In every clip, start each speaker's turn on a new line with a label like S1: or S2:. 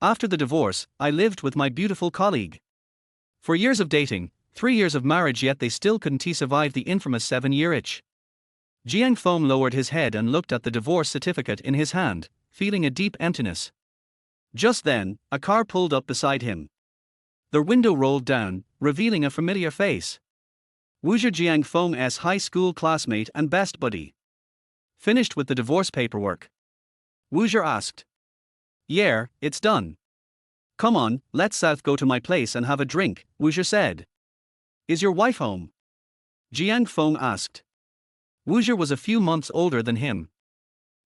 S1: After the divorce, I lived with my beautiful colleague. For years of dating, 3 years of marriage, yet they still couldn't survive the infamous 7-year itch. Jiang Feng lowered his head and looked at the divorce certificate in his hand, feeling a deep emptiness. Just then, a car pulled up beside him. The window rolled down, revealing a familiar face. Wuzhe Jiang Feng's high school classmate and best buddy. Finished with the divorce paperwork? Wuzhe asked. Yeah, it's done. Come on, let's south go to my place and have a drink, Wuzhe said. Is your wife home? Jiang Feng asked. Wuzhe was a few months older than him.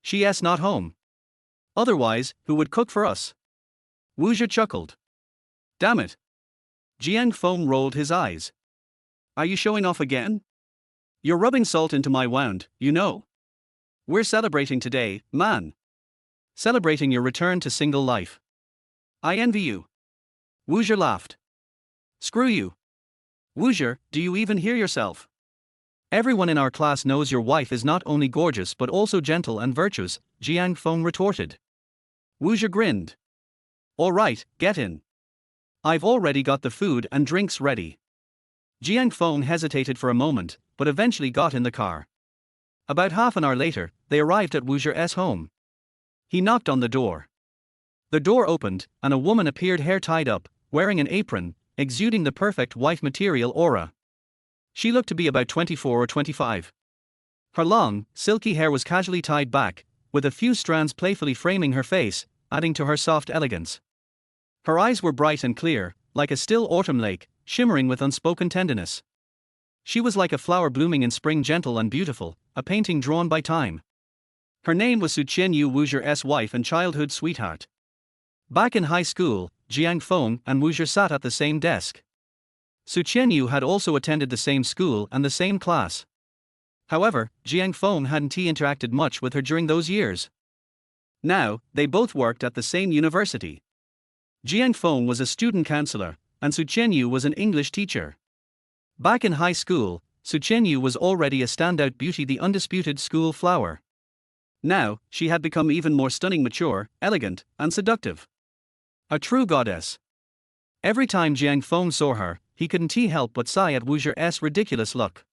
S1: She's not home. Otherwise, who would cook for us? Wuzhe chuckled. Damn it. Jiang Feng rolled his eyes. Are you showing off again? You're rubbing salt into my wound, you know. We're celebrating today, man. Celebrating your return to single life. I envy you. Wuzhe laughed. Screw you. Wuzhe, do you even hear yourself? Everyone in our class knows your wife is not only gorgeous but also gentle and virtuous, Jiang Feng retorted. Wuzhe grinned. All right, get in. I've already got the food and drinks ready. Jiang Feng hesitated for a moment, but eventually got in the car. About half an hour later, they arrived at Wuzhe's home. He knocked on the door. The door opened, and a woman appeared, hair tied up, wearing an apron, exuding the perfect wife material aura. She looked to be about 24 or 25. Her long, silky hair was casually tied back, with a few strands playfully framing her face, adding to her soft elegance. Her eyes were bright and clear, like a still autumn lake, shimmering with unspoken tenderness. She was like a flower blooming in spring, gentle and beautiful, a painting drawn by time. Her name was Su Qianyu, Wuzhe's wife and childhood sweetheart. Back in high school, Jiang Feng and Wuzhe sat at the same desk. Su Qianyu had also attended the same school and the same class. However, Jiang Feng hadn't interacted much with her during those years. Now, they both worked at the same university. Jiang Feng was a student counselor, and Su Qianyu was an English teacher. Back in high school, Su Qianyu was already a standout beauty, the undisputed school flower. Now, she had become even more stunning, mature, elegant, and seductive. A true goddess. Every time Jiang Feng saw her, he couldn't help but sigh at Wuzhe's ridiculous look.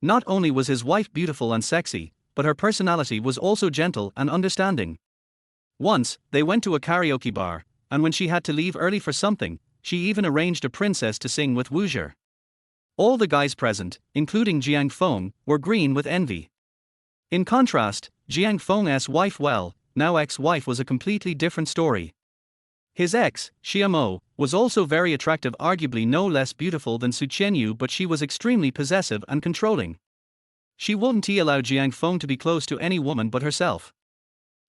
S1: Not only was his wife beautiful and sexy, but her personality was also gentle and understanding. Once, they went to a karaoke bar, and when she had to leave early for something, she even arranged a princess to sing with Wuzhe. All the guys present, including Jiang Feng, were green with envy. In contrast, Jiang Feng's wife, well, now ex-wife, was a completely different story. His ex, Xiamo, was also very attractive, arguably no less beautiful than Su Qianyu, but she was extremely possessive and controlling. She wouldn't allow Jiang Feng to be close to any woman but herself.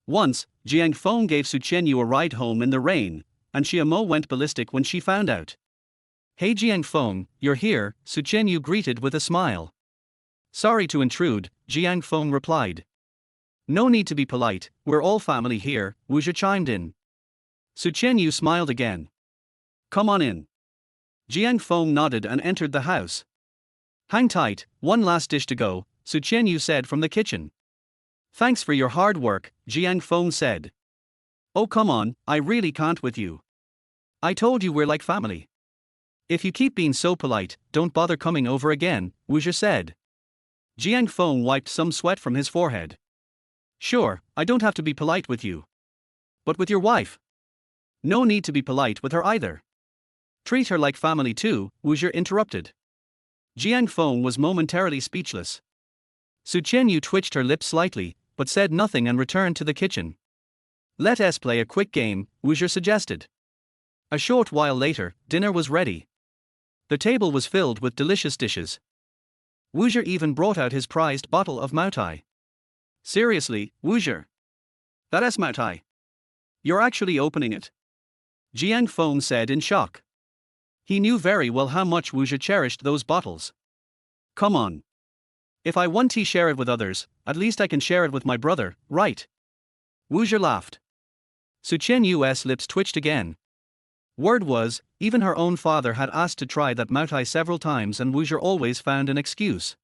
S1: Once, Jiang Feng gave Su Qianyu a ride home in the rain, and Xiamo went ballistic when she found out. Hey Jiang Feng, you're here, Su Qianyu greeted with a smile. Sorry to intrude, Jiang Feng replied. No need to be polite, we're all family here, Wuzhe chimed in. Su Qianyu smiled again. Come on in. Jiang Feng nodded and entered the house. Hang tight, one last dish to go, Su Qianyu said from the kitchen. Thanks for your hard work, Jiang Feng said. Oh come on, I really can't with you. I told you we're like family. If you keep being so polite, don't bother coming over again, Wuzhe said. Jiang Feng wiped some sweat from his forehead. Sure, I don't have to be polite with you. But with your wife? No need to be polite with her either. Treat her like family too, Wuzhe interrupted. Jiang Feng was momentarily speechless. Su Qianyu twitched her lips slightly, but said nothing and returned to the kitchen. Let us play a quick game, Wuzhe suggested. A short while later, dinner was ready. The table was filled with delicious dishes. Wuzhe even brought out his prized bottle of Maotai. Seriously, Wuzhe? That's Maotai. You're actually opening it? Jiang Feng said in shock. He knew very well how much Wuzhe cherished those bottles. Come on. If I won't share it with others, at least I can share it with my brother, right? Wuzhe laughed. Su Qianyu's lips twitched again. Word was, even her own father had asked to try that Maotai several times and Wuzhe always found an excuse.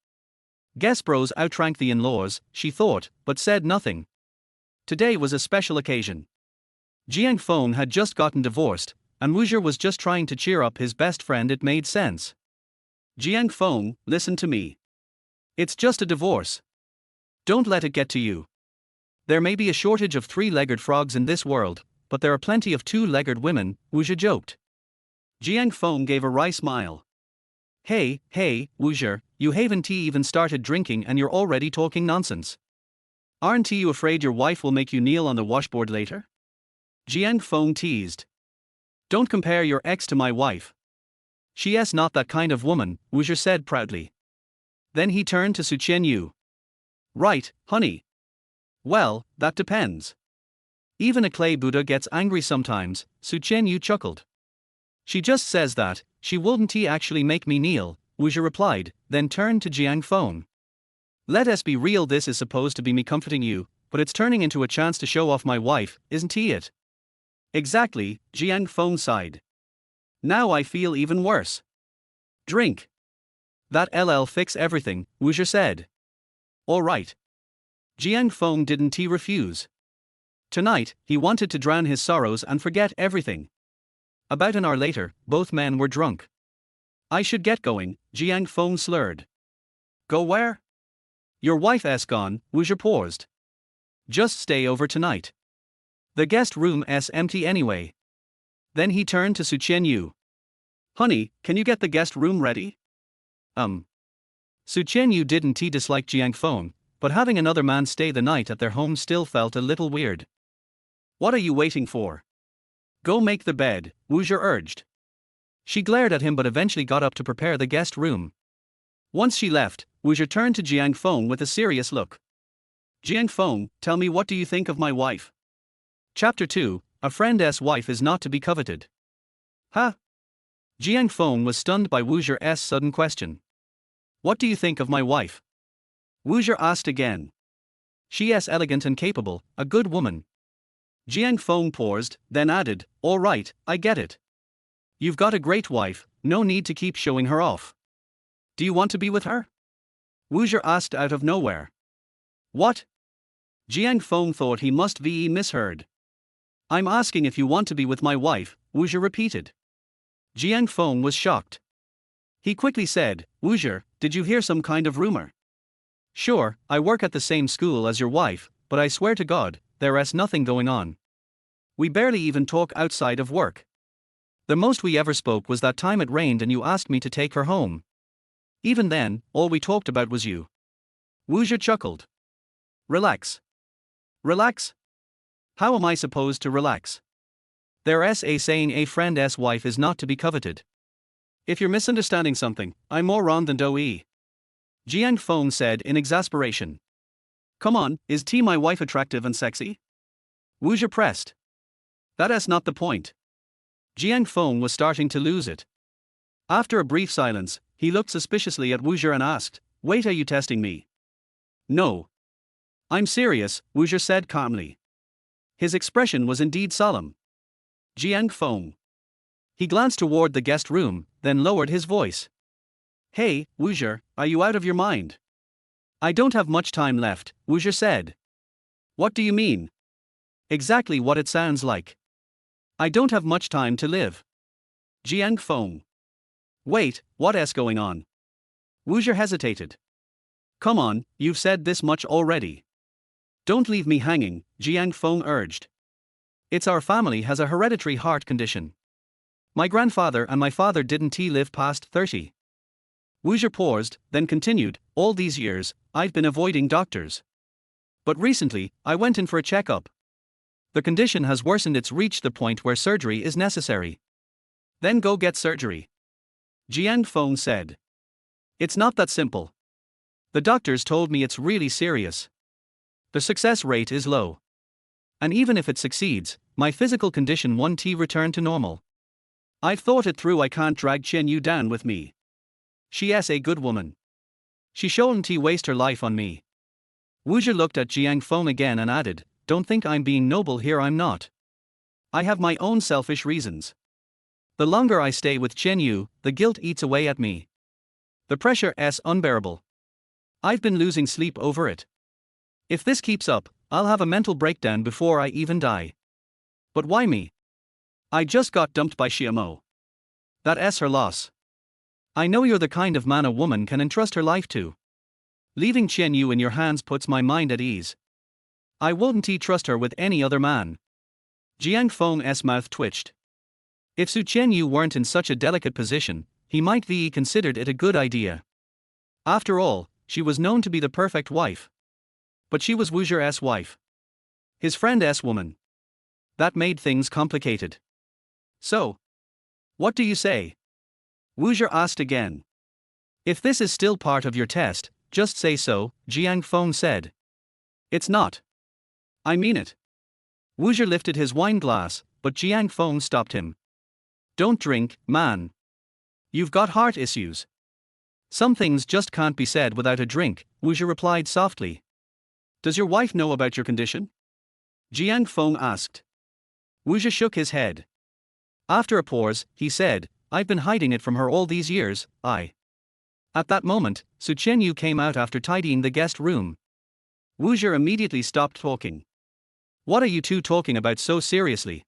S1: Guess bros outrank the in-laws, she thought, but said nothing. Today was a special occasion. Jiang Feng had just gotten divorced, and Wuzher was just trying to cheer up his best friend. It made sense. Jiang Feng, listen to me. It's just a divorce. Don't let it get to you. There may be a shortage of three-legged frogs in this world, but there are plenty of two-legged women, Wuzher joked. Jiang Feng gave a wry smile. Hey, Wuzher, you haven't even started drinking and you're already talking nonsense. Aren't you afraid your wife will make you kneel on the washboard later? Jiang Feng teased. Don't compare your ex to my wife. She's not that kind of woman, Wuzher said proudly. Then he turned to Su Qianyu. Right, honey. Well, that depends. Even a clay Buddha gets angry sometimes, Su Qianyu chuckled. She just says that, she wouldn't actually make me kneel, Wuzher replied, then turned to Jiang Feng. Let us be real, this is supposed to be me comforting you, but it's turning into a chance to show off my wife, isn't it? Exactly, Jiang Feng sighed. Now I feel even worse. Drink. That'll fix everything, Wuzher said. All right. Jiang Feng didn't refuse. Tonight, he wanted to drown his sorrows and forget everything. About an hour later, both men were drunk. I should get going, Jiang Feng slurred. Go where? Your wife's gone, Wuzher paused. Just stay over tonight. The guest room's empty anyway. Then he turned to Su Qianyu. Honey, can you get the guest room ready? Su Qianyu didn't dislike Jiang Feng, but having another man stay the night at their home still felt a little weird. What are you waiting for? Go make the bed, Wuzher urged. She glared at him but eventually got up to prepare the guest room. Once she left, Wuzher turned to Jiang Feng with a serious look. Jiang Feng, tell me, what do you think of my wife? Chapter 2, A Friend's Wife is Not to Be Coveted. Huh? Jiang Feng was stunned by Wuzher's sudden question. What do you think of my wife? Wuzher asked again. She's elegant and capable, a good woman. Jiang Feng paused, then added, all right, I get it. You've got a great wife, no need to keep showing her off. Do you want to be with her? Wuzher asked out of nowhere. What? Jiang Feng thought he must be misheard. I'm asking if you want to be with my wife, Wuzher repeated. Jiang Feng was shocked. He quickly said, Wuzher, did you hear some kind of rumor? Sure, I work at the same school as your wife, but I swear to God, there's nothing going on. We barely even talk outside of work. The most we ever spoke was that time it rained and you asked me to take her home. Even then, all we talked about was you. Wuzher chuckled. Relax. Relax? How am I supposed to relax? There's a saying, a friend's wife is not to be coveted. If you're misunderstanding something, I'm more wrong than Doi. Jiang Feng said in exasperation. Come on, is my wife attractive and sexy? Wuzher pressed. That's not the point. Jiang Feng was starting to lose it. After a brief silence, he looked suspiciously at Wuzher and asked, wait, are you testing me? No. I'm serious, Wuzher said calmly. His expression was indeed solemn. Jiang Feng. He glanced toward the guest room, then lowered his voice. Hey, Wuzher, are you out of your mind? I don't have much time left, Wuzher said. What do you mean? Exactly what it sounds like. I don't have much time to live. Jiang Feng. Wait, what's going on? Wuzher hesitated. Come on, you've said this much already. Don't leave me hanging, Jiang Feng urged. It's our family has a hereditary heart condition. My grandfather and my father didn't live past 30. Wuzher paused, then continued, all these years, I've been avoiding doctors. But recently, I went in for a checkup. The condition has worsened, it's reached the point where surgery is necessary. Then go get surgery. Jiang Feng said. It's not that simple. The doctors told me it's really serious. The success rate is low. And even if it succeeds, my physical condition won't return to normal. I've thought it through, I can't drag Qianyu down with me. She's a good woman. She shouldn't waste her life on me. Wuzher looked at Jiang Feng again and added, don't think I'm being noble here, I'm not. I have my own selfish reasons. The longer I stay with Qianyu, the guilt eats away at me. The pressure is unbearable. I've been losing sleep over it. If this keeps up, I'll have a mental breakdown before I even die. But why me? I just got dumped by Xiamo. That's her loss. I know you're the kind of man a woman can entrust her life to. Leaving Chen Yu in your hands puts my mind at ease. I wouldn't trust her with any other man. Jiang Feng's mouth twitched. If Su Chen Yu weren't in such a delicate position, he might be considered it a good idea. After all, she was known to be the perfect wife. But she was Wu Zhi's wife. His friend's woman. That made things complicated. So, what do you say? Wu Zhi asked again. If this is still part of your test, just say so, Jiang Feng said. It's not. I mean it. Wu Zhi lifted his wine glass, but Jiang Feng stopped him. Don't drink, man. You've got heart issues. Some things just can't be said without a drink, Wu Zhi replied softly. Does your wife know about your condition? Jiang Feng asked. Wu Zhi shook his head. After a pause, he said, I've been hiding it from her all these years. At that moment, Su Chen Yu came out after tidying the guest room. Wu Zhi immediately stopped talking. What are you two talking about so seriously?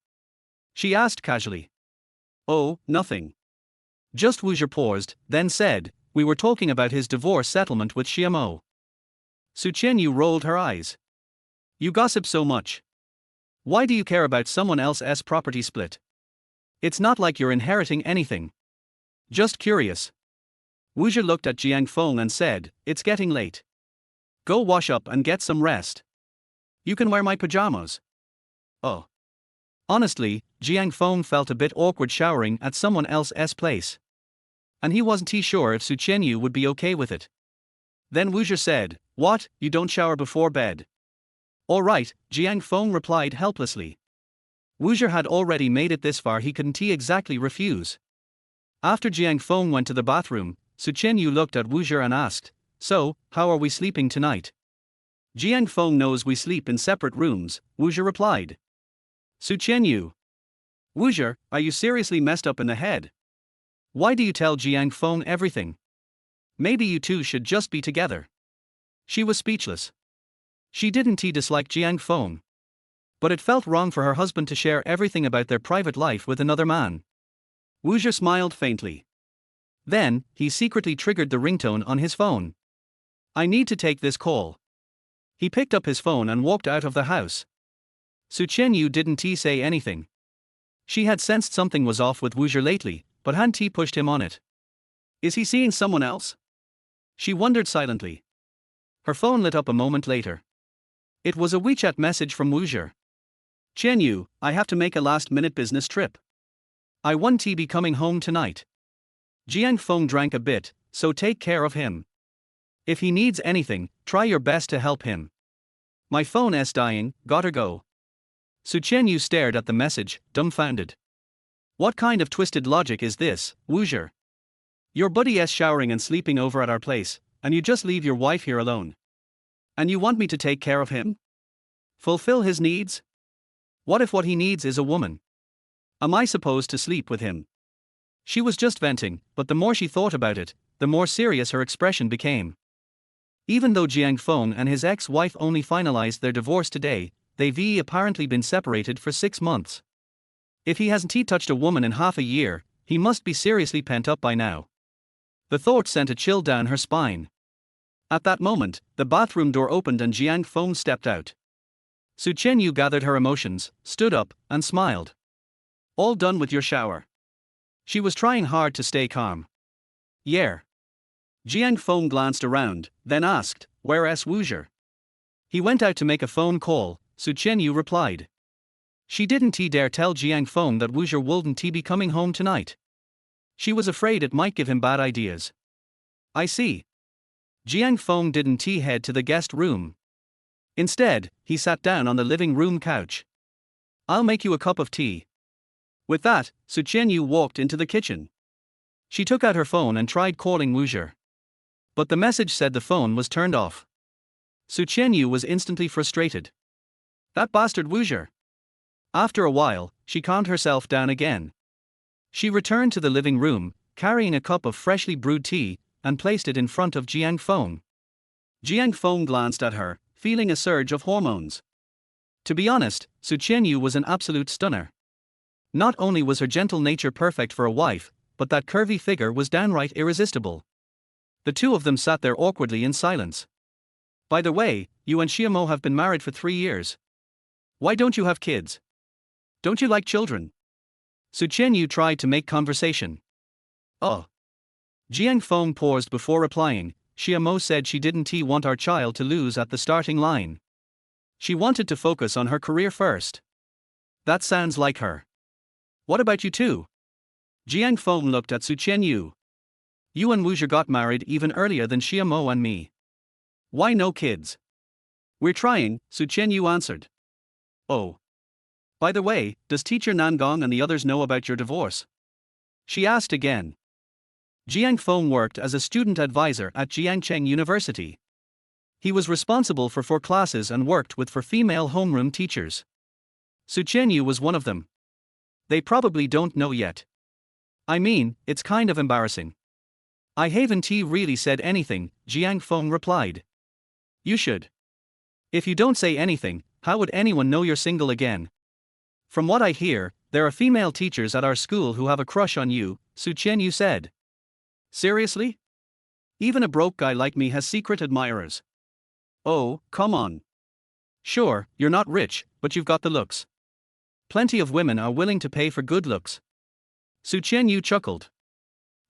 S1: She asked casually. Oh, nothing. Just Wu Zhi paused, then said, we were talking about his divorce settlement with Xiamo. Su Chen Yu rolled her eyes. You gossip so much. Why do you care about someone else's property split? It's not like you're inheriting anything. Just curious. Wu Zhi looked at Jiang Feng and said, it's getting late. Go wash up and get some rest. You can wear my pajamas. Oh. Honestly, Jiang Feng felt a bit awkward showering at someone else's place. And he wasn't sure if Su Chen Yu would be okay with it. Then Wu Zhi said, what, you don't shower before bed? All right, Jiang Feng replied helplessly. Wu Zhi had already made it this far, he couldn't exactly refuse. After Jiang Feng went to the bathroom, Su Chen Yu looked at Wu Zhi and asked, so, how are we sleeping tonight? Jiang Feng knows we sleep in separate rooms, Wu Zhi replied. Su Chen Yu. Wu Zhi, are you seriously messed up in the head? Why do you tell Jiang Feng everything? Maybe you two should just be together. She was speechless. She didn't dislike Jiang Feng. But it felt wrong for her husband to share everything about their private life with another man. Wu Zhi smiled faintly. Then, he secretly triggered the ringtone on his phone. I need to take this call. He picked up his phone and walked out of the house. Su Chen Yu didn't say anything. She had sensed something was off with Wu Zhi lately, but hadn't pushed him on it. Is he seeing someone else? She wondered silently. Her phone lit up a moment later. It was a WeChat message from Wu Zhi. Chen Yu, I have to make a last-minute business trip. I won't be coming home tonight. Jiang Feng drank a bit, so take care of him. If he needs anything, try your best to help him. My phone's dying, gotta go. Su Chen Yu stared at the message, dumbfounded. What kind of twisted logic is this, Wu Zhi? Your buddy's showering and sleeping over at our place, and you just leave your wife here alone. And you want me to take care of him? Fulfill his needs? What if what he needs is a woman? Am I supposed to sleep with him? She was just venting, but the more she thought about it, the more serious her expression became. Even though Jiang Feng and his ex-wife only finalized their divorce today, they've apparently been separated for 6 months. If he hasn't touched a woman in half a year, he must be seriously pent up by now. The thought sent a chill down her spine. At that moment, the bathroom door opened and Jiang Feng stepped out. Su Chen Yu gathered her emotions, stood up, and smiled. All done with your shower? She was trying hard to stay calm. Yeah. Jiang Feng glanced around, then asked, where's Wu Zhi? He went out to make a phone call, Su Chen Yu replied. She didn't dare tell Jiang Feng that Wu Zhi wouldn't be coming home tonight. She was afraid it might give him bad ideas. I see. Jiang Feng didn't head to the guest room. Instead, he sat down on the living room couch. I'll make you a cup of tea. With that, Su Chen Yu walked into the kitchen. She took out her phone and tried calling Wu Zhi. But the message said the phone was turned off. Su Chen Yu was instantly frustrated. That bastard Wu Zhi. After a while, she calmed herself down again. She returned to the living room, carrying a cup of freshly brewed tea, and placed it in front of Jiang Feng. Jiang Feng glanced at her, feeling a surge of hormones. To be honest, Su Qianyu was an absolute stunner. Not only was her gentle nature perfect for a wife, but that curvy figure was downright irresistible. The two of them sat there awkwardly in silence. By the way, you and Xiamo have been married for 3 years. Why don't you have kids? Don't you like children? Su Qianyu tried to make conversation. Oh. Jiang Feng paused before replying. Xiamo said she didn't want our child to lose at the starting line. She wanted to focus on her career first. That sounds like her. What about you two? Jiang Feng looked at Su Qianyu. You and Wuzhe got married even earlier than Xiamo and me. Why no kids? We're trying, Su Qianyu answered. Oh. By the way, does teacher Nangong and the others know about your divorce? She asked again. Jiang Feng worked as a student advisor at Jiangcheng University. He was responsible for 4 classes and worked with 4 female homeroom teachers. Su Qianyu was one of them. They probably don't know yet. I mean, it's kind of embarrassing. I haven't really said anything, Jiang Feng replied. You should. If you don't say anything, how would anyone know you're single again? From what I hear, there are female teachers at our school who have a crush on you, Su Qianyu said. Seriously? Even a broke guy like me has secret admirers. Oh, come on. Sure, you're not rich, but you've got the looks. Plenty of women are willing to pay for good looks. Su Qianyu chuckled.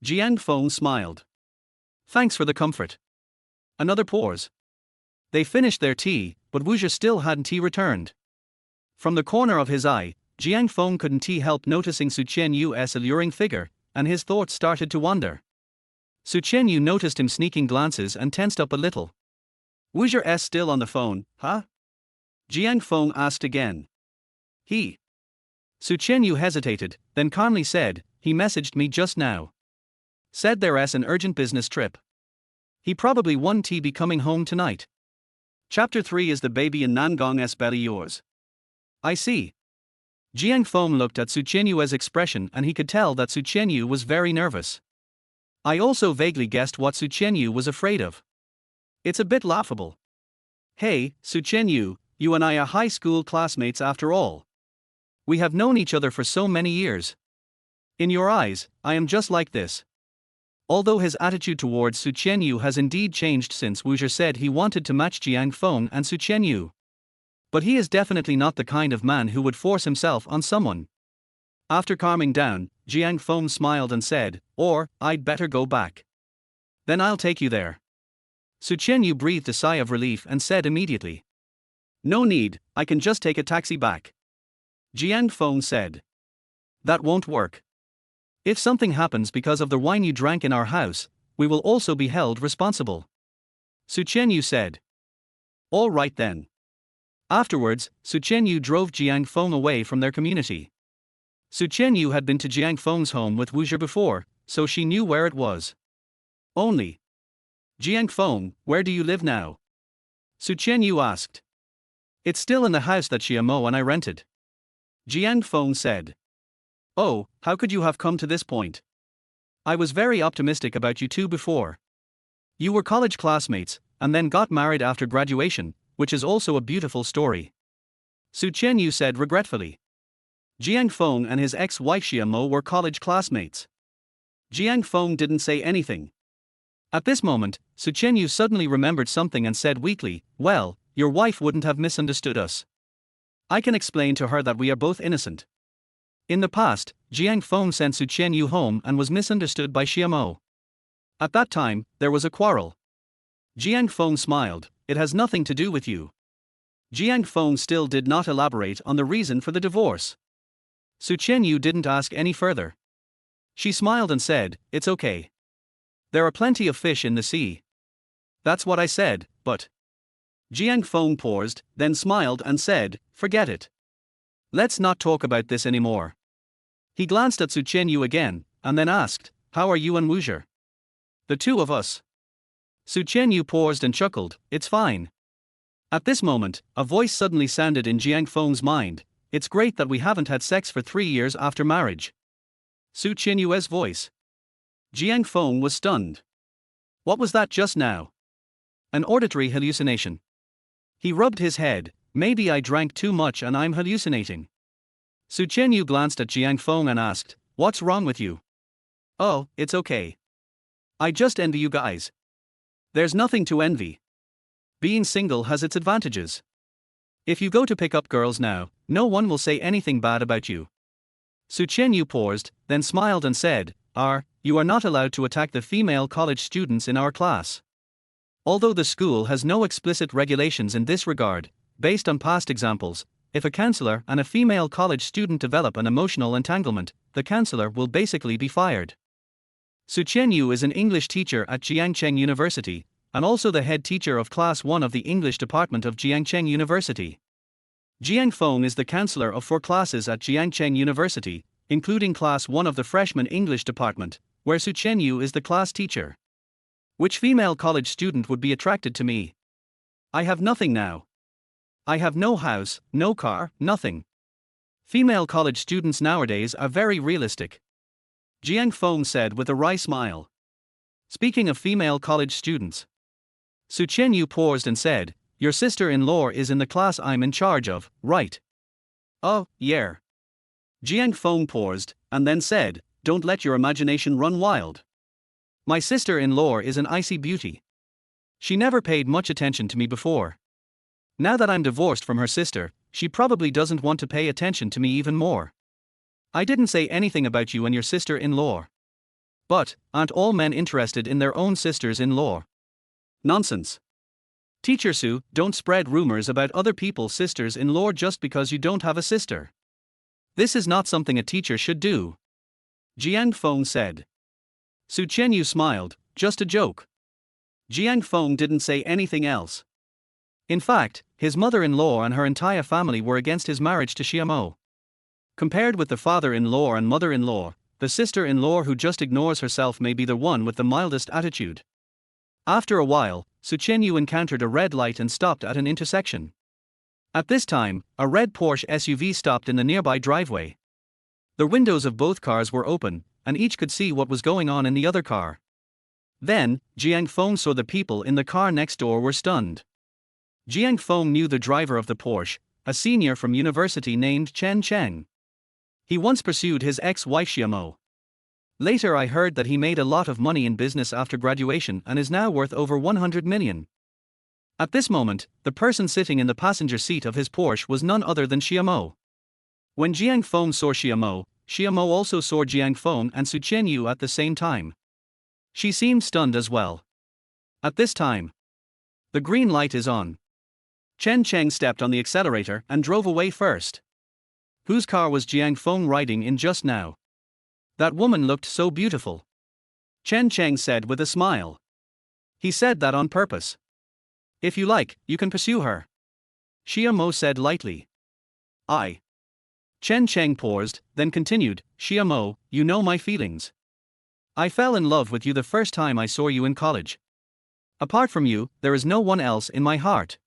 S1: Jiang Feng smiled. Thanks for the comfort. Another pause. They finished their tea, but Wuzhe still hadn't returned. From the corner of his eye, Jiang Feng couldn't help noticing Su Qianyu's alluring figure, and his thoughts started to wander. Su Qianyu noticed him sneaking glances and tensed up a little. Wuzhe's still on the phone, huh? Jiang Feng asked again. He. Su Qianyu hesitated, then calmly said, he messaged me just now. Said there's an urgent business trip. He probably won't be coming home tonight. Chapter 3 Is the baby in Nangong's belly yours? I see. Jiang Feng looked at Su Qianyu's expression and he could tell that Su Qianyu was very nervous. I also vaguely guessed what Su Qianyu was afraid of. It's a bit laughable. Hey, Su Qianyu, you and I are high school classmates after all. We have known each other for so many years. In your eyes, I am just like this. Although his attitude towards Su Qianyu has indeed changed since Wuzhe said he wanted to match Jiang Feng and Su Qianyu. But he is definitely not the kind of man who would force himself on someone. After calming down, Jiang Feng smiled and said, or, I'd better go back. Then I'll take you there. Su Qianyu breathed a sigh of relief and said immediately. No need, I can just take a taxi back. Jiang Feng said. That won't work. If something happens because of the wine you drank in our house, we will also be held responsible. Su Qianyu said. All right then. Afterwards, Su Qianyu drove Jiang Feng away from their community. Su Qianyu had been to Jiang Feng's home with Wuzhe before, so she knew where it was. Only. Jiang Feng, where do you live now? Su Qianyu asked. It's still in the house that Xiamo and I rented. Jiang Feng said. Oh, how could you have come to this point? I was very optimistic about you two before. You were college classmates, and then got married after graduation, which is also a beautiful story. Su Qianyu said regretfully. Jiang Feng and his ex-wife Xiamo were college classmates. Jiang Feng didn't say anything. At this moment, Su Qianyu suddenly remembered something and said weakly, well, your wife wouldn't have misunderstood us. I can explain to her that we are both innocent. In the past, Jiang Feng sent Su Qianyu home and was misunderstood by Xiamo. At that time, there was a quarrel. Jiang Feng smiled, it has nothing to do with you. Jiang Feng still did not elaborate on the reason for the divorce. Su Qianyu didn't ask any further. She smiled and said, it's okay. There are plenty of fish in the sea. That's what I said, but. Jiang Feng paused, then smiled and said, forget it. Let's not talk about this anymore. He glanced at Su Qianyu again, and then asked, how are you and Wuzhe? The two of us. Su Qianyu paused and chuckled, it's fine. At this moment, a voice suddenly sounded in Jiang Feng's mind, it's great that we haven't had sex for 3 years after marriage. Su Qianyu's voice. Jiang Feng was stunned. What was that just now? An auditory hallucination. He rubbed his head, Maybe I drank too much and I'm hallucinating. Su Chenyu glanced at Jiang Feng and asked, "What's wrong with you?" "Oh, it's okay. I just envy you guys." "There's nothing to envy. Being single has its advantages. If you go to pick up girls now, no one will say anything bad about you." Su Chenyu paused, then smiled and said, You are not allowed to attack the female college students in our class. Although the school has no explicit regulations in this regard, based on past examples, if a counselor and a female college student develop an emotional entanglement, the counselor will basically be fired." Su Chenyu is an English teacher at Jiangcheng University, and also the head teacher of Class 1 of the English department of Jiangcheng University. Jiang Feng is the counselor of 4 classes at Jiangcheng University, including Class 1 of the freshman English department, where Su Chenyu is the class teacher. Which female college student would be attracted to me? I have nothing now. I have no house, no car, nothing. Female college students nowadays are very realistic. Jiang Feng said with a wry smile. Speaking of female college students, Su Chenyu paused and said, "Your sister-in-law is in the class I'm in charge of, right?" "Oh, yeah." Jiang Feng paused, and then said, "Don't let your imagination run wild. My sister-in-law is an icy beauty. She never paid much attention to me before. Now that I'm divorced from her sister, she probably doesn't want to pay attention to me even more. I didn't say anything about you and your sister-in-law. But, aren't all men interested in their own sisters-in-law?" "Nonsense. Teacher Su, don't spread rumors about other people's sisters-in-law just because you don't have a sister. This is not something a teacher should do," Jiang Feng said. Su Chenyu smiled, "Just a joke." Jiang Feng didn't say anything else. In fact, his mother-in-law and her entire family were against his marriage to Xiamo. Compared with the father-in-law and mother-in-law, the sister-in-law who just ignores herself may be the one with the mildest attitude. After a while, Su Chenyu encountered a red light and stopped at an intersection. At this time, a red Porsche SUV stopped in the nearby driveway. The windows of both cars were open, and each could see what was going on in the other car. Then, Jiang Feng saw the people in the car next door were stunned. Jiang Feng knew the driver of the Porsche, a senior from university named Chen Cheng. He once pursued his ex-wife Xiamo. Later I heard that he made a lot of money in business after graduation and is now worth over 100 million. At this moment, the person sitting in the passenger seat of his Porsche was none other than Xiamo. When Jiang Feng saw Xiamo, Xiamo also saw Jiang Feng and Su Chenyu at the same time. She seemed stunned as well. At this time, the green light is on. Chen Cheng stepped on the accelerator and drove away first. Whose car was Jiang Feng riding in just now? That woman looked so beautiful. Chen Cheng said with a smile. He said that on purpose. If you like, you can pursue her, Xiamo said lightly. Chen Cheng paused, then continued, Xiamo, you know my feelings. I fell in love with you the first time I saw you in college. Apart from you, there is no one else in my heart.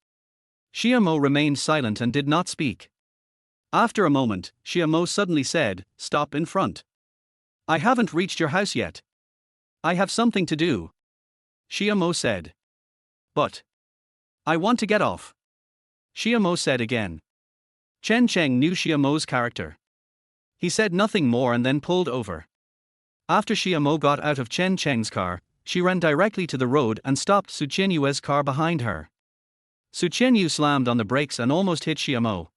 S1: Xiamo remained silent and did not speak. After a moment, Xiamo suddenly said, Stop in front. I haven't reached your house yet. I have something to do, Xiamo said. But I want to get off, Xiamo said again. Chen Cheng knew Xiamo's character. He said nothing more and then pulled over. After Xiamo got out of Chen Cheng's car, she ran directly to the road and stopped Su Chenyu's car behind her. Su Chenyu slammed on the brakes and almost hit Xiamo.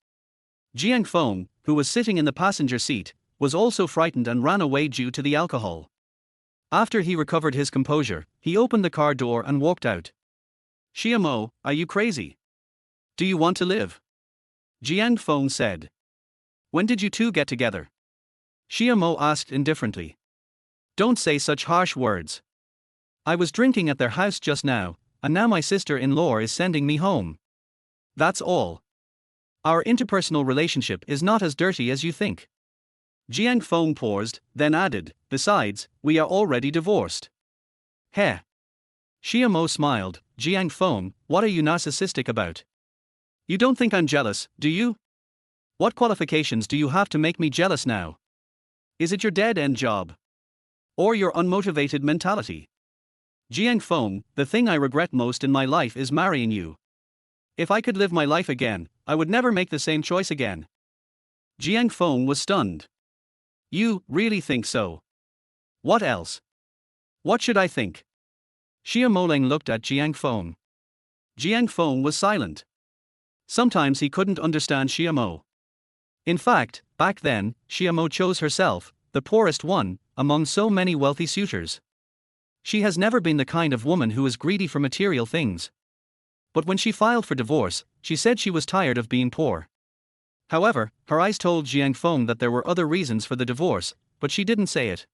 S1: Jiang Feng, who was sitting in the passenger seat, was also frightened and ran away due to the alcohol. After he recovered his composure, he opened the car door and walked out. Xiamo, are you crazy? Do you want to live? Jiang Feng said. When did you two get together? Xiamo asked indifferently. Don't say such harsh words. I was drinking at their house just now, and now my sister-in-law is sending me home. That's all. Our interpersonal relationship is not as dirty as you think. Jiang Feng paused, then added, Besides, we are already divorced. Heh. Xiamo smiled, Jiang Feng, what are you narcissistic about? You don't think I'm jealous, do you? What qualifications do you have to make me jealous now? Is it your dead-end job? Or your unmotivated mentality? Jiang Feng, the thing I regret most in my life is marrying you. If I could live my life again, I would never make the same choice again. Jiang Feng was stunned. You really think so? What else? What should I think? Xia Moling looked at Jiang Feng. Jiang Feng was silent. Sometimes he couldn't understand Xia Mo. In fact, back then, Xia Mo chose herself, the poorest one, among so many wealthy suitors. She has never been the kind of woman who is greedy for material things. But when she filed for divorce, she said she was tired of being poor. However, her eyes told Jiang Feng that there were other reasons for the divorce, but she didn't say it.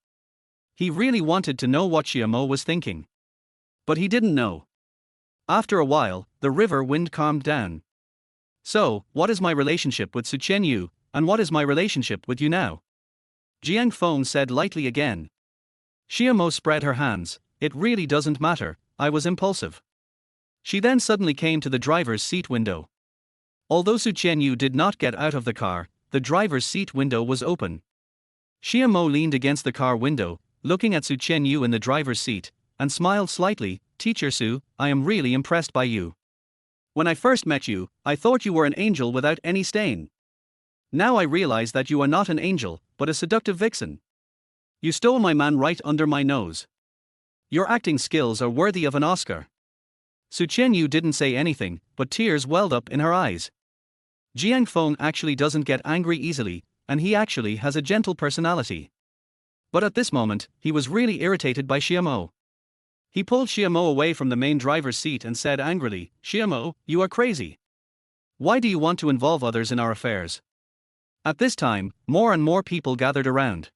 S1: He really wanted to know what Xia Mo was thinking. But he didn't know. After a while, the river wind calmed down. So, what is my relationship with Su Chen, and what is my relationship with you now? Jiang Feng said lightly again. Xia Mo spread her hands. It really doesn't matter, I was impulsive. She then suddenly came to the driver's seat window. Although Su Chen did not get out of the car, the driver's seat window was open. Xia Mo leaned against the car window, looking at Su Chen in the driver's seat, and smiled slightly. Teacher Su, I am really impressed by you. When I first met you, I thought you were an angel without any stain. Now I realize that you are not an angel, but a seductive vixen. You stole my man right under my nose. Your acting skills are worthy of an Oscar. Su Chen didn't say anything, but tears welled up in her eyes. Jiang Feng actually doesn't get angry easily, and he actually has a gentle personality. But at this moment, he was really irritated by Xia Mo. He pulled Xia Mo away from the main driver's seat and said angrily, Xia Mo, you are crazy. Why do you want to involve others in our affairs? At this time, more and more people gathered around.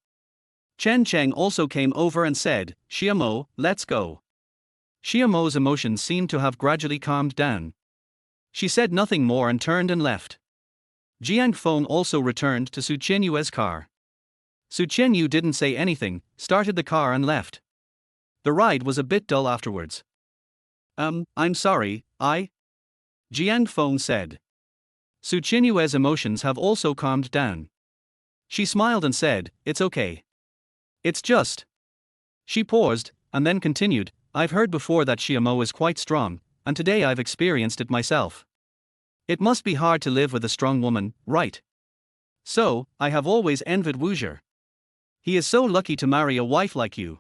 S1: Chen Cheng also came over and said, Xia Mo, let's go. Xia Mo's emotions seemed to have gradually calmed down. She said nothing more and turned and left. Jiang Feng also returned to Su Chenyu's car. Su Chenyu didn't say anything, started the car and left. The ride was a bit dull afterwards. I'm sorry, Jiang Feng said. Su Chenyu's emotions have also calmed down. She smiled and said, it's okay. It's just. She paused, and then continued, I've heard before that Xia Mo is quite strong, and today I've experienced it myself. It must be hard to live with a strong woman, right? So, I have always envied Wuxia. He is so lucky to marry a wife like you.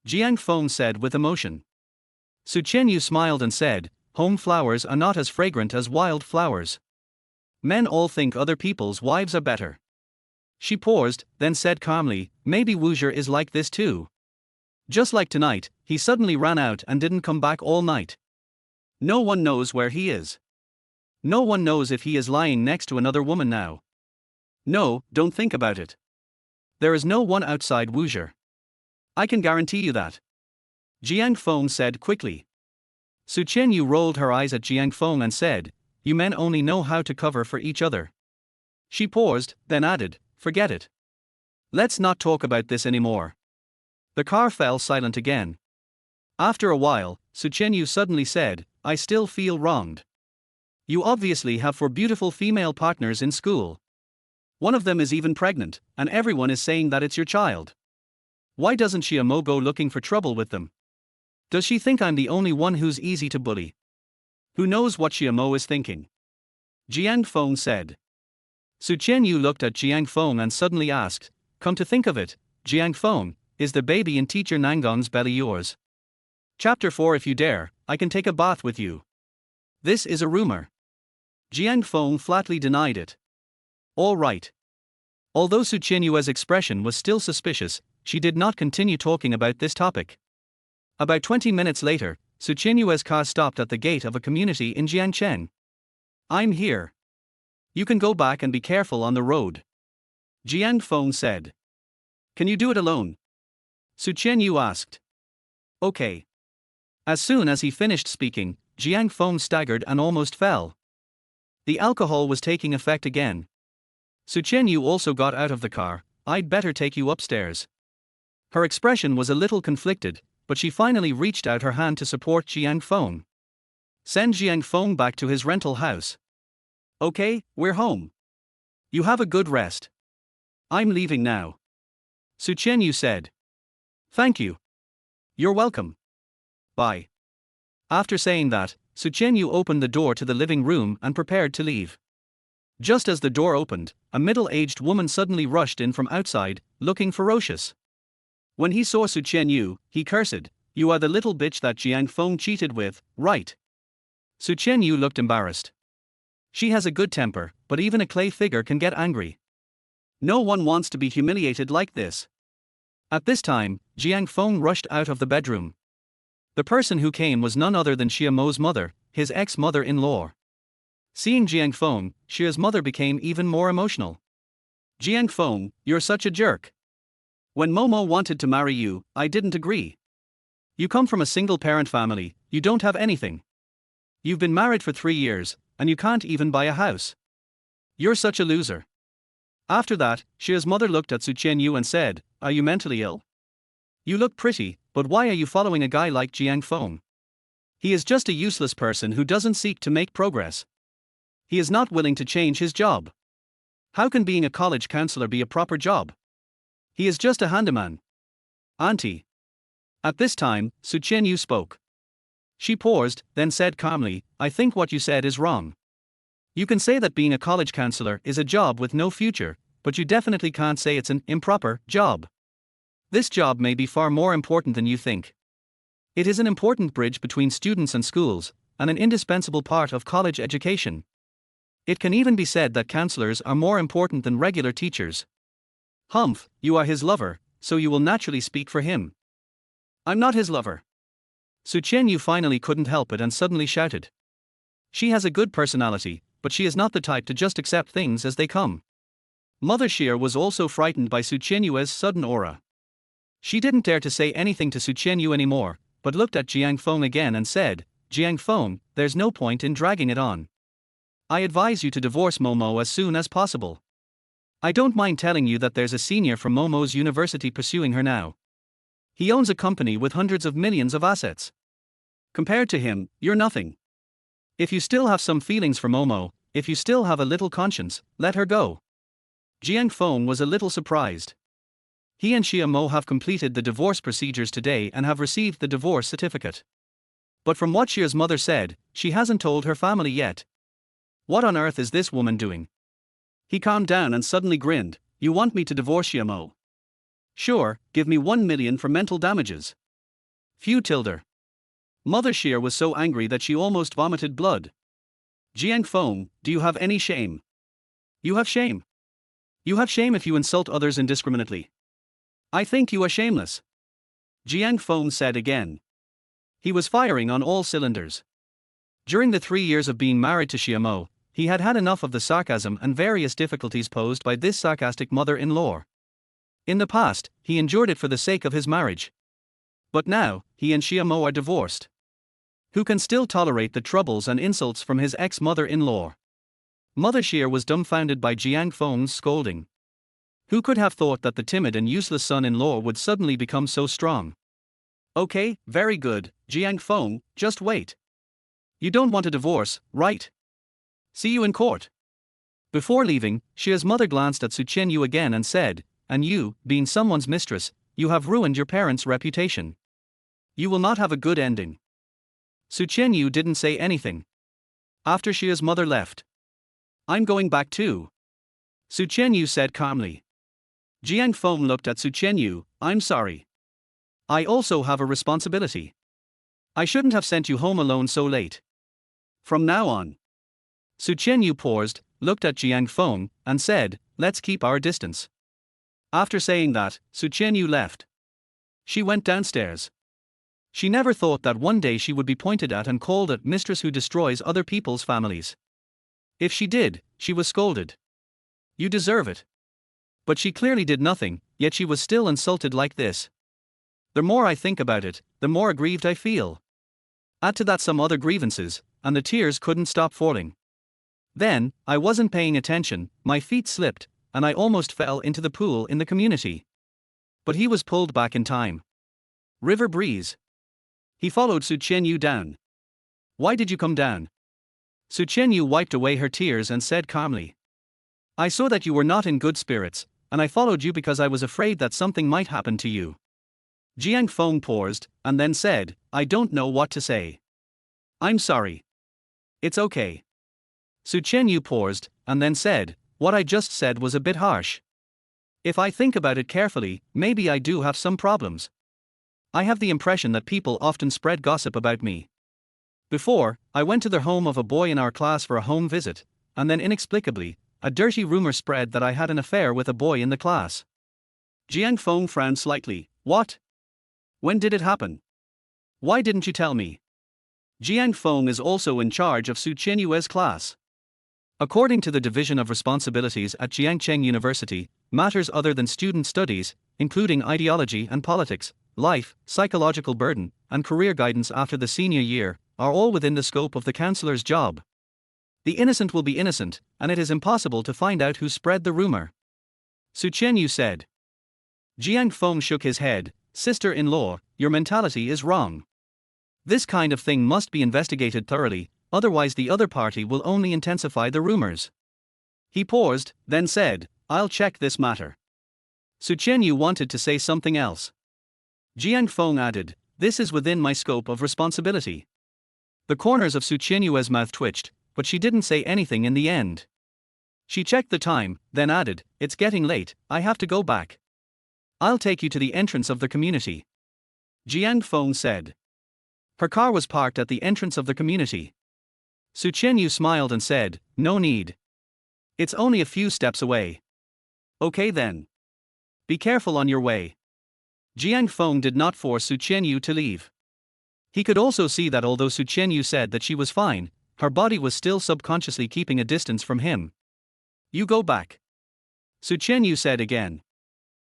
S1: Jiang Feng said with emotion. Su Chenyu smiled and said, home flowers are not as fragrant as wild flowers. Men all think other people's wives are better. She paused, then said calmly, maybe Wuxia is like this too. Just like tonight, he suddenly ran out and didn't come back all night. No one knows where he is. No one knows if he is lying next to another woman now. No, don't think about it. There is no one outside Wuxia. I can guarantee you that. Jiang Feng said quickly. Su Chenyu rolled her eyes at Jiang Feng and said, you men only know how to cover for each other. She paused, then added, forget it. Let's not talk about this anymore. The car fell silent again. After a while, Su Chenyu suddenly said, I still feel wronged. You obviously have 4 beautiful female partners in school. One of them is even pregnant, and everyone is saying that it's your child. Why doesn't Xia Mo go looking for trouble with them? Does she think I'm the only one who's easy to bully? Who knows what Xia Mo is thinking? Jiang Feng said. Su Chenyu looked at Jiang Feng and suddenly asked, come to think of it, Jiang Feng, is the baby in teacher Nangong's belly yours? Chapter 4 If you dare, I can take a bath with you. This is a rumor. Jiang Feng flatly denied it. All right. Although Su Chenyu's expression was still suspicious, she did not continue talking about this topic. About 20 minutes later, Su Chenyu's car stopped at the gate of a community in Jiangcheng. I'm here. You can go back and be careful on the road. Jiang Feng said. Can you do it alone? Su Chenyu asked. Okay. As soon as he finished speaking, Jiang Feng staggered and almost fell. The alcohol was taking effect again. Su Chenyu also got out of the car. I'd better take you upstairs. Her expression was a little conflicted, but she finally reached out her hand to support Jiang Feng. Send Jiang Feng back to his rental house. Okay, we're home. You have a good rest. I'm leaving now. Su Chenyu said. Thank you. You're welcome. Bye. After saying that, Su Qianyu opened the door to the living room and prepared to leave. Just as the door opened, a middle-aged woman suddenly rushed in from outside, looking ferocious. When he saw Su Qianyu, he cursed, "You are the little bitch that Jiang Feng cheated with, right?" Su Qianyu looked embarrassed. She has a good temper, but even a clay figure can get angry. No one wants to be humiliated like this. At this time, Jiang Feng rushed out of the bedroom. The person who came was none other than Xia Mo's mother, his ex-mother-in-law. Seeing Jiang Feng, Xia's mother became even more emotional. "Jiang Feng, you're such a jerk. When Momo wanted to marry you, I didn't agree. You come from a single-parent family, you don't have anything. You've been married for 3 years, and you can't even buy a house. You're such a loser." After that, Xia's mother looked at Su Qianyu and said, "Are you mentally ill? You look pretty, but why are you following a guy like Jiang Feng? He is just a useless person who doesn't seek to make progress. He is not willing to change his job. How can being a college counselor be a proper job? He is just a handyman." "Auntie." At this time, Su Qianyu spoke. She paused, then said calmly, "I think what you said is wrong. You can say that being a college counselor is a job with no future, but you definitely can't say it's an improper job. This job may be far more important than you think. It is an important bridge between students and schools, and an indispensable part of college education. It can even be said that counselors are more important than regular teachers. Humph, you are his lover, so you will naturally speak for him." "I'm not his lover." Su Qianyu finally couldn't help it and suddenly shouted. She has a good personality, but she is not the type to just accept things as they come. Mother Xia was also frightened by Su Qianyu's sudden aura. She didn't dare to say anything to Su Qianyu anymore, but looked at Jiang Feng again and said, "Jiang Feng, there's no point in dragging it on. I advise you to divorce Momo as soon as possible. I don't mind telling you that there's a senior from Momo's university pursuing her now. He owns a company with hundreds of millions of assets. Compared to him, you're nothing. If you still have some feelings for Momo, if you still have a little conscience, let her go." Jiang Feng was a little surprised. He and Xia Mo have completed the divorce procedures today and have received the divorce certificate. But from what Xia's mother said, she hasn't told her family yet. What on earth is this woman doing? He calmed down and suddenly grinned, "You want me to divorce Xia Mo? Sure, give me 1 million for mental damages." Few tilde. Mother Xia was so angry that she almost vomited blood. "Jiang Feng, do you have any shame? You have shame. You have shame if you insult others indiscriminately. I think you are shameless," Jiang Feng said again. He was firing on all cylinders. During the 3 years of being married to Xia Mo, he had had enough of the sarcasm and various difficulties posed by this sarcastic mother-in-law. In the past, he endured it for the sake of his marriage. But now, he and Xia Mo are divorced. Who can still tolerate the troubles and insults from his ex-mother-in-law? Mother Xia was dumbfounded by Jiang Feng's scolding. Who could have thought that the timid and useless son-in-law would suddenly become so strong? "Okay, very good, Jiang Feng, just wait. You don't want a divorce, right? See you in court." Before leaving, Xia's mother glanced at Su Qianyu again and said, "And you, being someone's mistress, you have ruined your parents' reputation. You will not have a good ending." Su Qianyu didn't say anything. After Xia's mother left, "I'm going back too," Su Qianyu said calmly. Jiang Feng looked at Su Qianyu, "I'm sorry. I also have a responsibility. I shouldn't have sent you home alone so late. From now on." Su Qianyu paused, looked at Jiang Feng, and said, "Let's keep our distance." After saying that, Su Qianyu left. She went downstairs. She never thought that one day she would be pointed at and called a mistress who destroys other people's families. If she did, she was scolded. "You deserve it." But she clearly did nothing, yet she was still insulted like this. The more I think about it, the more aggrieved I feel. Add to that some other grievances, and the tears couldn't stop falling. Then, I wasn't paying attention, my feet slipped, and I almost fell into the pool in the community. But he was pulled back in time. River breeze. He followed Su Qianyu down. "Why did you come down?" Su Qianyu wiped away her tears and said calmly, "I saw that you were not in good spirits, and I followed you because I was afraid that something might happen to you." Jiang Feng paused, and then said, "I don't know what to say. I'm sorry. It's okay. Su Qianyu paused, and then said, what I just said was a bit harsh. If I think about it carefully, maybe I do have some problems. I have the impression that people often spread gossip about me. Before, I went to the home of a boy in our class for a home visit, and then inexplicably, a dirty rumor spread that I had an affair with a boy in the class. Jiang Feng frowned slightly. What? When did it happen? Why didn't you tell me? Jiang Feng is also in charge of Su Qianyu's class. According to the Division of Responsibilities at Jiangcheng University, matters other than student studies, including ideology and politics, life, psychological burden, and career guidance after the senior year, are all within the scope of the counselor's job. The innocent will be innocent, and it is impossible to find out who spread the rumor. Su Qianyu said. Jiang Feng shook his head. Sister-in-law, your mentality is wrong. This kind of thing must be investigated thoroughly, otherwise the other party will only intensify the rumors. He paused, then said, I'll check this matter. Su Qianyu wanted to say something else. Jiang Feng added, this is within my scope of responsibility. The corners of Su Qianyu's mouth twitched, but she didn't say anything in the end. She checked the time, then added, it's getting late, I have to go back. I'll take you to the entrance of the community. Jiang Feng said. Her car was parked at the entrance of the community. Su Qianyu smiled and said, no need. It's only a few steps away. Okay then. Be careful on your way. Jiang Feng did not force Su Qianyu to leave. He could also see that although Su Qianyu said that she was fine, her body was still subconsciously keeping a distance from him. You go back. Su Qianyu said again.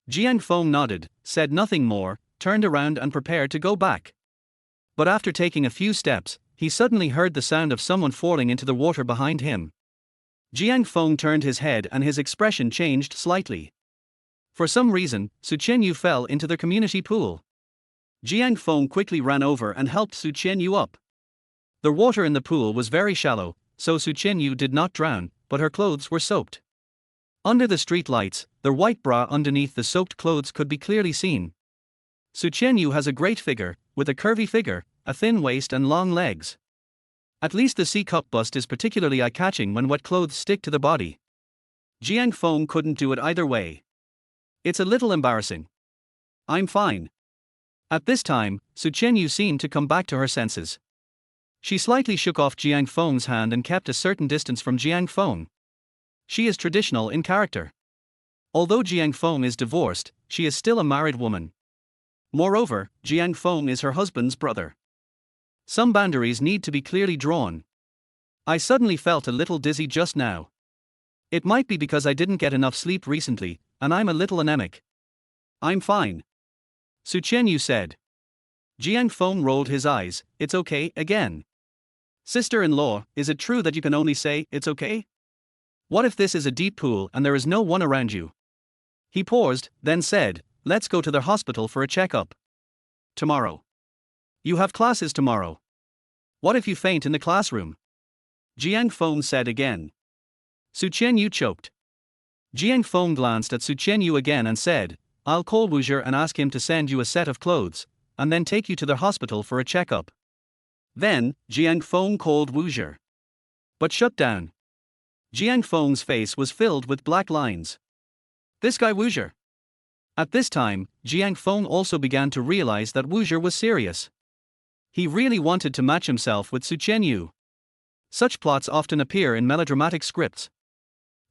S1: Jiang Feng nodded, said nothing more, turned around and prepared to go back. But after taking a few steps, he suddenly heard the sound of someone falling into the water behind him. Jiang Feng turned his head and his expression changed slightly. For some reason, Su Qianyu fell into the community pool. Jiang Feng quickly ran over and helped Su Qianyu up. The water in the pool was very shallow, so Su Qianyu did not drown, but her clothes were soaked. Under the street lights, the white bra underneath the soaked clothes could be clearly seen. Su Qianyu has a great figure, with a curvy figure, a thin waist and long legs. At least the C-cup bust is particularly eye-catching when wet clothes stick to the body. Jiang Feng couldn't do it either way. It's a little embarrassing. I'm fine. At this time, Su Qianyu seemed to come back to her senses. She slightly shook off Jiang Feng's hand and kept a certain distance from Jiang Feng. She is traditional in character. Although Jiang Feng is divorced, she is still a married woman. Moreover, Jiang Feng is her husband's brother. Some boundaries need to be clearly drawn. I suddenly felt a little dizzy just now. It might be because I didn't get enough sleep recently, and I'm a little anemic. I'm fine. Su Qianyu said. Jiang Feng rolled his eyes. It's okay, again. Sister-in-law, is it true that you can only say, it's okay? What if this is a deep pool and there is no one around you? He paused, then said, let's go to the hospital for a checkup. Tomorrow. You have classes tomorrow. What if you faint in the classroom? Jiang Feng said again. Su Qianyu choked. Jiang Feng glanced at Su Qianyu again and said, I'll call Wuzher and ask him to send you a set of clothes, and then take you to the hospital for a checkup. Then, Jiang Feng called Wuzher. But shut down. Jiang Feng's face was filled with black lines. This guy Wuzher. At this time, Jiang Feng also began to realize that Wuzher was serious. He really wanted to match himself with Su Qianyu. Such plots often appear in melodramatic scripts.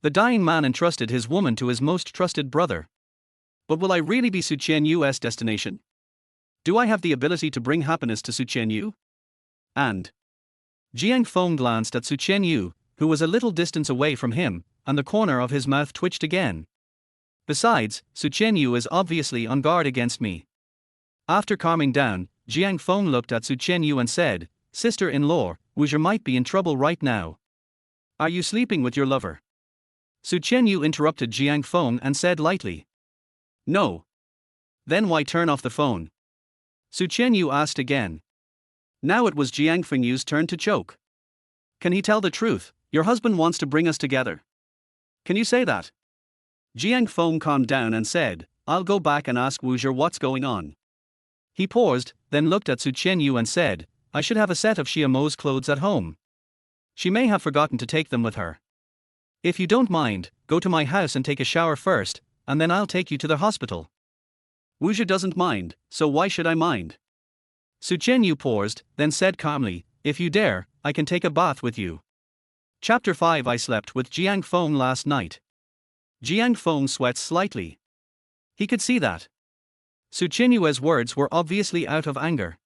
S1: The dying man entrusted his woman to his most trusted brother. But will I really be Su Qianyu's destination? Do I have the ability to bring happiness to Su Qianyu? And Jiang Feng glanced at Su Qianyu, who was a little distance away from him, and the corner of his mouth twitched again. Besides, Su Qianyu is obviously on guard against me. After calming down, Jiang Feng looked at Su Qianyu and said, Sister-in-law, Wuzher might be in trouble right now. Are you sleeping with your lover? Su Qianyu interrupted Jiang Feng and said lightly. No. Then why turn off the phone? Su Qianyu asked again. Now it was Jiang Fengyu's turn to choke. Can he tell the truth? Your husband wants to bring us together. Can you say that? Jiang Feng calmed down and said, I'll go back and ask Wuzher what's going on. He paused, then looked at Su Qianyu and said, I should have a set of Xiaomo's clothes at home. She may have forgotten to take them with her. If you don't mind, go to my house and take a shower first, and then I'll take you to the hospital. Wuxia doesn't mind, so why should I mind? Su Chenyu paused, then said calmly, if you dare, I can take a bath with you. Chapter 5. I slept with Jiang Feng last night. Jiang Feng sweats slightly. He could see that. Su Chenyu's words were obviously out of anger.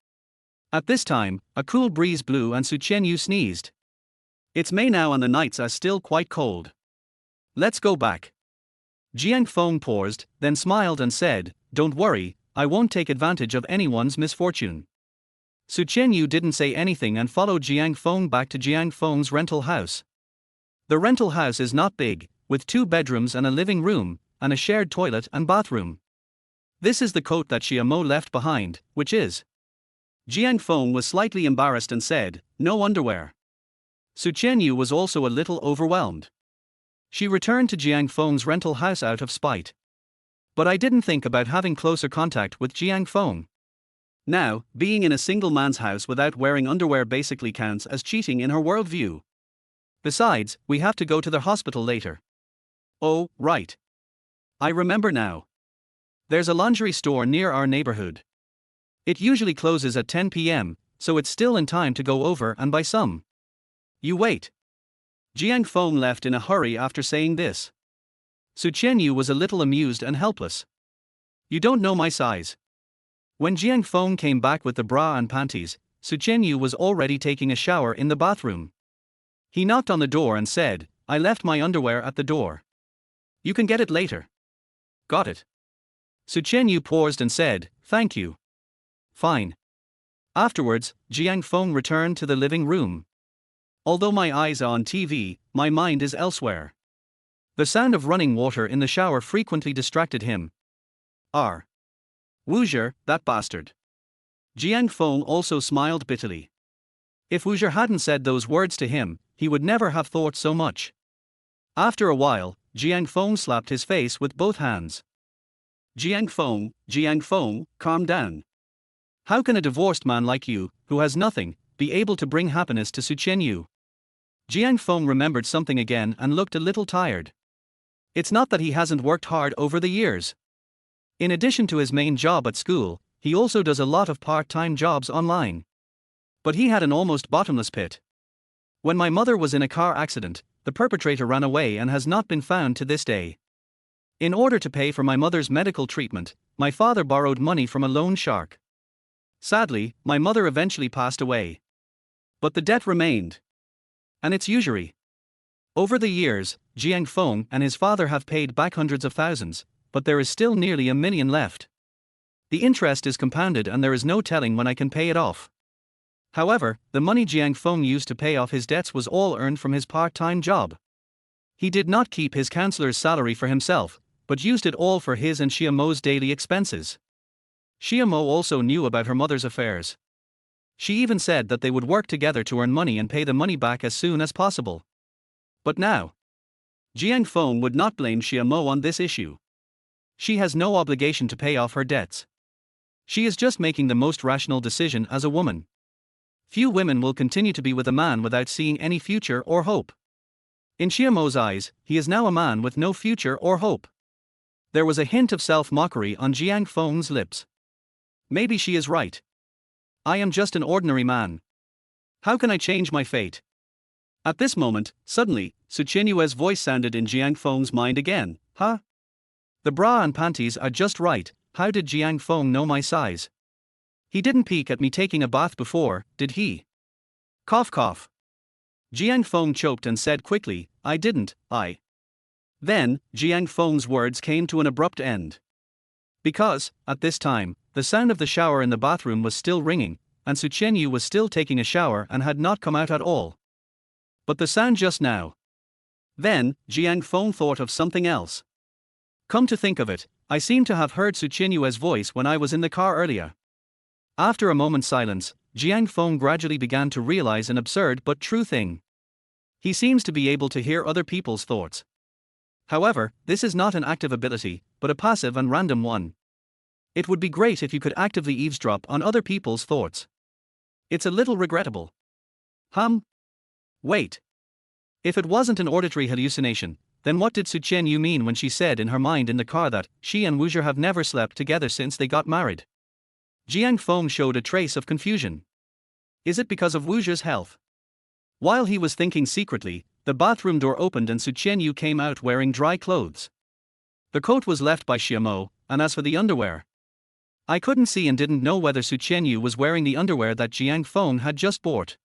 S1: At this time, a cool breeze blew and Su Chenyu sneezed. It's May now and the nights are still quite cold. Let's go back. Jiang Feng paused, then smiled and said, don't worry, I won't take advantage of anyone's misfortune. Su Chenyu didn't say anything and followed Jiang Feng back to Jiang Feng's rental house. The rental house is not big, with 2 bedrooms and a living room, and a shared toilet and bathroom. This is the coat that Xiaomo left behind, which is. Jiang Feng was slightly embarrassed and said, no underwear. Su Chenyu was also a little overwhelmed. She returned to Jiang Feng's rental house out of spite. But I didn't think about having closer contact with Jiang Feng. Now, being in a single man's house without wearing underwear basically counts as cheating in her worldview. Besides, we have to go to the hospital later. Oh, right. I remember now. There's a lingerie store near our neighborhood. It usually closes at 10 p.m., so it's still in time to go over and buy some. You wait. Jiang Feng left in a hurry after saying this. Su Chenyu was a little amused and helpless. You don't know my size. When Jiang Feng came back with the bra and panties, Su Chenyu was already taking a shower in the bathroom. He knocked on the door and said, I left my underwear at the door. You can get it later. Got it. Su Chenyu paused and said, thank you. Fine. Afterwards, Jiang Feng returned to the living room. Although my eyes are on TV, my mind is elsewhere. The sound of running water in the shower frequently distracted him. Wuxia, that bastard. Jiang Feng also smiled bitterly. If Wuxia hadn't said those words to him, he would never have thought so much. After a while, Jiang Feng slapped his face with both hands. Jiang Feng, calm down. How can a divorced man like you, who has nothing, be able to bring happiness to Su Chenyu? Jiang Feng remembered something again and looked a little tired. It's not that he hasn't worked hard over the years. In addition to his main job at school, he also does a lot of part-time jobs online. But he had an almost bottomless pit. When my mother was in a car accident, the perpetrator ran away and has not been found to this day. In order to pay for my mother's medical treatment, my father borrowed money from a loan shark. Sadly, my mother eventually passed away. But the debt remained. And it's usury. Over the years, Jiang Feng and his father have paid back hundreds of thousands, but there is still nearly $1 million left. The interest is compounded and there is no telling when I can pay it off. However, the money Jiang Feng used to pay off his debts was all earned from his part-time job. He did not keep his counselor's salary for himself, but used it all for his and Xiaomo's daily expenses. Xiaomo also knew about her mother's affairs. She even said that they would work together to earn money and pay the money back as soon as possible. But now, Jiang Feng would not blame Xiaomo on this issue. She has no obligation to pay off her debts. She is just making the most rational decision as a woman. Few women will continue to be with a man without seeing any future or hope. In Xiaomo's eyes, he is now a man with no future or hope. There was a hint of self-mockery on Jiang Feng's lips. Maybe she is right. I am just an ordinary man. How can I change my fate? At this moment, suddenly, Su Chenyu's voice sounded in Jiang Feng's mind again. Huh? The bra and panties are just right. How did Jiang Feng know my size? He didn't peek at me taking a bath before, did he? Cough cough. Jiang Feng choked and said quickly, I didn't, I. Then, Jiang Feng's words came to an abrupt end. Because, at this time, the sound of the shower in the bathroom was still ringing, and Su Chenyu was still taking a shower and had not come out at all. But the sound just now. Then, Jiang Feng thought of something else. Come to think of it, I seem to have heard Su Chenyu's voice when I was in the car earlier. After a moment's silence, Jiang Feng gradually began to realize an absurd but true thing. He seems to be able to hear other people's thoughts. However, this is not an active ability, but a passive and random one. It would be great if you could actively eavesdrop on other people's thoughts. It's a little regrettable. Wait. If it wasn't an auditory hallucination, then what did Su Qianyu mean when she said in her mind in the car that she and Wu Zhi have never slept together since they got married? Jiang Feng showed a trace of confusion. Is it because of Wu Zhi's health? While he was thinking secretly, the bathroom door opened and Su Qianyu came out wearing dry clothes. The coat was left by Xiamo, and as for the underwear, I couldn't see and didn't know whether Su Qianyu was wearing the underwear that Jiang Feng had just bought.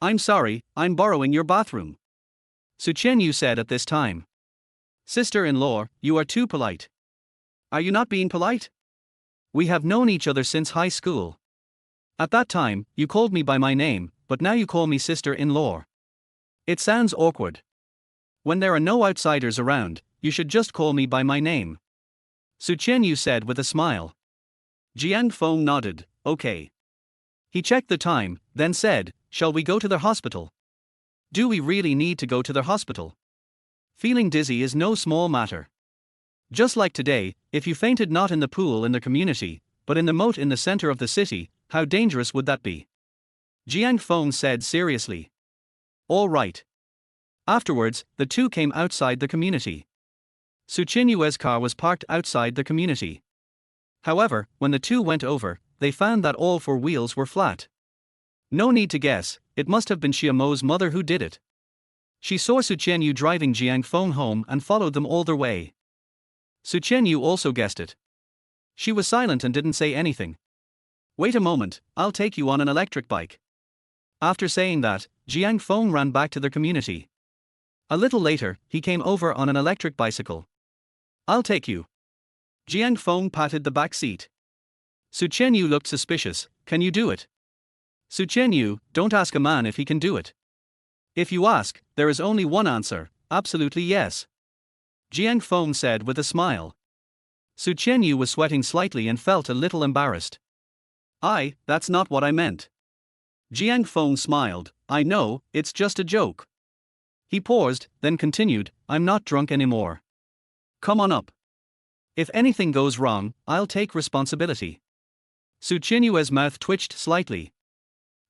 S1: I'm sorry, I'm borrowing your bathroom, Su Qianyu said at this time. Sister-in-law, you are too polite. Are you not being polite? We have known each other since high school. At that time, you called me by my name, but now you call me sister-in-law. It sounds awkward. When there are no outsiders around, you should just call me by my name, Su Qianyu said with a smile. Jiang Feng nodded, okay. He checked the time, then said, shall we go to the hospital? Do we really need to go to the hospital? Feeling dizzy is no small matter. Just like today, if you fainted not in the pool in the community, but in the moat in the center of the city, how dangerous would that be? Jiang Feng said seriously. All right. Afterwards, the two came outside the community. Su Qianyu's car was parked outside the community. However, when the two went over, they found that all four wheels were flat. No need to guess, it must have been Xiamo's mother who did it. She saw Su Qianyu driving Jiang Feng home and followed them all their way. Su Qianyu also guessed it. She was silent and didn't say anything. Wait a moment, I'll take you on an electric bike. After saying that, Jiang Feng ran back to the community. A little later, he came over on an electric bicycle. I'll take you. Jiang Feng patted the back seat. Su Qianyu looked suspicious. Can you do it? Su Qianyu, don't ask a man if he can do it. If you ask, there is only one answer, absolutely yes, Jiang Feng said with a smile. Su Qianyu was sweating slightly and felt a little embarrassed. That's not what I meant. Jiang Feng smiled. I know, it's just a joke. He paused, then continued, I'm not drunk anymore. Come on up. If anything goes wrong, I'll take responsibility. Su Qianyu's mouth twitched slightly.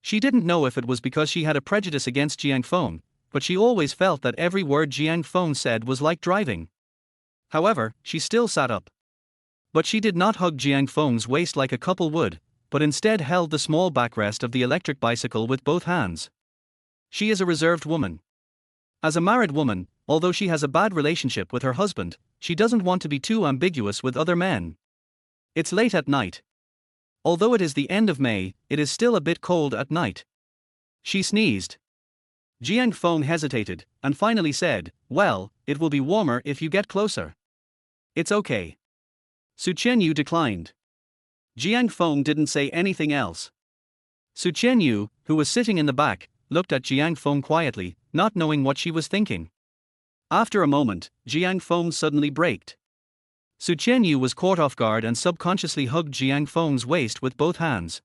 S1: She didn't know if it was because she had a prejudice against Jiang Feng, but she always felt that every word Jiang Feng said was like driving. However, she still sat up. But she did not hug Jiang Feng's waist like a couple would, but instead held the small backrest of the electric bicycle with both hands. She is a reserved woman. As a married woman, although she has a bad relationship with her husband, she doesn't want to be too ambiguous with other men. It's late at night. Although it is the end of May, it is still a bit cold at night. She sneezed. Jiang Feng hesitated, and finally said, well, it will be warmer if you get closer. It's okay. Su Qianyu declined. Jiang Feng didn't say anything else. Su Qianyu, who was sitting in the back, looked at Jiang Feng quietly, not knowing what she was thinking. After a moment, Jiang Feng suddenly braked. Su Qianyu was caught off guard and subconsciously hugged Jiang Feng's waist with both hands.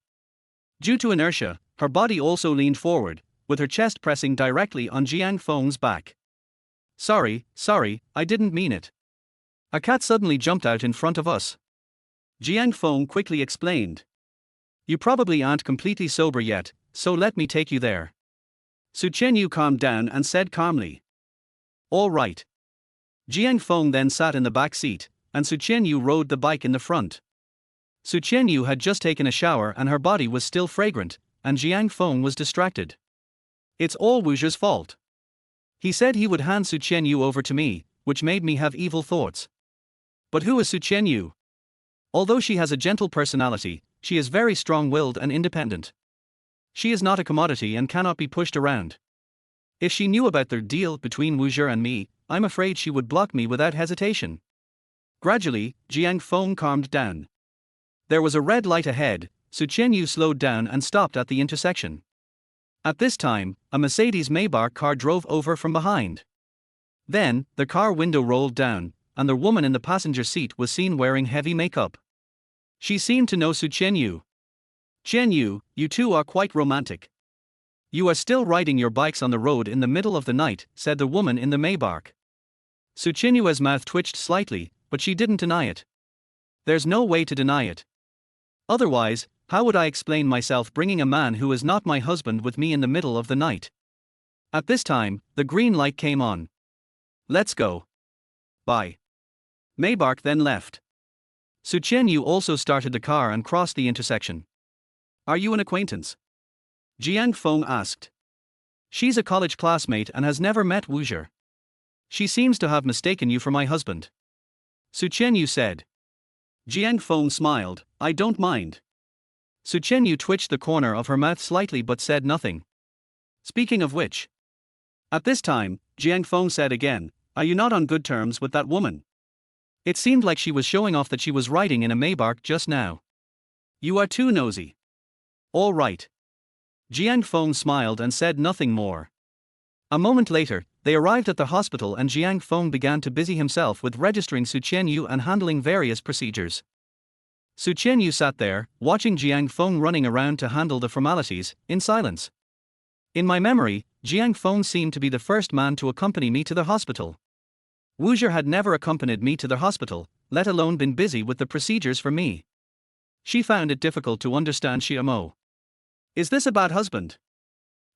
S1: Due to inertia, her body also leaned forward, with her chest pressing directly on Jiang Feng's back. Sorry, I didn't mean it. A cat suddenly jumped out in front of us. Jiang Feng quickly explained. You probably aren't completely sober yet, so let me take you there. Su Qianyu calmed down and said calmly. All right. Jiang Feng then sat in the back seat, and Su Qianyu rode the bike in the front. Su Qianyu had just taken a shower and her body was still fragrant, and Jiang Feng was distracted. It's all Wu Zhi's fault. He said he would hand Su Qianyu over to me, which made me have evil thoughts. But who is Su Qianyu? Although she has a gentle personality, she is very strong-willed and independent. She is not a commodity and cannot be pushed around. If she knew about the deal between Wu Zhi and me, I'm afraid she would block me without hesitation. Gradually, Jiang Feng calmed down. There was a red light ahead. Su Qianyu slowed down and stopped at the intersection. At this time, a Mercedes Maybach car drove over from behind. Then, the car window rolled down, and the woman in the passenger seat was seen wearing heavy makeup. She seemed to know Su Qianyu. Qianyu, you two are quite romantic. You are still riding your bikes on the road in the middle of the night, said the woman in the Maybach. Su Qianyu's mouth twitched slightly, but she didn't deny it. There's no way to deny it. Otherwise, How would I explain myself bringing a man who is not my husband with me in the middle of the night? At this time, the green light came on. Let's go. Bye. Maybark then left. Su Qianyu also started the car and crossed the intersection. Are you an acquaintance? Jiang Feng asked. She's a college classmate and has never met Wuzher. She seems to have mistaken you for my husband. Su Qianyu said. Jiang Feng smiled. I don't mind. Su Qianyu twitched the corner of her mouth slightly but said nothing. Speaking of which. At this time, Jiang Feng said again, are you not on good terms with that woman? It seemed like she was showing off that she was riding in a Maybark just now. You are too nosy. All right. Jiang Feng smiled and said nothing more. A moment later, they arrived at the hospital and Jiang Feng began to busy himself with registering Su Qianyu and handling various procedures. Su Qianyu sat there, watching Jiang Feng running around to handle the formalities, in silence. In my memory, Jiang Feng seemed to be the first man to accompany me to the hospital. Wuzher had never accompanied me to the hospital, let alone been busy with the procedures for me. She found it difficult to understand Xiamo. Is this a bad husband?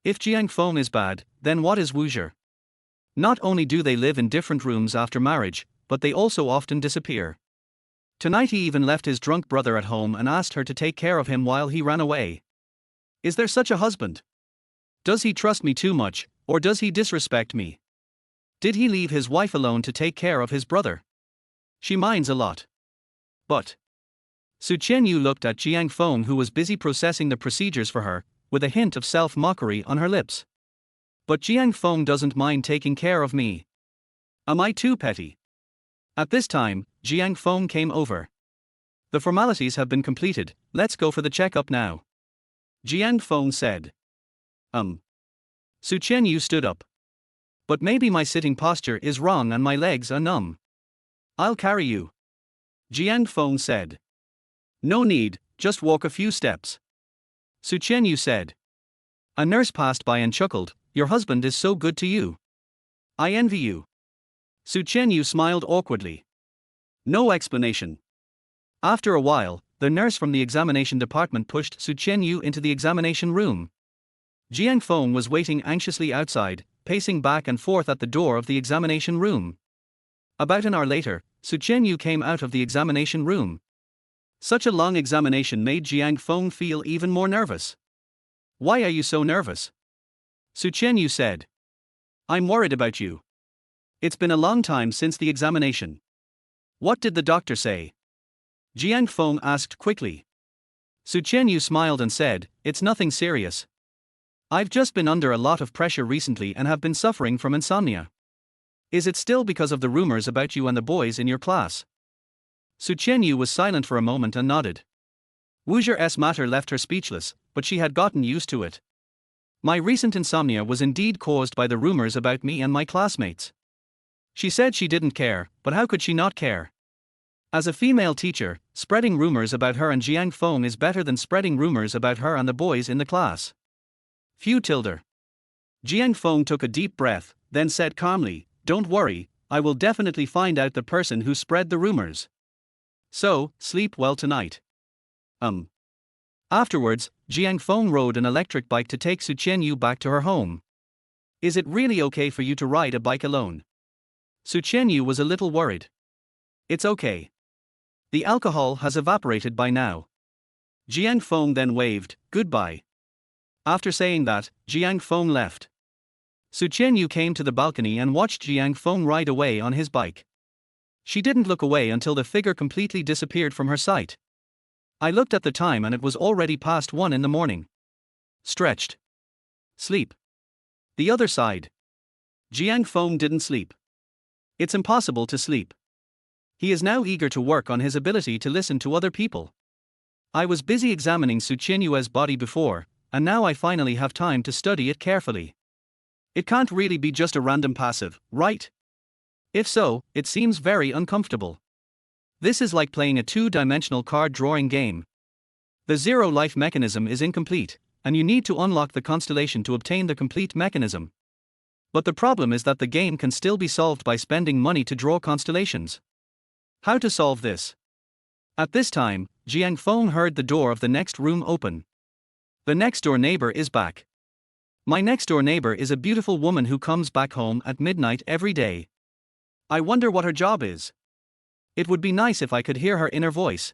S1: If Jiang Feng is bad, then what is Wuzher? Not only do they live in different rooms after marriage, but they also often disappear. Tonight he even left his drunk brother at home and asked her to take care of him while he ran away. Is there such a husband? Does he trust me too much, or does he disrespect me? Did he leave his wife alone to take care of his brother? She minds a lot. But. Su Qianyu looked at Jiang Feng, who was busy processing the procedures for her, with a hint of self-mockery on her lips. But Jiang Feng doesn't mind taking care of me. Am I too petty? At this time, Jiang Feng came over. The formalities have been completed, let's go for the checkup now. Jiang Feng said. Su Qianyu stood up. But maybe my sitting posture is wrong and my legs are numb. I'll carry you. Jiang Feng said. No need, just walk a few steps. Su Qianyu said. A nurse passed by and chuckled, your husband is so good to you. I envy you. Su Qianyu smiled awkwardly. No explanation. After a while, the nurse from the examination department pushed Su Qianyu into the examination room. Jiang Feng was waiting anxiously outside, pacing back and forth at the door of the examination room. About an hour later, Su Qianyu came out of the examination room. Such a long examination made Jiang Feng feel even more nervous. Why are you so nervous? Su Qianyu said. I'm worried about you. It's been a long time since the examination. What did the doctor say? Jiang Feng asked quickly. Su Qianyu smiled and said, it's nothing serious. I've just been under a lot of pressure recently and have been suffering from insomnia. Is it still because of the rumors about you and the boys in your class? Su Qianyu was silent for a moment and nodded. Wuzher's matter left her speechless, but she had gotten used to it. My recent insomnia was indeed caused by the rumors about me and my classmates. She said she didn't care, but how could she not care? As a female teacher, spreading rumors about her and Jiang Feng is better than spreading rumors about her and the boys in the class. Phew tilde. Jiang Feng took a deep breath, then said calmly, don't worry, I will definitely find out the person who spread the rumors. So, sleep well tonight. Afterwards, Jiang Feng rode an electric bike to take Su Qianyu back to her home. Is it really okay for you to ride a bike alone? Su Qianyu was a little worried. It's okay. The alcohol has evaporated by now. Jiang Feng then waved, goodbye. After saying that, Jiang Feng left. Su Qianyu came to the balcony and watched Jiang Feng ride away on his bike. She didn't look away until the figure completely disappeared from her sight. I looked at the time and it was already past 1 in the morning. Stretched. Sleep. The other side. Jiang Feng didn't sleep. It's impossible to sleep. He is now eager to work on his ability to listen to other people. I was busy examining Su Qianyu's body before, and now I finally have time to study it carefully. It can't really be just a random passive, right? If so, it seems very uncomfortable. This is like playing a two-dimensional card drawing game. The zero life mechanism is incomplete, and you need to unlock the constellation to obtain the complete mechanism. But the problem is that the game can still be solved by spending money to draw constellations. How to solve this? At this time, Jiang Feng heard the door of the next room open. The next door neighbor is back. My next door neighbor is a beautiful woman who comes back home at midnight every day. I wonder what her job is. It would be nice if I could hear her inner voice.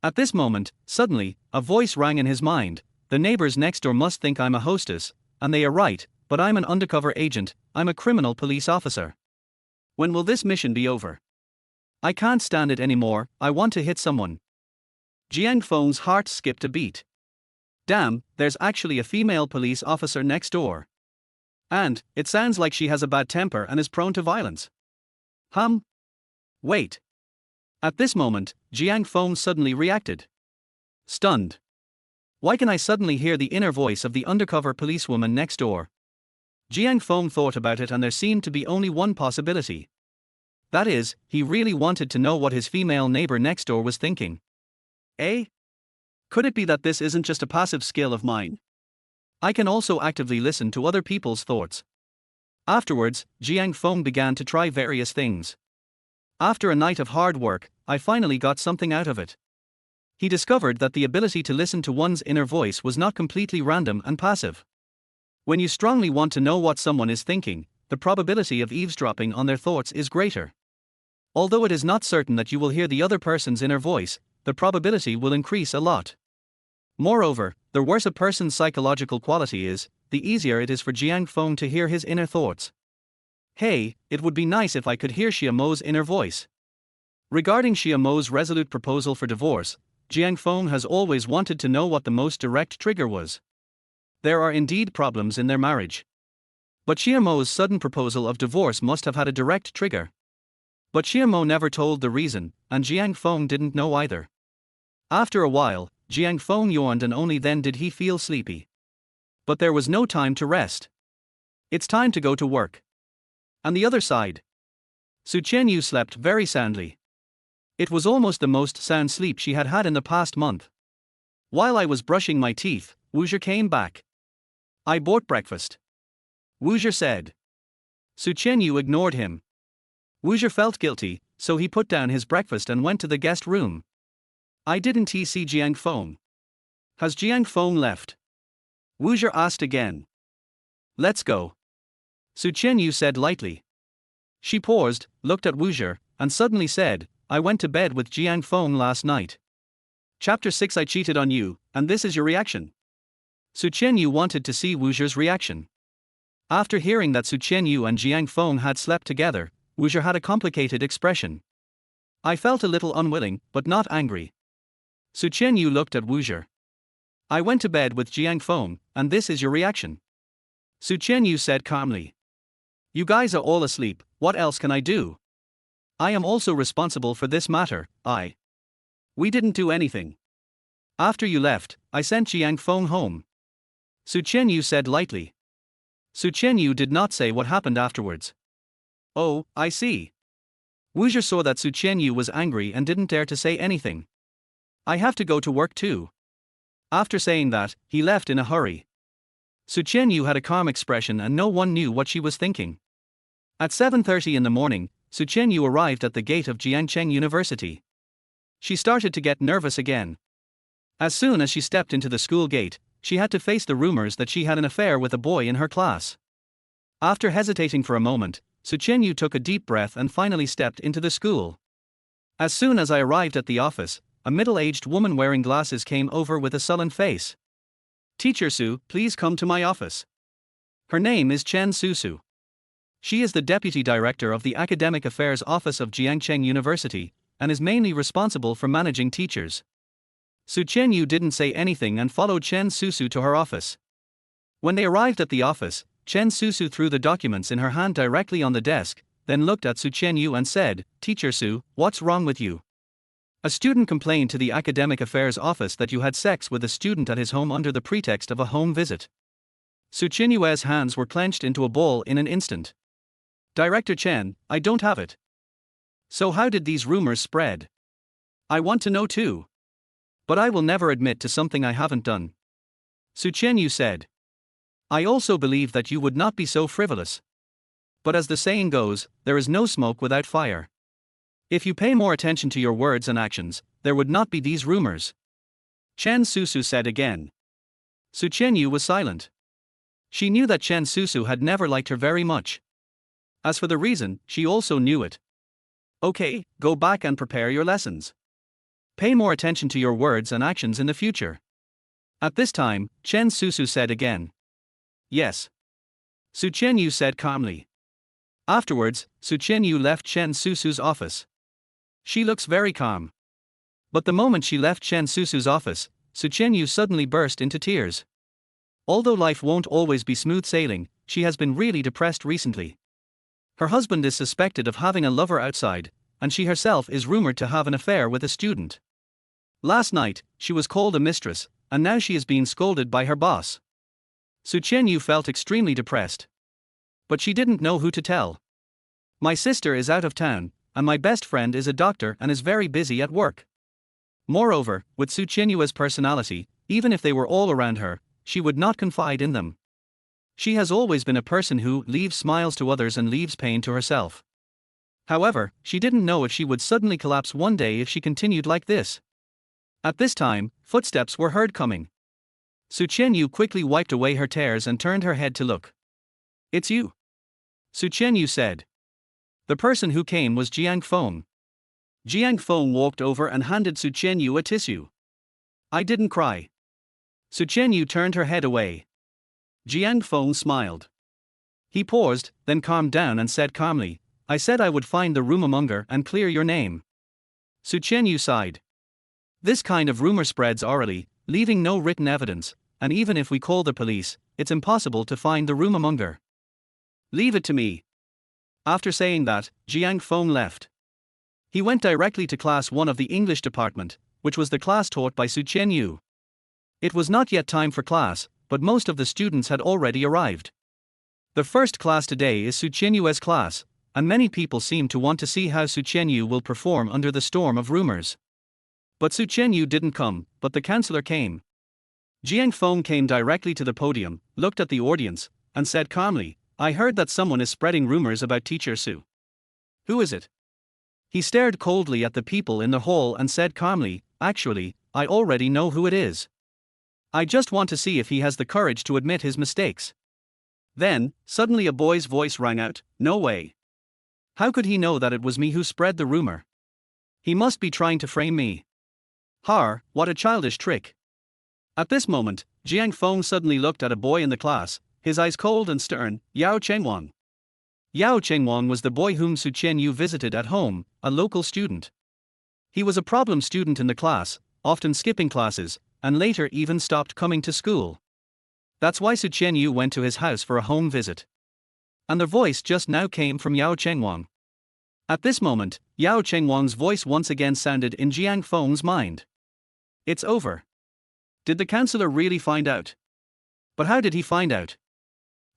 S1: At this moment, suddenly, a voice rang in his mind. The neighbors next door must think I'm a hostess, and they are right, but I'm an undercover agent, I'm a criminal police officer. When will this mission be over? I can't stand it anymore, I want to hit someone. Jiang Feng's heart skipped a beat. Damn, there's actually a female police officer next door. And, it sounds like she has a bad temper and is prone to violence. Wait. At this moment, Jiang Feng suddenly reacted. Stunned. Why can I suddenly hear the inner voice of the undercover policewoman next door? Jiang Feng thought about it and there seemed to be only one possibility. That is, he really wanted to know what his female neighbor next door was thinking. Could it be that this isn't just a passive skill of mine? I can also actively listen to other people's thoughts. Afterwards, Jiang Feng began to try various things. After a night of hard work, I finally got something out of it. He discovered that the ability to listen to one's inner voice was not completely random and passive. When you strongly want to know what someone is thinking, the probability of eavesdropping on their thoughts is greater. Although it is not certain that you will hear the other person's inner voice, the probability will increase a lot. Moreover, the worse a person's psychological quality is, the easier it is for Jiang Feng to hear his inner thoughts. Hey, it would be nice if I could hear Xia Mo's inner voice. Regarding Xia Mo's resolute proposal for divorce, Jiang Feng has always wanted to know what the most direct trigger was. There are indeed problems in their marriage. But Xia Mo's sudden proposal of divorce must have had a direct trigger. But Xia Mo never told the reason, and Jiang Feng didn't know either. After a while, Jiang Feng yawned and only then did he feel sleepy. But there was no time to rest. It's time to go to work. On the other side, Su Qianyu slept very soundly. It was almost the most sound sleep she had had in the past month. While I was brushing my teeth, Wuzhi came back. I bought breakfast. Wuzhi said. Su Qianyu ignored him. Wuzhi felt guilty, so he put down his breakfast and went to the guest room. I didn't see Jiang Feng. Has Jiang Feng left? Wuzhi asked again. Let's go. Su Qianyu said lightly. She paused, looked at Wuzhi, and suddenly said, I went to bed with Jiang Feng last night. Chapter 6 I cheated on you, and this is your reaction. Su Qianyu wanted to see Wuzhi's reaction. After hearing that Su Qianyu and Jiang Feng had slept together, Wuzhi had a complicated expression. I felt a little unwilling, but not angry. Su Qianyu looked at Wuzhi. I went to bed with Jiang Feng, and this is your reaction. Su Qianyu said calmly. You guys are all asleep, what else can I do? I am also responsible for this matter, We didn't do anything. After you left, I sent Jiang Feng home. Su Qianyu said lightly. Su Qianyu did not say what happened afterwards. Oh, I see. Wuzhi saw that Su Qianyu was angry and didn't dare to say anything. I have to go to work too. After saying that, he left in a hurry. Su Qianyu had a calm expression and no one knew what she was thinking. At 7:30 in the morning, Su Qianyu arrived at the gate of Jiangcheng University. She started to get nervous again. As soon as she stepped into the school gate, she had to face the rumors that she had an affair with a boy in her class. After hesitating for a moment, Su Qianyu took a deep breath and finally stepped into the school. As soon as I arrived at the office, a middle-aged woman wearing glasses came over with a sullen face. Teacher Su, please come to my office. Her name is Chen Susu. She is the Deputy Director of the Academic Affairs Office of Jiangcheng University, and is mainly responsible for managing teachers. Su Qianyu didn't say anything and followed Chen Susu to her office. When they arrived at the office, Chen Susu threw the documents in her hand directly on the desk, then looked at Su Qianyu and said, Teacher Su, what's wrong with you? A student complained to the Academic Affairs Office that you had sex with a student at his home under the pretext of a home visit. Su Qianyu's hands were clenched into a ball in an instant. Director Chen, I don't have it. So how did these rumors spread? I want to know too. But I will never admit to something I haven't done. Su Qianyu said. I also believe that you would not be so frivolous. But as the saying goes, there is no smoke without fire. If you pay more attention to your words and actions, there would not be these rumors. Chen Susu said again. Su Chenyu was silent. She knew that Chen Susu had never liked her very much. As for the reason, she also knew it. Okay, go back and prepare your lessons. Pay more attention to your words and actions in the future. At this time, Chen Susu said again. Yes. Su Chenyu said calmly. Afterwards, Su Chenyu left Chen Susu's office. She looks very calm. But the moment she left Chen Susu's office, Su Chenyu suddenly burst into tears. Although life won't always be smooth sailing, she has been really depressed recently. Her husband is suspected of having a lover outside, and she herself is rumored to have an affair with a student. Last night, she was called a mistress, and now she is being scolded by her boss. Su Chenyu felt extremely depressed. But she didn't know who to tell. My sister is out of town, and my best friend is a doctor and is very busy at work. Moreover, with Su Chenyu's personality, even if they were all around her, she would not confide in them. She has always been a person who leaves smiles to others and leaves pain to herself. However, she didn't know if she would suddenly collapse one day if she continued like this. At this time, footsteps were heard coming. Su Chenyu quickly wiped away her tears and turned her head to look. It's you. Su Chenyu said. The person who came was Jiang Feng. Jiang Feng walked over and handed Su Chenyu a tissue. I didn't cry. Su Chenyu turned her head away. Jiang Feng smiled. He paused, then calmed down and said calmly, I said I would find the rumourmonger and clear your name. Su Chenyu sighed. This kind of rumor spreads orally, leaving no written evidence, and even if we call the police, it's impossible to find the rumourmonger. Leave it to me. After saying that, Jiang Feng left. He went directly to class 1 of the English department, which was the class taught by Su Chenyu. It was not yet time for class, but most of the students had already arrived. The first class today is Su Chenyu's class, and many people seem to want to see how Su Chenyu will perform under the storm of rumors. But Su Chenyu didn't come, but the counselor came. Jiang Feng came directly to the podium, looked at the audience, and said calmly, I heard that someone is spreading rumors about teacher Su. Who is it? He stared coldly at the people in the hall and said calmly, actually, I already know who it is. I just want to see if he has the courage to admit his mistakes. Then, suddenly a boy's voice rang out, no way. How could he know that it was me who spread the rumor? He must be trying to frame me. Har, what a childish trick. At this moment, Jiang Feng suddenly looked at a boy in the class, his eyes cold and stern, Yao Chengwang. Yao Chengwang was the boy whom Su Chenyu visited at home, a local student. He was a problem student in the class, often skipping classes, and later even stopped coming to school. That's why Su Chenyu went to his house for a home visit. And the voice just now came from Yao Chengwang. At this moment, Yao Chengwang's voice once again sounded in Jiang Feng's mind. It's over. Did the counselor really find out? But how did he find out?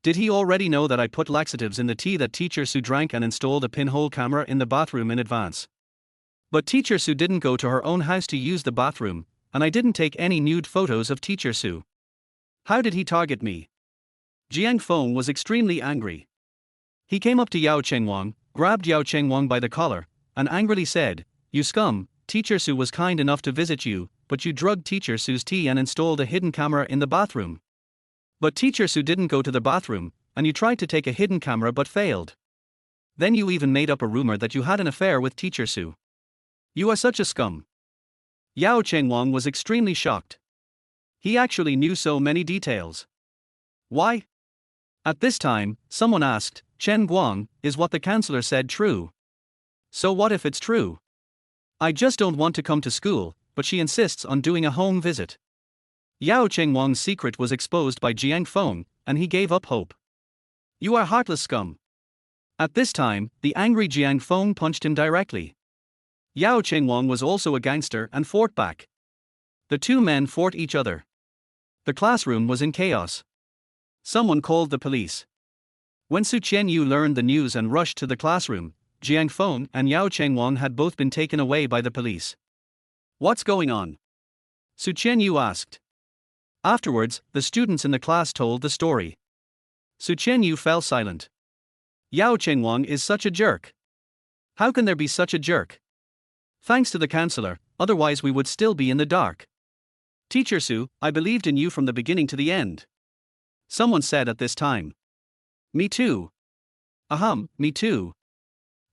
S1: Did he already know that I put laxatives in the tea that teacher Su drank and installed a pinhole camera in the bathroom in advance? But teacher Su didn't go to her own house to use the bathroom, and I didn't take any nude photos of teacher Su. How did he target me? Jiang Feng was extremely angry. He came up to Yao Chengwang, grabbed Yao Chengwang by the collar, and angrily said, You scum, teacher Su was kind enough to visit you, but you drugged teacher Su's tea and installed a hidden camera in the bathroom. But teacher Su didn't go to the bathroom, and you tried to take a hidden camera but failed. Then you even made up a rumor that you had an affair with teacher Su. You are such a scum. Yao Chengwang was extremely shocked. He actually knew so many details. Why? At this time, someone asked, Chen Guang, is what the counselor said true? So what if it's true? I just don't want to come to school, but she insists on doing a home visit. Yao Chengwang's secret was exposed by Jiang Feng, and he gave up hope. You are heartless scum. At this time, the angry Jiang Feng punched him directly. Yao Chengwang was also a gangster and fought back. The two men fought each other. The classroom was in chaos. Someone called the police. When Su Chenyu learned the news and rushed to the classroom, Jiang Feng and Yao Chengwang had both been taken away by the police. What's going on? Su Chenyu asked. Afterwards, the students in the class told the story. Su Chenyu fell silent. Yao Chengwang is such a jerk. How can there be such a jerk? Thanks to the counselor, otherwise we would still be in the dark. Teacher Su, I believed in you from the beginning to the end. Someone said at this time. Me too. Me too.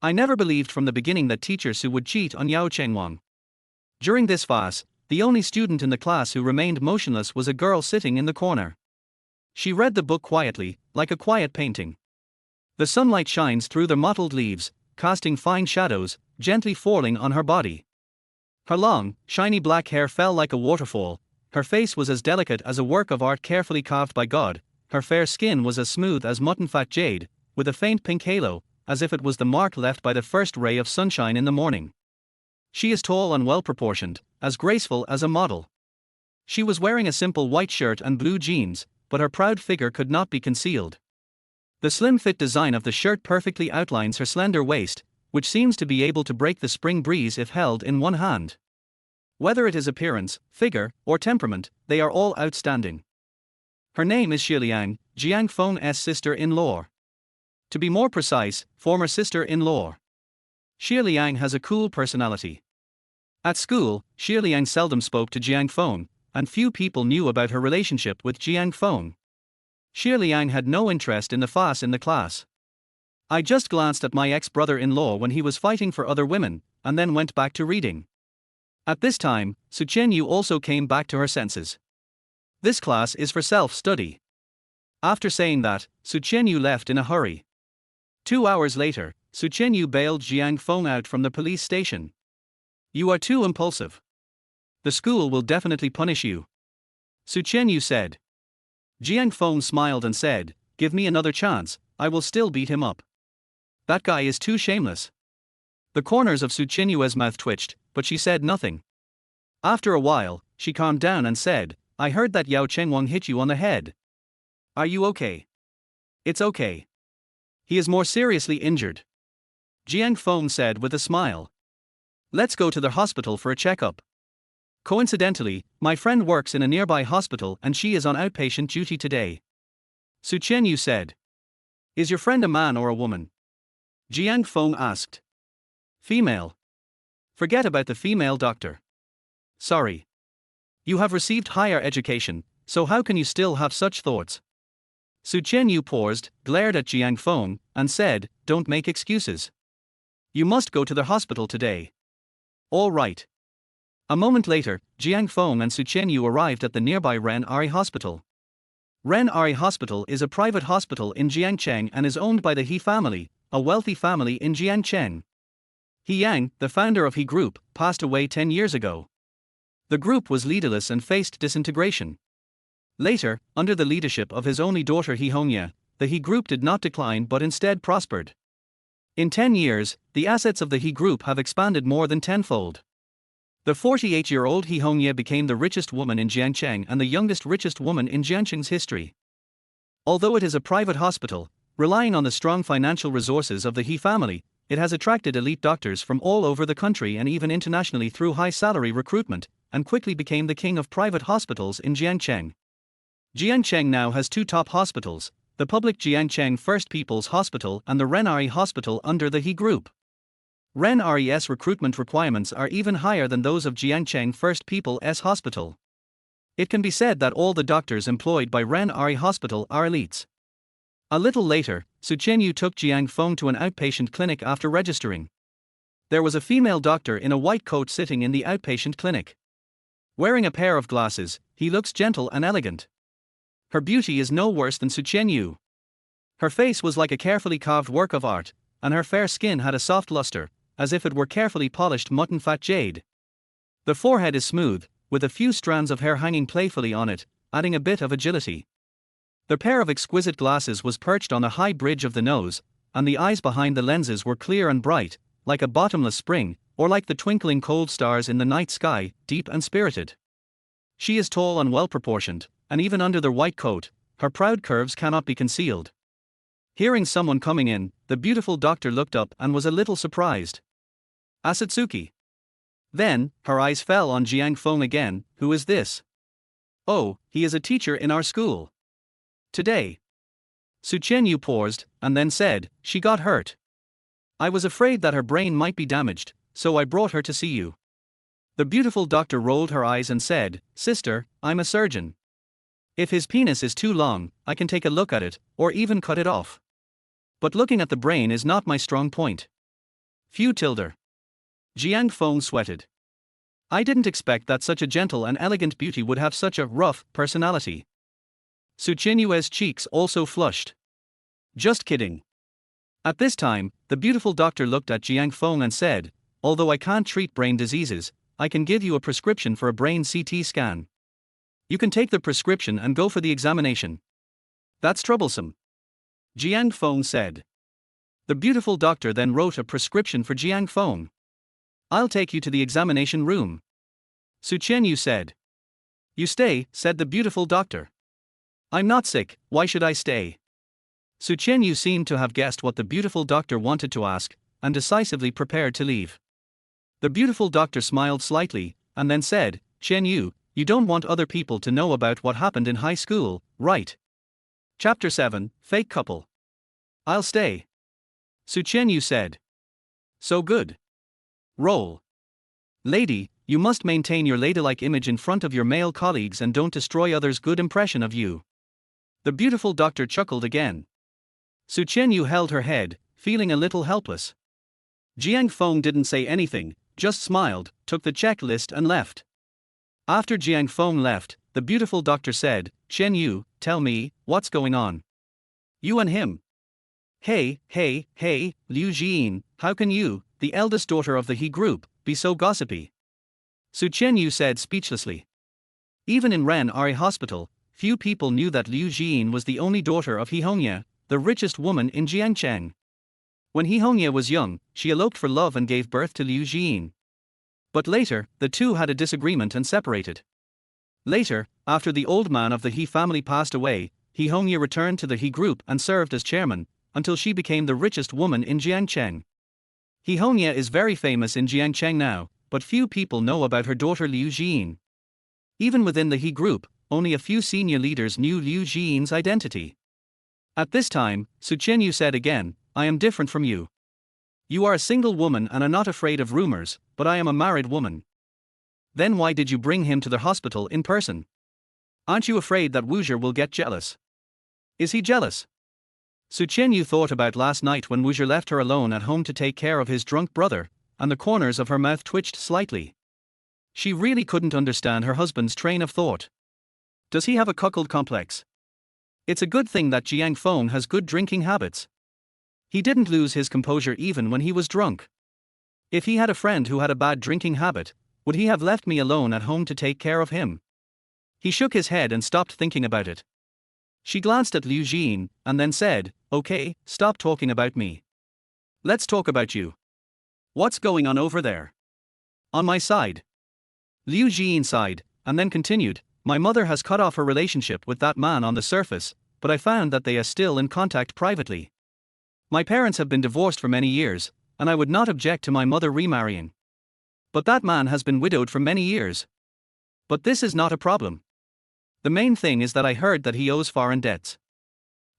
S1: I never believed from the beginning that Teacher Su would cheat on Yao Chengwang. During this phase, the only student in the class who remained motionless was a girl sitting in the corner. She read the book quietly, like a quiet painting. The sunlight shines through the mottled leaves, casting fine shadows, gently falling on her body. Her long, shiny black hair fell like a waterfall, her face was as delicate as a work of art carefully carved by God, her fair skin was as smooth as mutton-fat jade, with a faint pink halo, as if it was the mark left by the first ray of sunshine in the morning. She is tall and well-proportioned, as graceful as a model. She was wearing a simple white shirt and blue jeans, but her proud figure could not be concealed. The slim-fit design of the shirt perfectly outlines her slender waist, which seems to be able to break the spring breeze if held in one hand. Whether it is appearance, figure, or temperament, they are all outstanding. Her name is Xie Liang, Jiang Feng's sister-in-law. To be more precise, former sister-in-law. Xie Liang has a cool personality. At school, Xie Liang seldom spoke to Jiang Feng, and few people knew about her relationship with Jiang Feng. Xie Liang had no interest in the fuss in the class. I just glanced at my ex-brother-in-law when he was fighting for other women, and then went back to reading. At this time, Su Chenyu also came back to her senses. This class is for self-study. After saying that, Su Chenyu left in a hurry. 2 hours later, Su Chenyu bailed Jiang Feng out from the police station. You are too impulsive. The school will definitely punish you. Su Chenyu said. Jiang Feng smiled and said, give me another chance, I will still beat him up. That guy is too shameless. The corners of Su Chenyu's mouth twitched, but she said nothing. After a while, she calmed down and said, I heard that Yao Chengwang hit you on the head. Are you okay? It's okay. He is more seriously injured. Jiang Feng said with a smile. Let's go to the hospital for a checkup. Coincidentally, my friend works in a nearby hospital and she is on outpatient duty today. Su Chenyu said. Is your friend a man or a woman? Jiang Feng asked. Female. Forget about the female doctor. Sorry. You have received higher education, so how can you still have such thoughts? Su Chenyu paused, glared at Jiang Feng, and said, don't make excuses. You must go to the hospital today. All right. A moment later, Jiang Feng and Su Chenyu arrived at the nearby Ren Ari Hospital. Ren Ari Hospital is a private hospital in Jiangcheng and is owned by the He family, a wealthy family in Jiangcheng. He Yang, the founder of He Group, passed away 10 years ago. The group was leaderless and faced disintegration. Later, under the leadership of his only daughter He Hongye, the He Group did not decline but instead prospered. In 10 years, the assets of the He Group have expanded more than tenfold. The 48-year-old He Hongye became the richest woman in Jiangcheng and the youngest richest woman in Jiangcheng's history. Although it is a private hospital, relying on the strong financial resources of the He family, it has attracted elite doctors from all over the country and even internationally through high-salary recruitment, and quickly became the king of private hospitals in Jiangcheng. Jiangcheng now has 2 top hospitals, the public Jiangcheng First People's Hospital and the Ren Ari Hospital under the He Group. Ren Ari's recruitment requirements are even higher than those of Jiangcheng First People's Hospital. It can be said that all the doctors employed by Ren Ari Hospital are elites. A little later, Su Chenyu took Jiang Feng to an outpatient clinic after registering. There was a female doctor in a white coat sitting in the outpatient clinic. Wearing a pair of glasses, he looks gentle and elegant. Her beauty is no worse than Su Chenyu. Her face was like a carefully carved work of art, and her fair skin had a soft luster, as if it were carefully polished mutton-fat jade. The forehead is smooth, with a few strands of hair hanging playfully on it, adding a bit of agility. The pair of exquisite glasses was perched on the high bridge of the nose, and the eyes behind the lenses were clear and bright, like a bottomless spring, or like the twinkling cold stars in the night sky, deep and spirited. She is tall and well-proportioned, and even under the white coat, her proud curves cannot be concealed. Hearing someone coming in, the beautiful doctor looked up and was a little surprised. Asatsuki. Then, her eyes fell on Jiang Feng again. Who is this? Oh, he is a teacher in our school. Today. Su Chenyu paused, and then said, she got hurt. I was afraid that her brain might be damaged, so I brought her to see you. The beautiful doctor rolled her eyes and said, "Sister, I'm a surgeon. If his penis is too long, I can take a look at it, or even cut it off. But looking at the brain is not my strong point." Phew tilde. Jiang Feng sweated. I didn't expect that such a gentle and elegant beauty would have such a rough personality. Su Qianyue's cheeks also flushed. Just kidding. At this time, the beautiful doctor looked at Jiang Feng and said, "Although I can't treat brain diseases, I can give you a prescription for a brain CT scan. You can take the prescription and go for the examination." "That's troublesome," Jiang Feng said. The beautiful doctor then wrote a prescription for Jiang Feng. "I'll take you to the examination room," Su Qianyu said. "You stay," said the beautiful doctor. "I'm not sick, why should I stay?" Su Qianyu seemed to have guessed what the beautiful doctor wanted to ask, and decisively prepared to leave. The beautiful doctor smiled slightly, and then said, "Qianyu, you don't want other people to know about what happened in high school, right?" Chapter 7, Fake Couple. "I'll stay," Su Qianyu said. "So good. Roll. Lady, you must maintain your ladylike image in front of your male colleagues and don't destroy others' good impression of you." The beautiful doctor chuckled again. Su Qianyu held her head, feeling a little helpless. Jiang Feng didn't say anything, just smiled, took the checklist and left. After Jiang Feng left, the beautiful doctor said, "Qianyu, tell me, what's going on? You and him." Hey, Liu Jin, how can you, the eldest daughter of the He group, be so gossipy?" Su Qianyu said speechlessly. Even in Ren Ari Hospital, few people knew that Liu Jin was the only daughter of He Hongye, the richest woman in Jiangcheng. When He Hongye was young, she eloped for love and gave birth to Liu Jin. But later, the two had a disagreement and separated. Later, after the old man of the He family passed away, He Hongye returned to the He group and served as chairman, until she became the richest woman in Jiangcheng. He Hongye is very famous in Jiangcheng now, but few people know about her daughter Liu Jin. Even within the He group, only a few senior leaders knew Liu Jin's identity. At this time, Su Qianyu said again, "I am different from you. You are a single woman and are not afraid of rumors, but I am a married woman. Then why did you bring him to the hospital in person? Aren't you afraid that Wuzher will get jealous? Is he jealous?" Su Qianyu thought about last night when Wuzher left her alone at home to take care of his drunk brother, and the corners of her mouth twitched slightly. She really couldn't understand her husband's train of thought. Does he have a cuckold complex? It's a good thing that Jiang Feng has good drinking habits. He didn't lose his composure even when he was drunk. If he had a friend who had a bad drinking habit, would he have left me alone at home to take care of him? He shook his head and stopped thinking about it. She glanced at Liu Jin, and then said, "Okay, stop talking about me. Let's talk about you. What's going on over there? On my side." Liu Jin sighed, and then continued, "My mother has cut off her relationship with that man on the surface, but I found that they are still in contact privately. My parents have been divorced for many years, and I would not object to my mother remarrying. But that man has been widowed for many years. But this is not a problem. The main thing is that I heard that he owes foreign debts.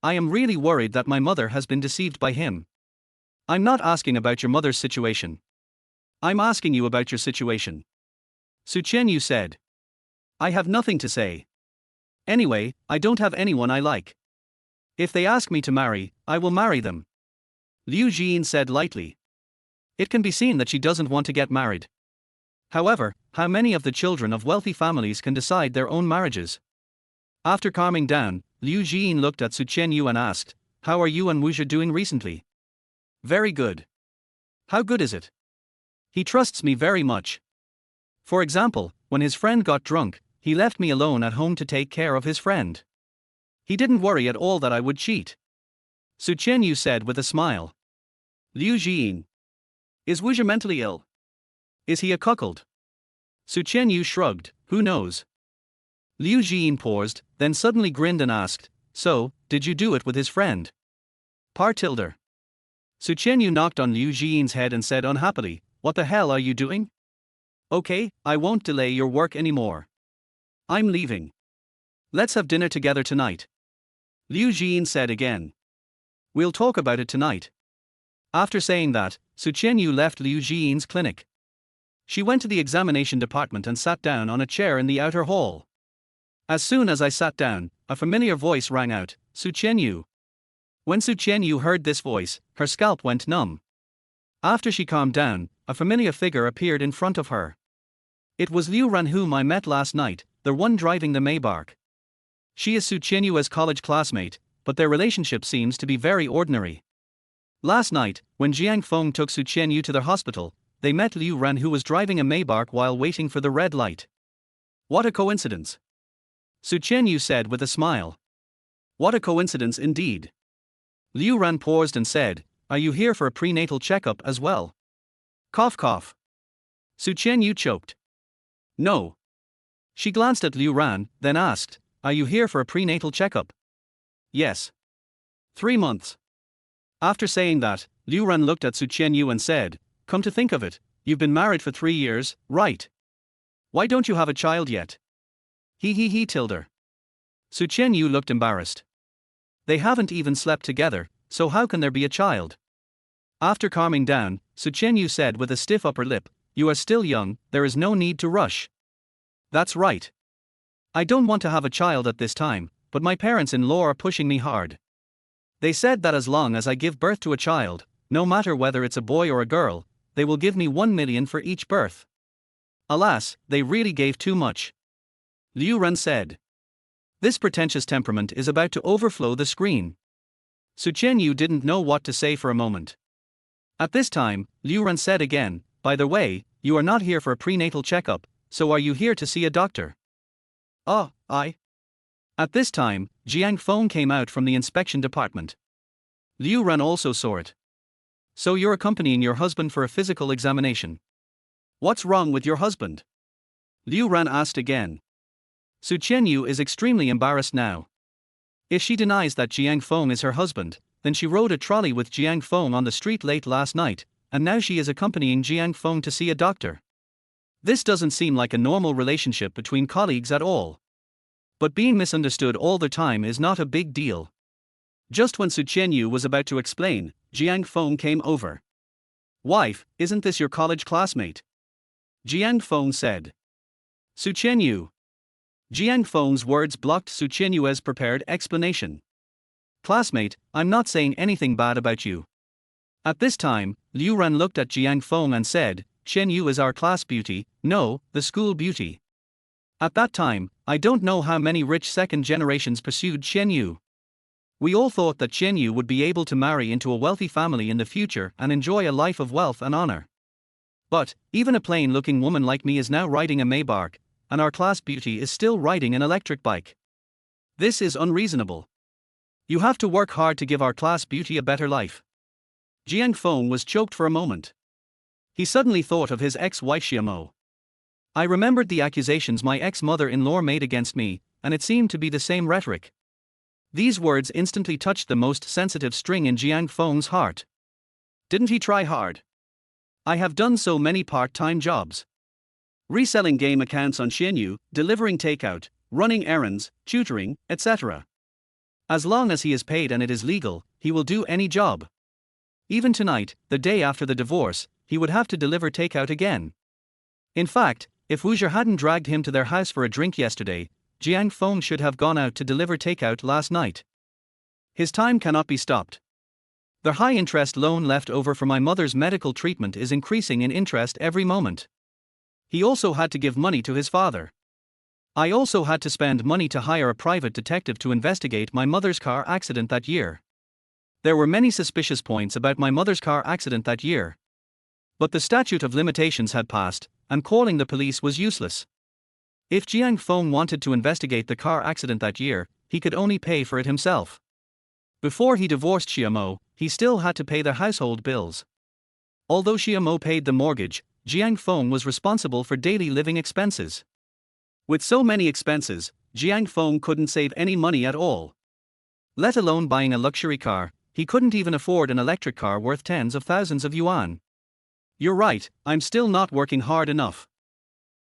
S1: I am really worried that my mother has been deceived by him. I'm not asking about your mother's situation. I'm asking you about your situation." Su Qianyu said. "I have nothing to say. Anyway, I don't have anyone I like. If they ask me to marry, I will marry them," Liu Jin said lightly. It can be seen that she doesn't want to get married. However, how many of the children of wealthy families can decide their own marriages? After calming down, Liu Jin looked at Su Qianyu and asked, "How are you and Wuzher doing recently?" "Very good." "How good is it?" "He trusts me very much. For example, when his friend got drunk, he left me alone at home to take care of his friend. He didn't worry at all that I would cheat," Su Qianyu said with a smile. Liu Jin. "Is Wuzher mentally ill? Is he a cuckold?" Su Qianyu shrugged, "Who knows?" Liu Jin paused, then suddenly grinned and asked, "So, did you do it with his friend?" Par tilde. Su Qianyu knocked on Liu Jin's head and said unhappily, "What the hell are you doing?" "Okay, I won't delay your work anymore. I'm leaving. Let's have dinner together tonight," Liu Jin said again. "We'll talk about it tonight." After saying that, Su Qianyu left Liu Jin's clinic. She went to the examination department and sat down on a chair in the outer hall. As soon as I sat down, a familiar voice rang out, Su Qianyu. When Su Qianyu heard this voice, her scalp went numb. After she calmed down, a familiar figure appeared in front of her. It was Liu Ran whom I met last night, the one driving the Maybach. She is Su Qianyu's college classmate, but their relationship seems to be very ordinary. Last night, when Jiang Feng took Su Qianyu to their hospital, they met Liu Ran who was driving a Maybach while waiting for the red light. What a coincidence! Su Qianyu said with a smile. What a coincidence indeed. Liu Ran paused and said, Are you here for a prenatal checkup as well? Cough cough. Su Qianyu choked. No. She glanced at Liu Ran, then asked, Are you here for a prenatal checkup? Yes. 3 months. After saying that, Liu Ran looked at Su Qianyu and said, Come to think of it, you've been married for 3 years, right? Why don't you have a child yet? He tilde. Su Qianyu looked embarrassed. They haven't even slept together, so how can there be a child? After calming down, Su Qianyu said with a stiff upper lip, You are still young, there is no need to rush. That's right. I don't want to have a child at this time, but my parents-in-law are pushing me hard. They said that as long as I give birth to a child, no matter whether it's a boy or a girl, they will give me 1 million for each birth. Alas, they really gave too much. Liu Ran said. This pretentious temperament is about to overflow the screen. Su Qianyu didn't know what to say for a moment. At this time, Liu Ran said again, By the way, you are not here for a prenatal checkup, so are you here to see a doctor? Oh, I. At this time, Jiang Feng came out from the inspection department. Liu Ran also saw it. So you're accompanying your husband for a physical examination. What's wrong with your husband? Liu Ran asked again. Su Qianyu is extremely embarrassed now. If she denies that Jiang Feng is her husband, then she rode a trolley with Jiang Feng on the street late last night, and now she is accompanying Jiang Feng to see a doctor. This doesn't seem like a normal relationship between colleagues at all. But being misunderstood all the time is not a big deal. Just when Su Qianyu was about to explain, Jiang Feng came over. Wife, isn't this your college classmate? Jiang Feng said. Su Qianyu. Jiang Feng's words blocked Su Qianyu's prepared explanation. Classmate, I'm not saying anything bad about you. At this time, Liu Ran looked at Jiang Feng and said, Qianyu is our class beauty, no, the school beauty. At that time, I don't know how many rich second generations pursued Qianyu. We all thought that Qianyu would be able to marry into a wealthy family in the future and enjoy a life of wealth and honor. But, even a plain-looking woman like me is now riding a Maybach, and our class beauty is still riding an electric bike. This is unreasonable. You have to work hard to give our class beauty a better life. Jiang Feng was choked for a moment. He suddenly thought of his ex-wife Xiamo. I remembered the accusations my ex-mother-in-law made against me, and it seemed to be the same rhetoric. These words instantly touched the most sensitive string in Jiang Feng's heart. Didn't he try hard? I have done so many part-time jobs. Reselling game accounts on Qianyu, delivering takeout, running errands, tutoring, etc. As long as he is paid and it is legal, he will do any job. Even tonight, the day after the divorce, he would have to deliver takeout again. In fact, if Wuzher hadn't dragged him to their house for a drink yesterday, Jiang Feng should have gone out to deliver takeout last night. His time cannot be stopped. The high-interest loan left over for my mother's medical treatment is increasing in interest every moment. He also had to give money to his father. I also had to spend money to hire a private detective to investigate my mother's car accident that year. There were many suspicious points about my mother's car accident that year. But the statute of limitations had passed, and calling the police was useless. If Jiang Feng wanted to investigate the car accident that year, he could only pay for it himself. Before he divorced Xiamo, he still had to pay their household bills. Although Xiamo paid the mortgage, Jiang Feng was responsible for daily living expenses. With so many expenses, Jiang Feng couldn't save any money at all. Let alone buying a luxury car, he couldn't even afford an electric car worth tens of thousands of yuan. You're right, I'm still not working hard enough.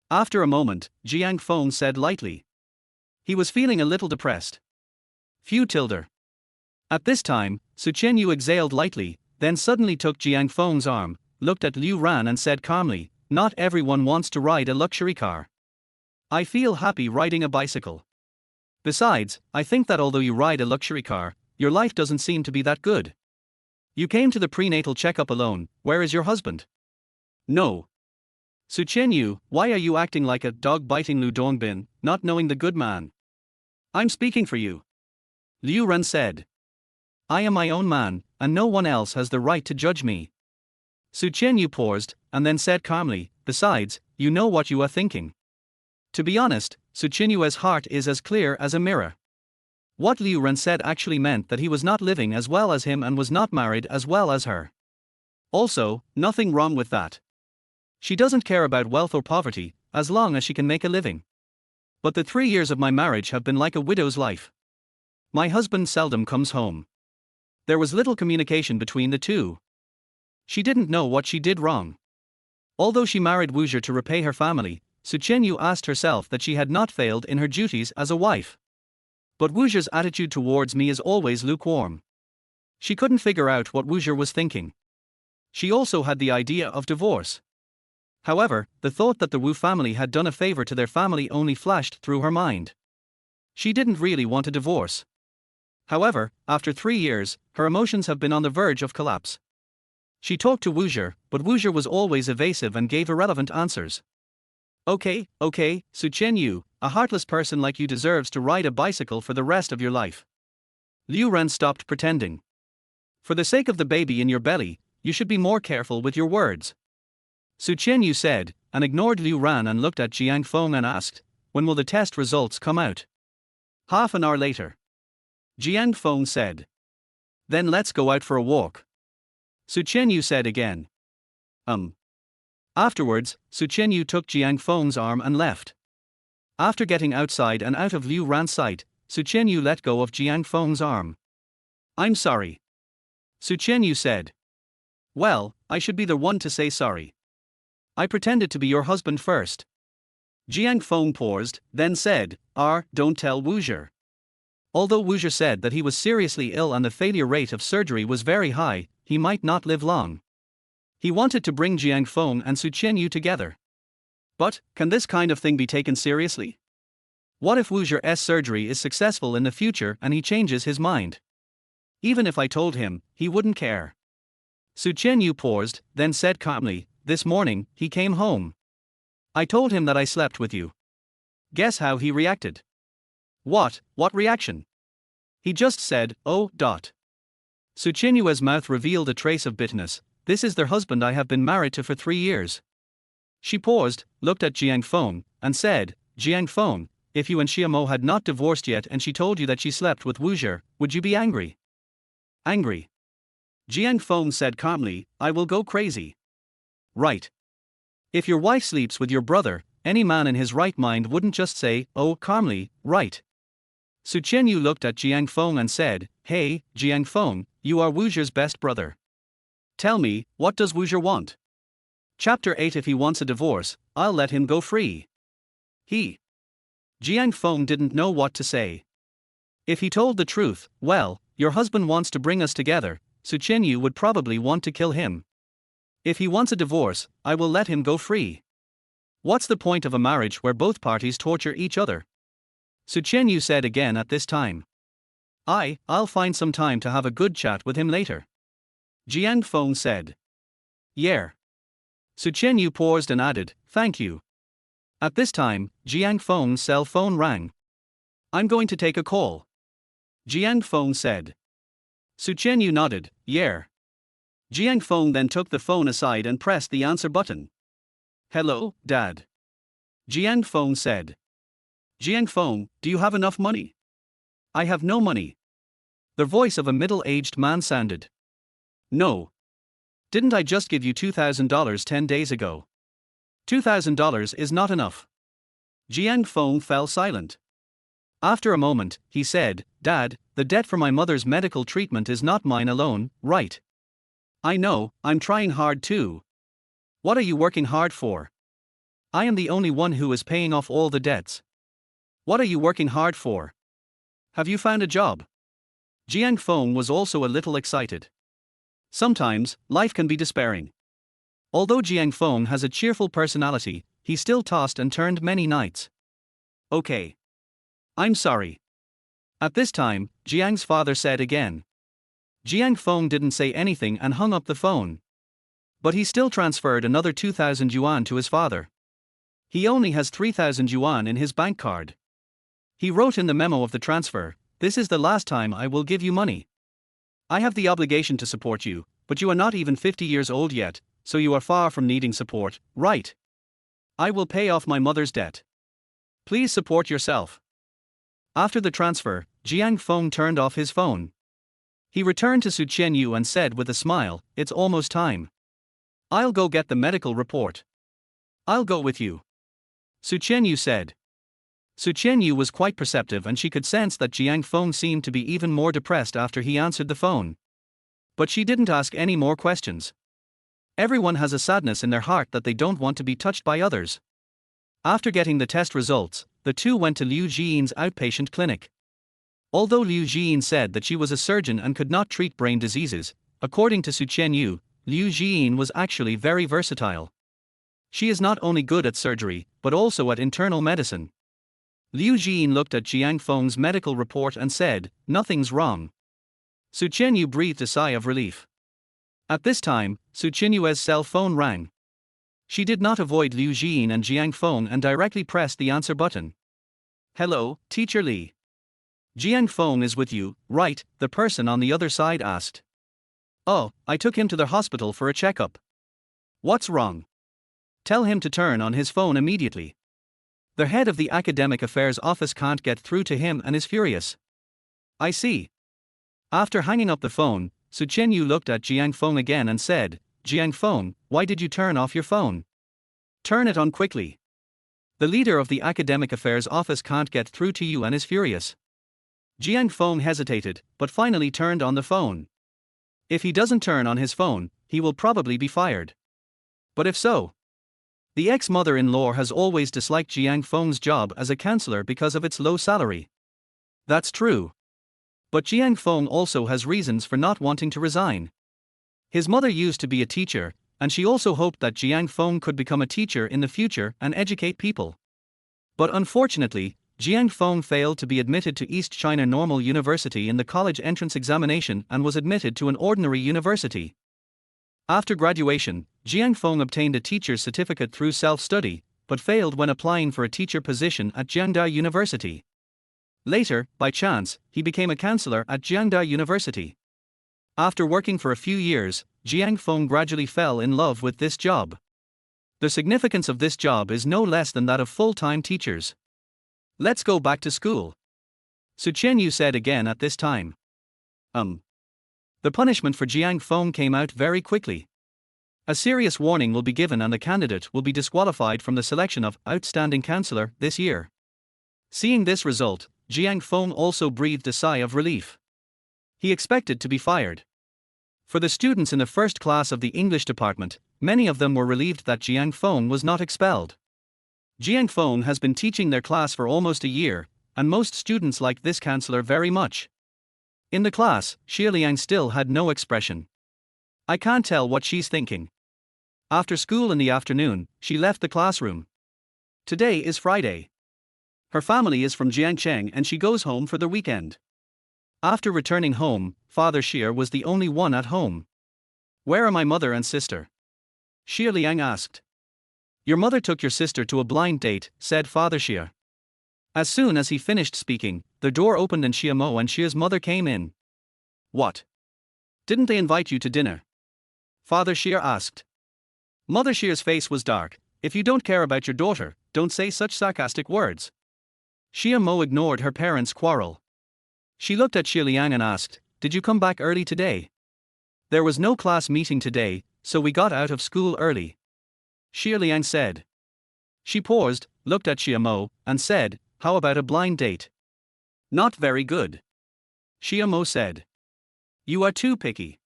S1: After a moment, Jiang Feng said lightly. He was feeling a little depressed. Phew tilde. At this time, Su Qianyu exhaled lightly, then suddenly took Jiang Feng's arm, looked at Liu Ran and said calmly, not everyone wants to ride a luxury car. I feel happy riding a bicycle. Besides, I think that although you ride a luxury car, your life doesn't seem to be that good. You came to the prenatal checkup alone. Where is your husband? No. Su Qianyu, why are you acting like a dog biting Lu Dongbin, not knowing the good man? I'm speaking for you. Liu Ren said. I am my own man, and no one else has the right to judge me. Su Qianyu paused, and then said calmly, besides, you know what you are thinking. To be honest, Su Qianyu's heart is as clear as a mirror. What Liu Ren said actually meant that he was not living as well as him and was not married as well as her. Also, nothing wrong with that. She doesn't care about wealth or poverty, as long as she can make a living. But the 3 years of my marriage have been like a widow's life. My husband seldom comes home. There was little communication between the two. She didn't know what she did wrong. Although she married Wu Zhi to repay her family, Su Qianyu asked herself that she had not failed in her duties as a wife. But Wu Zhi's attitude towards me is always lukewarm. She couldn't figure out what Wu Zhi was thinking. She also had the idea of divorce. However, the thought that the Wu family had done a favor to their family only flashed through her mind. She didn't really want a divorce. However, after 3 years, her emotions have been on the verge of collapse. She talked to Wu Zhi, but Wu Zhi was always evasive and gave irrelevant answers. Okay, Su Qianyu, a heartless person like you deserves to ride a bicycle for the rest of your life. Liu Ren stopped pretending. For the sake of the baby in your belly, you should be more careful with your words. Su Qianyu said, and ignored Liu Ren and looked at Jiang Feng and asked, when will the test results come out? Half an hour later. Jiang Feng said. Then let's go out for a walk. Su Qianyu said again. Afterwards, Su Qianyu took Jiang Feng's arm and left. After getting outside and out of Liu Ran's sight, Su Qianyu let go of Jiang Feng's arm. I'm sorry. Su Qianyu said. Well, I should be the one to say sorry. I pretended to be your husband first. Jiang Feng paused, then said, don't tell Wu Zhi. Although Wu Zhi said that he was seriously ill and the failure rate of surgery was very high, he might not live long. He wanted to bring Jiang Feng and Su Qianyu together. But, can this kind of thing be taken seriously? What if Wu Zhi's surgery is successful in the future and he changes his mind? Even if I told him, he wouldn't care. Su Qianyu paused, then said calmly, this morning, he came home. I told him that I slept with you. Guess how he reacted? What reaction? He just said, oh. Su Qianyu's mouth revealed a trace of bitterness. This is their husband I have been married to for 3 years. She paused, looked at Jiang Feng, and said, Jiang Feng, if you and Xiamo had not divorced yet and she told you that she slept with Wu Zhi, would you be angry? Angry. Jiang Feng said calmly, I will go crazy. Right. If your wife sleeps with your brother, any man in his right mind wouldn't just say, oh, calmly, right. Su Qianyu looked at Jiang Feng and said, hey, Jiang Feng, you are Wu Zhi's best brother. Tell me, what does Wu Zhi want? Chapter 8. If he wants a divorce, I'll let him go free. Jiang Feng didn't know what to say. If he told the truth, well, your husband wants to bring us together, Su Qianyu would probably want to kill him. If he wants a divorce, I will let him go free. What's the point of a marriage where both parties torture each other? Su Qianyu said again at this time. I'll find some time to have a good chat with him later. Jiang Feng said. Yeah. Su Qianyu paused and added, thank you. At this time, Jiang Feng's cell phone rang. I'm going to take a call. Jiang Feng said. Su Qianyu nodded, yeah. Jiang Feng then took the phone aside and pressed the answer button. Hello, Dad. Jiang Feng said. Jiang Feng, do you have enough money? I have no money. The voice of a middle-aged man sounded. No. Didn't I just give you $2,000 10 days ago? $2,000 is not enough. Jiang Feng fell silent. After a moment, he said, Dad, the debt for my mother's medical treatment is not mine alone, right? I know, I'm trying hard too. What are you working hard for? I am the only one who is paying off all the debts. What are you working hard for? Have you found a job? Jiang Feng was also a little excited. Sometimes, life can be despairing. Although Jiang Feng has a cheerful personality, he still tossed and turned many nights. Okay. I'm sorry. At this time, Jiang's father said again. Jiang Feng didn't say anything and hung up the phone. But he still transferred another 2,000 yuan to his father. He only has 3,000 yuan in his bank card. He wrote in the memo of the transfer, "This is the last time I will give you money. I have the obligation to support you, but you are not even 50 years old yet, so you are far from needing support, right? I will pay off my mother's debt. Please support yourself." After the transfer, Jiang Feng turned off his phone. He returned to Su Qianyu and said with a smile, "It's almost time. I'll go get the medical report." "I'll go with you," Su Qianyu said. Su Qianyu was quite perceptive and she could sense that Jiang Feng seemed to be even more depressed after he answered the phone. But she didn't ask any more questions. Everyone has a sadness in their heart that they don't want to be touched by others. After getting the test results, the two went to Liu Jiyin's outpatient clinic. Although Liu Jiyin said that she was a surgeon and could not treat brain diseases, according to Su Qianyu, Liu Jiyin was actually very versatile. She is not only good at surgery, but also at internal medicine. Liu Jiyin looked at Jiang Feng's medical report and said, "Nothing's wrong." Su Qianyu breathed a sigh of relief. At this time, Su Qianyu's cell phone rang. She did not avoid Liu Jiyin and Jiang Feng and directly pressed the answer button. "Hello, Teacher Li. Jiang Feng is with you, right?" the person on the other side asked. "Oh, I took him to the hospital for a checkup." "What's wrong?" "Tell him to turn on his phone immediately. The head of the academic affairs office can't get through to him and is furious." "I see." After hanging up the phone, Su Qianyu looked at Jiang Feng again and said, "Jiang Feng, why did you turn off your phone? Turn it on quickly. The leader of the academic affairs office can't get through to you and is furious." Jiang Feng hesitated, but finally turned on the phone. If he doesn't turn on his phone, he will probably be fired. But if so? The ex-mother-in-law has always disliked Jiang Feng's job as a counselor because of its low salary. That's true. But Jiang Feng also has reasons for not wanting to resign. His mother used to be a teacher, and she also hoped that Jiang Feng could become a teacher in the future and educate people. But unfortunately, Jiang Feng failed to be admitted to East China Normal University in the college entrance examination and was admitted to an ordinary university. After graduation, Jiang Feng obtained a teacher's certificate through self-study, but failed when applying for a teacher position at Jiangda University. Later, by chance, he became a counselor at Jiangda University. After working for a few years, Jiang Feng gradually fell in love with this job. The significance of this job is no less than that of full-time teachers. "Let's go back to school," Su Qianyu said again at this time. The punishment for Jiang Feng came out very quickly. A serious warning will be given and the candidate will be disqualified from the selection of Outstanding Counselor this year. Seeing this result, Jiang Feng also breathed a sigh of relief. He expected to be fired. For the students in the first class of the English department, many of them were relieved that Jiang Feng was not expelled. Jiang Feng has been teaching their class for almost a year, and most students liked this counselor very much. In the class, Xie Liang still had no expression. "I can't tell what she's thinking." After school in the afternoon, she left the classroom. Today is Friday. Her family is from Jiangcheng and she goes home for the weekend. After returning home, Father Xie was the only one at home. "Where are my mother and sister?" Xie Liang asked. "Your mother took your sister to a blind date," said Father Xie. As soon as he finished speaking, the door opened and Xie Mo and Xie's mother came in. "What? Didn't they invite you to dinner?" Father Xie asked. Mother Xie's face was dark. "If you don't care about your daughter, don't say such sarcastic words." Xie Mo ignored her parents' quarrel. She looked at Xie Liang and asked, "Did you come back early today?" "There was no class meeting today, so we got out of school early," Xie Liang said. She paused, looked at Xie Mo, and said, "How about a blind date?" "Not very good," Xie Mo said. "You are too picky.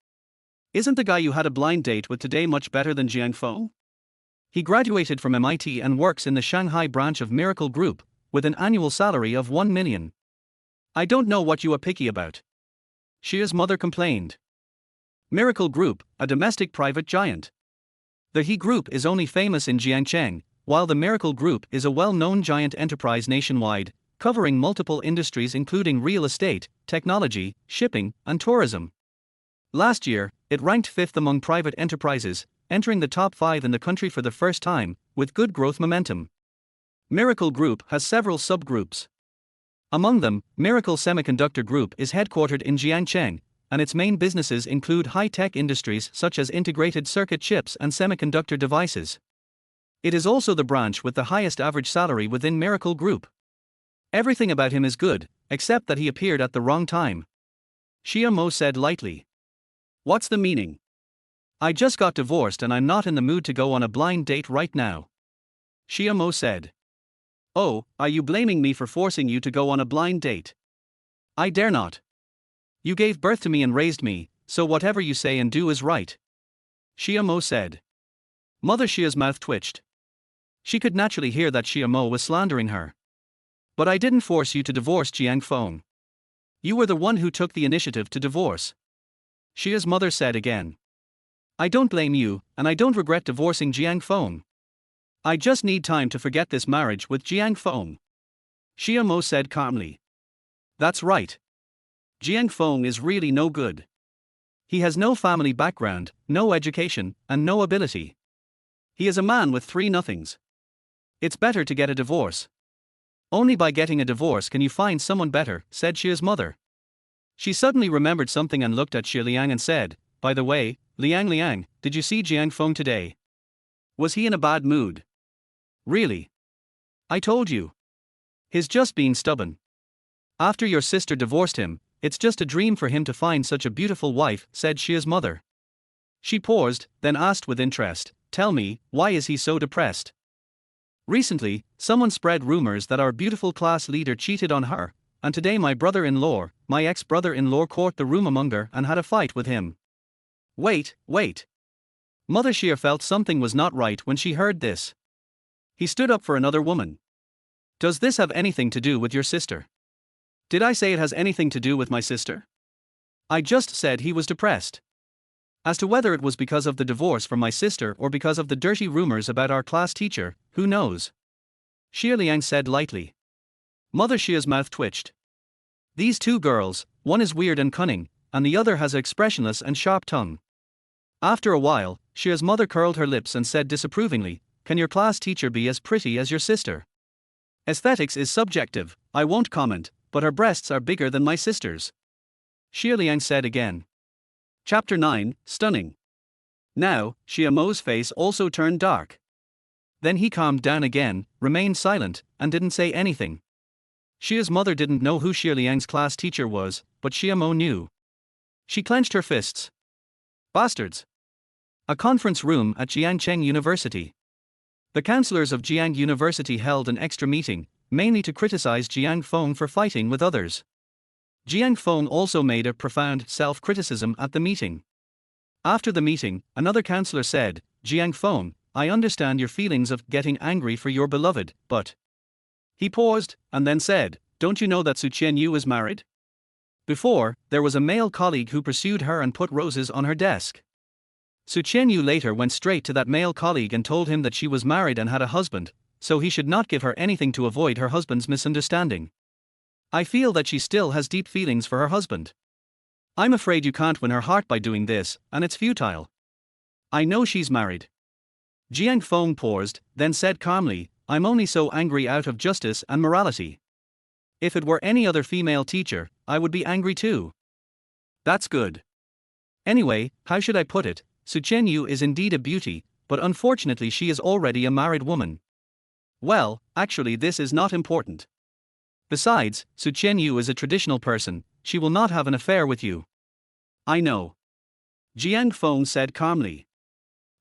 S1: Isn't the guy you had a blind date with today much better than Jiang Feng? He graduated from MIT and works in the Shanghai branch of Miracle Group, with an annual salary of 1 million. I don't know what you are picky about," Xie's mother complained. Miracle Group, a domestic private giant. The He Group is only famous in Jiangcheng, while the Miracle Group is a well-known giant enterprise nationwide, covering multiple industries including real estate, technology, shipping, and tourism. Last year, it ranked fifth among private enterprises, entering the top 5 in the country for the first time, with good growth momentum. Miracle Group has several subgroups. Among them, Miracle Semiconductor Group is headquartered in Jiangcheng, and its main businesses include high-tech industries such as integrated circuit chips and semiconductor devices. It is also the branch with the highest average salary within Miracle Group. Everything about him is good, except that he appeared at the wrong time. Xia Mo said lightly. What's the meaning? I just got divorced and I'm not in the mood to go on a blind date right now. Xia Mo said. Oh, are you blaming me for forcing you to go on a blind date? I dare not. You gave birth to me and raised me, so whatever you say and do is right. Xia Mo said. Mother Xia's mouth twitched. She could naturally hear that Xia Mo was slandering her. But I didn't force you to divorce Jiang Feng. You were the one who took the initiative to divorce. Xia's mother said again. I don't blame you, and I don't regret divorcing Jiang Feng. I just need time to forget this marriage with Jiang Feng. Xia Mo said calmly. That's right. Jiang Feng is really no good. He has no family background, no education, and no ability. He is a man with 3 nothings. It's better to get a divorce. Only by getting a divorce can you find someone better, said Xia's mother. She suddenly remembered something and looked at Xia Liang and said, by the way, Liang, did you see Jiang Feng today? Was he in a bad mood? Really? I told you. He's just being stubborn. After your sister divorced him, it's just a dream for him to find such a beautiful wife, said Xia's mother. She paused, then asked with interest, tell me, why is he so depressed? Recently, someone spread rumors that our beautiful class leader cheated on her, and today my brother-in-law, my ex-brother-in-law caught the rumormonger and had a fight with him. Wait. Mother Xia felt something was not right when she heard this. He stood up for another woman. Does this have anything to do with your sister? Did I say it has anything to do with my sister? I just said he was depressed. As to whether it was because of the divorce from my sister or because of the dirty rumors about our class teacher, who knows? Xia Liang said lightly. Mother Xia's mouth twitched. These 2 girls, one is weird and cunning, and the other has an expressionless and sharp tongue. After a while, Xia's mother curled her lips and said disapprovingly, can your class teacher be as pretty as your sister? Aesthetics is subjective, I won't comment, but her breasts are bigger than my sister's. Xia Liang said again. Chapter 9, Stunning. Now, Xia Mo's face also turned dark. Then he calmed down again, remained silent, and didn't say anything. Xia's mother didn't know who Xia Liang's class teacher was, but Xia Mo knew. She clenched her fists. Bastards! A conference room at Jiangcheng University. The counselors of Jiang University held an extra meeting, mainly to criticize Jiang Feng for fighting with others. Jiang Feng also made a profound self-criticism at the meeting. After the meeting, another counselor said, Jiang Feng, I understand your feelings of getting angry for your beloved, but... He paused, and then said, don't you know that Su Qianyu is married? Before, there was a male colleague who pursued her and put roses on her desk. Su Qianyu later went straight to that male colleague and told him that she was married and had a husband, so he should not give her anything to avoid her husband's misunderstanding. I feel that she still has deep feelings for her husband. I'm afraid you can't win her heart by doing this, and it's futile. I know she's married. Jiang Feng paused, then said calmly, I'm only so angry out of justice and morality. If it were any other female teacher, I would be angry too. That's good. Anyway, how should I put it? Su Qianyu is indeed a beauty, but unfortunately she is already a married woman. Well, actually this is not important. Besides, Su Qianyu is a traditional person, she will not have an affair with you. I know. Jiang Feng said calmly.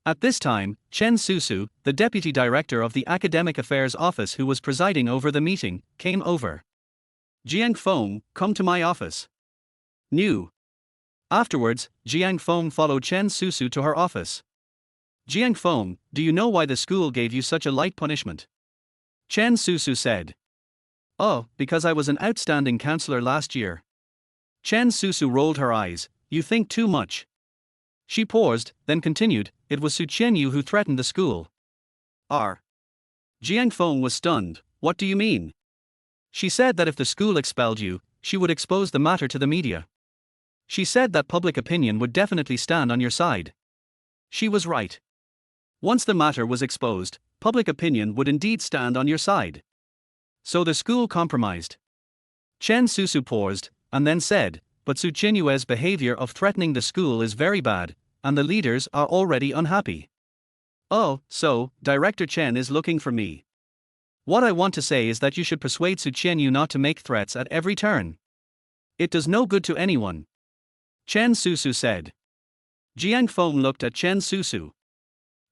S1: At this time, Chen Susu, the deputy director of the Academic Affairs Office who was presiding over the meeting, came over. Jiang Feng, come to my office. New. Afterwards, Jiang Feng followed Chen Susu to her office. Jiang Feng, do you know why the school gave you such a light punishment? Chen Susu said. Oh, because I was an outstanding counselor last year. Chen Susu rolled her eyes, you think too much. She paused, then continued, it was Su Qianyu who threatened the school. R. Jiang Feng was stunned. What do you mean? She said that if the school expelled you, she would expose the matter to the media. She said that public opinion would definitely stand on your side. She was right. Once the matter was exposed, public opinion would indeed stand on your side. So the school compromised. Chen Susu paused, and then said, but Su Qianyu's behavior of threatening the school is very bad, and the leaders are already unhappy. Oh, so, Director Chen is looking for me. What I want to say is that you should persuade Su Qianyu not to make threats at every turn. It does no good to anyone. Chen Susu said. Jiang Feng looked at Chen Susu.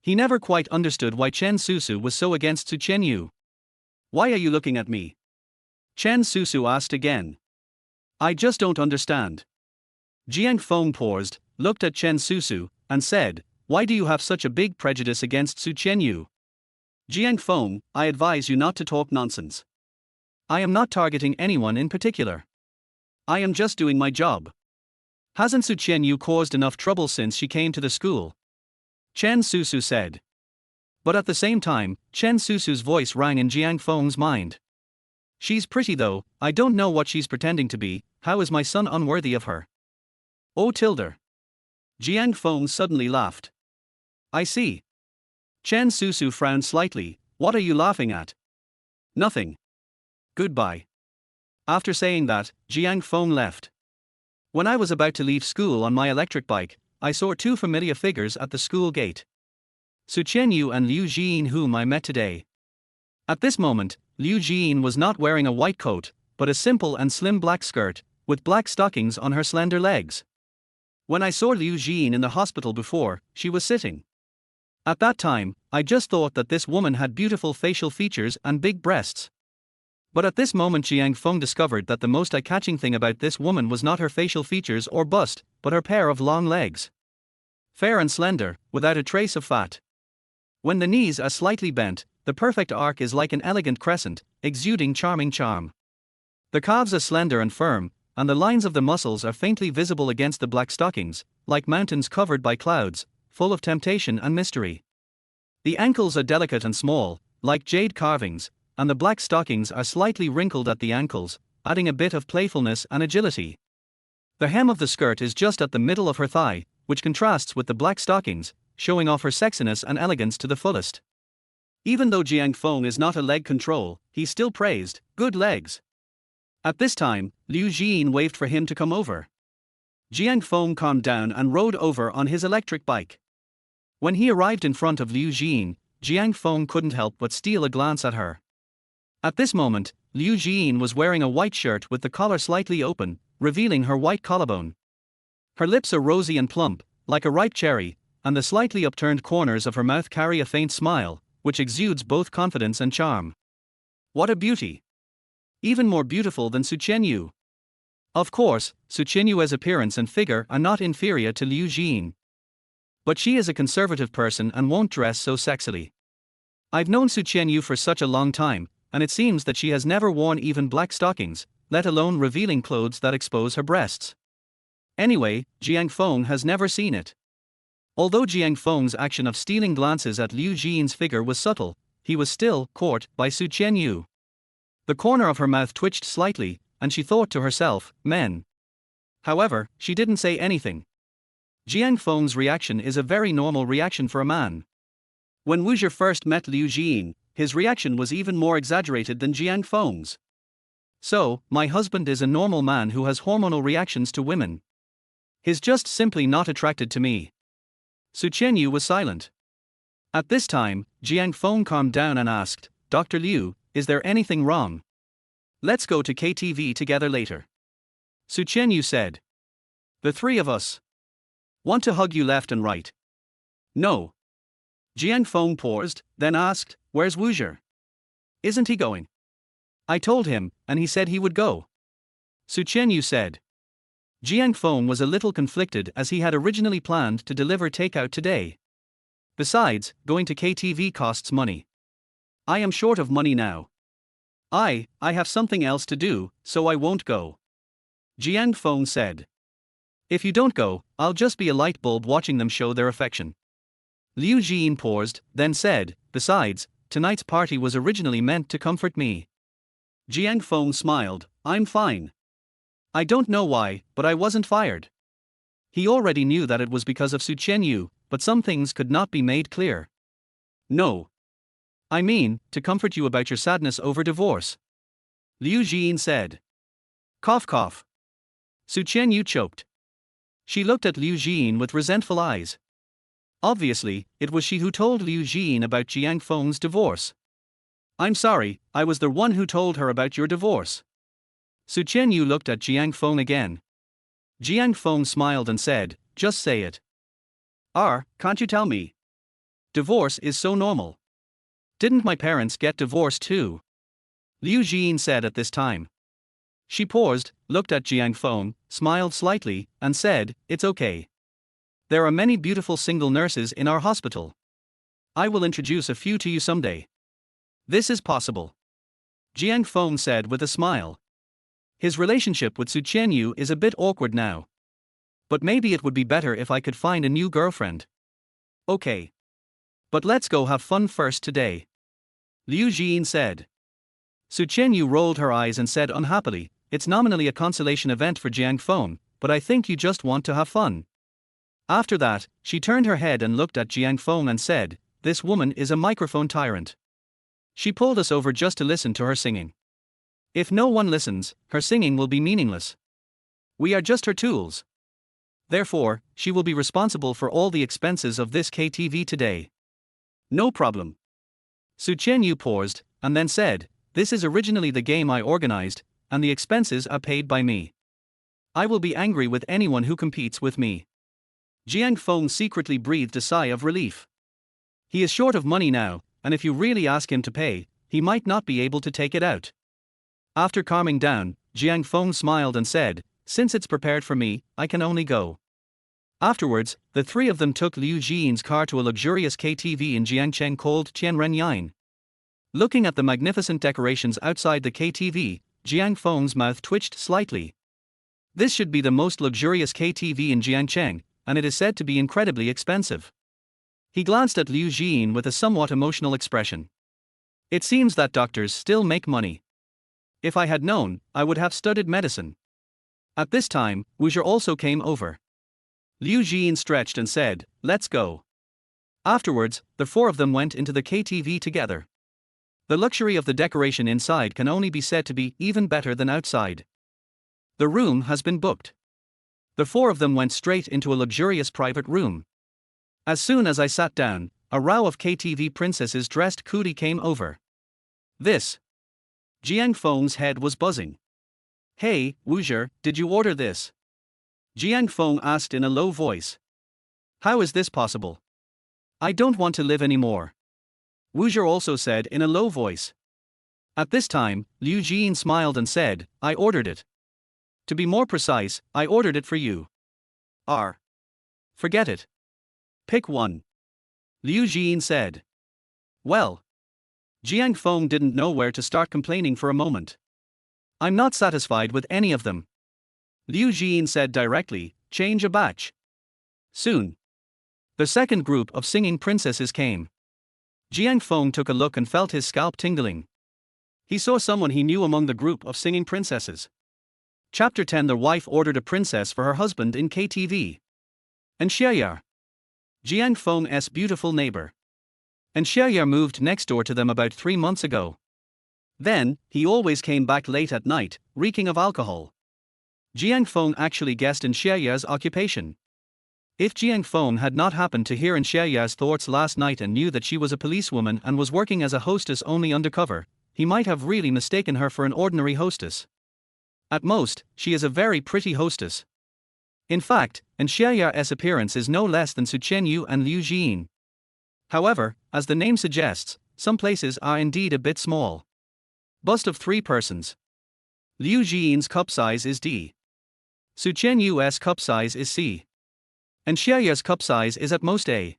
S1: He never quite understood why Chen Susu was so against Su Qianyu. Why are you looking at me? Chen Susu asked again. I just don't understand. Jiang Feng paused, looked at Chen Susu, and said, why do you have such a big prejudice against Su Qianyu? Jiang Feng, I advise you not to talk nonsense. I am not targeting anyone in particular. I am just doing my job. Hasn't Su Qianyu caused enough trouble since she came to the school? Chen Susu said. But at the same time, Chen Susu's voice rang in Jiang Feng's mind. She's pretty though, I don't know what she's pretending to be, how is my son unworthy of her? Oh tilde. Jiang Feng suddenly laughed. I see. Chen Susu frowned slightly, what are you laughing at? Nothing. Goodbye. After saying that, Jiang Feng left. When I was about to leave school on my electric bike, I saw two familiar figures at the school gate. Su Qianyu and Liu Jiyin, whom I met today. At this moment, Liu Jiyin was not wearing a white coat, but a simple and slim black skirt, with black stockings on her slender legs. When I saw Liu Jiyin in the hospital before, she was sitting. At that time, I just thought that this woman had beautiful facial features and big breasts. But at this moment Jiang Feng discovered that the most eye-catching thing about this woman was not her facial features or bust, but her pair of long legs. Fair and slender, without a trace of fat. When the knees are slightly bent, the perfect arc is like an elegant crescent, exuding charming charm. The calves are slender and firm, and the lines of the muscles are faintly visible against the black stockings, like mountains covered by clouds, full of temptation and mystery. The ankles are delicate and small, like jade carvings, and the black stockings are slightly wrinkled at the ankles, adding a bit of playfulness and agility. The hem of the skirt is just at the middle of her thigh, which contrasts with the black stockings, showing off her sexiness and elegance to the fullest. Even though Jiang Feng is not a leg control, he still praised, good legs. At this time, Liu Jiyin waved for him to come over. Jiang Feng calmed down and rode over on his electric bike. When he arrived in front of Liu Jiyin, Jiang Feng couldn't help but steal a glance at her. At this moment, Liu Jiyin was wearing a white shirt with the collar slightly open, revealing her white collarbone. Her lips are rosy and plump, like a ripe cherry, and the slightly upturned corners of her mouth carry a faint smile, which exudes both confidence and charm. What a beauty! Even more beautiful than Su Qianyu. Of course, Su Qianyu's appearance and figure are not inferior to Liu Jiyin. But she is a conservative person and won't dress so sexily. I've known Su Qianyu for such a long time, and it seems that she has never worn even black stockings, let alone revealing clothes that expose her breasts. Anyway, Jiang Feng has never seen it. Although Jiang Feng's action of stealing glances at Liu Jiyin's figure was subtle, he was still caught by Su Qianyu. The corner of her mouth twitched slightly, and she thought to herself, men. However, she didn't say anything. Jiang Feng's reaction is a very normal reaction for a man. When Wu Zhi first met Liu Jiyin, his reaction was even more exaggerated than Jiang Feng's. So, my husband is a normal man who has hormonal reactions to women. He's just simply not attracted to me. Su Qianyu was silent. At this time, Jiang Feng calmed down and asked, Dr. Liu, is there anything wrong? Let's go to KTV together later. Su Qianyu said. The three of us. Want to hug you left and right. No. Jiang Feng paused, then asked, where's Wu Zhi? Isn't he going? I told him, and he said he would go. Su Qianyu said. Jiang Feng was a little conflicted as he had originally planned to deliver takeout today. Besides, going to KTV costs money. I am short of money now. I have something else to do, so I won't go. Jiang Feng said. If you don't go, I'll just be a light bulb watching them show their affection. Liu Jin paused, then said, "Besides, tonight's party was originally meant to comfort me." Jiang Feng smiled, "I'm fine. I don't know why, but I wasn't fired." He already knew that it was because of Su Qianyu, but some things could not be made clear. "No. I mean, to comfort you about your sadness over divorce," Liu Jin said. Cough cough. Su Qianyu choked. She looked at Liu Jin with resentful eyes. Obviously, it was she who told Liu Jin about Jiang Feng's divorce. "I'm sorry, I was the one who told her about your divorce." Su Qianyu looked at Jiang Feng again. Jiang Feng smiled and said, "Just say it." Can't you tell me? Divorce is so normal. Didn't my parents get divorced too?" Liu Jin said at this time. She paused, looked at Jiang Feng, smiled slightly, and said, "It's okay. There are many beautiful single nurses in our hospital. I will introduce a few to you someday." "This is possible," Jiang Feng said with a smile. His relationship with Su Qianyu is a bit awkward now. But maybe it would be better if I could find a new girlfriend. "Okay. But let's go have fun first today," Liu Jin said. Su Qianyu rolled her eyes and said unhappily, "It's nominally a consolation event for Jiang Feng, but I think you just want to have fun." After that, she turned her head and looked at Jiang Feng and said, "This woman is a microphone tyrant. She pulled us over just to listen to her singing. If no one listens, her singing will be meaningless. We are just her tools. Therefore, she will be responsible for all the expenses of this KTV today." "No problem." Su Qianyu paused, and then said, "This is originally the game I organized, and the expenses are paid by me. I will be angry with anyone who competes with me." Jiang Feng secretly breathed a sigh of relief. He is short of money now, and if you really ask him to pay, he might not be able to take it out. After calming down, Jiang Feng smiled and said, "Since it's prepared for me, I can only go." Afterwards, the three of them took Liu Jin's car to a luxurious KTV in Jiangcheng called Tianrenyan. Looking at the magnificent decorations outside the KTV, Jiang Feng's mouth twitched slightly. This should be the most luxurious KTV in Jiangcheng, and it is said to be incredibly expensive. He glanced at Liu Jin with a somewhat emotional expression. "It seems that doctors still make money. If I had known, I would have studied medicine." At this time, Wuzher also came over. Liu Jin stretched and said, "Let's go." Afterwards, the four of them went into the KTV together. The luxury of the decoration inside can only be said to be even better than outside. The room has been booked. The four of them went straight into a luxurious private room. As soon as I sat down, a row of KTV princesses dressed cootie came over. "This." Jiang Feng's head was buzzing. "Hey, Wuzher, did you order this?" Jiang Feng asked in a low voice. "How is this possible? I don't want to live anymore," Wuzher also said in a low voice. At this time, Liu Jin smiled and said, "I ordered it. To be more precise, I ordered it for you." Forget it. Pick one," Liu Jin said. "Well." Jiang Feng didn't know where to start complaining for a moment. "I'm not satisfied with any of them," Liu Jin said directly, "Change a batch." Soon, the second group of singing princesses came. Jiang Feng took a look and felt his scalp tingling. He saw someone he knew among the group of singing princesses. Chapter 10. The wife ordered a princess for her husband in KTV. And Xieyar, Jiang Feng's beautiful neighbor. And Xieyar moved next door to them about 3 months ago. Then, he always came back late at night, reeking of alcohol. Jiang Feng actually guessed in Xieyar's occupation. If Jiang Feng had not happened to hear in Xieyar's thoughts last night and knew that she was a policewoman and was working as a hostess only undercover, he might have really mistaken her for an ordinary hostess. At most, she is a very pretty hostess. In fact, and Xieyar's appearance is no less than Su Qianyu and Liu Jin. However, as the name suggests, some places are indeed a bit small. Bust of 3 persons. Liu Jin's cup size is D. Su Qianyu's cup size is C. And Xieyar's cup size is at most A.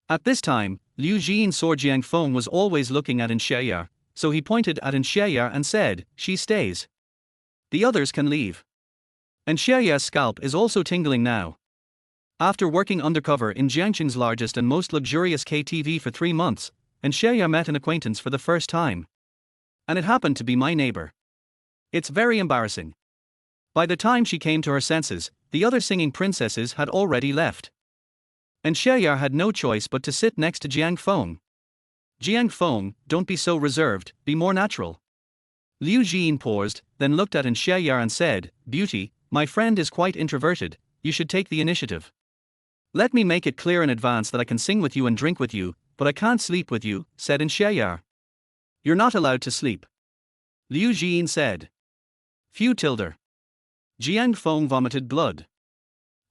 S1: At this time, Liu Jin saw Jiang Feng was always looking at Xieyar, so he pointed at Xieyar and said, "She stays. The others can leave." And Xieyar's scalp is also tingling now. After working undercover in Jiangfeng's largest and most luxurious KTV for 3 months, and Xiaoya met an acquaintance for the first time. And it happened to be my neighbor. It's very embarrassing. By the time she came to her senses, the other singing princesses had already left. And Xiaoya had no choice but to sit next to Jiang Feng. Jiang Feng, don't be so reserved, be more natural. Liu Jin paused, then looked at Xiaoya and said, Beauty, my friend is quite introverted, you should take the initiative. Let me make it clear in advance that I can sing with you and drink with you, but I can't sleep with you, said Xiaoya. You're not allowed to sleep. Liu Jin said. Phew tilde. Jiang Feng vomited blood.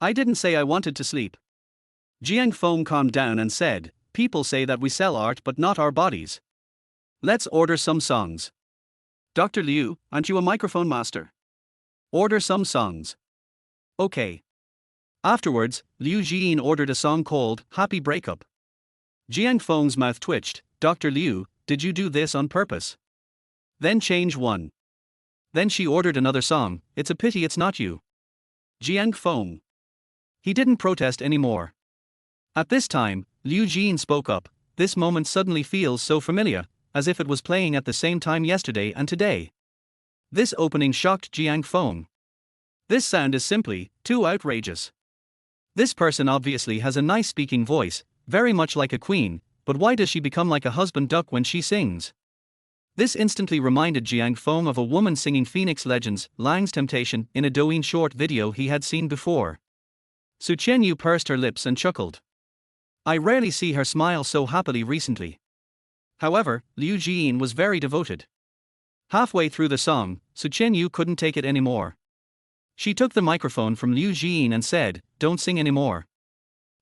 S1: I didn't say I wanted to sleep. Jiang Feng calmed down and said, People say that we sell art but not our bodies. Let's order some songs. Dr. Liu, aren't you a microphone master? Order some songs. Okay. Afterwards, Liu Jin ordered a song called Happy Breakup. Jiang Feng's mouth twitched. Dr. Liu, did you do this on purpose? Then change one. Then she ordered another song, It's a Pity It's Not You. Jiang Feng. He didn't protest anymore. At this time, Liu Jin spoke up. This moment suddenly feels so familiar, as if it was playing at the same time yesterday and today. This opening shocked Jiang Feng. This sound is simply too outrageous. This person obviously has a nice speaking voice, very much like a queen, but why does she become like a husband duck when she sings? This instantly reminded Jiang Feng of a woman singing Phoenix Legends' Lang's Temptation in a Douyin short video he had seen before. Su Chenyu pursed her lips and chuckled. I rarely see her smile so happily recently. However, Liu Jin was very devoted. Halfway through the song, Su Chenyu couldn't take it anymore. She took the microphone from Liu Jin and said, Don't sing anymore.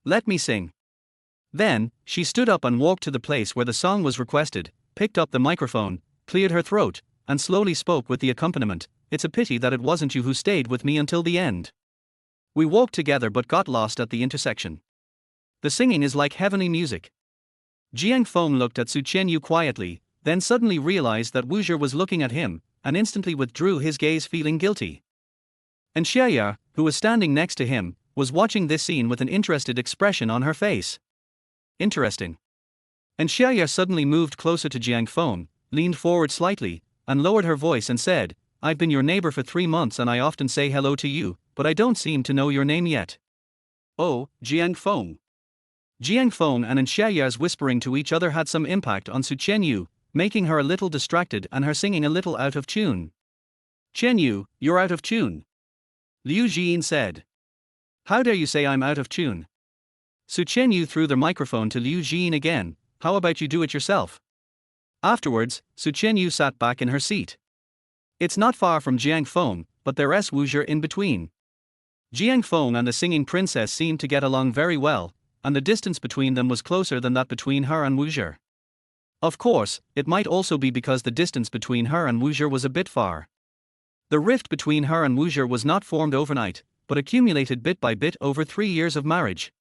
S1: Let me sing. Then, she stood up and walked to the place where the song was requested, picked up the microphone, cleared her throat, and slowly spoke with the accompaniment. It's a pity that it wasn't you who stayed with me until the end. We walked together but got lost at the intersection. The singing is like heavenly music. Jiang Feng looked at Su Chenyu quietly, then suddenly realized that Wu was looking at him, and instantly withdrew his gaze feeling guilty. And Xiaoya, who was standing next to him, was watching this scene with an interested expression on her face. Interesting. And Xiaoya suddenly moved closer to Jiang Feng, leaned forward slightly, and lowered her voice and said, I've been your neighbor for 3 months and I often say hello to you, but I don't seem to know your name yet. Oh, Jiang Feng. Jiang Feng and Xiaoya's whispering to each other had some impact on Su Chenyu, making her a little distracted and her singing a little out of tune. Chenyu, you're out of tune. Liu Jin said. How dare you say I'm out of tune? Su Chenyu threw the microphone to Liu Jin again. How about you do it yourself? Afterwards, Su Chenyu sat back in her seat. It's not far from Jiang Feng, but there's Wu in between. Jiang Feng and the singing princess seemed to get along very well, and the distance between them was closer than that between her and Wu. Of course, it might also be because the distance between her and Wu was a bit far. The rift between her and Wu was not formed overnight, but accumulated bit by bit over 3 years of marriage.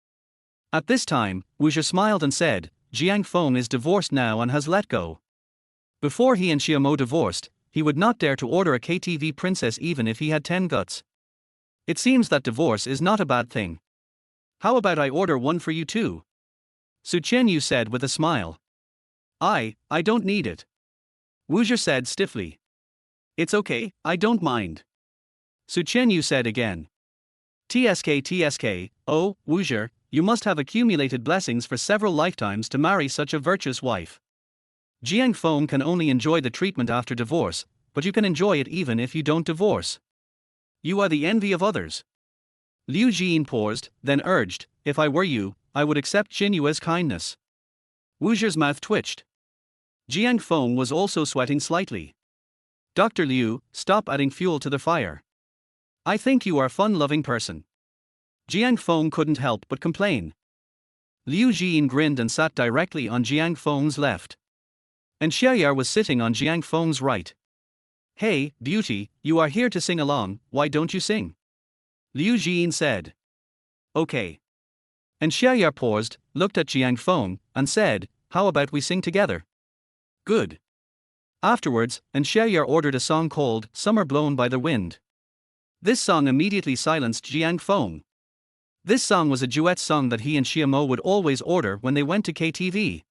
S1: At this time, Wu smiled and said, Jiang Feng is divorced now and has let go. Before he and Xiaomo divorced, he would not dare to order a KTV princess even if he had 10 guts. It seems that divorce is not a bad thing. How about I order one for you too? Su Chenyu said with a smile. I don't need it. Wu said stiffly. It's okay, I don't mind. Su Chenyu said again. TSK, oh, Wu, you must have accumulated blessings for several lifetimes to marry such a virtuous wife. Jiang Feng can only enjoy the treatment after divorce, but you can enjoy it even if you don't divorce. You are the envy of others. Liu Jin paused, then urged, if I were you, I would accept Xinyue's kindness. Wu's mouth twitched. Jiang Feng was also sweating slightly. Dr. Liu, stop adding fuel to the fire. I think you are a fun-loving person. Jiang Feng couldn't help but complain. Liu Jin grinned and sat directly on Jiang Feng's left. And Xiaoya was sitting on Jiang Feng's right. Hey, beauty, you are here to sing along, why don't you sing? Liu Jin said. Okay. And Xiaoya paused, looked at Jiang Feng, and said, how about we sing together? Good. Afterwards, and Xiaoya ordered a song called Summer Blown by the Wind. This song immediately silenced Jiang Feng. This song was a duet song that he and Xiamo would always order when they went to KTV.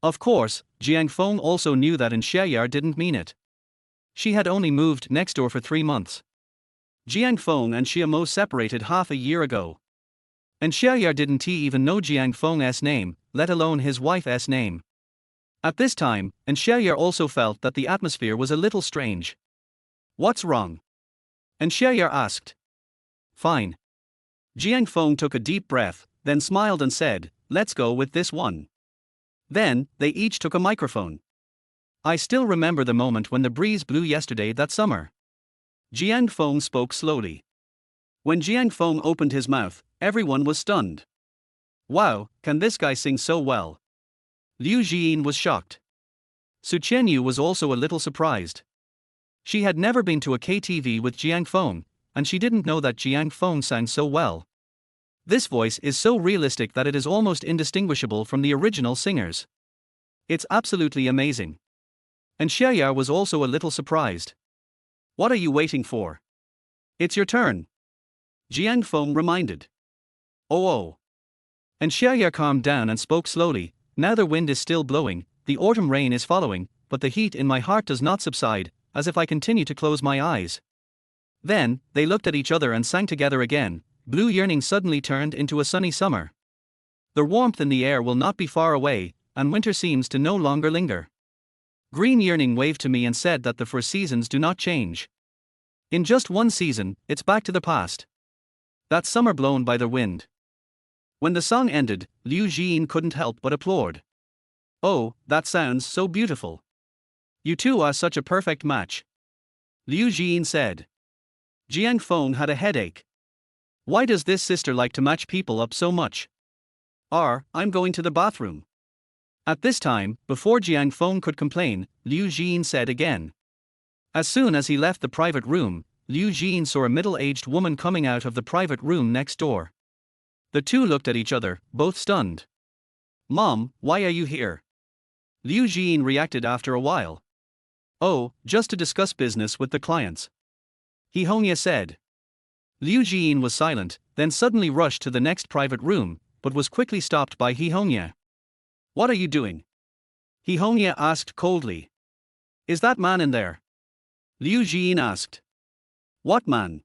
S1: Of course, Jiang Feng also knew that and Xiaoyar didn't mean it. She had only moved next door for 3 months. Jiang Feng and Xiamo separated half a year ago. And Xiaoyar didn't even know Jiang Feng's name, let alone his wife's name. At this time, and Xiaoyar also felt that the atmosphere was a little strange. What's wrong? And Xiaoyar asked. Fine. Jiang Feng took a deep breath, then smiled and said, let's go with this one. Then, they each took a microphone. I still remember the moment when the breeze blew yesterday that summer. Jiang Feng spoke slowly. When Jiang Feng opened his mouth, everyone was stunned. Wow, can this guy sing so well? Liu Jiyin was shocked. Su Qianyu was also a little surprised. She had never been to a KTV with Jiang Feng, and she didn't know that Jiang Feng sang so well. This voice is so realistic that it is almost indistinguishable from the original singers. It's absolutely amazing. And Xiaoyar was also a little surprised. What are you waiting for? It's your turn. Jiang Feng reminded. Oh. And Xiaoyar calmed down and spoke slowly. Now the wind is still blowing, the autumn rain is following, but the heat in my heart does not subside, as if I continue to close my eyes. Then, they looked at each other and sang together again. Blue yearning suddenly turned into a sunny summer. The warmth in the air will not be far away, and winter seems to no longer linger. Green yearning waved to me and said that the 4 seasons do not change. In just 1 season, it's back to the past. That summer blown by the wind. When the song ended, Liu Jiyin couldn't help but applaud. Oh, that sounds so beautiful. You two are such a perfect match. Liu Jiyin said. Jiang Feng had a headache. Why does this sister like to match people up so much? I'm going to the bathroom. At this time, before Jiang Feng could complain, Liu Jiyin said again. As soon as he left the private room, Liu Jiyin saw a middle-aged woman coming out of the private room next door. The two looked at each other, both stunned. Mom, why are you here? Liu Jiyin reacted after a while. Oh, just to discuss business with the clients. He Hongya said. Liu Jiyin was silent, then suddenly rushed to the next private room, but was quickly stopped by He Hongya. What are you doing? He Hongya asked coldly. Is that man in there? Liu Jiyin asked. What man?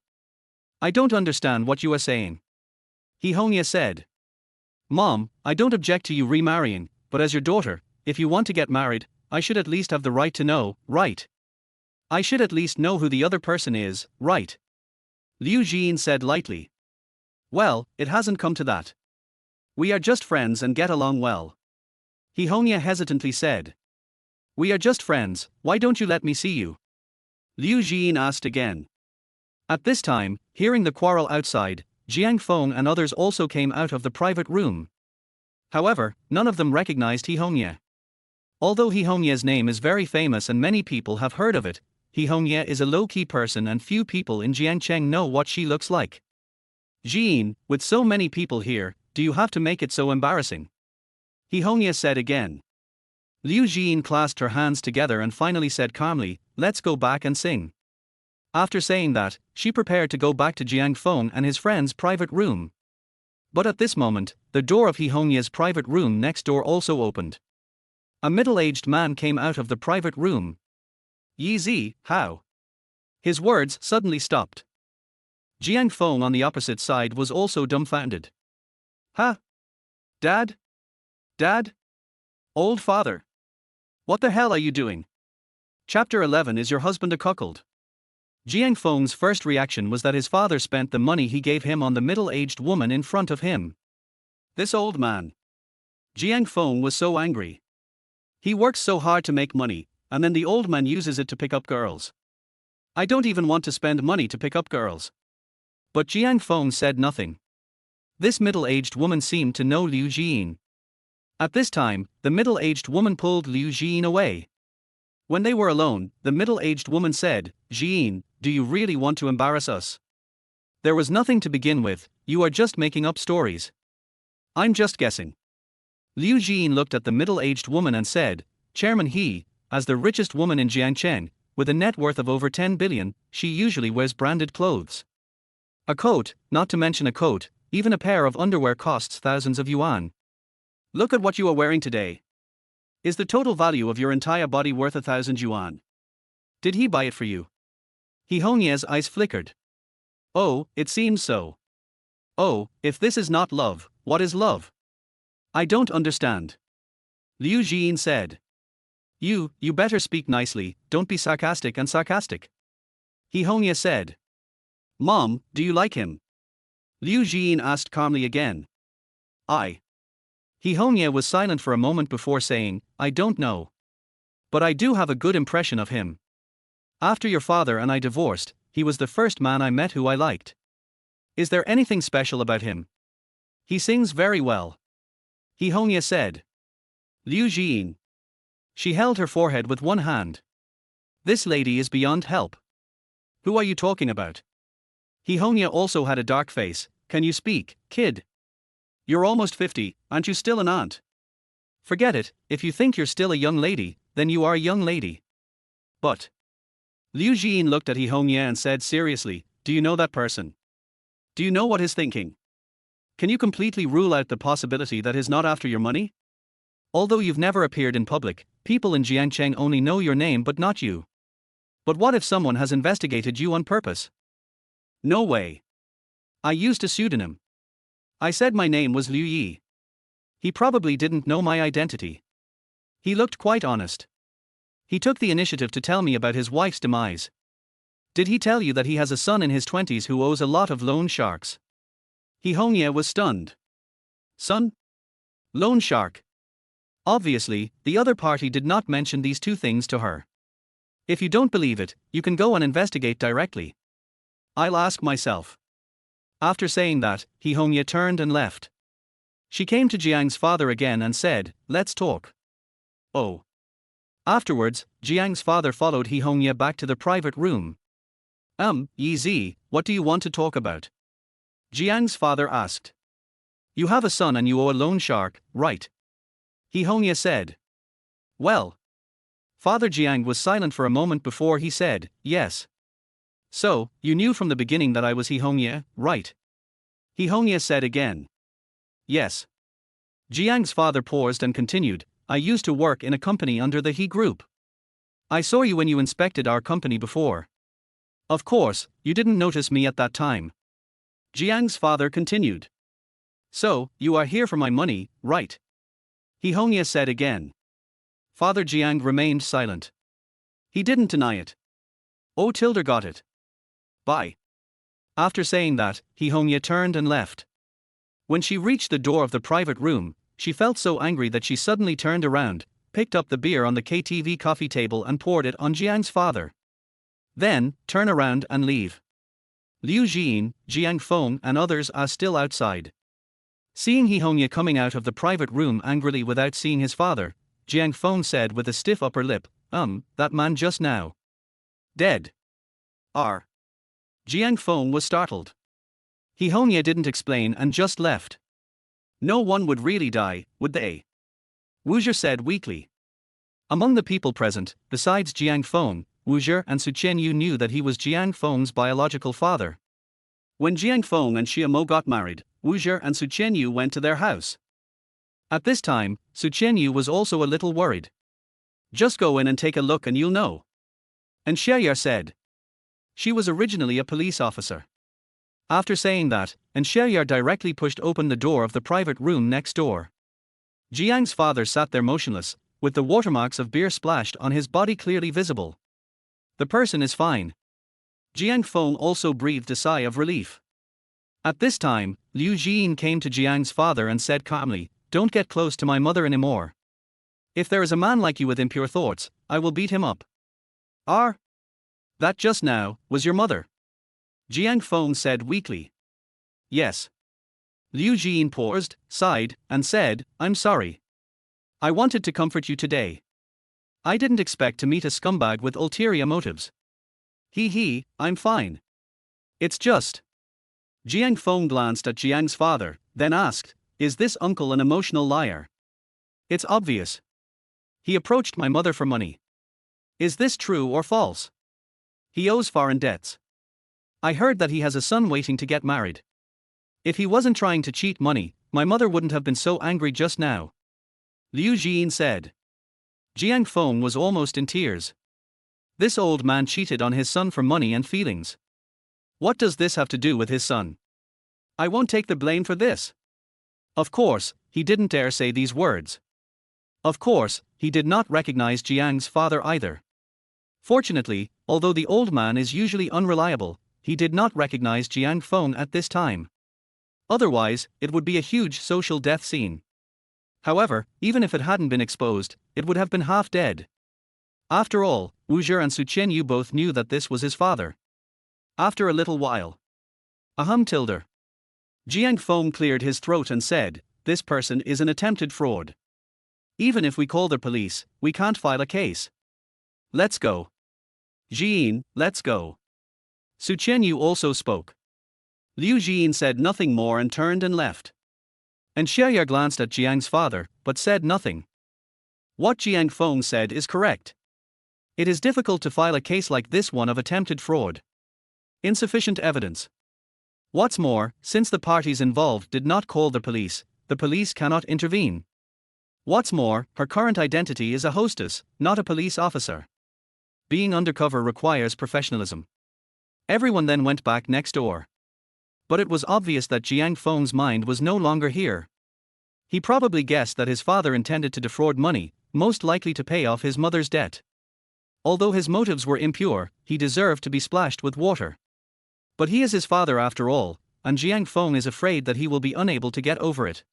S1: I don't understand what you are saying. He Hongya said. Mom, I don't object to you remarrying, but as your daughter, if you want to get married, I should at least have the right to know, right? I should at least know who the other person is, right? Liu Jiyin said lightly. Well, it hasn't come to that. We are just friends and get along well. He Hongya hesitantly said. We are just friends, why don't you let me see you? Liu Jiyin asked again. At this time, hearing the quarrel outside, Jiang Feng and others also came out of the private room. However, none of them recognized He Hongya. Although He Hongya's name is very famous and many people have heard of it, He Hongya is a low-key person and few people in Jiangcheng know what she looks like. Jiyin, with so many people here, do you have to make it so embarrassing? He Hongya said again. Liu Jiyin clasped her hands together and finally said calmly, let's go back and sing. After saying that, she prepared to go back to Jiang Feng and his friend's private room. But at this moment, the door of He Hongya's private room next door also opened. A middle-aged man came out of the private room. Yi Zi, how? His words suddenly stopped. Jiang Feng on the opposite side was also dumbfounded. Huh? Dad? Dad? Old father? What the hell are you doing? Chapter 11 Is your husband a cuckold? Jiang Feng's first reaction was that his father spent the money he gave him on the middle-aged woman in front of him. This old man. Jiang Feng was so angry. He works so hard to make money, and then the old man uses it to pick up girls. I don't even want to spend money to pick up girls. But Jiang Feng said nothing. This middle-aged woman seemed to know Liu Jiyin. At this time, the middle-aged woman pulled Liu Jiyin away. When they were alone, the middle-aged woman said, Jiyin, do you really want to embarrass us? There was nothing to begin with, you are just making up stories. I'm just guessing. Liu Jiyin looked at the middle-aged woman and said, Chairman He, as the richest woman in Jiangcheng, with a net worth of over 10 billion, she usually wears branded clothes. A coat, not to mention a coat, even a pair of underwear costs thousands of yuan. Look at what you are wearing today. Is the total value of your entire body worth 1,000 yuan? Did he buy it for you? He Hongye's eyes flickered. Oh, it seems so. Oh, if this is not love, what is love? I don't understand. Liu Jin said. You better speak nicely, don't be sarcastic. He Hongye said. Mom, do you like him? Liu Jin asked calmly again. He Hongye was silent for a moment before saying, I don't know. But I do have a good impression of him. After your father and I divorced, he was the first man I met who I liked. Is there anything special about him? He sings very well. He Hongye said. Liu Jin. She held her forehead with one hand. This lady is beyond help. Who are you talking about? He Hongye also had a dark face. Can you speak, kid? You're almost 50, aren't you still an aunt? Forget it, if you think you're still a young lady, then you are a young lady. But. Liu Jin looked at He Hongye and said seriously, do you know that person? Do you know what he's thinking? Can you completely rule out the possibility that he's not after your money? Although you've never appeared in public, people in Jiangcheng only know your name but not you. But what if someone has investigated you on purpose? No way. I used a pseudonym. I said my name was Liu Yi. He probably didn't know my identity. He looked quite honest. He took the initiative to tell me about his wife's demise. Did he tell you that he has a son in his 20s who owes a lot of loan sharks? He Hongye was stunned. Son? Loan shark. Obviously, the other party did not mention these two things to her. If you don't believe it, you can go and investigate directly. I'll ask myself. After saying that, He Hongye turned and left. She came to Jiang's father again and said, let's talk. Oh. Afterwards, Jiang's father followed He Hongye back to the private room. Yi Zi, what do you want to talk about? Jiang's father asked. You have a son and you owe a loan shark, right? He Hongye said. Well. Father Jiang was silent for a moment before he said, yes. So, you knew from the beginning that I was He Hongye, right? He Hongye said again. Yes. Jiang's father paused and continued, I used to work in a company under the He Group. I saw you when you inspected our company before. Of course, you didn't notice me at that time. Jiang's father continued. So, you are here for my money, right? He Hongye said again. Father Jiang remained silent. He didn't deny it. Oh, Tilder got it. Bye. After saying that, He Hongye turned and left. When she reached the door of the private room, she felt so angry that she suddenly turned around, picked up the beer on the KTV coffee table and poured it on Jiang's father. Then, turn around and leave. Liu Jin, Jiang Feng and others are still outside. Seeing He Hongye coming out of the private room angrily without seeing his father, Jiang Feng said with a stiff upper lip, that man just now. Dead. Jiang Feng was startled. He Hongye didn't explain and just left. No one would really die, would they? Wu Zhe said weakly. Among the people present, besides Jiang Feng, Wu Zhe and Su Qianyu knew that he was Jiang Feng's biological father. When Jiang Feng and Xia Mo got married, Wu Zhe and Su Qianyu went to their house. At this time, Su Qianyu was also a little worried. Just go in and take a look and you'll know. And Xia said. She was originally a police officer. After saying that, and Xia directly pushed open the door of the private room next door. Jiang's father sat there motionless, with the watermarks of beer splashed on his body clearly visible. The person is fine. Jiang Feng also breathed a sigh of relief. At this time, Liu Jin came to Jiang's father and said calmly, don't get close to my mother anymore. If there is a man like you with impure thoughts, I will beat him up. That just now, was your mother? Jiang Feng said weakly. Yes. Liu Jin paused, sighed, and said, I'm sorry. I wanted to comfort you today. I didn't expect to meet a scumbag with ulterior motives. I'm fine. It's just. Jiang Feng glanced at Jiang's father, then asked, is this uncle an emotional liar? It's obvious. He approached my mother for money. Is this true or false? He owes foreign debts. I heard that he has a son waiting to get married. If he wasn't trying to cheat money, my mother wouldn't have been so angry just now. Liu Jin said. Jiang Feng was almost in tears. This old man cheated on his son for money and feelings. What does this have to do with his son? I won't take the blame for this. Of course, he didn't dare say these words. Of course, he did not recognize Jiang's father either. Fortunately, although the old man is usually unreliable, he did not recognize Jiang Feng at this time. Otherwise, it would be a huge social death scene. However, even if it hadn't been exposed, it would have been half dead. After all, Wu Zhi and Su Qianyu both knew that this was his father. After a little while. Tilde. Jiang Feng cleared his throat and said, "This person is an attempted fraud. Even if we call the police, we can't file a case. Let's go. Jin, let's go." Su Qianyu also spoke. Liu Jin said nothing more and turned and left. And Xiaoya glanced at Jiang's father, but said nothing. What Jiang Feng said is correct. It is difficult to file a case like this one of attempted fraud. Insufficient evidence. What's more, since the parties involved did not call the police cannot intervene. What's more, her current identity is a hostess, not a police officer. Being undercover requires professionalism. Everyone then went back next door. But it was obvious that Jiang Feng's mind was no longer here. He probably guessed that his father intended to defraud money, most likely to pay off his mother's debt. Although his motives were impure, he deserved to be splashed with water. But he is his father after all, and Jiang Feng is afraid that he will be unable to get over it.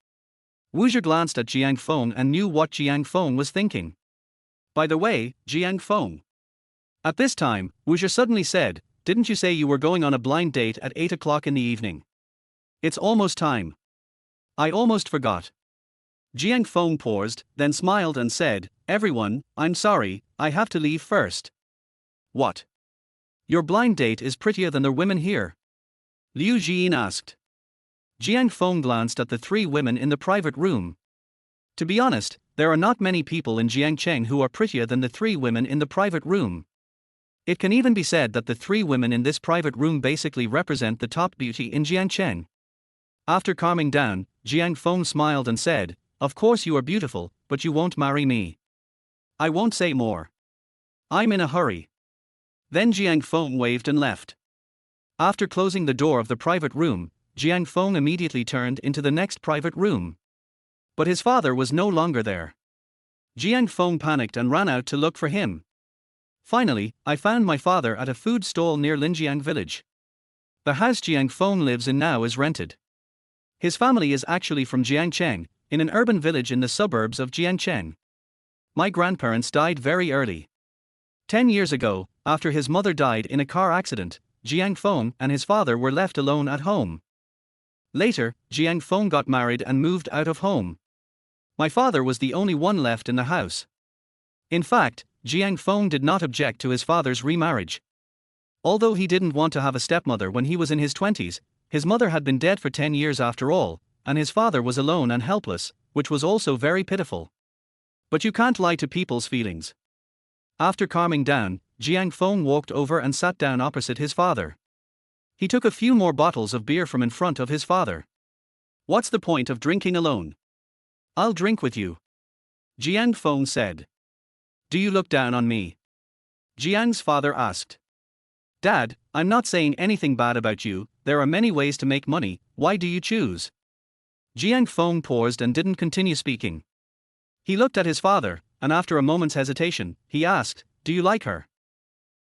S1: Wu Zhi glanced at Jiang Feng and knew what Jiang Feng was thinking. By the way, Jiang Feng. At this time, Wu Zhi suddenly said, "Didn't you say you were going on a blind date at 8 o'clock in the evening? It's almost time. I almost forgot." Jiang Feng paused, then smiled and said, "Everyone, I'm sorry, I have to leave first." What? Your blind date is prettier than the women here? Liu Jin asked. Jiang Feng glanced at the three women in the private room. To be honest, there are not many people in Jiangcheng who are prettier than the three women in the private room. It can even be said that the three women in this private room basically represent the top beauty in Jiangcheng. After calming down, Jiang Feng smiled and said, "Of course you are beautiful, but you won't marry me. I won't say more. I'm in a hurry." Then Jiang Feng waved and left. After closing the door of the private room, Jiang Feng immediately turned into the next private room. But his father was no longer there. Jiang Feng panicked and ran out to look for him. Finally, I found my father at a food stall near Linjiang village. The house Jiang Feng lives in now is rented. His family is actually from Jiangcheng, in an urban village in the suburbs of Jiangcheng. My grandparents died very early. 10 years ago, after his mother died in a car accident, Jiang Feng and his father were left alone at home. Later, Jiang Feng got married and moved out of home. My father was the only one left in the house. In fact, Jiang Feng did not object to his father's remarriage. Although he didn't want to have a stepmother when he was in his 20s, his mother had been dead for 10 years after all, and his father was alone and helpless, which was also very pitiful. But you can't lie to people's feelings. After calming down, Jiang Feng walked over and sat down opposite his father. He took a few more bottles of beer from in front of his father. "What's the point of drinking alone? I'll drink with you," Jiang Feng said. "Do you look down on me?" Jiang's father asked. "Dad, I'm not saying anything bad about you, there are many ways to make money, why do you choose?" Jiang Feng paused and didn't continue speaking. He looked at his father, and after a moment's hesitation, he asked, "Do you like her?"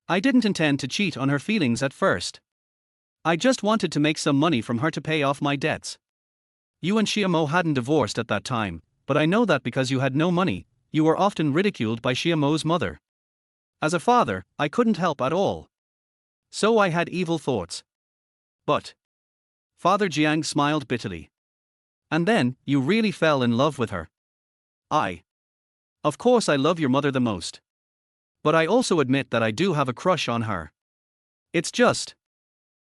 S1: "I didn't intend to cheat on her feelings at first. I just wanted to make some money from her to pay off my debts. You and Xiamo hadn't divorced at that time, but I know that because you had no money, you were often ridiculed by Xiamo's mother. As a father, I couldn't help at all. So I had evil thoughts. But..." Father Jiang smiled bitterly. "And then, you really fell in love with her." Of course I love your mother the most. But I also admit that I do have a crush on her. It's just..."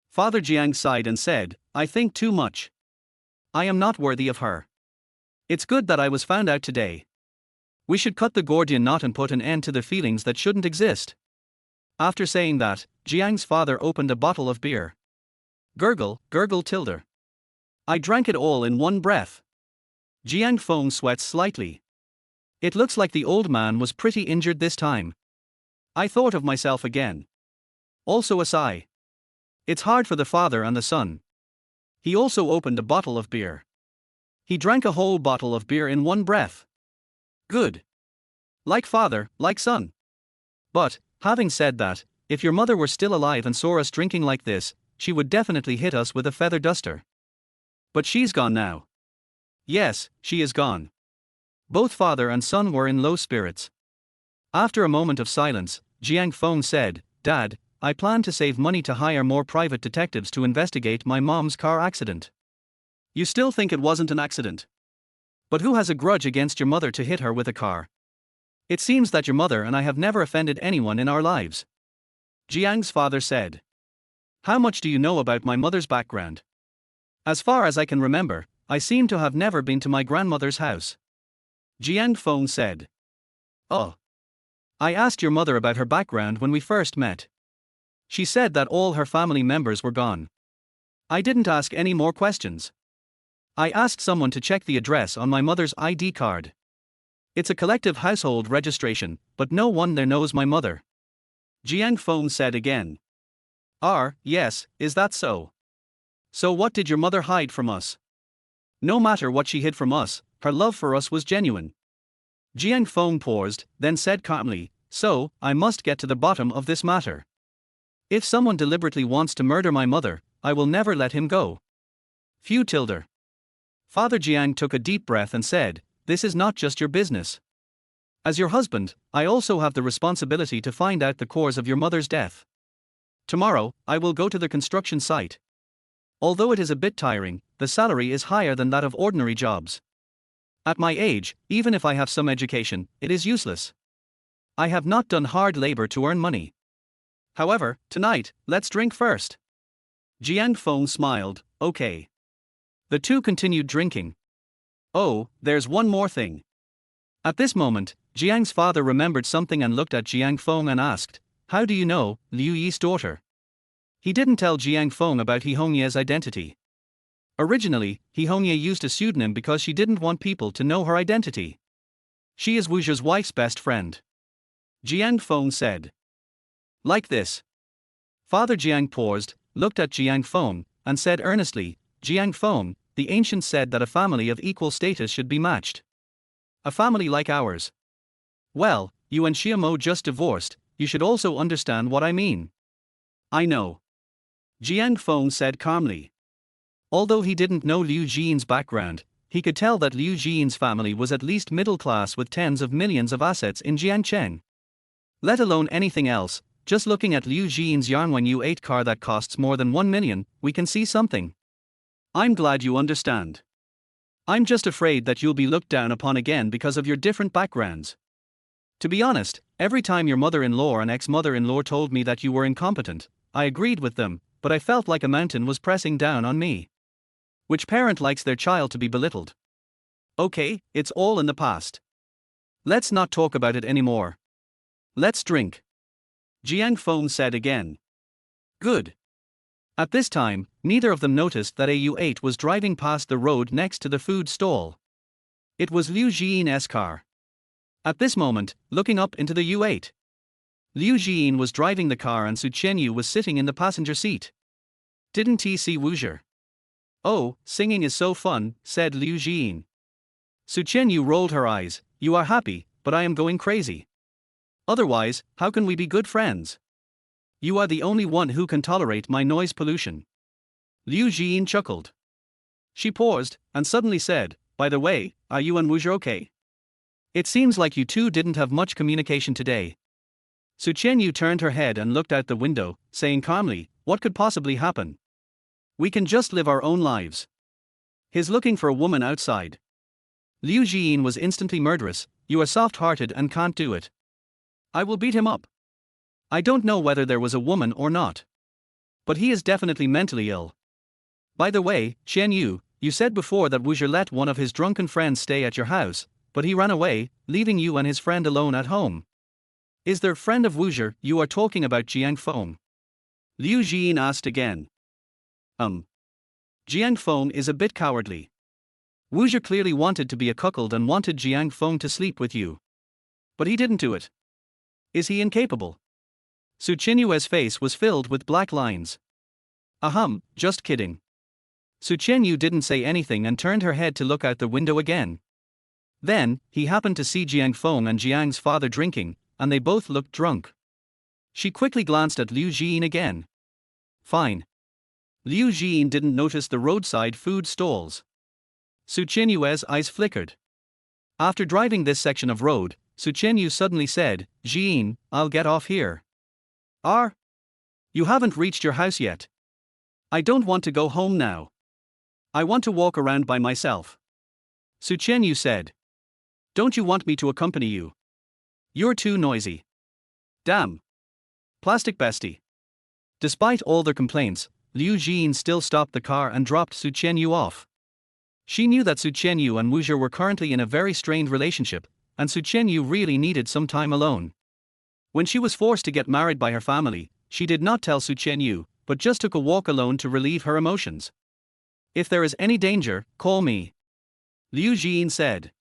S1: Father Jiang sighed and said, "I think too much. I am not worthy of her. It's good that I was found out today. We should cut the Gordian knot and put an end to the feelings that shouldn't exist." After saying that, Jiang's father opened a bottle of beer. Gurgle, gurgle tilde. I drank it all in one breath. Jiang Feng sweats slightly. It looks like the old man was pretty injured this time. I thought of myself again. Also a sigh. It's hard for the father and the son. He also opened a bottle of beer. He drank a whole bottle of beer in one breath. Good. Like father, like son. But, having said that, if your mother were still alive and saw us drinking like this, she would definitely hit us with a feather duster. But she's gone now. Yes, she is gone. Both father and son were in low spirits. After a moment of silence, Jiang Feng said, "Dad, I plan to save money to hire more private detectives to investigate my mom's car accident." You still think it wasn't an accident? But who has a grudge against your mother to hit her with a car? It seems that your mother and I have never offended anyone in our lives. Jiang's father said. How much do you know about my mother's background? As far as I can remember, I seem to have never been to my grandmother's house. Jiang Feng said. Oh. I asked your mother about her background when we first met. She said that all her family members were gone. I didn't ask any more questions. I asked someone to check the address on my mother's ID card. It's a collective household registration, but no one there knows my mother. Jiang Feng said again. Yes, is that so? So what did your mother hide from us? No matter what she hid from us, her love for us was genuine. Jiang Feng paused, then said calmly, so, I must get to the bottom of this matter. If someone deliberately wants to murder my mother, I will never let him go. Few tilder. Father Jiang took a deep breath and said, this is not just your business. As your husband, I also have the responsibility to find out the cause of your mother's death. Tomorrow, I will go to the construction site. Although it is a bit tiring, the salary is higher than that of ordinary jobs. At my age, even if I have some education, it is useless. I have not done hard labor to earn money. However, tonight, let's drink first. Jiang Feng smiled, okay. The two continued drinking. Oh, there's one more thing. At this moment, Jiang's father remembered something and looked at Jiang Feng and asked, how do you know Liu Yi's daughter? He didn't tell Jiang Feng about He Hongye's identity. Originally, He Hongye used a pseudonym because she didn't want people to know her identity. She is Wu Zhe's wife's best friend. Jiang Feng said. Like this. Father Jiang paused, looked at Jiang Feng, and said earnestly, Jiang Feng, the ancients said that a family of equal status should be matched. A family like ours. Well, you and Xiamo just divorced, you should also understand what I mean. I know. Jiang Feng said calmly. Although he didn't know Liu Jian's background, he could tell that Liu Jian's family was at least middle class with tens of millions of assets in Jiangcheng. Let alone anything else, just looking at Liu Jian's Yangwen U8 car that costs more than 1 million, we can see something. I'm glad you understand. I'm just afraid that you'll be looked down upon again because of your different backgrounds. To be honest, every time your mother-in-law and ex-mother-in-law told me that you were incompetent, I agreed with them, but I felt like a mountain was pressing down on me. Which parent likes their child to be belittled? Okay, it's all in the past. Let's not talk about it anymore. Let's drink. Jiang Feng said again. Good. At this time, neither of them noticed that a U8 was driving past the road next to the food stall. It was Liu Jian's car. At this moment, looking up into the U8. Liu Jian was driving the car and Su Qianyu was sitting in the passenger seat. Didn't he see Wu Zhe? Oh, singing is so fun, said Liu Jian. Su Qianyu rolled her eyes, you are happy, but I am going crazy. Otherwise, how can we be good friends? You are the only one who can tolerate my noise pollution. Liu Jian chuckled. She paused, and suddenly said, by the way, are you and Wu Zhe okay? It seems like you two didn't have much communication today. Su Qianyu turned her head and looked out the window, saying calmly, what could possibly happen? We can just live our own lives. He's looking for a woman outside. Liu Jian was instantly murderous, you are soft-hearted and can't do it. I will beat him up. I don't know whether there was a woman or not. But he is definitely mentally ill. By the way, Qianyu, you said before that Wu Zhe let one of his drunken friends stay at your house, but he ran away, leaving you and his friend alone at home. Is there friend of Wu Zhe you are talking about Jiang Feng? Liu Jian asked again. Jiang Feng is a bit cowardly. Wu Zhi clearly wanted to be a cuckold and wanted Jiang Feng to sleep with you. But he didn't do it. Is he incapable? Su Qianyue's face was filled with black lines. Just kidding. Su Qianyu didn't say anything and turned her head to look out the window again. Then, he happened to see Jiang Feng and Jiang's father drinking, and they both looked drunk. She quickly glanced at Liu Jian again. Fine. Liu Jian didn't notice the roadside food stalls. Su Qianyue's eyes flickered. After driving this section of road, Su Qianyu suddenly said, Jian, I'll get off here. You haven't reached your house yet. I don't want to go home now. I want to walk around by myself. Su Qianyu said. Don't you want me to accompany you? You're too noisy. Damn. Plastic bestie. Despite all their complaints, Liu Jian still stopped the car and dropped Su Qianyu off. She knew that Su Qianyu and Wu Zhi were currently in a very strained relationship, and Su Qianyu really needed some time alone. When she was forced to get married by her family, she did not tell Su Qianyu, but just took a walk alone to relieve her emotions. If there is any danger, call me. Liu Jian said.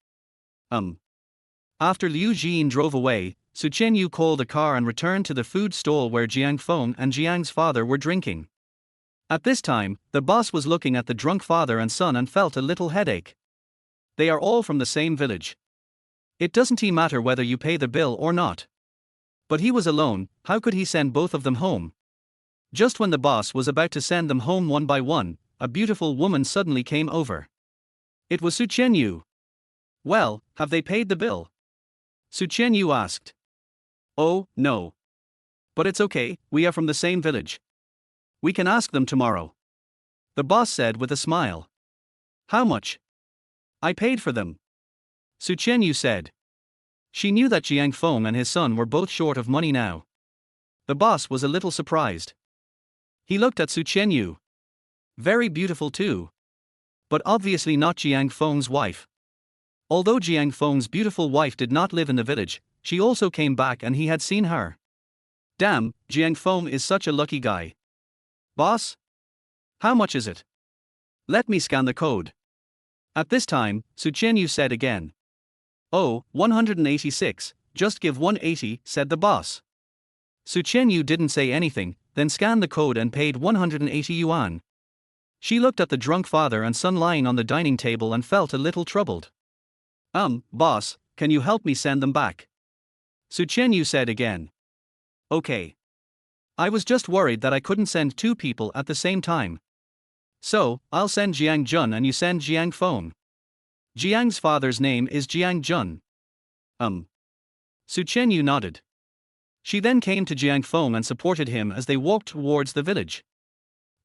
S1: After Liu Jian drove away, Su Qianyu called a car and returned to the food stall where Jiang Feng and Jiang's father were drinking. At this time, the boss was looking at the drunk father and son and felt a little headache. They are all from the same village. It doesn't matter whether you pay the bill or not. But he was alone, how could he send both of them home? Just when the boss was about to send them home one by one, a beautiful woman suddenly came over. It was Su Qianyu. Well, have they paid the bill? Su Qianyu asked. Oh, no. But it's okay, we are from the same village. We can ask them tomorrow. The boss said with a smile. How much? I paid for them. Su Qianyu said. She knew that Jiang Feng and his son were both short of money now. The boss was a little surprised. He looked at Su Qianyu. Very beautiful too. But obviously not Jiang Feng's wife. Although Jiang Feng's beautiful wife did not live in the village, she also came back and he had seen her. Damn, Jiang Feng is such a lucky guy. Boss? How much is it? Let me scan the code. At this time, Su Qianyu said again. Oh, 186, just give 180, said the boss. Su Qianyu didn't say anything, then scanned the code and paid 180 yuan. She looked at the drunk father and son lying on the dining table and felt a little troubled. Boss, can you help me send them back? Su Qianyu said again. Okay. I was just worried that I couldn't send two people at the same time. So, I'll send Jiang Jun and you send Jiang Feng. Jiang's father's name is Jiang Jun. Su Qianyu nodded. She then came to Jiang Feng and supported him as they walked towards the village.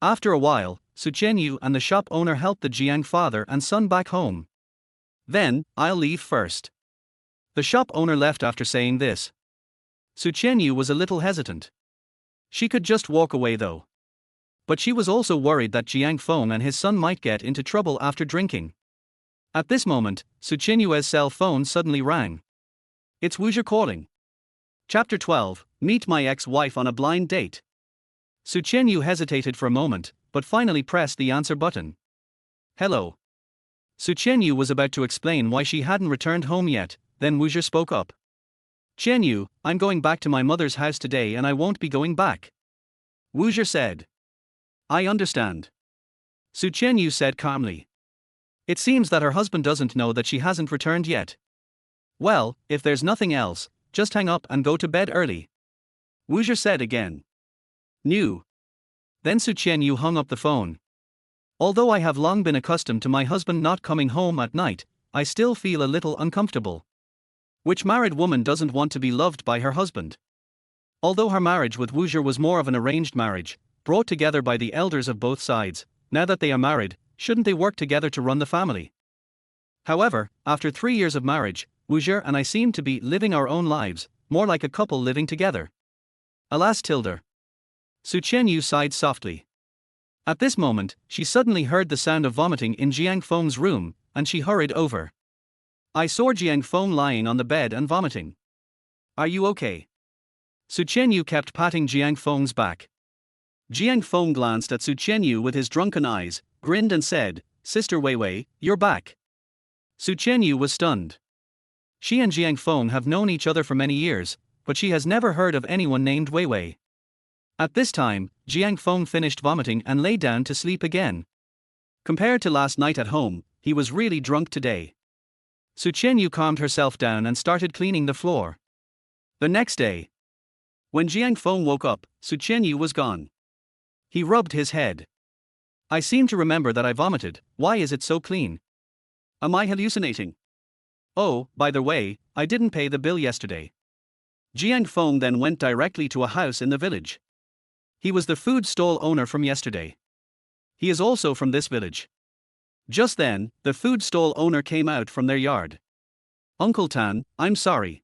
S1: After a while, Su Qianyu and the shop owner helped the Jiang father and son back home. Then, I'll leave first. The shop owner left after saying this. Su Qianyu was a little hesitant. She could just walk away though. But she was also worried that Jiang Feng and his son might get into trouble after drinking. At this moment, Su Qianyue's cell phone suddenly rang. It's Wu Zhi calling. Chapter 12, Meet my ex-wife on a blind date. Su Qianyu hesitated for a moment, but finally pressed the answer button. Hello. Su Qianyu was about to explain why she hadn't returned home yet, then Wu Zhi spoke up. Qianyu, I'm going back to my mother's house today and I won't be going back. Wu Zhi said. I understand. Su Qianyu said calmly. It seems that her husband doesn't know that she hasn't returned yet. Well, if there's nothing else, just hang up and go to bed early. Wu Zhi said again. New. Then Su Qianyu hung up the phone. Although I have long been accustomed to my husband not coming home at night, I still feel a little uncomfortable. Which married woman doesn't want to be loved by her husband? Although her marriage with Wu Zhi was more of an arranged marriage, brought together by the elders of both sides, now that they are married, shouldn't they work together to run the family? However, after 3 years of marriage, Wu Zhi and I seem to be living our own lives, more like a couple living together. Alas Tilda. Su Qianyu sighed softly. At this moment, she suddenly heard the sound of vomiting in Jiang Feng's room, and she hurried over. I saw Jiang Feng lying on the bed and vomiting. Are you okay? Su Qianyu kept patting Jiang Feng's back. Jiang Feng glanced at Su Qianyu with his drunken eyes, grinned and said, "Sister Wei Wei, you're back." Su Qianyu was stunned. She and Jiang Feng have known each other for many years, but she has never heard of anyone named Wei Wei. At this time, Jiang Feng finished vomiting and lay down to sleep again. Compared to last night at home, he was really drunk today. Su Qianyu calmed herself down and started cleaning the floor. The next day, when Jiang Feng woke up, Su Qianyu was gone. He rubbed his head. "I seem to remember that I vomited. Why is it so clean? Am I hallucinating? Oh, by the way, I didn't pay the bill yesterday." Jiang Feng then went directly to a house in the village. He was the food stall owner from yesterday. He is also from this village. Just then, the food stall owner came out from their yard. "Uncle Tan, I'm sorry.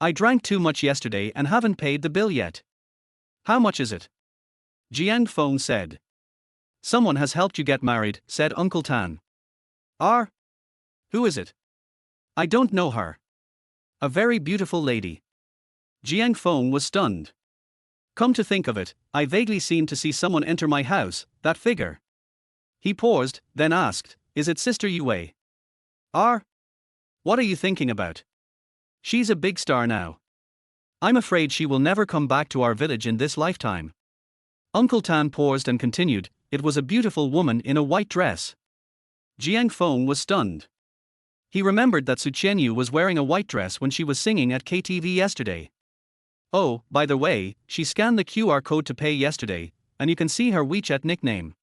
S1: I drank too much yesterday and haven't paid the bill yet." "How much is it?" Jiang Feng said. "Someone has helped you get married," said Uncle Tan. "Ah? Who is it?" "I don't know her." "A very beautiful lady." Jiang Feng was stunned. "Come to think of it, I vaguely seem to see someone enter my house, that figure." He paused, then asked, "Is it Sister Yue?" "Ah? What are you thinking about? She's a big star now. I'm afraid she will never come back to our village in this lifetime." Uncle Tan paused and continued, "It was a beautiful woman in a white dress." Jiang Feng was stunned. He remembered that Su Qianyu was wearing a white dress when she was singing at KTV yesterday. "Oh, by the way, she scanned the QR code to pay yesterday, and you can see her WeChat nickname."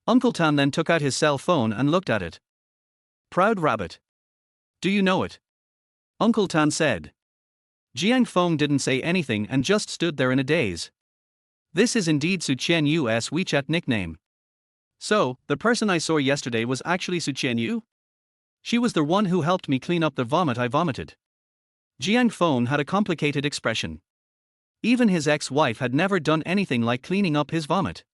S1: Uncle Tan then took out his cell phone and looked at it. "Proud Rabbit. Do you know it?" Uncle Tan said. Jiang Feng didn't say anything and just stood there in a daze. This is indeed Su Qianyu's WeChat nickname. So, the person I saw yesterday was actually Su Qianyu? She was the one who helped me clean up the vomit I vomited. Jiang Feng had a complicated expression. Even his ex-wife had never done anything like cleaning up his vomit.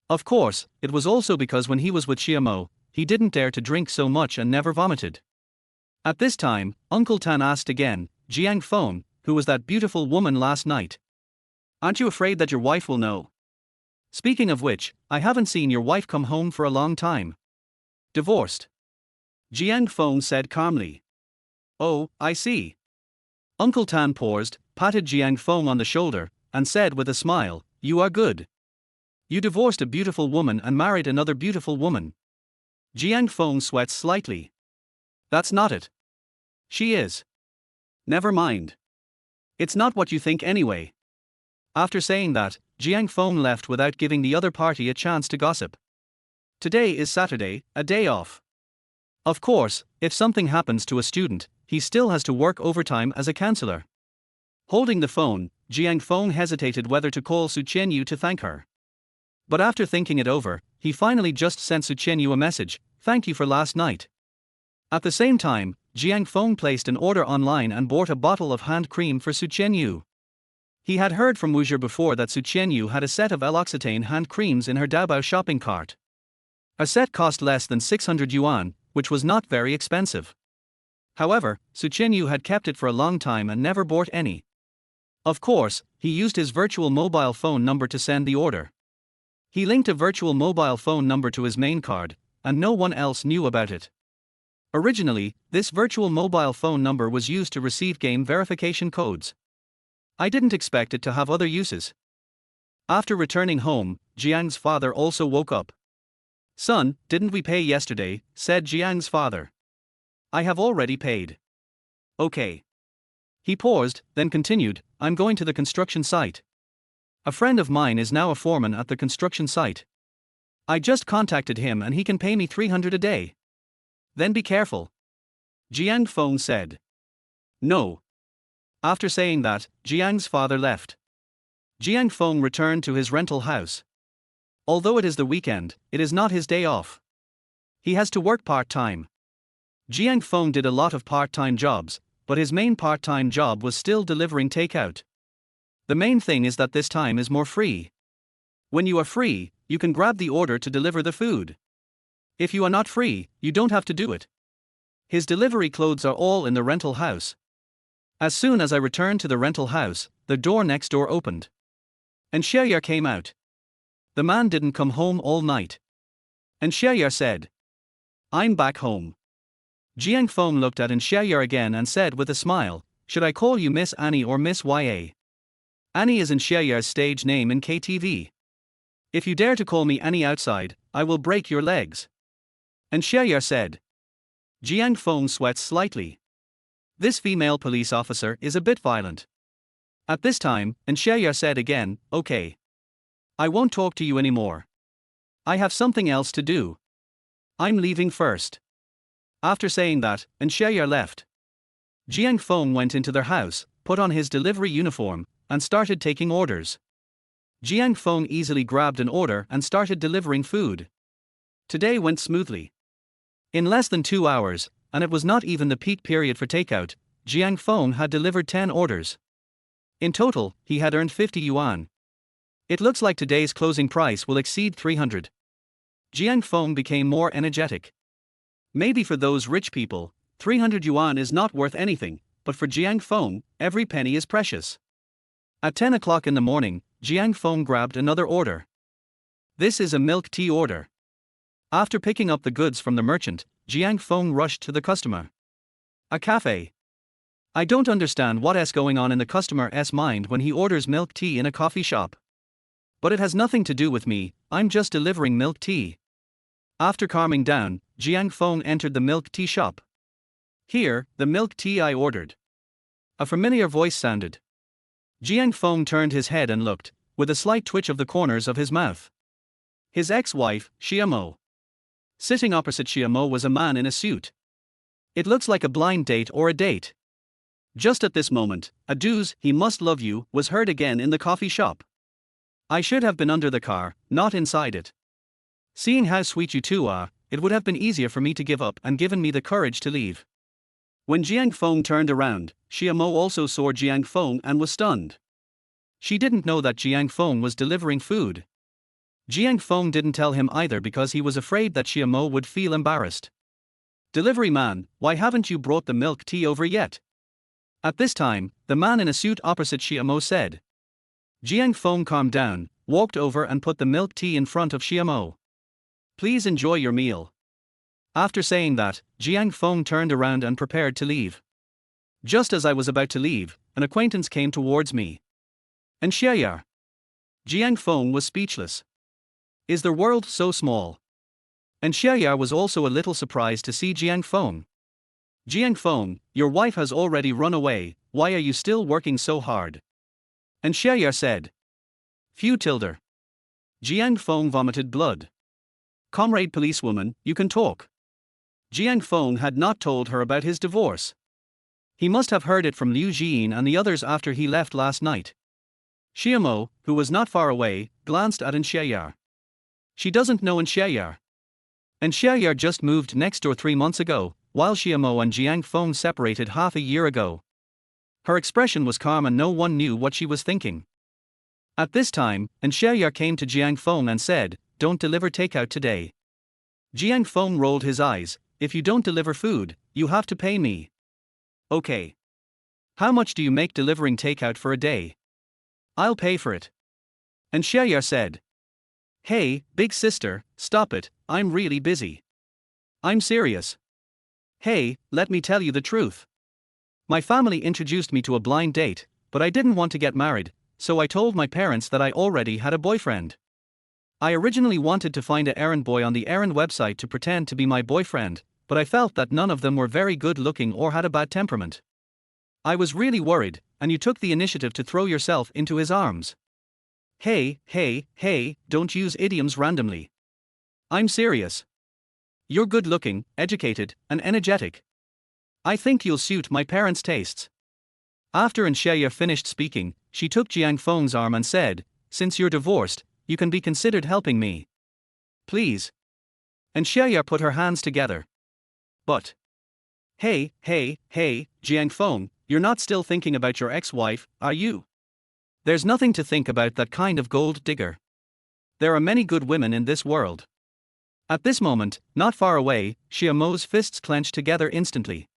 S1: Of course, it was also because when he was with Xiamo, he didn't dare to drink so much and never vomited. At this time, Uncle Tan asked again, "Jiang Feng, who was that beautiful woman last night? Aren't you afraid that your wife will know? Speaking of which, I haven't seen your wife come home for a long time." "Divorced," Jiang Feng said calmly. "Oh, I see." Uncle Tan paused, patted Jiang Feng on the shoulder, and said with a smile, "You are good. You divorced a beautiful woman and married another beautiful woman." Jiang Feng sweats slightly. "That's not it." "She is." "Never mind. It's not what you think anyway." After saying that, Jiang Feng left without giving the other party a chance to gossip. Today is Saturday, a day off. Of course, if something happens to a student, he still has to work overtime as a counselor. Holding the phone, Jiang Feng hesitated whether to call Su Qianyu to thank her. But after thinking it over, he finally just sent Su Qianyu a message, "Thank you for last night." At the same time, Jiang Feng placed an order online and bought a bottle of hand cream for Su Qianyu. He had heard from Wuzher before that Su Qianyu had a set of L'Occitane hand creams in her Taobao shopping cart. A set cost less than 600 yuan, which was not very expensive. However, Su Qianyu had kept it for a long time and never bought any. Of course, he used his virtual mobile phone number to send the order. He linked a virtual mobile phone number to his main card, and no one else knew about it. Originally, this virtual mobile phone number was used to receive game verification codes. I didn't expect it to have other uses. After returning home, Jiang's father also woke up. "Son, didn't we pay yesterday?" said Jiang's father. "I have already paid." "Okay." He paused, then continued, "I'm going to the construction site. A friend of mine is now a foreman at the construction site. I just contacted him and he can pay me 300 a day. Then be careful." Jiang Feng said. "No." After saying that, Jiang's father left. Jiang Feng returned to his rental house. Although it is the weekend, it is not his day off. He has to work part-time. Jiang Feng did a lot of part-time jobs, but his main part-time job was still delivering takeout. The main thing is that this time is more free. When you are free, you can grab the order to deliver the food. If you are not free, you don't have to do it. His delivery clothes are all in the rental house. As soon as I returned to the rental house, the door next door opened. And Xiaoya came out. The man didn't come home all night. And Xiaoyar said, I'm back home. Jiang Feng looked at Xiaoyar again and said with a smile, should I call you Miss Annie or Miss YA? Annie is Xiaoyar's stage name in KTV. If you dare to call me Annie outside, I will break your legs. And Xiaoyar said. Jiang Feng sweats slightly. This female police officer is a bit violent. At this time, Xiaoyar said again, okay. I won't talk to you anymore. I have something else to do. I'm leaving first. After saying that, Xiaoyar left. Jiang Feng went into their house, put on his delivery uniform, and started taking orders. Jiang Feng easily grabbed an order and started delivering food. Today went smoothly. In less than 2 hours, and it was not even the peak period for takeout, Jiang Feng had delivered 10 orders. In total, he had earned 50 yuan. It looks like today's closing price will exceed 300. Jiang Feng became more energetic. Maybe for those rich people, 300 yuan is not worth anything, but for Jiang Feng, every penny is precious. At 10 o'clock in the morning, Jiang Feng grabbed another order. This is a milk tea order. After picking up the goods from the merchant, Jiang Feng rushed to the customer. A cafe. I don't understand what's going on in the customer's mind when he orders milk tea in a coffee shop. But it has nothing to do with me, I'm just delivering milk tea. After calming down, Jiang Feng entered the milk tea shop. Here, the milk tea I ordered. A familiar voice sounded. Jiang Feng turned his head and looked, with a slight twitch of the corners of his mouth. His ex-wife, Xiamo. Sitting opposite Xiamo was a man in a suit. It looks like a blind date or a date. Just at this moment, a "Do's, he must love you" was heard again in the coffee shop. I should have been under the car, not inside it. Seeing how sweet you two are, it would have been easier for me to give up and given me the courage to leave. When Jiang Feng turned around, Xiamo also saw Jiang Feng and was stunned. She didn't know that Jiang Feng was delivering food. Jiang Feng didn't tell him either because he was afraid that Xiamo would feel embarrassed. Delivery man, why haven't you brought the milk tea over yet? At this time, the man in a suit opposite Xiamo said. Jiang Feng calmed down, walked over and put the milk tea in front of Xiamo. Please enjoy your meal. After saying that, Jiang Feng turned around and prepared to leave. Just as I was about to leave, an acquaintance came towards me. And Xiaoyar. Jiang Feng was speechless. Is the world so small? And Xiaoyar was also a little surprised to see Jiang Feng. Jiang Feng, your wife has already run away, why are you still working so hard? And Xiaoyar said. Phew tilde. Jiang Feng vomited blood. Comrade policewoman, you can talk. Jiang Feng had not told her about his divorce. He must have heard it from Liu Jin and the others after he left last night. Xiamo, who was not far away, glanced at Xiaoyar. She doesn't know Xiaoyar. And Xiaoyar just moved next door 3 months ago, while Xiamo and Jiang Feng separated half a year ago. Her expression was calm and no one knew what she was thinking. At this time, Xiaoyar came to Jiang Feng and said, don't deliver takeout today. Jiang Feng rolled his eyes, if you don't deliver food, you have to pay me. Okay. How much do you make delivering takeout for a day? I'll pay for it. And Xiaoyar said. Hey, big sister, stop it, I'm really busy. I'm serious. Hey, let me tell you the truth. My family introduced me to a blind date, but I didn't want to get married, so I told my parents that I already had a boyfriend. I originally wanted to find an errand boy on the errand website to pretend to be my boyfriend, but I felt that none of them were very good looking or had a bad temperament. I was really worried, and you took the initiative to throw yourself into his arms. Hey, don't use idioms randomly. I'm serious. You're good looking, educated, and energetic. I think you'll suit my parents' tastes. After Xiaoyar finished speaking, she took Jiang Feng's arm and said, since you're divorced, you can be considered helping me. Please. And Xiaoyar put her hands together. But. Hey, Jiang Feng, you're not still thinking about your ex-wife, are you? There's nothing to think about that kind of gold digger. There are many good women in this world. At this moment, not far away, Xiamo's fists clenched together instantly.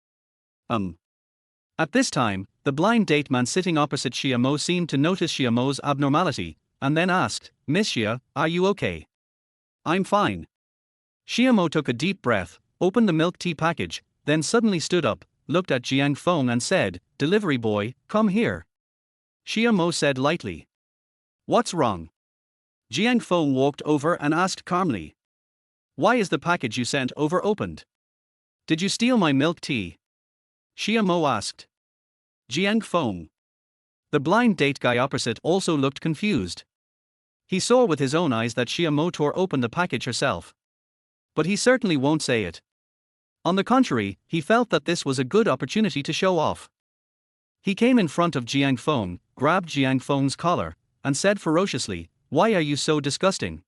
S1: At this time, the blind date man sitting opposite Xiamo seemed to notice Xiamo's abnormality, and then asked, Miss Xia, are you okay? I'm fine. Xia Mo took a deep breath, opened the milk tea package, then suddenly stood up, looked at Jiang Feng and said, Delivery boy, come here. Xia Mo said lightly. What's wrong? Jiang Feng walked over and asked calmly. Why is the package you sent over opened? Did you steal my milk tea? Xia Mo asked. Jiang Feng. The blind date guy opposite also looked confused. He saw with his own eyes that Xia Mo tore open the package herself. But he certainly won't say it. On the contrary, he felt that this was a good opportunity to show off. He came in front of Jiang Feng, grabbed Jiang Feng's collar, and said ferociously, Why are you so disgusting?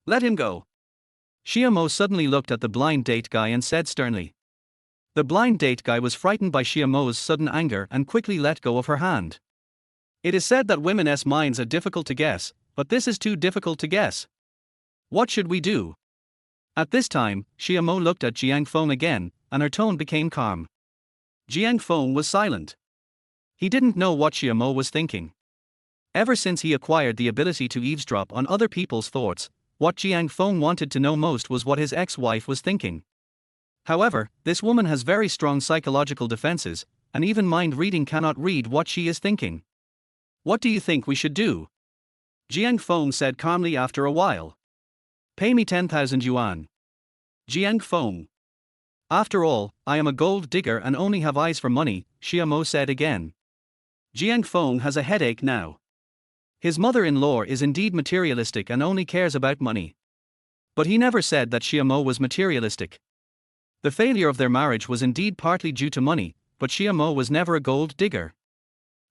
S1: Let him go. Xia Mo suddenly looked at the blind date guy and said sternly. The blind date guy was frightened by Xia Mo's sudden anger and quickly let go of her hand. It is said that women's minds are difficult to guess, but this is too difficult to guess. What should we do? At this time, Xia Mo looked at Jiang Feng again, and her tone became calm. Jiang Feng was silent. He didn't know what Xia Mo was thinking. Ever since he acquired the ability to eavesdrop on other people's thoughts, what Jiang Feng wanted to know most was what his ex-wife was thinking. However, this woman has very strong psychological defenses, and even mind reading cannot read what she is thinking. What do you think we should do? Jiang Feng said calmly after a while. Pay me 10,000 yuan. Jiang Feng. After all, I am a gold digger and only have eyes for money, Xia Mo said again. Jiang Feng has a headache now. His mother-in-law is indeed materialistic and only cares about money. But he never said that Xia Mo was materialistic. The failure of their marriage was indeed partly due to money, but Xia Mo was never a gold digger.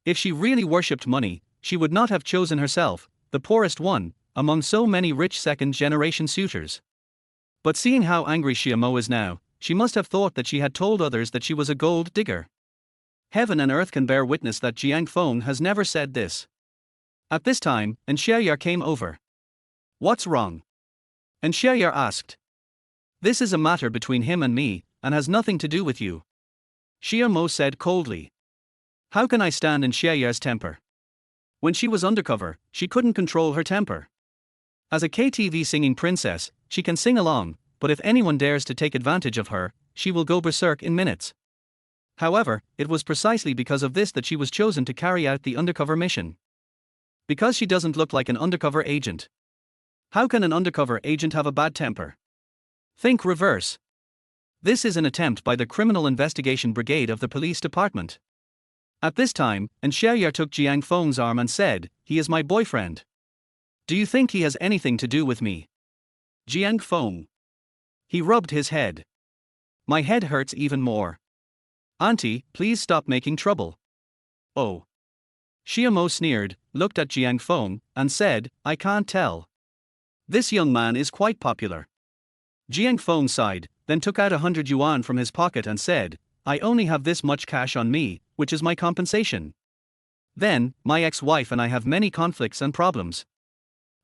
S1: If she really worshipped money, she would not have chosen herself, the poorest one, among so many rich second-generation suitors. But seeing how angry Xia Mo is now, she must have thought that she had told others that she was a gold digger. Heaven and earth can bear witness that Jiang Feng has never said this. At this time, Xiaoyar came over. What's wrong? Xiaoyar asked. This is a matter between him and me, and has nothing to do with you. Xia Mo said coldly. How can I stand Xiaoyar's temper? When she was undercover, she couldn't control her temper. As a KTV singing princess, she can sing along, but if anyone dares to take advantage of her, she will go berserk in minutes. However, it was precisely because of this that she was chosen to carry out the undercover mission. Because she doesn't look like an undercover agent. How can an undercover agent have a bad temper? Think reverse. This is an attempt by the Criminal Investigation Brigade of the Police Department. At this time, Xiaoyar took Jiang Feng's arm and said, He is my boyfriend. Do you think he has anything to do with me? Jiang Feng. He rubbed his head. My head hurts even more. Auntie, please stop making trouble. Oh. Xia Mo sneered, looked at Jiang Feng, and said, I can't tell. This young man is quite popular. Jiang Feng sighed, then took out 100 yuan from his pocket and said, I only have this much cash on me, which is my compensation. Then, my ex-wife and I have many conflicts and problems.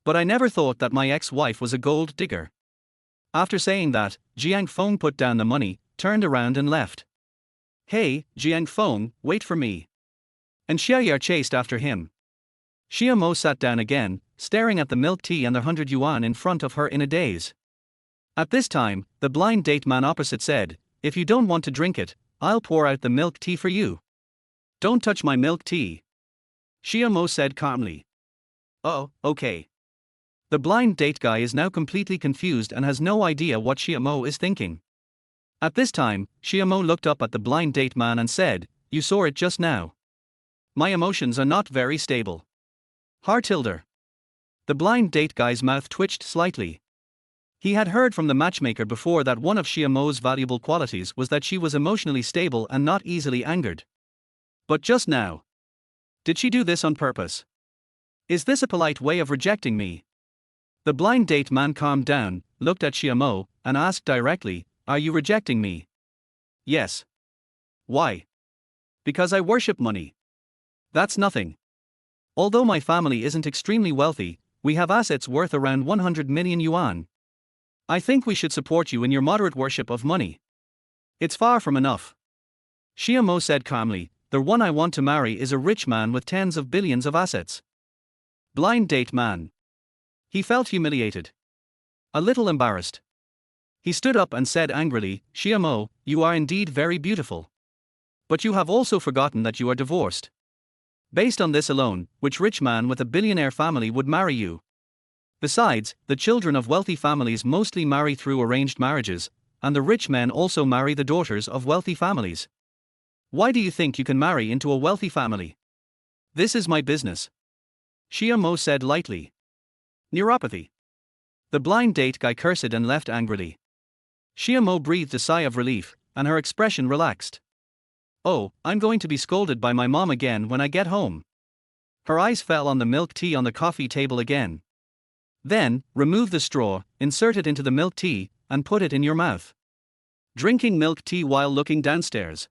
S1: But I never thought that my ex-wife was a gold digger. After saying that, Jiang Feng put down the money, turned around and left. Hey, Jiang Feng, wait for me. Xiaoyar chased after him. Xia Mo sat down again, staring at the milk tea and the 100 yuan in front of her in a daze. At this time, the blind date man opposite said, If you don't want to drink it, I'll pour out the milk tea for you. Don't touch my milk tea. Xia Mo said calmly. Oh, okay. The blind date guy is now completely confused and has no idea what Xia Mo is thinking. At this time, Xia Mo looked up at the blind date man and said, You saw it just now. My emotions are not very stable. Hartilder. The blind date guy's mouth twitched slightly. He had heard from the matchmaker before that one of Xia Mo's valuable qualities was that she was emotionally stable and not easily angered. But just now. Did she do this on purpose? Is this a polite way of rejecting me? The blind date man calmed down, looked at Xia Mo, and asked directly, Are you rejecting me? Yes. Why? Because I worship money. That's nothing. Although my family isn't extremely wealthy, we have assets worth around 100 million yuan. I think we should support you in your moderate worship of money. It's far from enough. Xia Mo said calmly, The one I want to marry is a rich man with tens of billions of assets. Blind date man. He felt humiliated. A little embarrassed. He stood up and said angrily, Xiamo, you are indeed very beautiful. But you have also forgotten that you are divorced. Based on this alone, which rich man with a billionaire family would marry you? Besides, the children of wealthy families mostly marry through arranged marriages, and the rich men also marry the daughters of wealthy families. Why do you think you can marry into a wealthy family? This is my business. Xiamo said lightly. Neuropathy. The blind date guy cursed and left angrily. Xiamo breathed a sigh of relief, and her expression relaxed. Oh, I'm going to be scolded by my mom again when I get home. Her eyes fell on the milk tea on the coffee table again. Then, remove the straw, insert it into the milk tea, and put it in your mouth. Drinking milk tea while looking downstairs.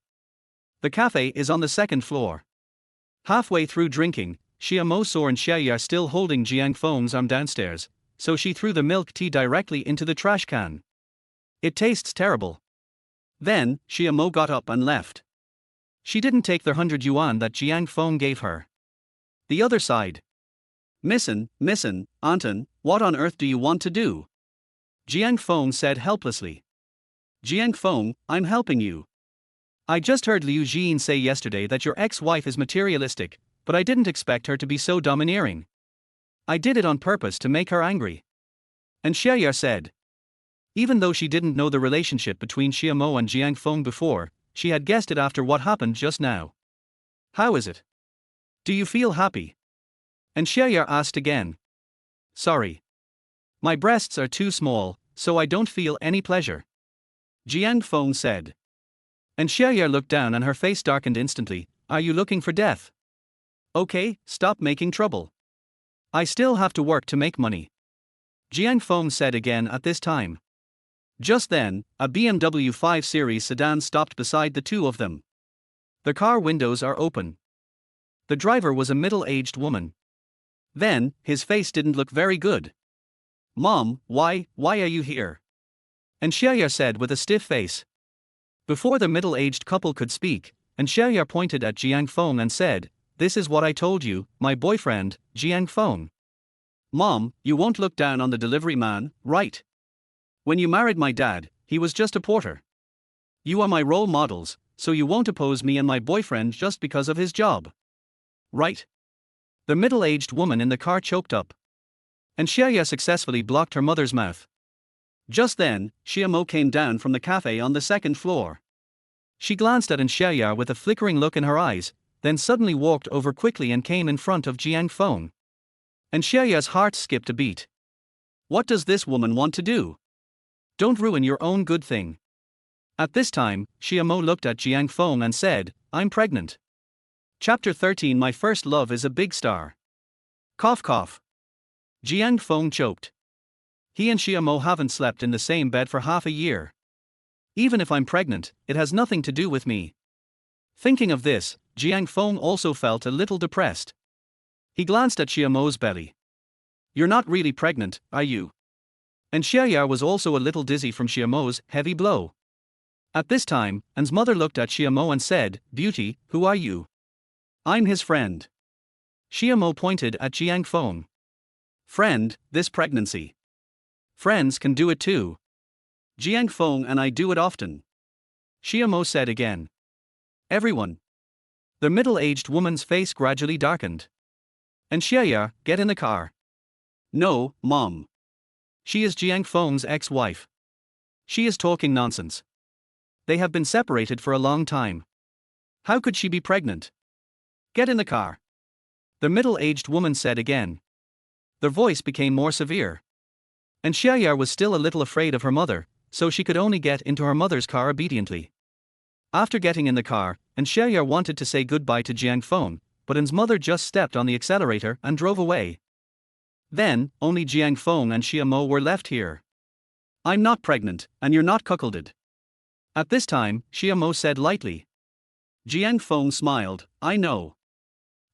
S1: The cafe is on the second floor. Halfway through drinking, Xiamo saw and Xiaoya still holding Jiang Feng's arm downstairs, so she threw the milk tea directly into the trash can. It tastes terrible. Then, Xiamo got up and left. She didn't take the 100 yuan that Jiang Feng gave her. The other side. Missin, Anton, what on earth do you want to do? Jiang Feng said helplessly. Jiang Feng, I'm helping you. I just heard Liu Jin say yesterday that your ex-wife is materialistic, but I didn't expect her to be so domineering. I did it on purpose to make her angry. And Xiaoya said. Even though she didn't know the relationship between Xiamo and Jiang Feng before, she had guessed it after what happened just now. How is it? Do you feel happy? And Xiaoya asked again. Sorry. My breasts are too small, so I don't feel any pleasure. Jiang Feng said. And Xiaoya looked down and her face darkened instantly. Are you looking for death? Okay, stop making trouble. I still have to work to make money. Jiang Feng said again at this time. Just then, a BMW 5 Series sedan stopped beside the two of them. The car windows are open. The driver was a middle-aged woman. Then, his face didn't look very good. Mom, why are you here? And Xiaoya said with a stiff face. Before the middle-aged couple could speak, and Xiaoya pointed at Jiang Feng and said, This is what I told you, my boyfriend, Jiang Feng. Mom, you won't look down on the delivery man, right? When you married my dad, he was just a porter. You are my role models, so you won't oppose me and my boyfriend just because of his job. Right? The middle-aged woman in the car choked up. And Xiaoya successfully blocked her mother's mouth. Just then, Xiamo came down from the cafe on the second floor. She glanced at Xiaoya with a flickering look in her eyes, then suddenly walked over quickly and came in front of Jiang Feng. And Xiaoya's heart skipped a beat. What does this woman want to do? Don't ruin your own good thing. At this time, Xiamo looked at Jiang Feng and said, I'm pregnant. Chapter 13 My first love is a big star. Cough cough. Jiang Feng choked. He and Xiamo haven't slept in the same bed for half a year. Even if I'm pregnant, it has nothing to do with me. Thinking of this, Jiang Feng also felt a little depressed. He glanced at Xiamo's belly. You're not really pregnant, are you? And Xiaoya was also a little dizzy from Xiamo's heavy blow. At this time, An's mother looked at Xiamo and said, Beauty, who are you? I'm his friend. Xiamo pointed at Jiang Feng. Friend, this pregnancy. Friends can do it too. Jiang Feng and I do it often. Xiamo said again. Everyone. The middle-aged woman's face gradually darkened. And Xiaoya, get in the car. No, Mom. She is Jiang Feng's ex-wife. She is talking nonsense. They have been separated for a long time. How could she be pregnant? Get in the car. The middle-aged woman said again. Their voice became more severe. And Xiaoya was still a little afraid of her mother, so she could only get into her mother's car obediently. After getting in the car, and Xiaoya wanted to say goodbye to Jiang Feng, but An's mother just stepped on the accelerator and drove away. Then, only Jiang Feng and Xiamo were left here. I'm not pregnant, and you're not cuckolded. At this time, Xiamo said lightly. Jiang Feng smiled, I know.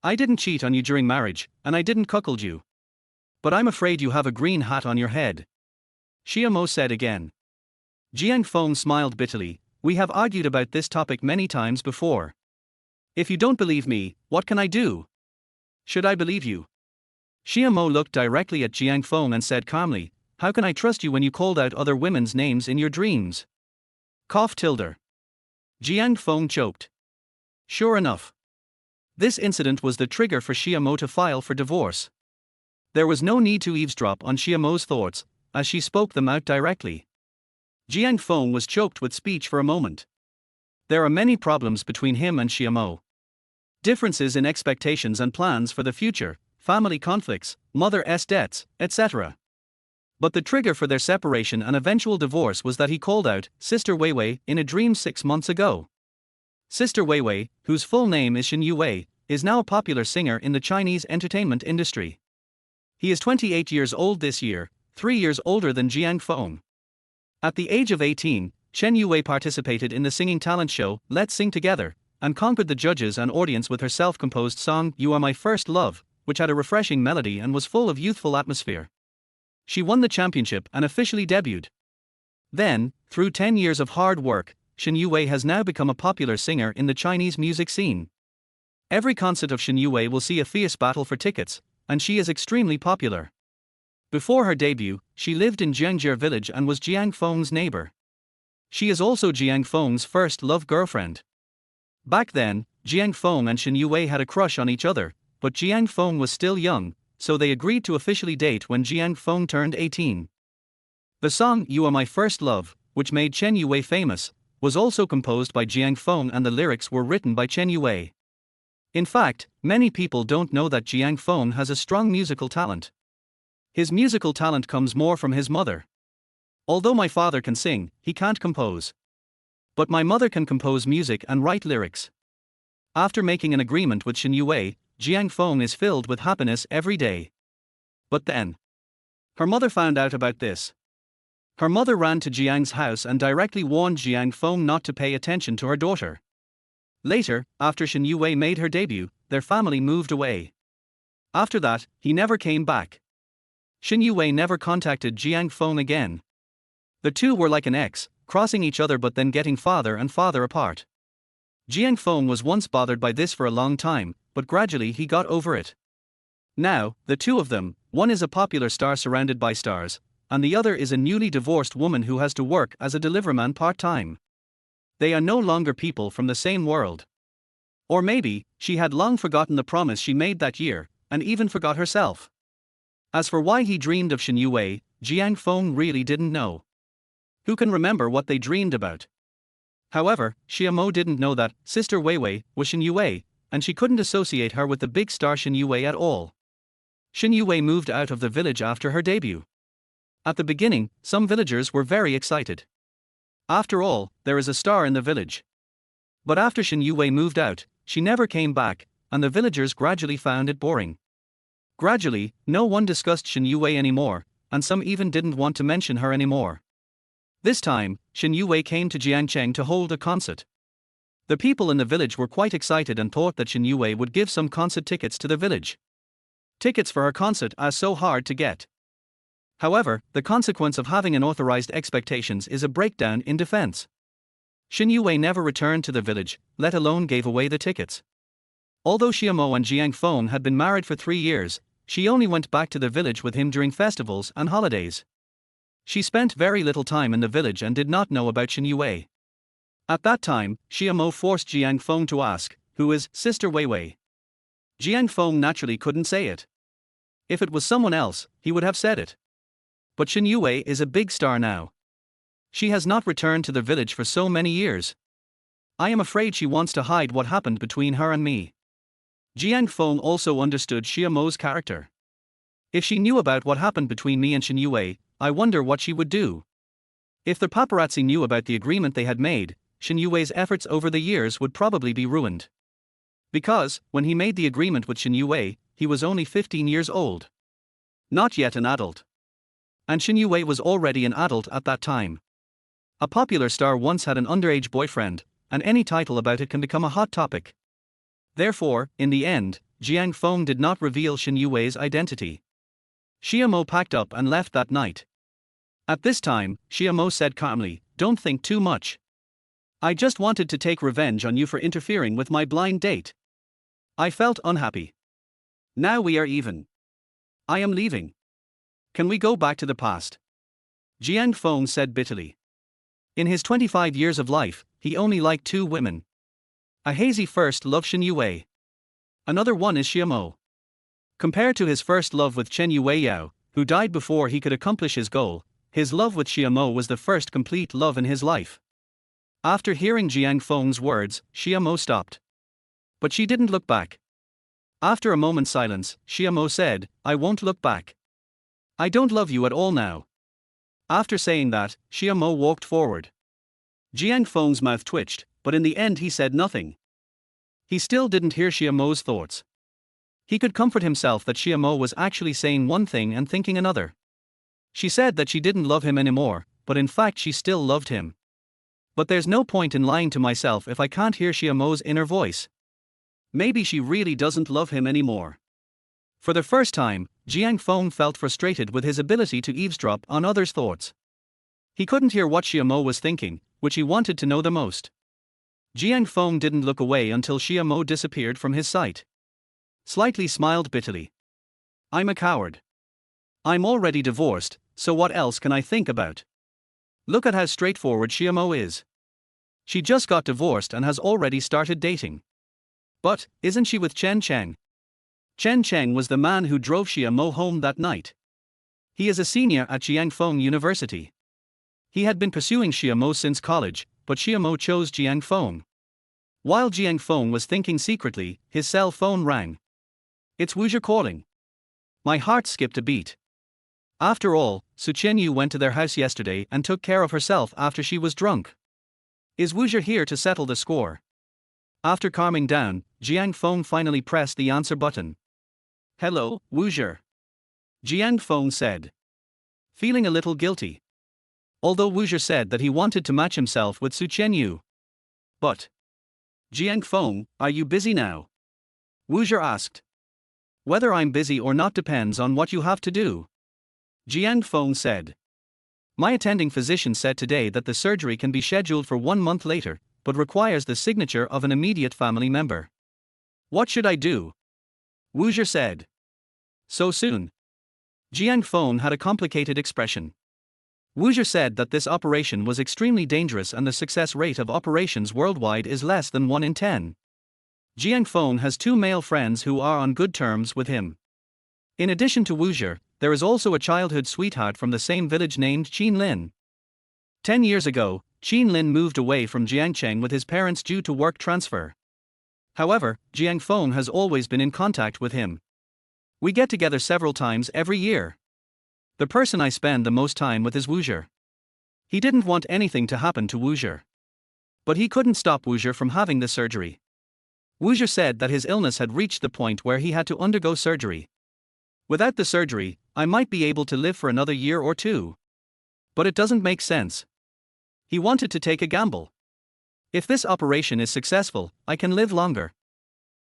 S1: I didn't cheat on you during marriage, and I didn't cuckold you. But I'm afraid you have a green hat on your head. Xiamo said again. Jiang Feng smiled bitterly, we have argued about this topic many times before. If you don't believe me, what can I do? Should I believe you? Xia Mo looked directly at Jiang Feng and said calmly, "How can I trust you when you called out other women's names in your dreams?" Cough tilde. Jiang Feng choked. Sure enough, this incident was the trigger for Xia Mo to file for divorce. There was no need to eavesdrop on Xia Mo's thoughts, as she spoke them out directly. Jiang Feng was choked with speech for a moment. There are many problems between him and Xia Mo. Differences in expectations and plans for the future, family conflicts, mother's debts, etc. But the trigger for their separation and eventual divorce was that he called out Sister Weiwei in a dream 6 months ago. Sister Weiwei, whose full name is Shen Yuwei, is now a popular singer in the Chinese entertainment industry. He is 28 years old this year, 3 years older than Jiang Feng. At the age of 18, Shen Yuwei participated in the singing talent show Let's Sing Together, and conquered the judges and audience with her self-composed song You Are My First Love, which had a refreshing melody and was full of youthful atmosphere. She won the championship and officially debuted. Then, through 10 years of hard work, Shen Yuwei has now become a popular singer in the Chinese music scene. Every concert of Shen Yuwei will see a fierce battle for tickets, and she is extremely popular. Before her debut, she lived in Jiangji village and was Jiang Feng's neighbor. She is also Jiang Feng's first love girlfriend. Back then, Jiang Feng and Shen Yuwei had a crush on each other, but Jiang Feng was still young, so they agreed to officially date when Jiang Feng turned 18. The song You Are My First Love, which made Shen Yuwei famous, was also composed by Jiang Feng and the lyrics were written by Shen Yuwei. In fact, many people don't know that Jiang Feng has a strong musical talent. His musical talent comes more from his mother. Although my father can sing, he can't compose. But my mother can compose music and write lyrics. After making an agreement with Shen Yuwei, Jiang Feng is filled with happiness every day. But then, her mother found out about this. Her mother ran to Jiang's house and directly warned Jiang Feng not to pay attention to her daughter. Later, after Shen Yuwei made her debut, their family moved away. After that, he never came back. Shen Yuwei never contacted Jiang Feng again. The two were like an ex, crossing each other but then getting farther and farther apart. Jiang Feng was once bothered by this for a long time, but gradually he got over it. Now, the two of them, one is a popular star surrounded by stars, and the other is a newly divorced woman who has to work as a deliverman part-time. They are no longer people from the same world. Or maybe, she had long forgotten the promise she made that year, and even forgot herself. As for why he dreamed of Shen Yuwei, Jiang Feng really didn't know. Who can remember what they dreamed about? However, Xia Mo didn't know that Sister Weiwei was Shen Yuwei, and she couldn't associate her with the big star Shen Yuwei at all. Shen Yuwei moved out of the village after her debut. At the beginning, some villagers were very excited. After all, there is a star in the village. But after Shen Yuwei moved out, she never came back, and the villagers gradually found it boring. Gradually, no one discussed Shen Yuwei anymore, and some even didn't want to mention her anymore. This time, Shen Yuwei came to Jiangcheng to hold a concert. The people in the village were quite excited and thought that Shen Yuwei would give some concert tickets to the village. Tickets for her concert are so hard to get. However, the consequence of having unauthorized expectations is a breakdown in defense. Shen Yuwei never returned to the village, let alone gave away the tickets. Although Xia Mo and Jiang Feng had been married for 3 years, she only went back to the village with him during festivals and holidays. She spent very little time in the village and did not know about Shen Yuwei. At that time, Xia Mo forced Jiang Feng to ask, "Who is Sister Weiwei?" Jiang Feng naturally couldn't say it. If it was someone else, he would have said it. But Shen Yuwei is a big star now. She has not returned to the village for so many years. I am afraid she wants to hide what happened between her and me. Jiang Feng also understood Xia Mo's character. If she knew about what happened between me and Shen Yuwei, I wonder what she would do. If the paparazzi knew about the agreement they had made, Shen Yuwei's efforts over the years would probably be ruined. Because, when he made the agreement with Shen Yuwei, he was only 15 years old. Not yet an adult. And Shen Yuwei was already an adult at that time. A popular star once had an underage boyfriend, and any title about it can become a hot topic. Therefore, in the end, Jiang Feng did not reveal Shen Yuwei's identity. Xia Mo packed up and left that night. At this time, Xia Mo said calmly, "Don't think too much. I just wanted to take revenge on you for interfering with my blind date. I felt unhappy. Now we are even. I am leaving. Can we go back to the past? Jiang Feng said bitterly. In his 25 years of life, he only liked two women. A hazy first love Shen Yue. Another one is Xiamo. Compared to his first love with Chen Yueyao, who died before he could accomplish his goal, his love with Xiamo was the first complete love in his life. After hearing Jiang Feng's words, Xiamo stopped. But she didn't look back. After a moment's silence, Xiamo said, I won't look back. I don't love you at all now. After saying that, Xiamo walked forward. Jiang Feng's mouth twitched, but in the end he said nothing. He still didn't hear Xiamo's thoughts. He could comfort himself that Xiamo was actually saying one thing and thinking another. She said that she didn't love him anymore, but in fact she still loved him. But there's no point in lying to myself if I can't hear Xiamo's inner voice. Maybe she really doesn't love him anymore. For the first time, Jiang Feng felt frustrated with his ability to eavesdrop on others' thoughts. He couldn't hear what Xiamo was thinking, which he wanted to know the most. Jiang Feng didn't look away until Xiamo disappeared from his sight. Slightly smiled bitterly. I'm a coward. I'm already divorced, so what else can I think about? Look at how straightforward Xiamo is. She just got divorced and has already started dating. But, isn't she with Chen Cheng? Chen Cheng was the man who drove Xiamo home that night. He is a senior at Jiang Feng University. He had been pursuing Xiamo since college, but Xiamo chose Jiang Feng. While Jiang Feng was thinking secretly, his cell phone rang. It's Wuzhi calling. My heart skipped a beat. After all, Su Chenyu went to their house yesterday and took care of herself after she was drunk. Is Wuzhi here to settle the score? After calming down, Jiang Feng finally pressed the answer button. Hello, Wuzhi. Jiang Feng said. Feeling a little guilty. Although Wuzhi said that he wanted to match himself with Su Chenyu. But. Jiang Feng, are you busy now? Wuzhi asked. Whether I'm busy or not depends on what you have to do. Jiang Feng said. My attending physician said today that the surgery can be scheduled for 1 month later, but requires the signature of an immediate family member. What should I do? Wuzhi said. So soon? Jiang Feng had a complicated expression. Wuzhi said that this operation was extremely dangerous and the success rate of operations worldwide is less than 1 in 10. Jiang Feng has 2 male friends who are on good terms with him. In addition to Wuzhi, there is also a childhood sweetheart from the same village named Qin Lin. 10 years ago, Qin Lin moved away from Jiangcheng with his parents due to work transfer. However, Jiang Feng has always been in contact with him. We get together several times every year. The person I spend the most time with is Wuzhi. He didn't want anything to happen to Wuzhi. But he couldn't stop Wuzhi from having the surgery. Wuzhi said that his illness had reached the point where he had to undergo surgery. Without the surgery, I might be able to live for another year or 2. But it doesn't make sense. He wanted to take a gamble. If this operation is successful, I can live longer.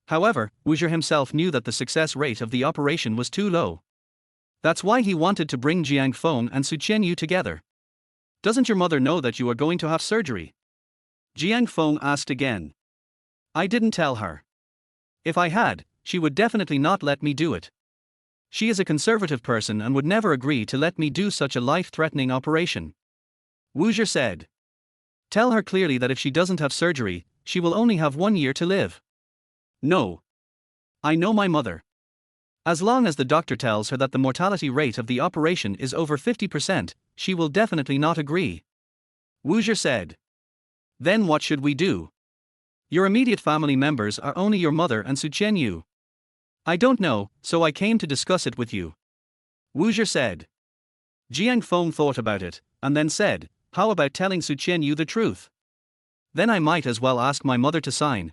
S1: However, Wuzhi himself knew that the success rate of the operation was too low. That's why he wanted to bring Jiang Feng and Su Chenyu together. Doesn't your mother know that you are going to have surgery? Jiang Feng asked again. I didn't tell her. If I had, she would definitely not let me do it. She is a conservative person and would never agree to let me do such a life-threatening operation. Wuzhi said. Tell her clearly that if she doesn't have surgery, she will only have 1 year to live. No. I know my mother. As long as the doctor tells her that the mortality rate of the operation is over 50%, she will definitely not agree. Wuzhi said. Then what should we do? Your immediate family members are only your mother and Su Chenyu. I don't know, so I came to discuss it with you. Wuzhi said. Jiang Feng thought about it, and then said, how about telling Su Chenyu the truth? Then I might as well ask my mother to sign.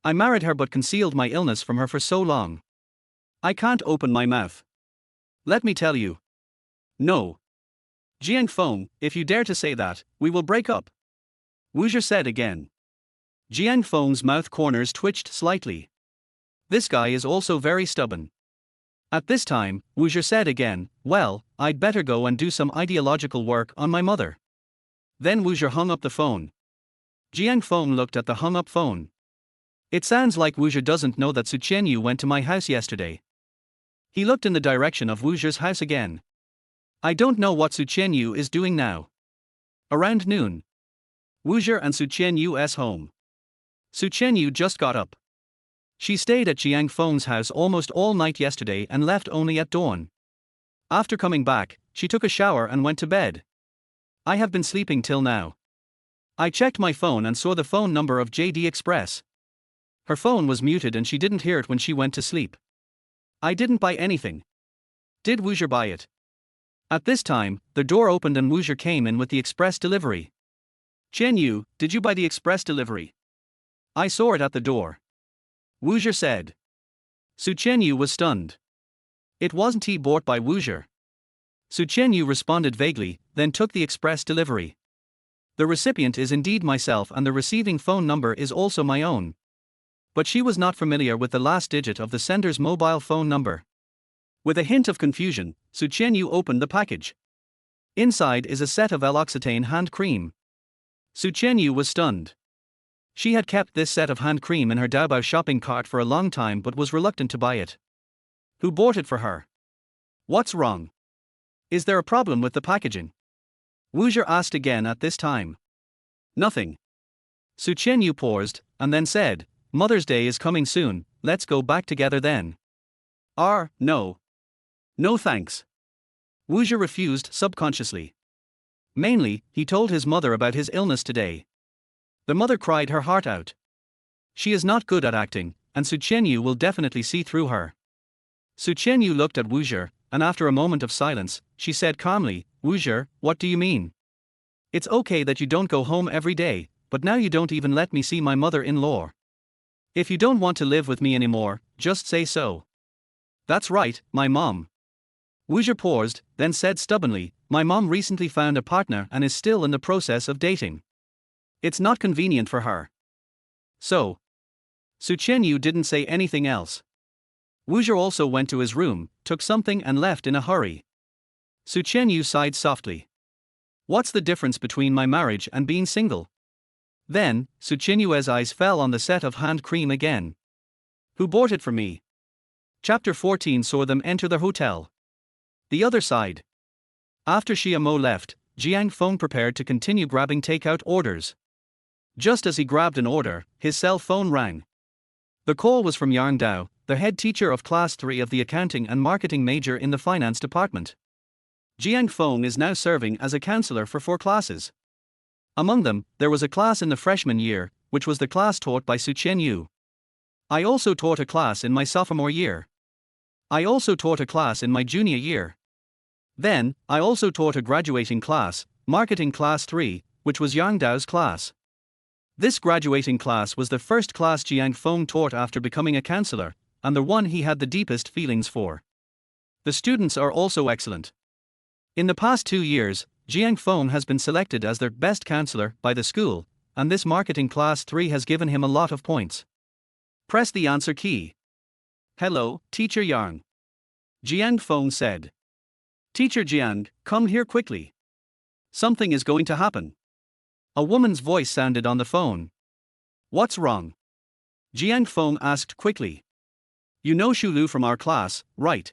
S1: I married her but concealed my illness from her for so long. I can't open my mouth. Let me tell you. No. Jiang Feng, if you dare to say that, we will break up. Wuzhi said again. Jiang Feng's mouth corners twitched slightly. This guy is also very stubborn. At this time, Wuzhi said again, well, I'd better go and do some ideological work on my mother. Then Wuzhi hung up the phone. Jiang Feng looked at the hung up phone. It sounds like Wuzhi doesn't know that Su Chenyu went to my house yesterday. He looked in the direction of Wu Zhi's house again. I don't know what Su Qianyu is doing now. Around noon. Wu Zhi and Su Qianyu's home. Su Qianyu just got up. She stayed at Jiang Feng's house almost all night yesterday and left only at dawn. After coming back, she took a shower and went to bed. I have been sleeping till now. I checked my phone and saw the phone number of JD Express. Her phone was muted and she didn't hear it when she went to sleep. I didn't buy anything. Did Wu Zhi buy it? At this time, the door opened and Wu Zhi came in with the express delivery. Qianyu, did you buy the express delivery? I saw it at the door. Wu Zhi said. Su Qianyu was stunned. It wasn't he bought by Wu Zhi. Su Qianyu responded vaguely, then took the express delivery. The recipient is indeed myself and the receiving phone number is also my own. But she was not familiar with the last digit of the sender's mobile phone number. With a hint of confusion, Su Qianyu opened the package. Inside is a set of L'Occitane hand cream. Su Qianyu was stunned. She had kept this set of hand cream in her Taobao shopping cart for a long time but was reluctant to buy it. Who bought it for her? What's wrong? Is there a problem with the packaging? Wu Zhi asked again at this time. Nothing. Su Qianyu paused, and then said, Mother's Day is coming soon, let's go back together then. No. No thanks. Wu Zhi refused subconsciously. Mainly, he told his mother about his illness today. The mother cried her heart out. She is not good at acting, and Su Qianyu will definitely see through her. Su Qianyu looked at Wu Zhi, and after a moment of silence, she said calmly, Wu Zhi, what do you mean? It's okay that you don't go home every day, but now you don't even let me see my mother-in-law. If you don't want to live with me anymore, just say so. That's right, my mom. Wu Zhi paused, then said stubbornly, my mom recently found a partner and is still in the process of dating. It's not convenient for her. So. Su Qianyu didn't say anything else. Wu Zhi also went to his room, took something and left in a hurry. Su Qianyu sighed softly. What's the difference between my marriage and being single? Then, Su Qianyu's eyes fell on the set of hand cream again. Who bought it for me? Chapter 14 saw them enter the hotel. The other side. After Xia Mo left, Jiang Feng prepared to continue grabbing takeout orders. Just as he grabbed an order, his cell phone rang. The call was from Yang Dao, the head teacher of Class 3 of the accounting and marketing major in the finance department. Jiang Feng is now serving as a counselor for 4 classes. Among them, there was a class in the freshman year, which was the class taught by Su Qianyu. I also taught a class in my sophomore year. I also taught a class in my junior year. Then, I also taught a graduating class, Marketing Class 3, which was Yang Dao's class. This graduating class was the first class Jiang Feng taught after becoming a counselor, and the one he had the deepest feelings for. The students are also excellent. In the past 2 years, Jiang Feng has been selected as their best counselor by the school, and this Marketing Class 3 has given him a lot of points. Press the answer key. Hello, Teacher Yang. Jiang Feng said. Teacher Jiang, come here quickly. Something is going to happen. A woman's voice sounded on the phone. What's wrong? Jiang Feng asked quickly. You know Shulu from our class, right?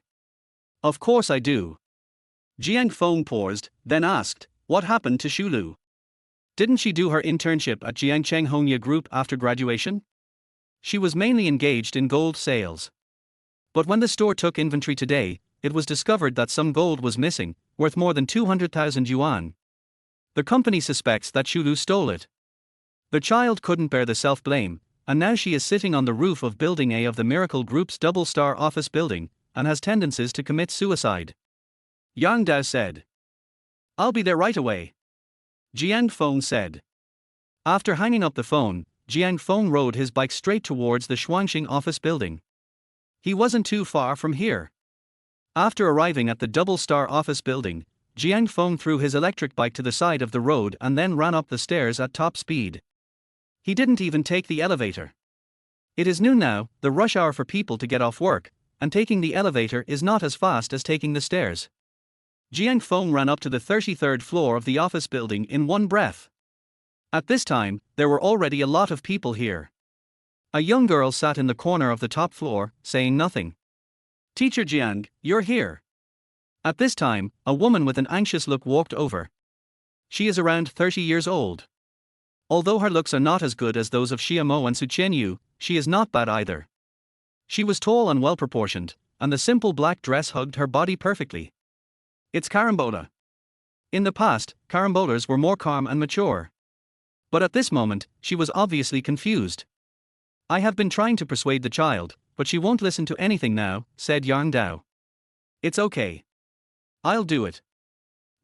S1: Of course I do. Jiang Feng paused, then asked, what happened to Shulu? Didn't she do her internship at Jiangcheng Hongya Group after graduation? She was mainly engaged in gold sales. But when the store took inventory today, it was discovered that some gold was missing, worth more than 200,000 yuan. The company suspects that Shulu stole it. The child couldn't bear the self-blame, and now she is sitting on the roof of Building A of the Miracle Group's double-star office building, and has tendencies to commit suicide. Yang Dao said. I'll be there right away. Jiang Feng said. After hanging up the phone, Jiang Feng rode his bike straight towards the Shuangxing office building. He wasn't too far from here. After arriving at the double-star office building, Jiang Feng threw his electric bike to the side of the road and then ran up the stairs at top speed. He didn't even take the elevator. It is noon now, the rush hour for people to get off work, and taking the elevator is not as fast as taking the stairs. Jiang Feng ran up to the 33rd floor of the office building in one breath. At this time, there were already a lot of people here. A young girl sat in the corner of the top floor, saying nothing. Teacher Jiang, you're here. At this time, a woman with an anxious look walked over. She is around 30 years old. Although her looks are not as good as those of Xiamo and Su Qianyu, she is not bad either. She was tall and well proportioned, and the simple black dress hugged her body perfectly. It's Carambola. In the past, Carambolas were more calm and mature. But at this moment, she was obviously confused. I have been trying to persuade the child, but she won't listen to anything now, said Yang Dao. It's okay. I'll do it.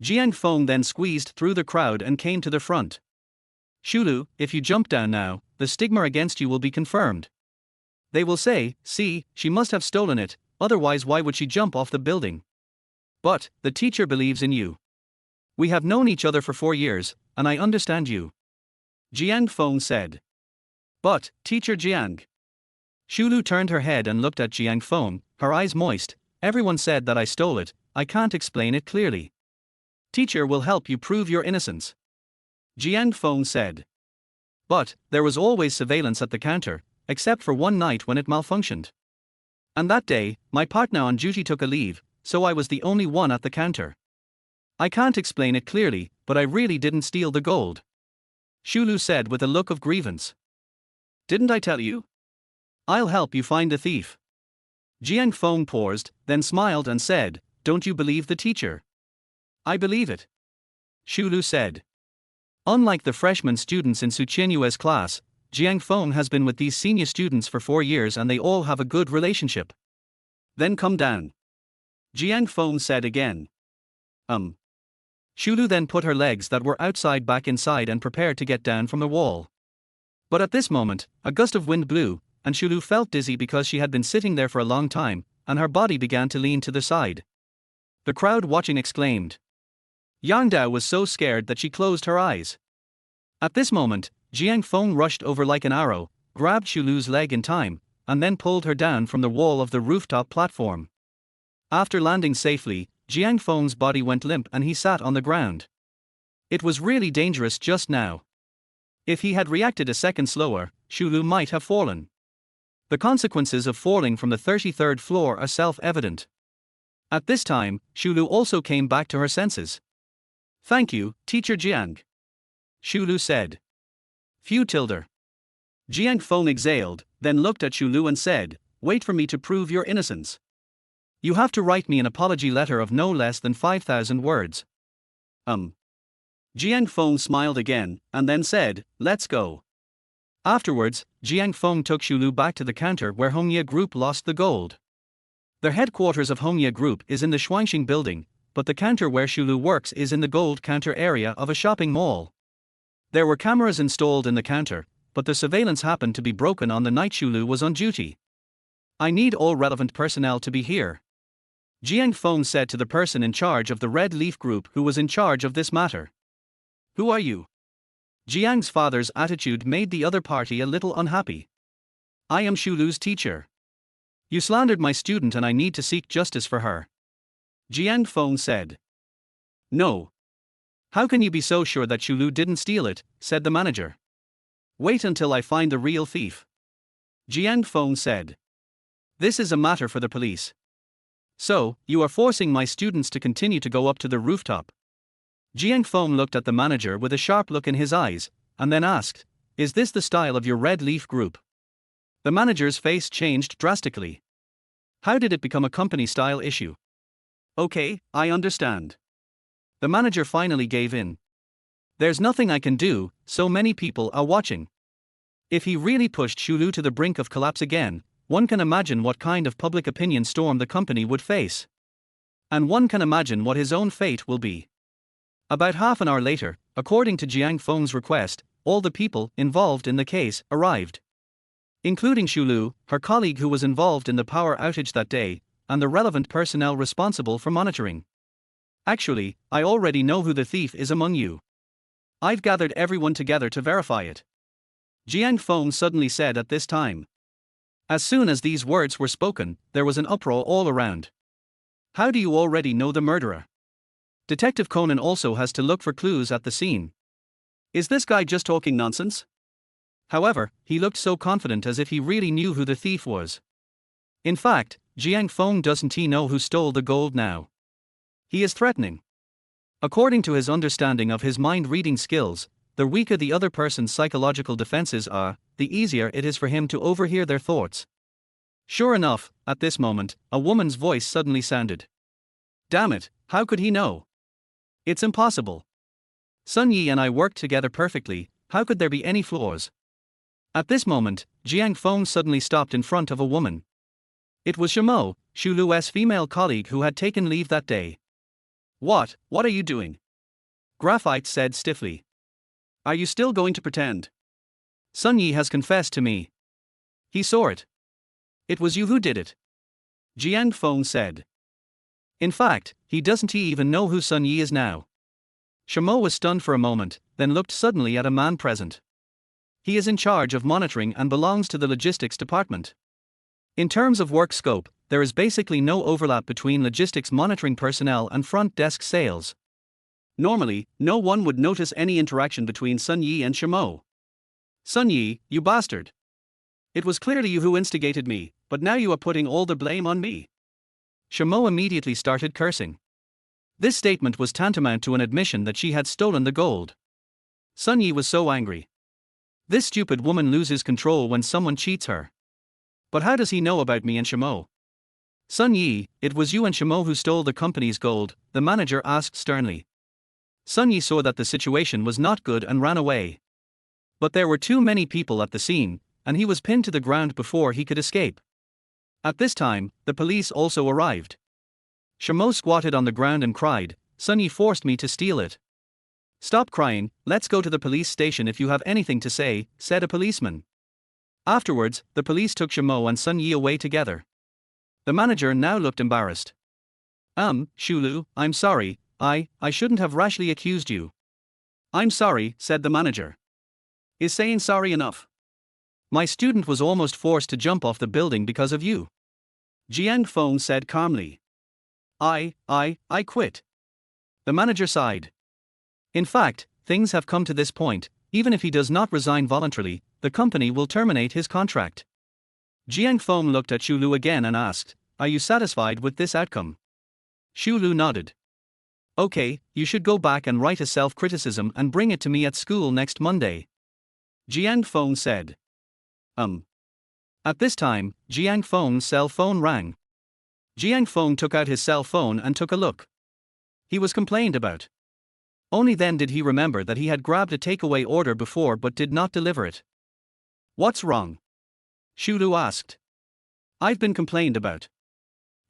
S1: Jiang Feng then squeezed through the crowd and came to the front. Shulu, if you jump down now, the stigma against you will be confirmed. They will say, see, she must have stolen it, otherwise why would she jump off the building? But, the teacher believes in you. We have known each other for 4 years, and I understand you. Jiang Feng said. But, Teacher Jiang. Shulu turned her head and looked at Jiang Feng, her eyes moist. Everyone said that I stole it, I can't explain it clearly. Teacher will help you prove your innocence. Jiang Feng said. But, there was always surveillance at the counter, except for one night when it malfunctioned. And that day, my partner on duty took a leave, so I was the only one at the counter. I can't explain it clearly, but I really didn't steal the gold. Shulu said with a look of grievance. Didn't I tell you? I'll help you find the thief. Jiang Feng paused, then smiled and said, don't you believe the teacher? I believe it. Shulu said. Unlike the freshman students in Su Qianyue's class, Jiang Feng has been with these senior students for 4 years and they all have a good relationship. Then come down. Jiang Feng said again. Shulu then put her legs that were outside back inside and prepared to get down from the wall. But at this moment, a gust of wind blew, and Shulu felt dizzy because she had been sitting there for a long time, and her body began to lean to the side. The crowd watching exclaimed. Yang Dao was so scared that she closed her eyes. At this moment, Jiang Feng rushed over like an arrow, grabbed Shulu's leg in time, and then pulled her down from the wall of the rooftop platform. After landing safely, Jiang Feng's body went limp and he sat on the ground. It was really dangerous just now. If he had reacted a second slower, Shulu might have fallen. The consequences of falling from the 33rd floor are self-evident. At this time, Shulu also came back to her senses. Thank you, Teacher Jiang. Shulu said. Phew tilde. Jiang Feng exhaled, then looked at Shulu and said, wait for me to prove your innocence. You have to write me an apology letter of no less than 5,000 words. Jiang Feng smiled again, and then said, let's go. Afterwards, Jiang Feng took Shulu back to the counter where Hongye Group lost the gold. The headquarters of Hongye Group is in the Shuangxing building, but the counter where Shulu works is in the gold counter area of a shopping mall. There were cameras installed in the counter, but the surveillance happened to be broken on the night Shulu was on duty. I need all relevant personnel to be here. Jiang Feng said to the person in charge of the Red Leaf Group who was in charge of this matter. Who are you? Jiang's father's attitude made the other party a little unhappy. I am Shulu's teacher. You slandered my student and I need to seek justice for her. Jiang Feng said. No. How can you be so sure that Shulu didn't steal it, said the manager. Wait until I find the real thief. Jiang Feng said. This is a matter for the police. So, you are forcing my students to continue to go up to the rooftop. Jiang Feng looked at the manager with a sharp look in his eyes, and then asked, is this the style of your Red Leaf Group? The manager's face changed drastically. How did it become a company-style issue? Okay, I understand. The manager finally gave in. There's nothing I can do, so many people are watching. If he really pushed Shulu to the brink of collapse again, one can imagine what kind of public opinion storm the company would face. And one can imagine what his own fate will be. About half an hour later, according to Jiang Feng's request, all the people involved in the case arrived. Including Shulu, her colleague who was involved in the power outage that day, and the relevant personnel responsible for monitoring. Actually, I already know who the thief is among you. I've gathered everyone together to verify it. Jiang Feng suddenly said at this time. As soon as these words were spoken, there was an uproar all around. How do you already know the murderer? Detective Conan also has to look for clues at the scene. Is this guy just talking nonsense? However, he looked so confident as if he really knew who the thief was. In fact, Jiang Feng, doesn't he know who stole the gold now? He is threatening. According to his understanding of his mind-reading skills, the weaker the other person's psychological defenses are, the easier it is for him to overhear their thoughts. Sure enough, at this moment, a woman's voice suddenly sounded. Damn it, how could he know? It's impossible. Sun Yi and I worked together perfectly, how could there be any flaws? At this moment, Jiang Feng suddenly stopped in front of a woman. It was Shimo, Xu Lu's female colleague who had taken leave that day. What are you doing? Graphite said stiffly. Are you still going to pretend? Sun Yi has confessed to me. He saw it. It was you who did it. Jiang Feng said. In fact, he doesn't even know who Sun Yi is now. Shimo was stunned for a moment, then looked suddenly at a man present. He is in charge of monitoring and belongs to the logistics department. In terms of work scope, there is basically no overlap between logistics monitoring personnel and front desk sales. Normally, no one would notice any interaction between Sun Yi and Shimo. Sun Yi, you bastard. It was clearly you who instigated me, but now you are putting all the blame on me. Shimo immediately started cursing. This statement was tantamount to an admission that she had stolen the gold. Sun Yi was so angry. This stupid woman loses control when someone cheats her. But how does he know about me and Shimo? Sun Yi, it was you and Shimo who stole the company's gold, the manager asked sternly. Sun Yi saw that the situation was not good and ran away. But there were too many people at the scene, and he was pinned to the ground before he could escape. At this time, the police also arrived. Shimo squatted on the ground and cried, Sun Yi forced me to steal it. Stop crying, let's go to the police station if you have anything to say, said a policeman. Afterwards, the police took Shimo and Sun Yi away together. The manager now looked embarrassed. Shulu, I'm sorry, I shouldn't have rashly accused you. I'm sorry, said the manager. Is saying sorry enough? My student was almost forced to jump off the building because of you. Jiang Feng said calmly. I quit. The manager sighed. In fact, things have come to this point, even if he does not resign voluntarily, the company will terminate his contract. Jiang Feng looked at Xu Lu again and asked, are you satisfied with this outcome? Xu Lu nodded. Okay, you should go back and write a self-criticism and bring it to me at school next Monday. Jiang Feng said. At this time, Jiang Feng's cell phone rang. Jiang Feng took out his cell phone and took a look. He was complained about. Only then did he remember that he had grabbed a takeaway order before but did not deliver it. What's wrong? Xu Lu asked. I've been complained about.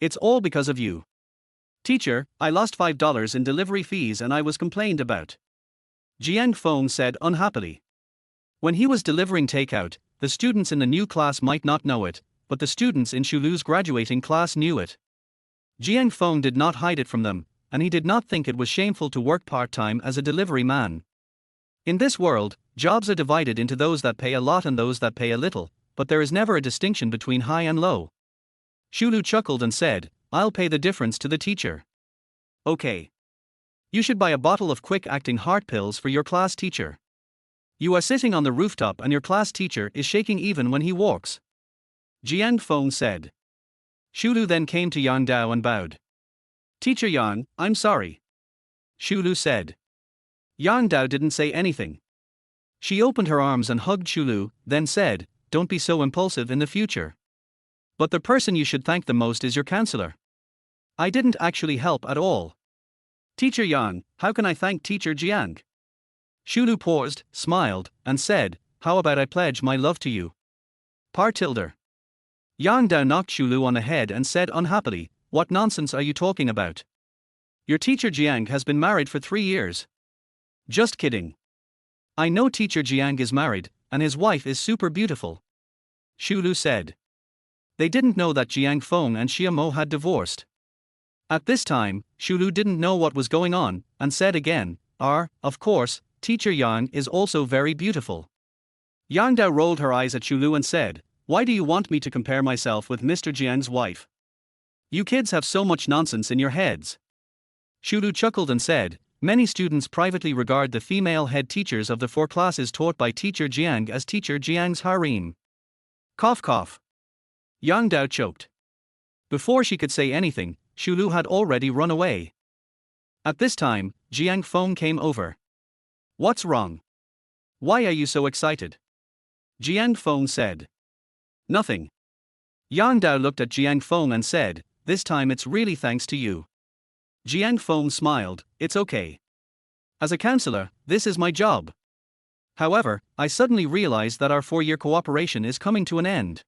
S1: It's all because of you. Teacher, I lost $5 in delivery fees and I was complained about. Jiang Feng said unhappily. When he was delivering takeout, the students in the new class might not know it, but the students in Xu Lu's graduating class knew it. Jiang Feng did not hide it from them, and he did not think it was shameful to work part-time as a delivery man. In this world, jobs are divided into those that pay a lot and those that pay a little, but there is never a distinction between high and low. Xu Lu chuckled and said, I'll pay the difference to the teacher. Okay. You should buy a bottle of quick-acting heart pills for your class teacher. You are sitting on the rooftop and your class teacher is shaking even when he walks. Jiang Feng said. Xu Lu then came to Yang Dao and bowed. Teacher Yang, I'm sorry. Xu Lu said. Yang Dao didn't say anything. She opened her arms and hugged Xu Lu, then said, don't be so impulsive in the future. But the person you should thank the most is your counselor. I didn't actually help at all. Teacher Yang, how can I thank Teacher Jiang? Xu Lu paused, smiled, and said, how about I pledge my love to you? Par tilde. Yang Dao knocked Xu Lu on the head and said unhappily, what nonsense are you talking about? Your teacher Jiang has been married for 3 years. Just kidding. I know teacher Jiang is married, and his wife is super beautiful. Xu Lu said. They didn't know that Jiang Feng and Xia Mo had divorced. At this time, Xu Lu didn't know what was going on, and said again, of course, teacher Yang is also very beautiful. Yang Dao rolled her eyes at Xu Lu and said, why do you want me to compare myself with Mr. Jiang's wife? You kids have so much nonsense in your heads. Xu Lu chuckled and said, many students privately regard the female head teachers of the 4 classes taught by teacher Jiang as teacher Jiang's harem. Cough cough. Yang Dao choked. Before she could say anything, Shulu had already run away. At this time, Jiang Feng came over. What's wrong? Why are you so excited? Jiang Feng said. Nothing. Yang Dao looked at Jiang Feng and said, this time it's really thanks to you. Jiang Feng smiled, it's okay. As a counselor, this is my job. However, I suddenly realized that our 4-year cooperation is coming to an end.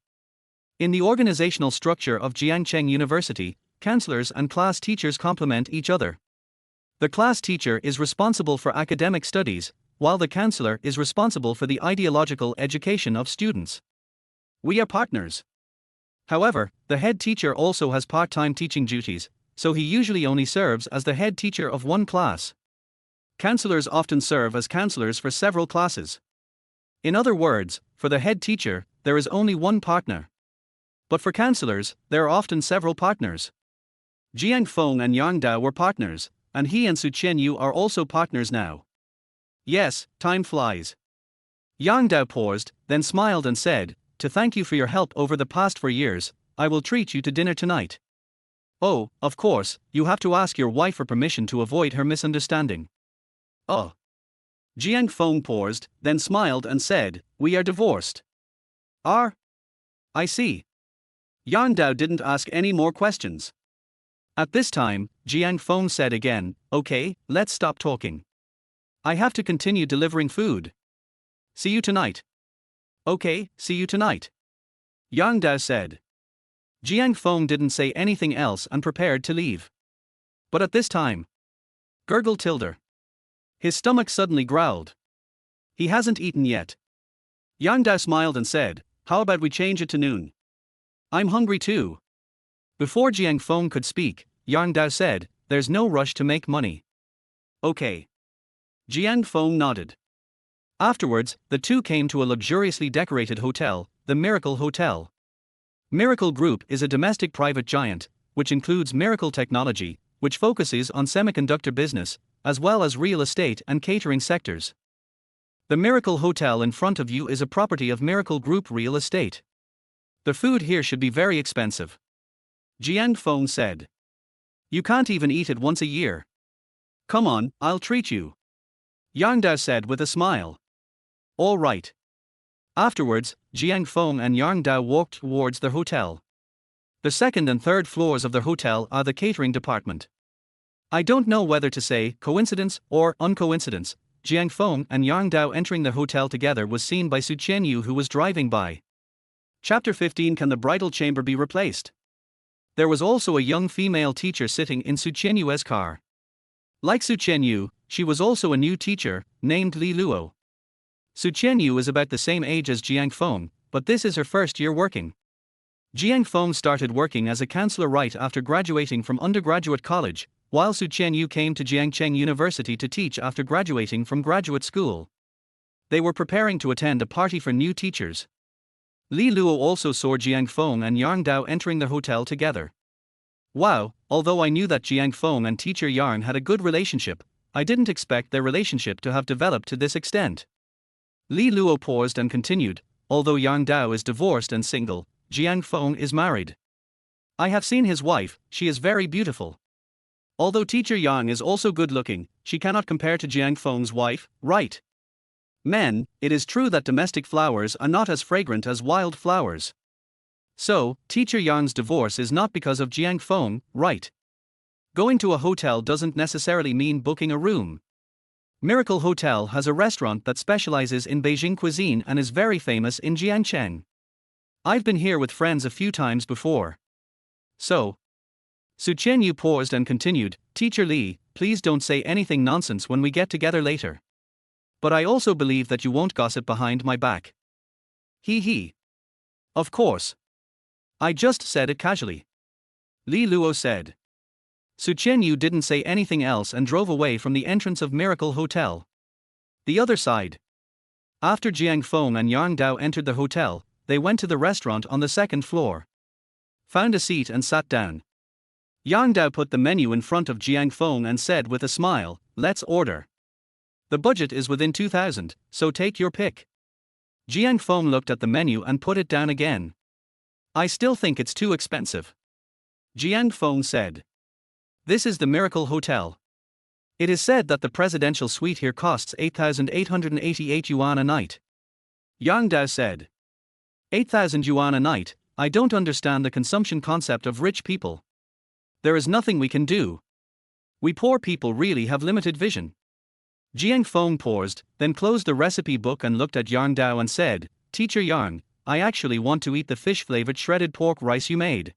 S1: In the organizational structure of Jiangcheng University, counselors and class teachers complement each other. The class teacher is responsible for academic studies, while the counselor is responsible for the ideological education of students. We are partners. However, the head teacher also has part-time teaching duties, so he usually only serves as the head teacher of one class. Counselors often serve as counselors for several classes. In other words, for the head teacher, there is only one partner. But for counselors, there are often several partners. Jiang Feng and Yang Dao were partners, and he and Su Qianyu are also partners now. Yes, time flies. Yang Dao paused, then smiled and said, to thank you for your help over the past 4 years, I will treat you to dinner tonight. Oh, of course, you have to ask your wife for permission to avoid her misunderstanding. Oh. Jiang Feng paused, then smiled and said, we are divorced. I see. Yang Dao didn't ask any more questions. At this time, Jiang Feng said again, okay, let's stop talking. I have to continue delivering food. See you tonight. Okay, see you tonight. Yang Dao said. Jiang Feng didn't say anything else and prepared to leave. But at this time, gurgled Tilda. His stomach suddenly growled. He hasn't eaten yet. Yang Dao smiled and said, how about we change it to noon? I'm hungry too. Before Jiang Feng could speak, Yang Dao said, there's no rush to make money. Okay. Jiang Feng nodded. Afterwards, the two came to a luxuriously decorated hotel, the Miracle Hotel. Miracle Group is a domestic private giant, which includes Miracle Technology, which focuses on semiconductor business, as well as real estate and catering sectors. The Miracle Hotel in front of you is a property of Miracle Group Real Estate. The food here should be very expensive. Jiang Feng said. You can't even eat it once a year. Come on, I'll treat you. Yang Dao said with a smile. All right. Afterwards, Jiang Feng and Yang Dao walked towards the hotel. The second and third floors of the hotel are the catering department. I don't know whether to say coincidence or uncoincidence, Jiang Feng and Yang Dao entering the hotel together was seen by Su Qianyu, who was driving by. Chapter 15. Can the bridal chamber be replaced? There was also a young female teacher sitting in Su Qianyu's car. Like Su Qianyu, she was also a new teacher, named Li Luo. Su Qianyu is about the same age as Jiang Feng, but this is her first year working. Jiang Feng started working as a counselor right after graduating from undergraduate college, while Su Qianyu came to Jiangcheng University to teach after graduating from graduate school. They were preparing to attend a party for new teachers. Li Luo also saw Jiang Feng and Yang Dao entering the hotel together. Wow, although I knew that Jiang Feng and teacher Yang had a good relationship, I didn't expect their relationship to have developed to this extent. Li Luo paused and continued, although Yang Dao is divorced and single, Jiang Feng is married. I have seen his wife, she is very beautiful. Although teacher Yang is also good looking, she cannot compare to Jiang Feng's wife, right? Men, it is true that domestic flowers are not as fragrant as wild flowers. So, teacher Yang's divorce is not because of Jiang Feng, right? Going to a hotel doesn't necessarily mean booking a room. Miracle Hotel has a restaurant that specializes in Beijing cuisine and is very famous in Jiangcheng. I've been here with friends a few times before. So, Su Qianyu paused and continued, Teacher Li, please don't say anything nonsense when we get together later. But I also believe that you won't gossip behind my back. He. Of course. I just said it casually. Li Luo said. Su Qianyu didn't say anything else and drove away from the entrance of Miracle Hotel. The other side. After Jiang Feng and Yang Dao entered the hotel, they went to the restaurant on the second floor. Found a seat and sat down. Yang Dao put the menu in front of Jiang Feng and said with a smile, let's order. The budget is within 2,000, so take your pick. Jiang Feng looked at the menu and put it down again. I still think it's too expensive. Jiang Feng said. This is the Miracle Hotel. It is said that the presidential suite here costs 8,888 yuan a night. Yang Dao said. 8,000 yuan a night, I don't understand the consumption concept of rich people. There is nothing we can do. We poor people really have limited vision. Jiang Feng paused, then closed the recipe book and looked at Yang Dao and said, Teacher Yang, I actually want to eat the fish-flavored shredded pork rice you made.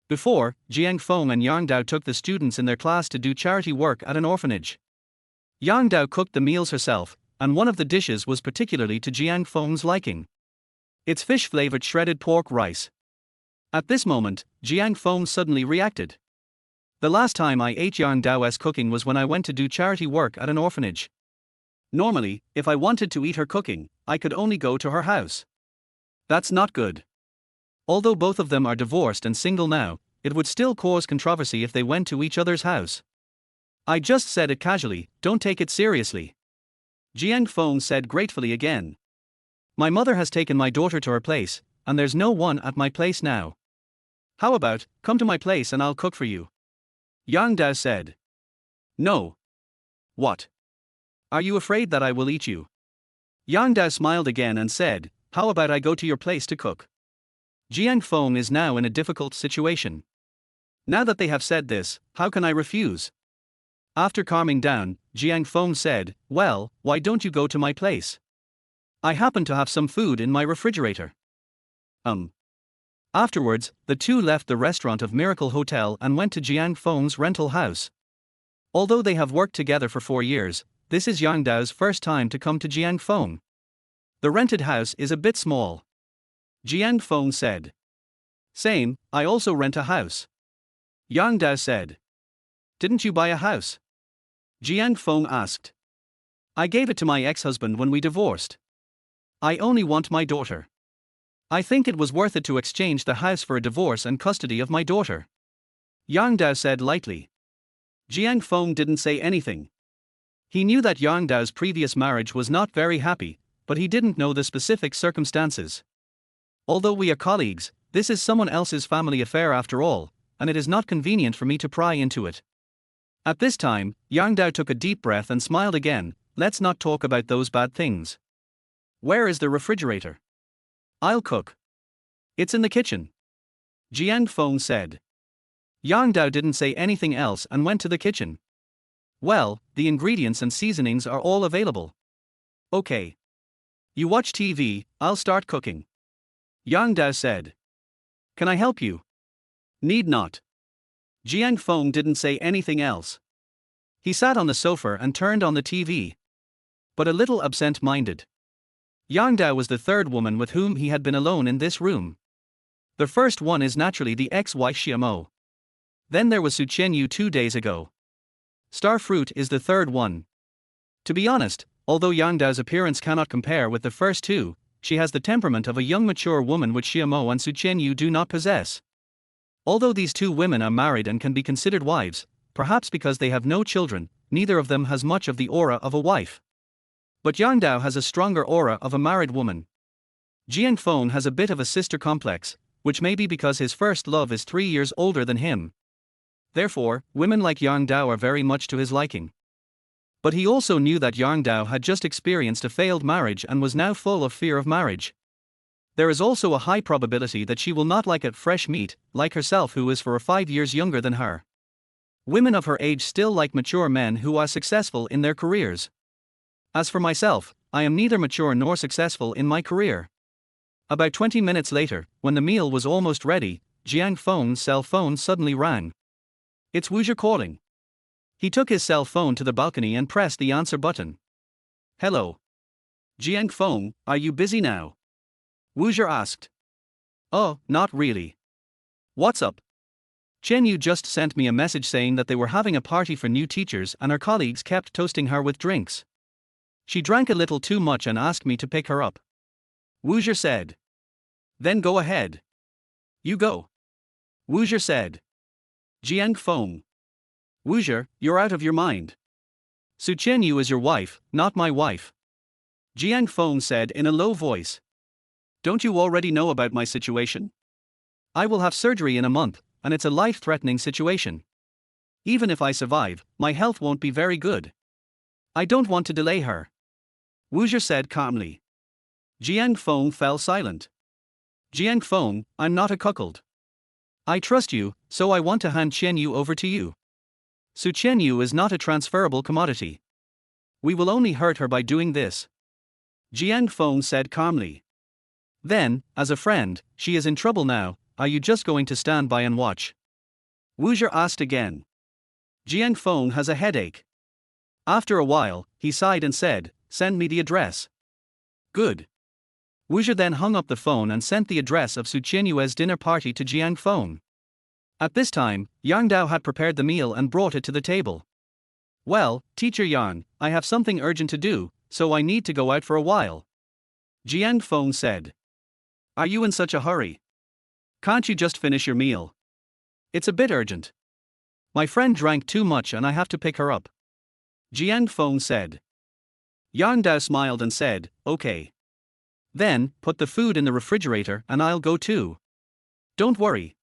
S1: Before, Jiang Feng and Yang Dao took the students in their class to do charity work at an orphanage. Yang Dao cooked the meals herself, and one of the dishes was particularly to Jiang Feng's liking. It's fish-flavored shredded pork rice. At this moment, Jiang Feng suddenly reacted. The last time I ate Yang Dao's cooking was when I went to do charity work at an orphanage. Normally, if I wanted to eat her cooking, I could only go to her house. That's not good. Although both of them are divorced and single now, it would still cause controversy if they went to each other's house. I just said it casually, don't take it seriously. Jiang Feng said gratefully again. My mother has taken my daughter to her place, and there's no one at my place now. How about, come to my place and I'll cook for you? Yang Dao said. No. What? Are you afraid that I will eat you? Yang Dao smiled again and said, how about I go to your place to cook? Jiang Feng is now in a difficult situation. Now that they have said this, how can I refuse? After calming down, Jiang Feng said, well, why don't you go to my place? I happen to have some food in my refrigerator. Afterwards, the two left the restaurant of Miracle Hotel and went to Jiang Feng's rental house. Although they have worked together for 4 years, this is Yang Dao's first time to come to Jiang Feng. The rented house is a bit small. Jiang Feng said. Same, I also rent a house. Yang Dao said. Didn't you buy a house? Jiang Feng asked. I gave it to my ex-husband when we divorced. I only want my daughter. I think it was worth it to exchange the house for a divorce and custody of my daughter. Yang Dao said lightly. Jiang Feng didn't say anything. He knew that Yang Dao's previous marriage was not very happy, but he didn't know the specific circumstances. Although we are colleagues, this is someone else's family affair after all, and it is not convenient for me to pry into it. At this time, Yang Dao took a deep breath and smiled again. Let's not talk about those bad things. Where is the refrigerator? I'll cook. It's in the kitchen. Jiang Feng said. Yang Dao didn't say anything else and went to the kitchen. Well, the ingredients and seasonings are all available. Okay. You watch TV, I'll start cooking. Yang Dao said. Can I help you? Need not. Jiang Feng didn't say anything else. He sat on the sofa and turned on the TV. But a little absent-minded. Yang Dao was the third woman with whom he had been alone in this room. The first one is naturally the ex-wife Xiamo. Then there was Su Qianyu 2 days ago. Starfruit is the third one. To be honest, although Yang Dao's appearance cannot compare with the first two, she has the temperament of a young mature woman which Xiamo and Su Qianyu do not possess. Although these two women are married and can be considered wives, perhaps because they have no children, neither of them has much of the aura of a wife. But Yang Dao has a stronger aura of a married woman. Jiang Feng has a bit of a sister complex, which may be because his first love is 3 years older than him. Therefore, women like Yang Dao are very much to his liking. But he also knew that Yang Dao had just experienced a failed marriage and was now full of fear of marriage. There is also a high probability that she will not like a fresh meat, like herself who is 4 or 5 years younger than her. Women of her age still like mature men who are successful in their careers. As for myself, I am neither mature nor successful in my career. About 20 minutes later, when the meal was almost ready, Jiang Feng's cell phone suddenly rang. It's Wuzhi calling. He took his cell phone to the balcony and pressed the answer button. Hello. Jiang Feng, are you busy now? Wuzhi asked. Oh, not really. What's up? Qianyu just sent me a message saying that they were having a party for new teachers and her colleagues kept toasting her with drinks. She drank a little too much and asked me to pick her up. Wuzhi said. Then go ahead. You go. Wuzhi said. Jiang Feng. Wuzhi, you're out of your mind. Su Qianyu is your wife, not my wife. Jiang Feng said in a low voice. Don't you already know about my situation? I will have surgery in a month, and it's a life-threatening situation. Even if I survive, my health won't be very good. I don't want to delay her, Wu Zhi said calmly. Jiang Feng fell silent. Jiang Feng, I'm not a cuckold. I trust you, so I want to hand Qianyu over to you. Su Qianyu is not a transferable commodity. We will only hurt her by doing this, Jiang Feng said calmly. Then, as a friend, she is in trouble now, are you just going to stand by and watch? Wu Zhi asked again. Jiang Feng has a headache. After a while, he sighed and said, send me the address. Good. Wu Zhi then hung up the phone and sent the address of Su Qianyu's dinner party to Jiang Feng. At this time, Yang Dao had prepared the meal and brought it to the table. Well, Teacher Yang, I have something urgent to do, so I need to go out for a while, Jiang Feng said. Are you in such a hurry? Can't you just finish your meal? It's a bit urgent. My friend drank too much and I have to pick her up, Jiang Feng said. Yang Dao smiled and said, okay. Then, put the food in the refrigerator and I'll go too. Don't worry.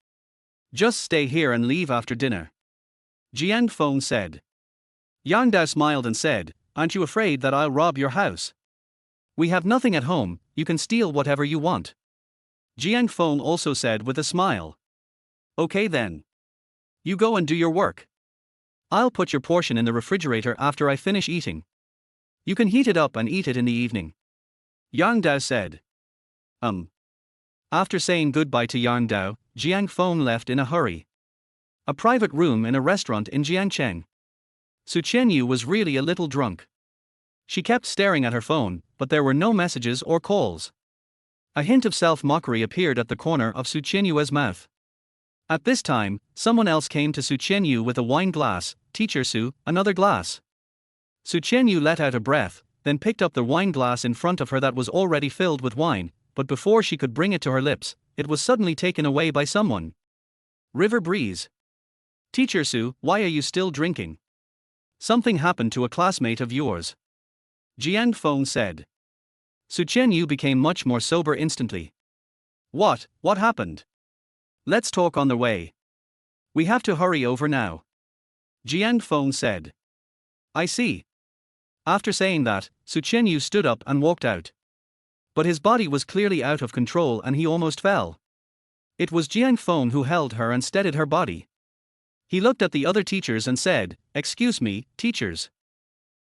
S1: Just stay here and leave after dinner, Jiang Feng said. Yang Dao smiled and said, aren't you afraid that I'll rob your house? We have nothing at home, you can steal whatever you want, Jiang Feng also said with a smile. Okay then. You go and do your work. I'll put your portion in the refrigerator after I finish eating. You can heat it up and eat it in the evening, Yang Dao said. After saying goodbye to Yang Dao, Jiang Feng left in a hurry. A private room in a restaurant in Jiangcheng. Su Qianyu was really a little drunk. She kept staring at her phone, but there were no messages or calls. A hint of self-mockery appeared at the corner of Su Qianyu's mouth. At this time, someone else came to Su Qianyu with a wine glass. Teacher Su, another glass. Su Qianyu let out a breath, then picked up the wine glass in front of her that was already filled with wine, but before she could bring it to her lips, it was suddenly taken away by someone. River breeze. Teacher Su, why are you still drinking? Something happened to a classmate of yours, Jiang Feng said. Su Qianyu became much more sober instantly. What happened? Let's talk on the way. We have to hurry over now, Jiang Feng said. I see. After saying that, Su Qianyu stood up and walked out. But his body was clearly out of control and he almost fell. It was Jiang Feng who held her and steadied her body. He looked at the other teachers and said, excuse me, teachers.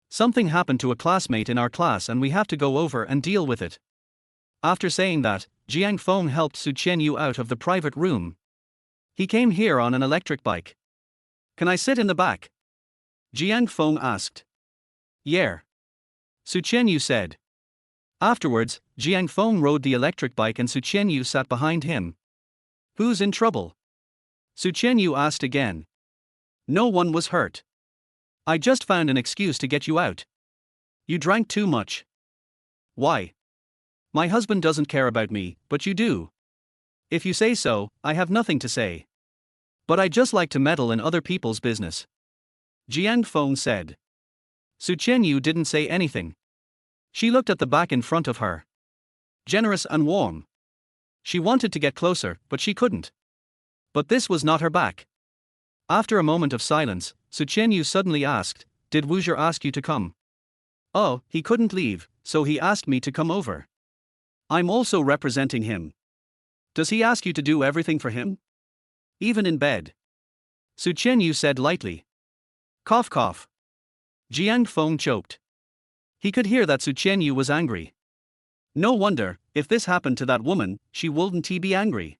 S1: Something happened to a classmate in our class and we have to go over and deal with it. After saying that, Jiang Feng helped Su Qianyu out of the private room. He came here on an electric bike. Can I sit in the back? Jiang Feng asked. Yeah, Su Qianyu said. Afterwards, Jiang Feng rode the electric bike and Su Qianyu sat behind him. Who's in trouble? Su Qianyu asked again. No one was hurt. I just found an excuse to get you out. You drank too much. Why? My husband doesn't care about me, but you do. If you say so, I have nothing to say. But I just like to meddle in other people's business, Jiang Feng said. Su Qianyu didn't say anything. She looked at the back in front of her. Generous and warm. She wanted to get closer, but she couldn't. But this was not her back. After a moment of silence, Su Qianyu suddenly asked, did Wu Zhi ask you to come? Oh, he couldn't leave, so he asked me to come over. I'm also representing him. Does he ask you to do everything for him? Even in bed? Su Qianyu said lightly. Cough cough. Jiang Feng choked. He could hear that Su Qianyu was angry. No wonder, if this happened to that woman, she wouldn't be angry.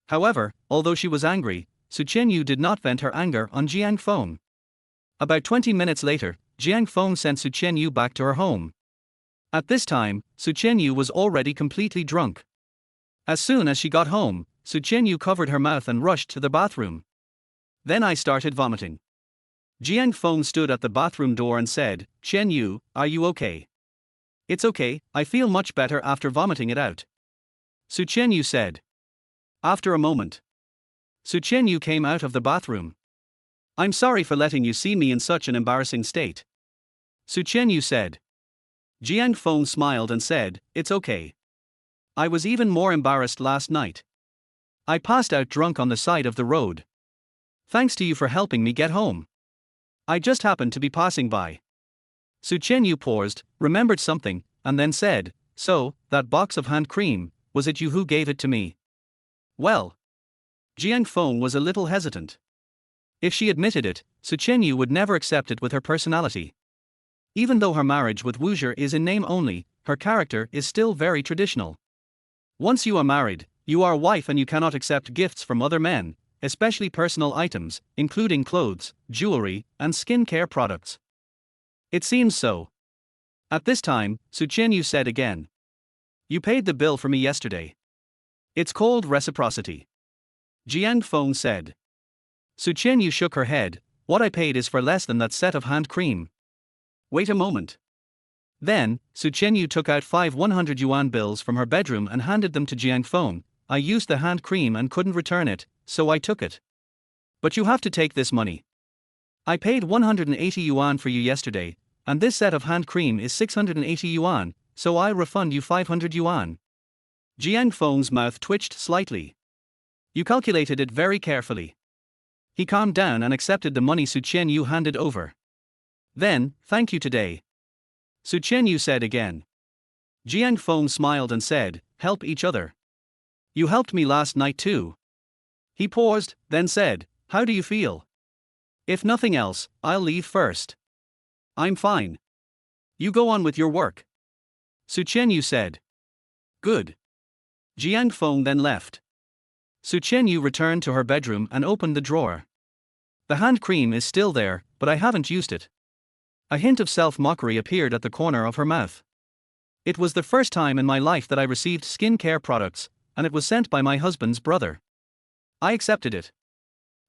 S1: However, although she was angry, Su Qianyu did not vent her anger on Jiang Feng. About 20 minutes later, Jiang Feng sent Su Qianyu back to her home. At this time, Su Qianyu was already completely drunk. As soon as she got home, Su Qianyu covered her mouth and rushed to the bathroom. Then I started vomiting. Jiang Feng stood at the bathroom door and said, Qianyu, are you okay? It's okay, I feel much better after vomiting it out, Su Qianyu said. After a moment, Su Qianyu came out of the bathroom. I'm sorry for letting you see me in such an embarrassing state, Su Qianyu said. Jiang Feng smiled and said, it's okay. I was even more embarrassed last night. I passed out drunk on the side of the road. Thanks to you for helping me get home. I just happened to be passing by. Su Chenyu paused, remembered something, and then said, "So, that box of hand cream, was it you who gave it to me?" Well, Jiang Feng was a little hesitant. If she admitted it, Su Chenyu would never accept it with her personality. Even though her marriage with Wu Zhi is in name only, her character is still very traditional. Once you are married, you are a wife and you cannot accept gifts from other men, especially personal items, including clothes, jewelry, and skincare products. It seems so. At this time, Su Chenyu said again. You paid the bill for me yesterday. It's called reciprocity. Jiang Feng said. Su Chenyu shook her head. What I paid is for less than that set of hand cream. Wait a moment. Then, Su Chenyu took out 5 100 yuan bills from her bedroom and handed them to Jiang Feng. I used the hand cream and couldn't return it, so I took it. But you have to take this money. I paid 180 yuan for you yesterday, and this set of hand cream is 680 yuan, so I refund you 500 yuan. Jiang Feng's mouth twitched slightly. You calculated it very carefully. He calmed down and accepted the money Su Chenyu handed over. Then, thank you today. Su Chenyu said again. Jiang Feng smiled and said, help each other. You helped me last night too. He paused, then said, how do you feel? If nothing else, I'll leave first. I'm fine. You go on with your work. Su Chenyu said. Good. Jiang Feng then left. Su Chenyu returned to her bedroom and opened the drawer. The hand cream is still there, but I haven't used it. A hint of self-mockery appeared at the corner of her mouth. It was the first time in my life that I received skincare products, and it was sent by my husband's brother. I accepted it.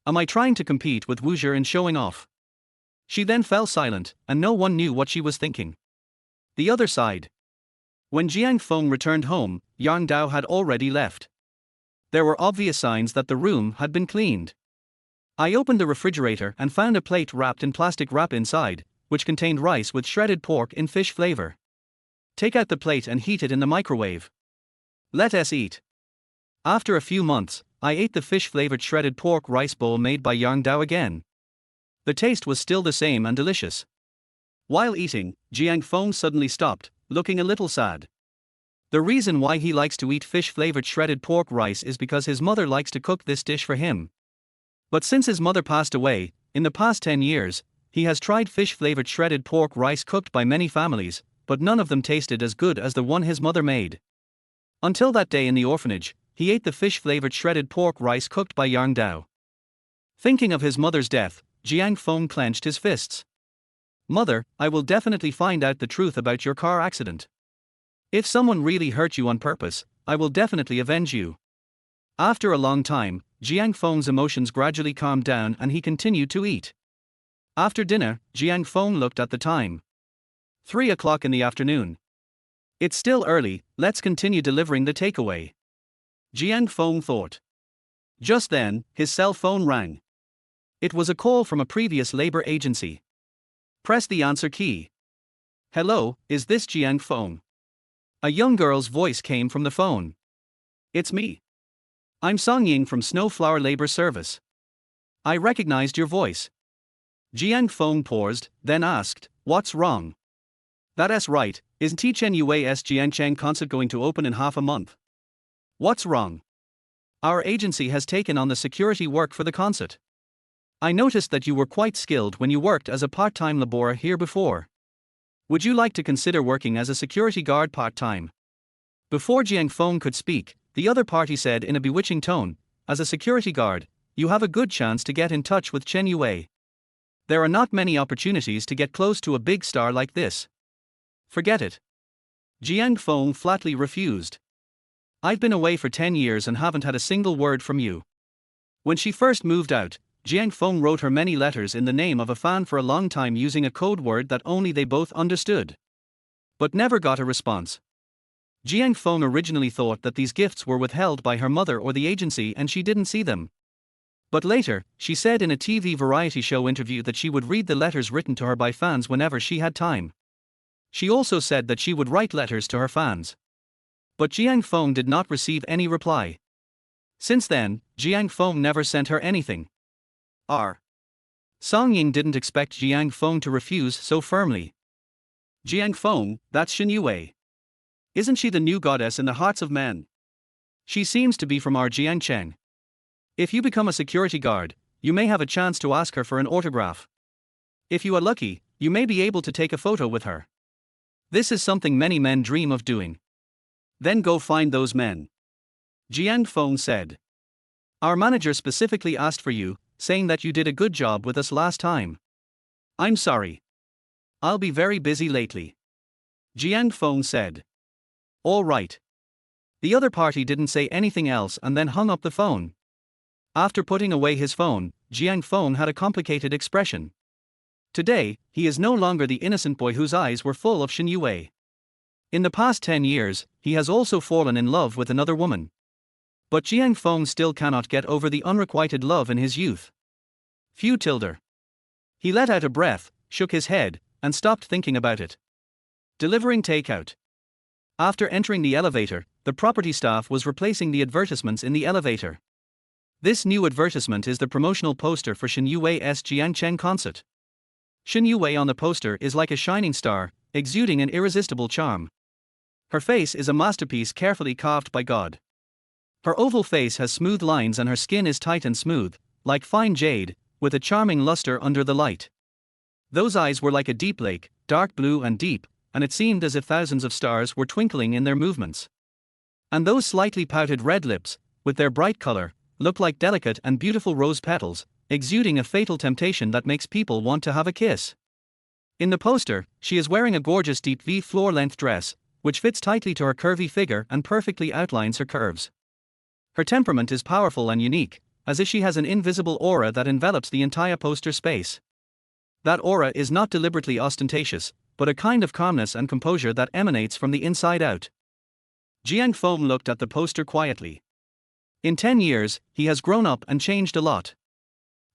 S1: Am I trying to compete with Wu Zhi in showing off? She then fell silent, and no one knew what she was thinking. The other side. When Jiang Feng returned home, Yang Dao had already left. There were obvious signs that the room had been cleaned. I opened the refrigerator and found a plate wrapped in plastic wrap inside, which contained rice with shredded pork in fish flavor. Take out the plate and heat it in the microwave. Let us eat. After a few months, I ate the fish-flavored shredded pork rice bowl made by Yang Dao again. The taste was still the same and delicious. While eating, Jiang Feng suddenly stopped, looking a little sad. The reason why he likes to eat fish-flavored shredded pork rice is because his mother likes to cook this dish for him. But since his mother passed away, in the past 10 years, he has tried fish-flavored shredded pork rice cooked by many families, but none of them tasted as good as the one his mother made. Until that day in the orphanage, he ate the fish-flavored shredded pork rice cooked by Yang Dao. Thinking of his mother's death, Jiang Feng clenched his fists. Mother, I will definitely find out the truth about your car accident. If someone really hurt you on purpose, I will definitely avenge you. After a long time, Jiang Feng's emotions gradually calmed down and he continued to eat. After dinner, Jiang Feng looked at the time. 3 o'clock in the afternoon. It's still early, let's continue delivering the takeaway. Jiang Feng thought. Just then, his cell phone rang. It was a call from a previous labor agency. Press the answer key. Hello, is this Jiang Feng? A young girl's voice came from the phone. It's me. I'm Song Ying from Snowflower Labor Service. I recognized your voice. Jiang Feng paused, then asked, what's wrong? That's right, isn't Chen Yui's Jiangchang concert going to open in half a month? What's wrong? Our agency has taken on the security work for the concert. I noticed that you were quite skilled when you worked as a part-time laborer here before. Would you like to consider working as a security guard part-time? Before Jiang Feng could speak, the other party said in a bewitching tone, as a security guard, you have a good chance to get in touch with Chen Yui. There are not many opportunities to get close to a big star like this. Forget it. Jiang Feng flatly refused. I've been away for 10 years and haven't had a single word from you. When she first moved out, Jiang Feng wrote her many letters in the name of a fan for a long time using a code word that only they both understood. But never got a response. Jiang Feng originally thought that these gifts were withheld by her mother or the agency and she didn't see them. But later, she said in a TV variety show interview that she would read the letters written to her by fans whenever she had time. She also said that she would write letters to her fans. But Jiang Feng did not receive any reply. Since then, Jiang Feng never sent her anything. R. Song Ying didn't expect Jiang Feng to refuse so firmly. Jiang Feng, that's Shen Yue. Isn't she the new goddess in the hearts of men? She seems to be from our Jiangcheng. If you become a security guard, you may have a chance to ask her for an autograph. If you are lucky, you may be able to take a photo with her. This is something many men dream of doing. Then go find those men. Jiang Feng said. Our manager specifically asked for you, saying that you did a good job with us last time. I'm sorry. I'll be very busy lately. Jiang Feng said. All right. The other party didn't say anything else and then hung up the phone. After putting away his phone, Jiang Feng had a complicated expression. Today, he is no longer the innocent boy whose eyes were full of Shen Yue. In the past 10 years, he has also fallen in love with another woman. But Jiang Feng still cannot get over the unrequited love in his youth. Phew tilde. He let out a breath, shook his head, and stopped thinking about it. Delivering takeout. After entering the elevator, the property staff was replacing the advertisements in the elevator. This new advertisement is the promotional poster for Shen Yue's Jiangcheng concert. Shen Yue on the poster is like a shining star, exuding an irresistible charm. Her face is a masterpiece carefully carved by God. Her oval face has smooth lines and her skin is tight and smooth, like fine jade, with a charming luster under the light. Those eyes were like a deep lake, dark blue and deep, and it seemed as if thousands of stars were twinkling in their movements. And those slightly pouted red lips, with their bright color, look like delicate and beautiful rose petals, exuding a fatal temptation that makes people want to have a kiss. In the poster, she is wearing a gorgeous deep V floor-length dress, which fits tightly to her curvy figure and perfectly outlines her curves. Her temperament is powerful and unique, as if she has an invisible aura that envelops the entire poster space. That aura is not deliberately ostentatious, but a kind of calmness and composure that emanates from the inside out. Jiang Feng looked at the poster quietly. In 10 years, he has grown up and changed a lot.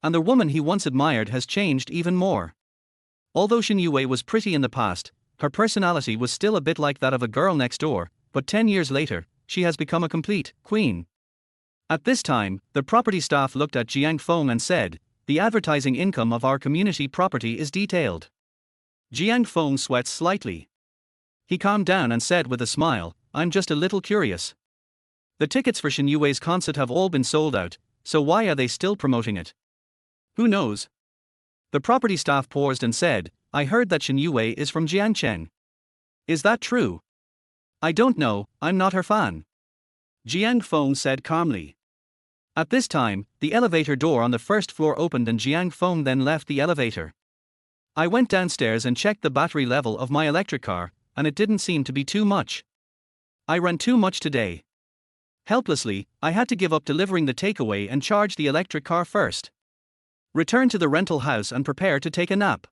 S1: And the woman he once admired has changed even more. Although Shen Yue was pretty in the past, her personality was still a bit like that of a girl next door, but 10 years later, she has become a complete queen. At this time, the property staff looked at Jiang Feng and said, the advertising income of our community property is detailed. Jiang Feng sweats slightly. He calmed down and said with a smile, I'm just a little curious. The tickets for Shen Yue's concert have all been sold out, so why are they still promoting it? Who knows? The property staff paused and said, I heard that Shen Yue is from Jiangcheng. Is that true? I don't know, I'm not her fan. Jiang Feng said calmly. At this time, the elevator door on the first floor opened and Jiang Feng then left the elevator. I went downstairs and checked the battery level of my electric car, and it didn't seem to be too much. I ran too much today. Helplessly, I had to give up delivering the takeaway and charge the electric car first. Return to the rental house and prepare to take a nap.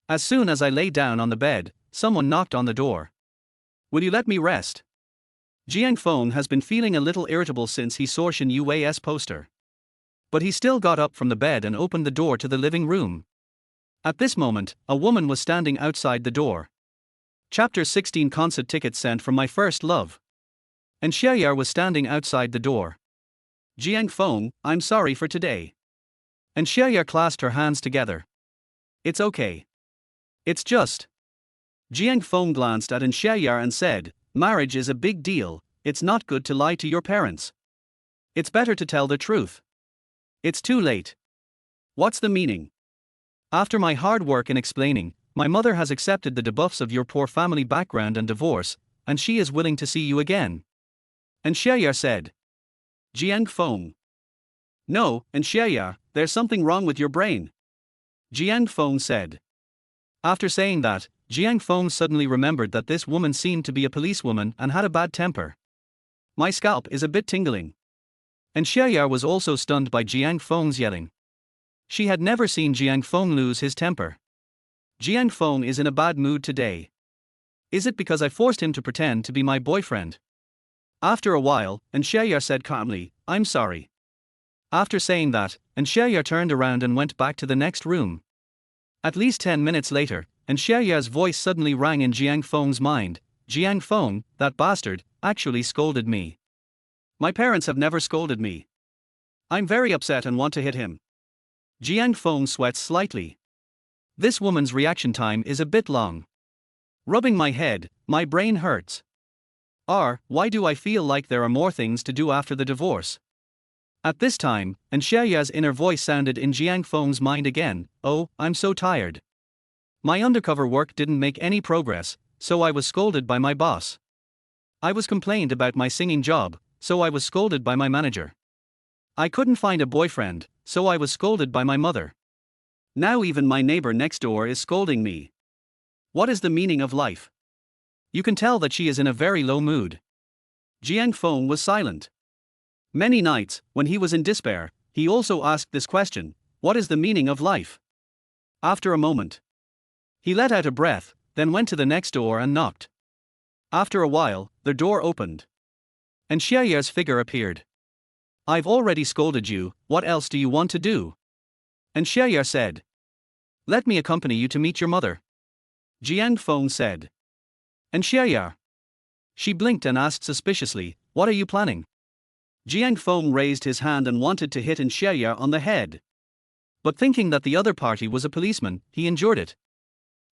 S1: As soon as I lay down on the bed, someone knocked on the door. Will you let me rest? Jiang Feng has been feeling a little irritable since he saw Shen Yue's poster. But he still got up from the bed and opened the door to the living room. At this moment, a woman was standing outside the door. Chapter 16 Concert tickets sent from my first love. And Xiaoyar was standing outside the door. Jiang Feng, I'm sorry for today. And Xiaoyar clasped her hands together. It's okay. It's just. Jiang Feng glanced at Xiaoyar and said, marriage is a big deal, it's not good to lie to your parents. It's better to tell the truth. It's too late. What's the meaning? After my hard work in explaining, my mother has accepted the debuffs of your poor family background and divorce, and she is willing to see you again. And Xiaoyar said. Jiang Feng. No, and Xiaoyar, there's something wrong with your brain. Jiang Feng said. After saying that, Jiang Feng suddenly remembered that this woman seemed to be a policewoman and had a bad temper. My scalp is a bit tingling. And Xiaoyar was also stunned by Jiang Feng's yelling. She had never seen Jiang Feng lose his temper. Jiang Feng is in a bad mood today. Is it because I forced him to pretend to be my boyfriend? After a while, Xiaoyar said calmly, I'm sorry. After saying that, Xiaoyar turned around and went back to the next room. At least 10 minutes later, Xiaoyar's voice suddenly rang in Jiang Feng's mind. Jiang Feng, that bastard, actually scolded me. My parents have never scolded me. I'm very upset and want to hit him. Jiang Feng sweats slightly. This woman's reaction time is a bit long. Rubbing my head, my brain hurts. Why do I feel like there are more things to do after the divorce? At this time, and Xiaoya's inner voice sounded in Jiang Feng's mind again, oh, I'm so tired. My undercover work didn't make any progress, so I was scolded by my boss. I was complained about my singing job, so I was scolded by my manager. I couldn't find a boyfriend, so I was scolded by my mother. Now even my neighbor next door is scolding me. What is the meaning of life? You can tell that she is in a very low mood. Jiang Feng was silent. Many nights, when he was in despair, he also asked this question, what is the meaning of life? After a moment, he let out a breath, then went to the next door and knocked. After a while, the door opened. And Xiaoya's figure appeared. I've already scolded you, what else do you want to do? And Xiaoya said. Let me accompany you to meet your mother. Jiang Feng said. And Xiaoya? She blinked and asked suspiciously, what are you planning? Jiang Feng raised his hand and wanted to hit Xiaoya on the head. But thinking that the other party was a policeman, he endured it.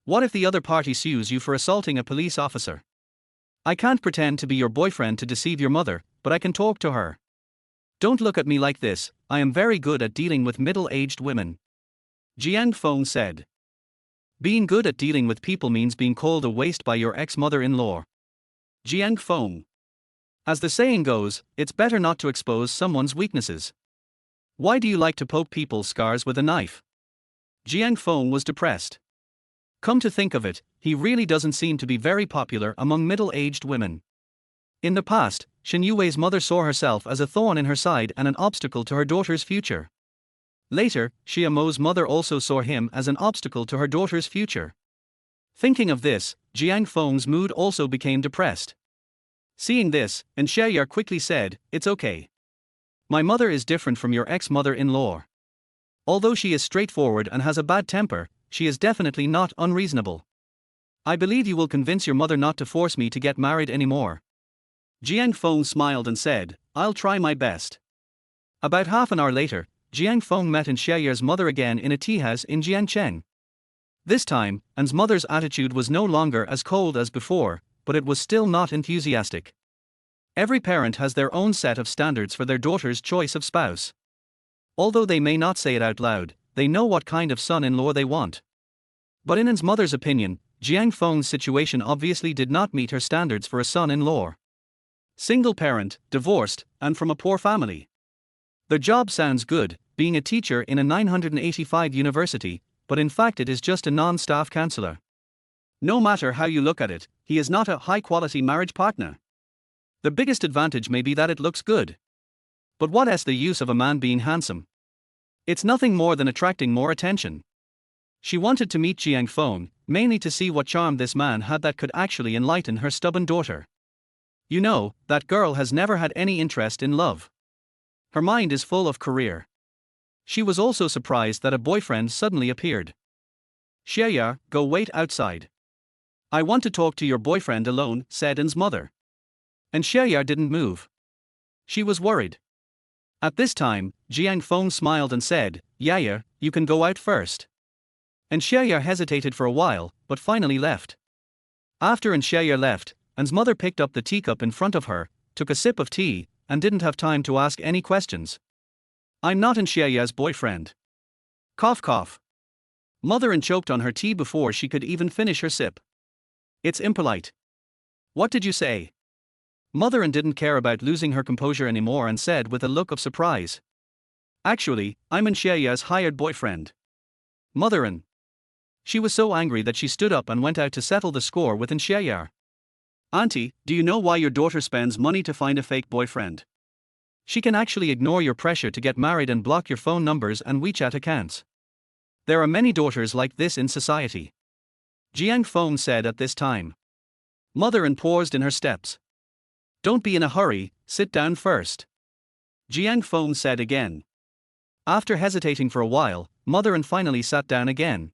S1: What if the other party sues you for assaulting a police officer? I can't pretend to be your boyfriend to deceive your mother, but I can talk to her. Don't look at me like this, I am very good at dealing with middle-aged women. Jiang Feng said. Being good at dealing with people means being called a waste by your ex-mother-in-law. Jiang Feng. As the saying goes, it's better not to expose someone's weaknesses. Why do you like to poke people's scars with a knife? Jiang Feng was depressed. Come to think of it, he really doesn't seem to be very popular among middle-aged women. In the past, Shen Yuwei's mother saw herself as a thorn in her side and an obstacle to her daughter's future. Later, Xia Mo's mother also saw him as an obstacle to her daughter's future. Thinking of this, Jiang Feng's mood also became depressed. Seeing this, and Xiaoya quickly said, it's okay. My mother is different from your ex-mother-in-law. Although she is straightforward and has a bad temper, she is definitely not unreasonable. I believe you will convince your mother not to force me to get married anymore. Jiang Feng smiled and said, I'll try my best. About half an hour later, Jiang Feng met Xiaoya's mother again in a tea house in Jiangcheng. This time, An's mother's attitude was no longer as cold as before, but it was still not enthusiastic. Every parent has their own set of standards for their daughter's choice of spouse. Although they may not say it out loud, they know what kind of son-in-law they want. But in An's mother's opinion, Jiang Feng's situation obviously did not meet her standards for a son-in-law. Single parent, divorced, and from a poor family. The job sounds good, being a teacher in a 985 university, but in fact it is just a non-staff counselor. No matter how you look at it, he is not a high-quality marriage partner. The biggest advantage may be that it looks good. But what is the use of a man being handsome? It's nothing more than attracting more attention. She wanted to meet Jiang Feng, mainly to see what charm this man had that could actually enlighten her stubborn daughter. You know, that girl has never had any interest in love. Her mind is full of career. She was also surprised that a boyfriend suddenly appeared. Xiaoya, go wait outside. I want to talk to your boyfriend alone, said An's mother. And Xiaoya didn't move. She was worried. At this time, Jiang Feng smiled and said, Yaya, you can go out first. And Xiaoya hesitated for a while, but finally left. After Xiaoya left, An's mother picked up the teacup in front of her, took a sip of tea, and didn't have time to ask any questions. I'm not Xiaoya's boyfriend. Cough cough. Mother choked on her tea before she could even finish her sip. It's impolite. What did you say? Mother didn't care about losing her composure anymore and said with a look of surprise. Actually, I'm Xiaoya's hired boyfriend. Mother. She was so angry that she stood up and went out to settle the score with Xiaoya. Auntie, do you know why your daughter spends money to find a fake boyfriend? She can actually ignore your pressure to get married and block your phone numbers and WeChat accounts. There are many daughters like this in society. Jiang Feng said at this time. Mother paused in her steps. Don't be in a hurry, sit down first. Jiang Feng said again. After hesitating for a while, Mother finally sat down again.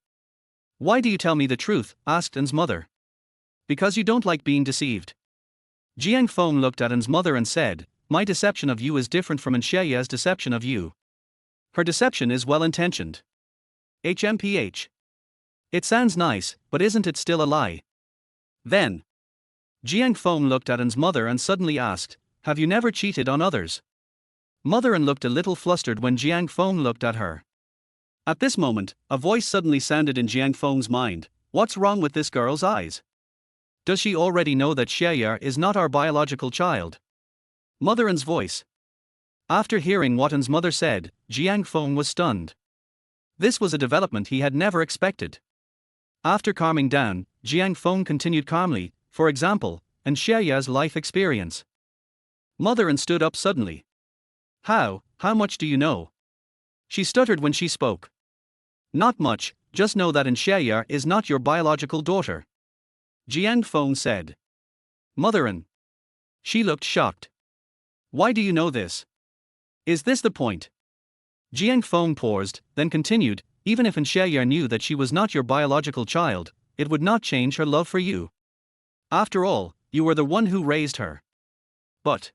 S1: Why do you tell me the truth? Asked An's mother. Because you don't like being deceived. Jiang Feng looked at An's mother and said, my deception of you is different from Xiaoya's deception of you. Her deception is well-intentioned. HMPH. It sounds nice, but isn't it still a lie? Then, Jiang Feng looked at An's mother and suddenly asked, have you never cheated on others? Mother An looked a little flustered when Jiang Feng looked at her. At this moment, a voice suddenly sounded in Jiang Feng's mind, what's wrong with this girl's eyes? Does she already know that Xiaoya is not our biological child? Mother An's voice. After hearing what An's mother said, Jiang Feng was stunned. This was a development he had never expected. After calming down, Jiang Feng continued calmly, for example, and Xiaoya's life experience. Mother An stood up suddenly. How much do you know? She stuttered when she spoke. Not much, just know that Xiaoya is not your biological daughter. Jiang Feng said. Mother An. She looked shocked. Why do you know this? Is this the point? Jiang Feng paused, then continued, even if Xiaoya knew that she was not your biological child, it would not change her love for you. After all, you were the one who raised her. But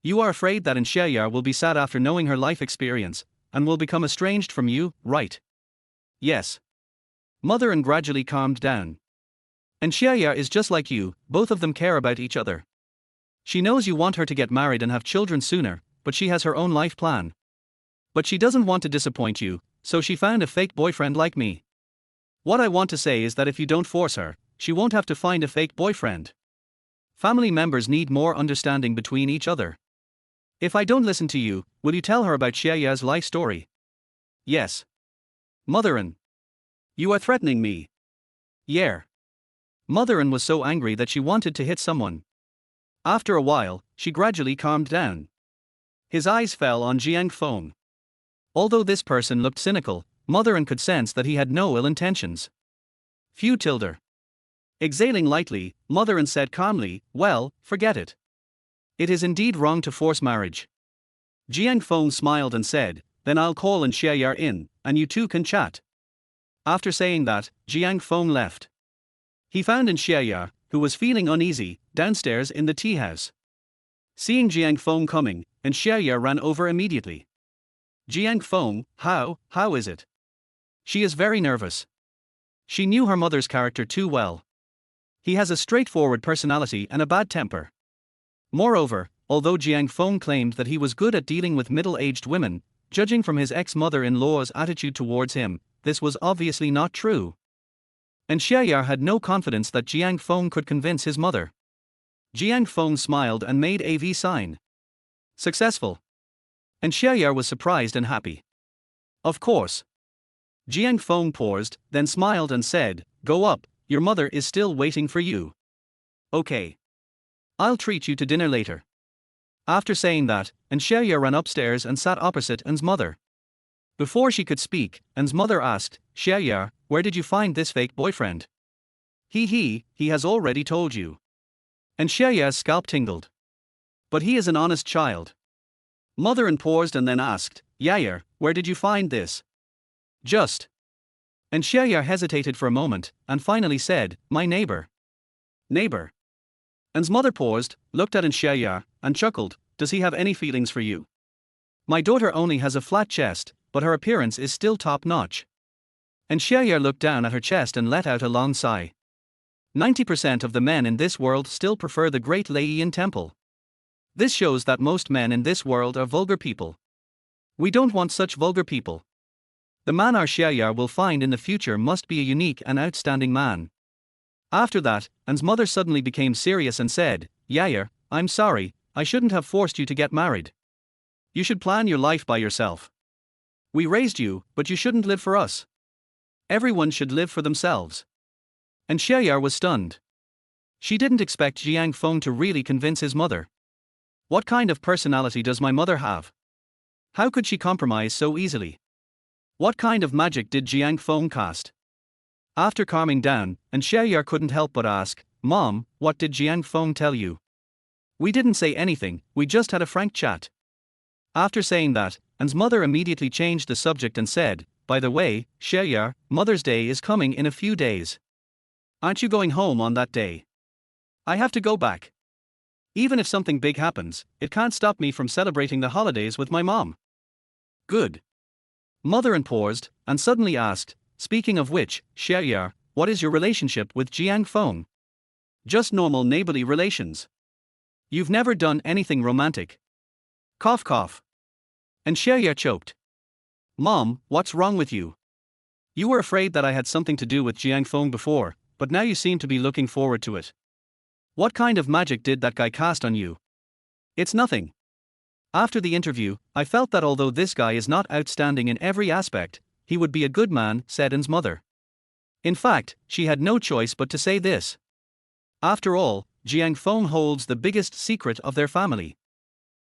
S1: you are afraid that Xiaoya will be sad after knowing her life experience, and will become estranged from you, right? Yes. Mother An gradually calmed down. Xiaoya is just like you, both of them care about each other. She knows you want her to get married and have children sooner, but she has her own life plan. But she doesn't want to disappoint you, so she found a fake boyfriend like me. What I want to say is that if you don't force her, she won't have to find a fake boyfriend. Family members need more understanding between each other. If I don't listen to you, will you tell her about Xiaoya's life story? Yes. Mother An. You are threatening me. Yeah. Mother An was so angry that she wanted to hit someone. After a while, she gradually calmed down. His eyes fell on Jiang Feng. Although this person looked cynical, Mother An could sense that he had no ill intentions. Few tilde. Exhaling lightly, Mother An said calmly, well, forget it. It is indeed wrong to force marriage. Jiang Feng smiled and said, then I'll call Xiaoya in, and you two can chat. After saying that, Jiang Feng left. He found Xiaoya, who was feeling uneasy, downstairs in the tea house. Seeing Jiang Feng coming, Xiaoya ran over immediately. Jiang Feng, how is it? She is very nervous. She knew her mother's character too well. He has a straightforward personality and a bad temper. Moreover, although Jiang Feng claimed that he was good at dealing with middle-aged women, judging from his ex-mother-in-law's attitude towards him, this was obviously not true. Xiaoya had no confidence that Jiang Feng could convince his mother. Jiang Feng smiled and made a V sign. Successful. Xiaoya was surprised and happy. Of course. Jiang Feng paused, then smiled and said, go up, your mother is still waiting for you. Okay. I'll treat you to dinner later. After saying that, Xiaoya ran upstairs and sat opposite An's mother. Before she could speak, An's mother asked, Xiaoya, where did you find this fake boyfriend? He has already told you. Xiaoya's scalp tingled. But he is an honest child. Mother An paused and then asked, Yaya, where did you find this? Just. Xiaoya hesitated for a moment, and finally said, my neighbor. Neighbor. An's mother paused, looked at Xiaoya, and chuckled, does he have any feelings for you? My daughter only has a flat chest, but her appearance is still top-notch. Xiaoya looked down at her chest and let out a long sigh. 90% of the men in this world still prefer the great Laiyan temple. This shows that most men in this world are vulgar people. We don't want such vulgar people. The man our Xiaoya will find in the future must be a unique and outstanding man. After that, An's mother suddenly became serious and said, Yaya, I'm sorry, I shouldn't have forced you to get married. You should plan your life by yourself. We raised you, but you shouldn't live for us. Everyone should live for themselves. Xiaoya was stunned. She didn't expect Jiang Feng to really convince his mother. What kind of personality does my mother have? How could she compromise so easily? What kind of magic did Jiang Feng cast? After calming down, Xiaoya couldn't help but ask, Mom, what did Jiang Feng tell you? We didn't say anything, we just had a frank chat. After saying that, An's mother immediately changed the subject and said, by the way, Xiaoya, Mother's Day is coming in a few days. Aren't you going home on that day? I have to go back. Even if something big happens, it can't stop me from celebrating the holidays with my mom. Good. Mother paused, and suddenly asked, speaking of which, Xiaoya, what is your relationship with Jiang Feng? Just normal neighborly relations. You've never done anything romantic. Cough cough. And Xiaoya choked. Mom, what's wrong with you? You were afraid that I had something to do with Jiang Feng before, but now you seem to be looking forward to it. What kind of magic did that guy cast on you? It's nothing. After the interview, I felt that although this guy is not outstanding in every aspect, he would be a good man, said An's mother. In fact, she had no choice but to say this. After all, Jiang Feng holds the biggest secret of their family.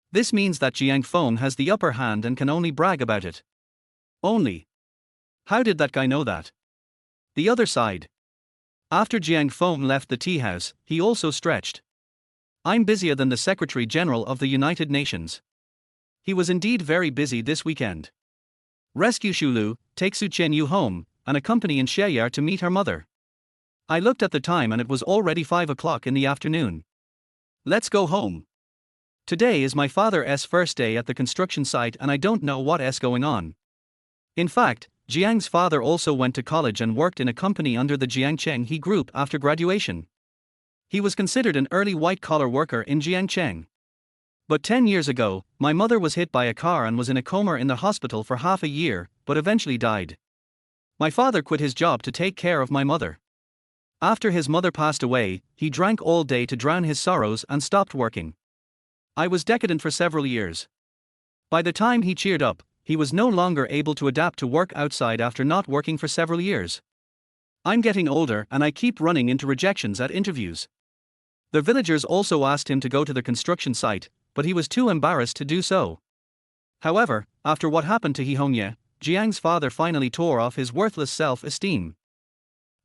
S1: This means that Jiang Feng has the upper hand and can only brag about it. Only. How did that guy know that? The other side. After Jiang Feng left the tea house, he also stretched. I'm busier than the Secretary General of the United Nations. He was indeed very busy this weekend. Rescue Shulu, take Su Qianyu home, and accompany Xiaoya to meet her mother. I looked at the time and it was already 5 o'clock in the afternoon. Let's go home. Today is my father's first day at the construction site and I don't know what's going on. In fact, Jiang's father also went to college and worked in a company under the Jiangcheng He Group after graduation. He was considered an early white-collar worker in Jiangcheng. But 10 years ago, my mother was hit by a car and was in a coma in the hospital for half a year, but eventually died. My father quit his job to take care of my mother. After his mother passed away, he drank all day to drown his sorrows and stopped working. I was decadent for several years. By the time he cheered up, he was no longer able to adapt to work outside after not working for several years. I'm getting older and I keep running into rejections at interviews. The villagers also asked him to go to the construction site, but he was too embarrassed to do so. However, after what happened to He Hongye, Jiang's father finally tore off his worthless self-esteem.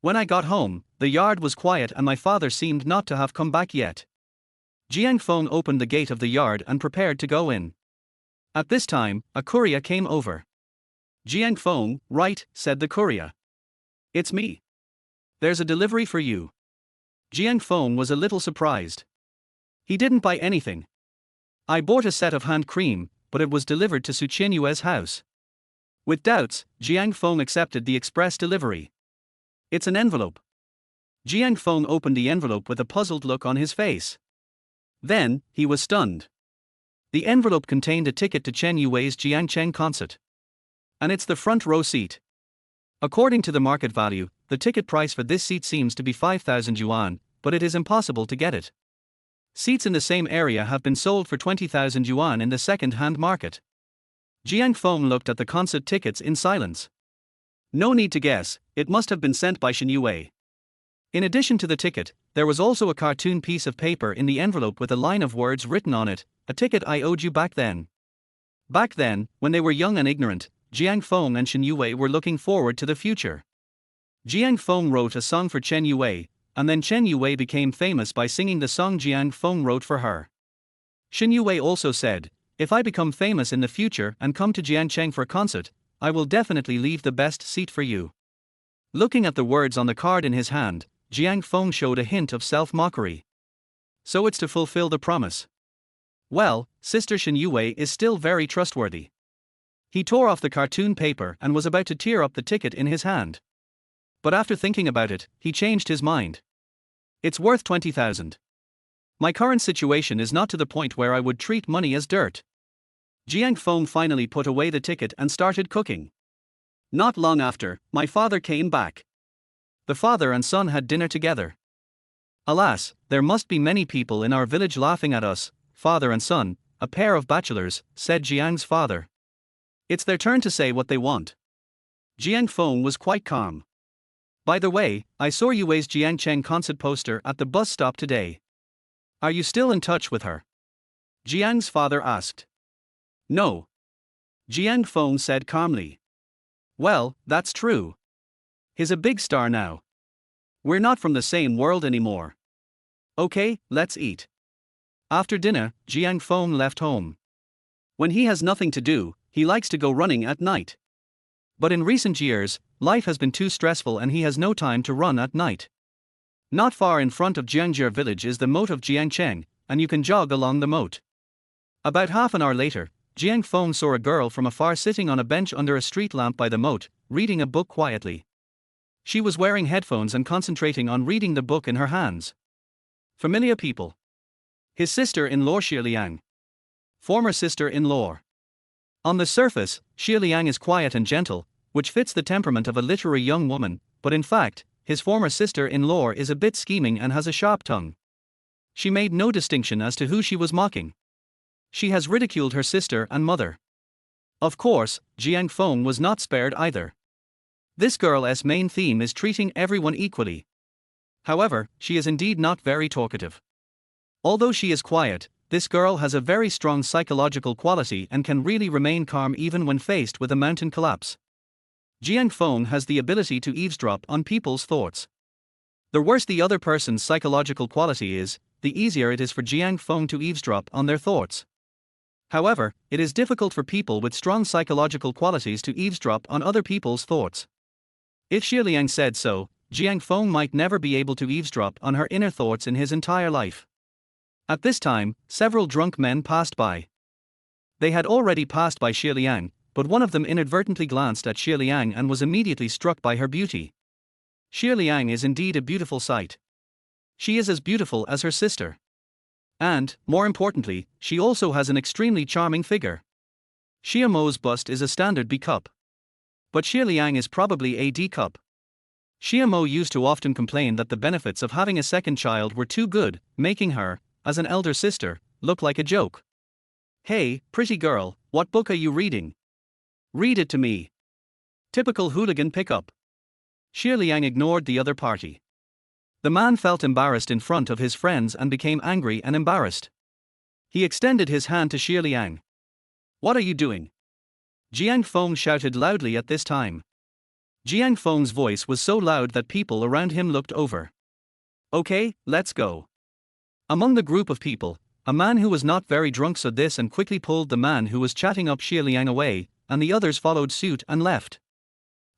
S1: When I got home, the yard was quiet and my father seemed not to have come back yet. Jiang Feng opened the gate of the yard and prepared to go in. At this time, a courier came over. Jiang Feng, right, said the courier. It's me. There's a delivery for you. Jiang Feng was a little surprised. He didn't buy anything. I bought a set of hand cream, but it was delivered to Su Qianyue's house. With doubts, Jiang Feng accepted the express delivery. It's an envelope. Jiang Feng opened the envelope with a puzzled look on his face. Then, he was stunned. The envelope contained a ticket to Chen Yui's Jiangcheng concert. And it's the front row seat. According to the market value, the ticket price for this seat seems to be 5,000 yuan, but it is impossible to get it. Seats in the same area have been sold for 20,000 yuan in the second-hand market. Jiang Feng looked at the concert tickets in silence. No need to guess, it must have been sent by Shen Yue. In addition to the ticket, there was also a cartoon piece of paper in the envelope with a line of words written on it, a ticket I owed you back then. Back then, when they were young and ignorant, Jiang Feng and Shen Yue were looking forward to the future. Jiang Feng wrote a song for Chen Yue, and then Chen Yue became famous by singing the song Jiang Feng wrote for her. Shen Yue also said, if I become famous in the future and come to Jiangcheng for a concert, I will definitely leave the best seat for you. Looking at the words on the card in his hand, Jiang Feng showed a hint of self-mockery. So it's to fulfill the promise. Well, Sister Shen Yue is still very trustworthy. He tore off the cartoon paper and was about to tear up the ticket in his hand. But after thinking about it, he changed his mind. It's worth 20,000. My current situation is not to the point where I would treat money as dirt. Jiang Feng finally put away the ticket and started cooking. Not long after, my father came back. The father and son had dinner together. Alas, there must be many people in our village laughing at us, father and son, a pair of bachelors, said Jiang's father. It's their turn to say what they want. Jiang Feng was quite calm. By the way, I saw Yue's Jiangcheng concert poster at the bus stop today. Are you still in touch with her? Jiang's father asked. No. Jiang Feng said calmly. Well, that's true. He's a big star now. We're not from the same world anymore. Okay, let's eat. After dinner, Jiang Feng left home. When he has nothing to do, he likes to go running at night. But in recent years, life has been too stressful and he has no time to run at night. Not far in front of Jiangjie village is the moat of Jiangcheng, and you can jog along the moat. About half an hour later, Jiang Feng saw a girl from afar sitting on a bench under a street lamp by the moat, reading a book quietly. She was wearing headphones and concentrating on reading the book in her hands. Familiar people. His sister-in-law Xie Liang. Former sister-in-law. On the surface, Xie Liang is quiet and gentle, which fits the temperament of a literary young woman, but in fact, his former sister-in-law is a bit scheming and has a sharp tongue. She made no distinction as to who she was mocking. She has ridiculed her sister and mother. Of course, Jiang Feng was not spared either. This girl's main theme is treating everyone equally. However, she is indeed not very talkative. Although she is quiet, this girl has a very strong psychological quality and can really remain calm even when faced with a mountain collapse. Jiang Feng has the ability to eavesdrop on people's thoughts. The worse the other person's psychological quality is, the easier it is for Jiang Feng to eavesdrop on their thoughts. However, it is difficult for people with strong psychological qualities to eavesdrop on other people's thoughts. If Xie Liang said so, Jiang Feng might never be able to eavesdrop on her inner thoughts in his entire life. At this time, several drunk men passed by. They had already passed by Xie Liang, but one of them inadvertently glanced at Xie Liang and was immediately struck by her beauty. Xie Liang is indeed a beautiful sight. She is as beautiful as her sister. And, more importantly, she also has an extremely charming figure. Xie Mo's bust is a standard B cup. But Xie Liang is probably a D cup. Xie Mo used to often complain that the benefits of having a second child were too good, making her, as an elder sister, look like a joke. Hey, pretty girl, what book are you reading? Read it to me. Typical hooligan pickup. Xie Liang ignored the other party. The man felt embarrassed in front of his friends and became angry and embarrassed. He extended his hand to Xie Liang. What are you doing? Jiang Feng shouted loudly at this time. Jiang Feng's voice was so loud that people around him looked over. Okay, let's go. Among the group of people, a man who was not very drunk saw this and quickly pulled the man who was chatting up Xie Liang away, and the others followed suit and left.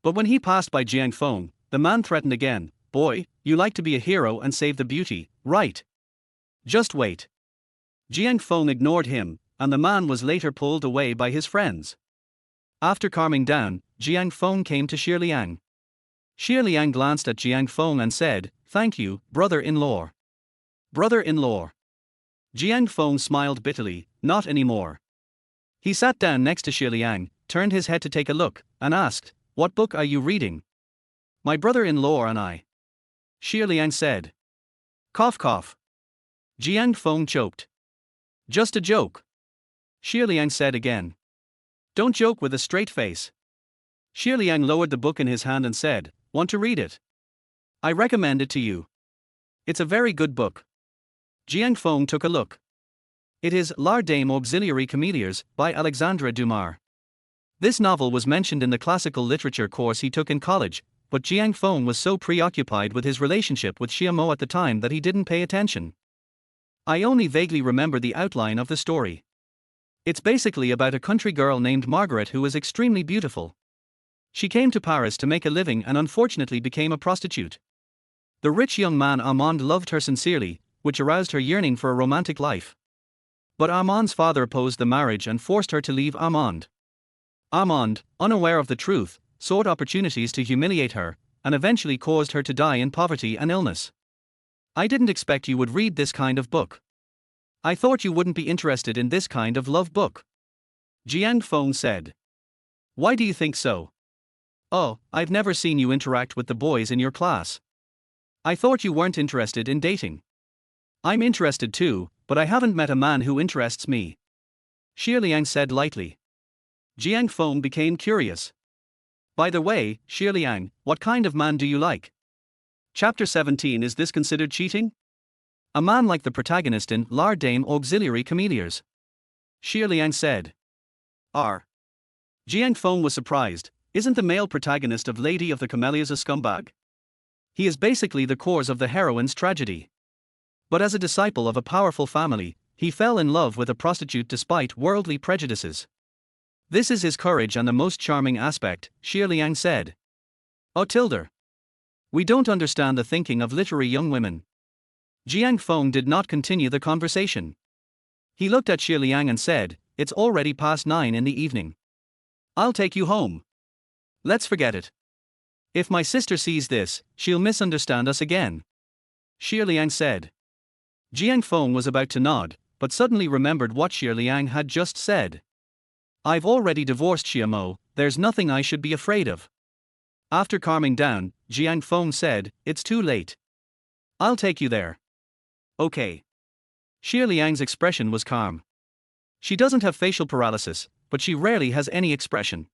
S1: But when he passed by Jiang Feng, the man threatened again. Boy, you like to be a hero and save the beauty, right? Just wait. Jiang Feng ignored him, and the man was later pulled away by his friends. After calming down, Jiang Feng came to Xie Liang. Xie Liang glanced at Jiang Feng and said, "Thank you, brother-in-law." Brother-in-law. Jiang Feng smiled bitterly, not anymore. He sat down next to Xie Liang, turned his head to take a look, and asked, "What book are you reading?" "My brother-in-law and I." Xie Liang said. Cough cough. Jiang Feng choked. Just a joke. Xie Liang said again. Don't joke with a straight face. Xie Liang lowered the book in his hand and said, "Want to read it? I recommend it to you. It's a very good book." Jiang Feng took a look. It is L'Art des Auxiliaires Comédies by Alexandre Dumas. This novel was mentioned in the classical literature course he took in college, but Jiang Feng was so preoccupied with his relationship with Xie Mo at the time that he didn't pay attention. I only vaguely remember the outline of the story. It's basically about a country girl named Margaret who is extremely beautiful. She came to Paris to make a living and unfortunately became a prostitute. The rich young man Armand loved her sincerely, which aroused her yearning for a romantic life. But Armand's father opposed the marriage and forced her to leave Armand. Armand, unaware of the truth, sought opportunities to humiliate her, and eventually caused her to die in poverty and illness. I didn't expect you would read this kind of book. I thought you wouldn't be interested in this kind of love book. Jiang Feng said. Why do you think so? Oh, I've never seen you interact with the boys in your class. I thought you weren't interested in dating. I'm interested too, but I haven't met a man who interests me. Xie Liang said lightly. Jiang Feng became curious. By the way, Xie Liang, what kind of man do you like? Chapter 17. Is this considered cheating? A man like the protagonist in L'Art des Auxiliaires Comédies. Xie Liang said. Jiang Feng was surprised. Isn't the male protagonist of Lady of the Camellias a scumbag? He is basically the cause of the heroine's tragedy. But as a disciple of a powerful family, he fell in love with a prostitute despite worldly prejudices. This is his courage and the most charming aspect, Xie Liang said. Oh tilde. We don't understand the thinking of literary young women. Jiang Feng did not continue the conversation. He looked at Xie Liang and said, "It's already past 9 in the evening. I'll take you home. Let's forget it. If my sister sees this, she'll misunderstand us again." Xie Liang said. Jiang Feng was about to nod, but suddenly remembered what Xie Liang had just said. "I've already divorced Xie Mo, there's nothing I should be afraid of." After calming down, Jiang Feng said, "It's too late. I'll take you there." "Okay." Xie Liang's expression was calm. She doesn't have facial paralysis, but she rarely has any expression.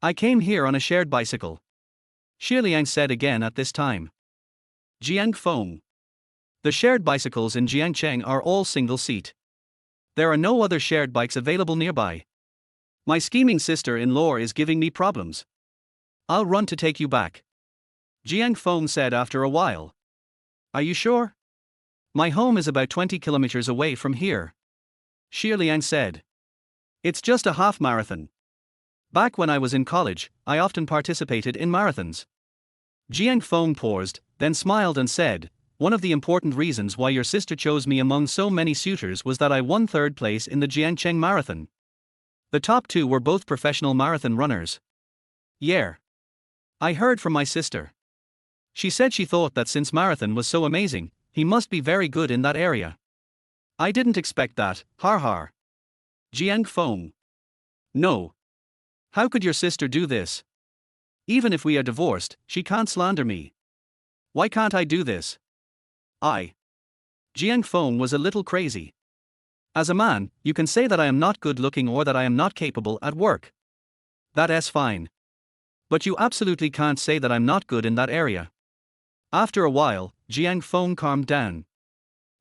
S1: "I came here on a shared bicycle," Xie Liang said again at this time. Jiang Feng. The shared bicycles in Jiangcheng are all single-seat. There are no other shared bikes available nearby. "My scheming sister-in-law is giving me problems. I'll run to take you back," Jiang Feng said after a while. "Are you sure? My home is about 20 kilometers away from here," Xie Liang said. "It's just a half marathon. Back when I was in college, I often participated in marathons." Jiang Feng paused, then smiled and said, "One of the important reasons why your sister chose me among so many suitors was that I won third place in the Jiangcheng Marathon. The top two were both professional marathon runners." "Yeah. I heard from my sister. She said she thought that since marathon was so amazing, he must be very good in that area." "I didn't expect that, har har." Jiang Feng. "No. How could your sister do this? Even if we are divorced, she can't slander me. Why can't I do this?" Jiang Feng was a little crazy. "As a man, you can say that I am not good looking or that I am not capable at work. That's fine. But you absolutely can't say that I'm not good in that area." After a while, Jiang Feng calmed down.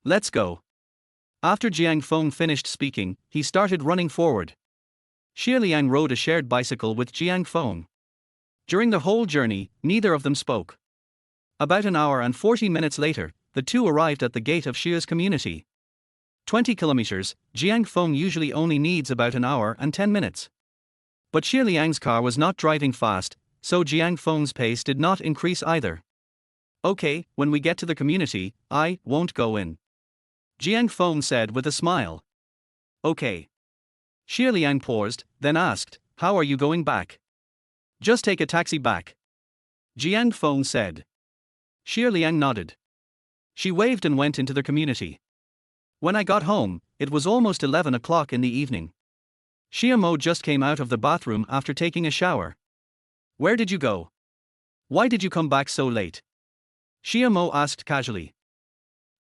S1: "Let's go." After Jiang Feng finished speaking, he started running forward. Xie Liang rode a shared bicycle with Jiang Feng. During the whole journey, neither of them spoke. About an hour and 40 minutes later, the two arrived at the gate of Xie's community. 20 kilometers, Jiang Feng usually only needs about an hour and 10 minutes. But Xie Liang's car was not driving fast, so Jiang Feng's pace did not increase either. "Okay, when we get to the community, I won't go in," Jiang Feng said with a smile. "Okay." Xie Liang paused, then asked, "How are you going back?" "Just take a taxi back," Jiang Feng said. Xie Liang nodded. She waved and went into the community. "When I got home, it was almost 11 o'clock in the evening. Xie Mo just came out of the bathroom after taking a shower." "Where did you go? Why did you come back so late?" Xie Mo asked casually.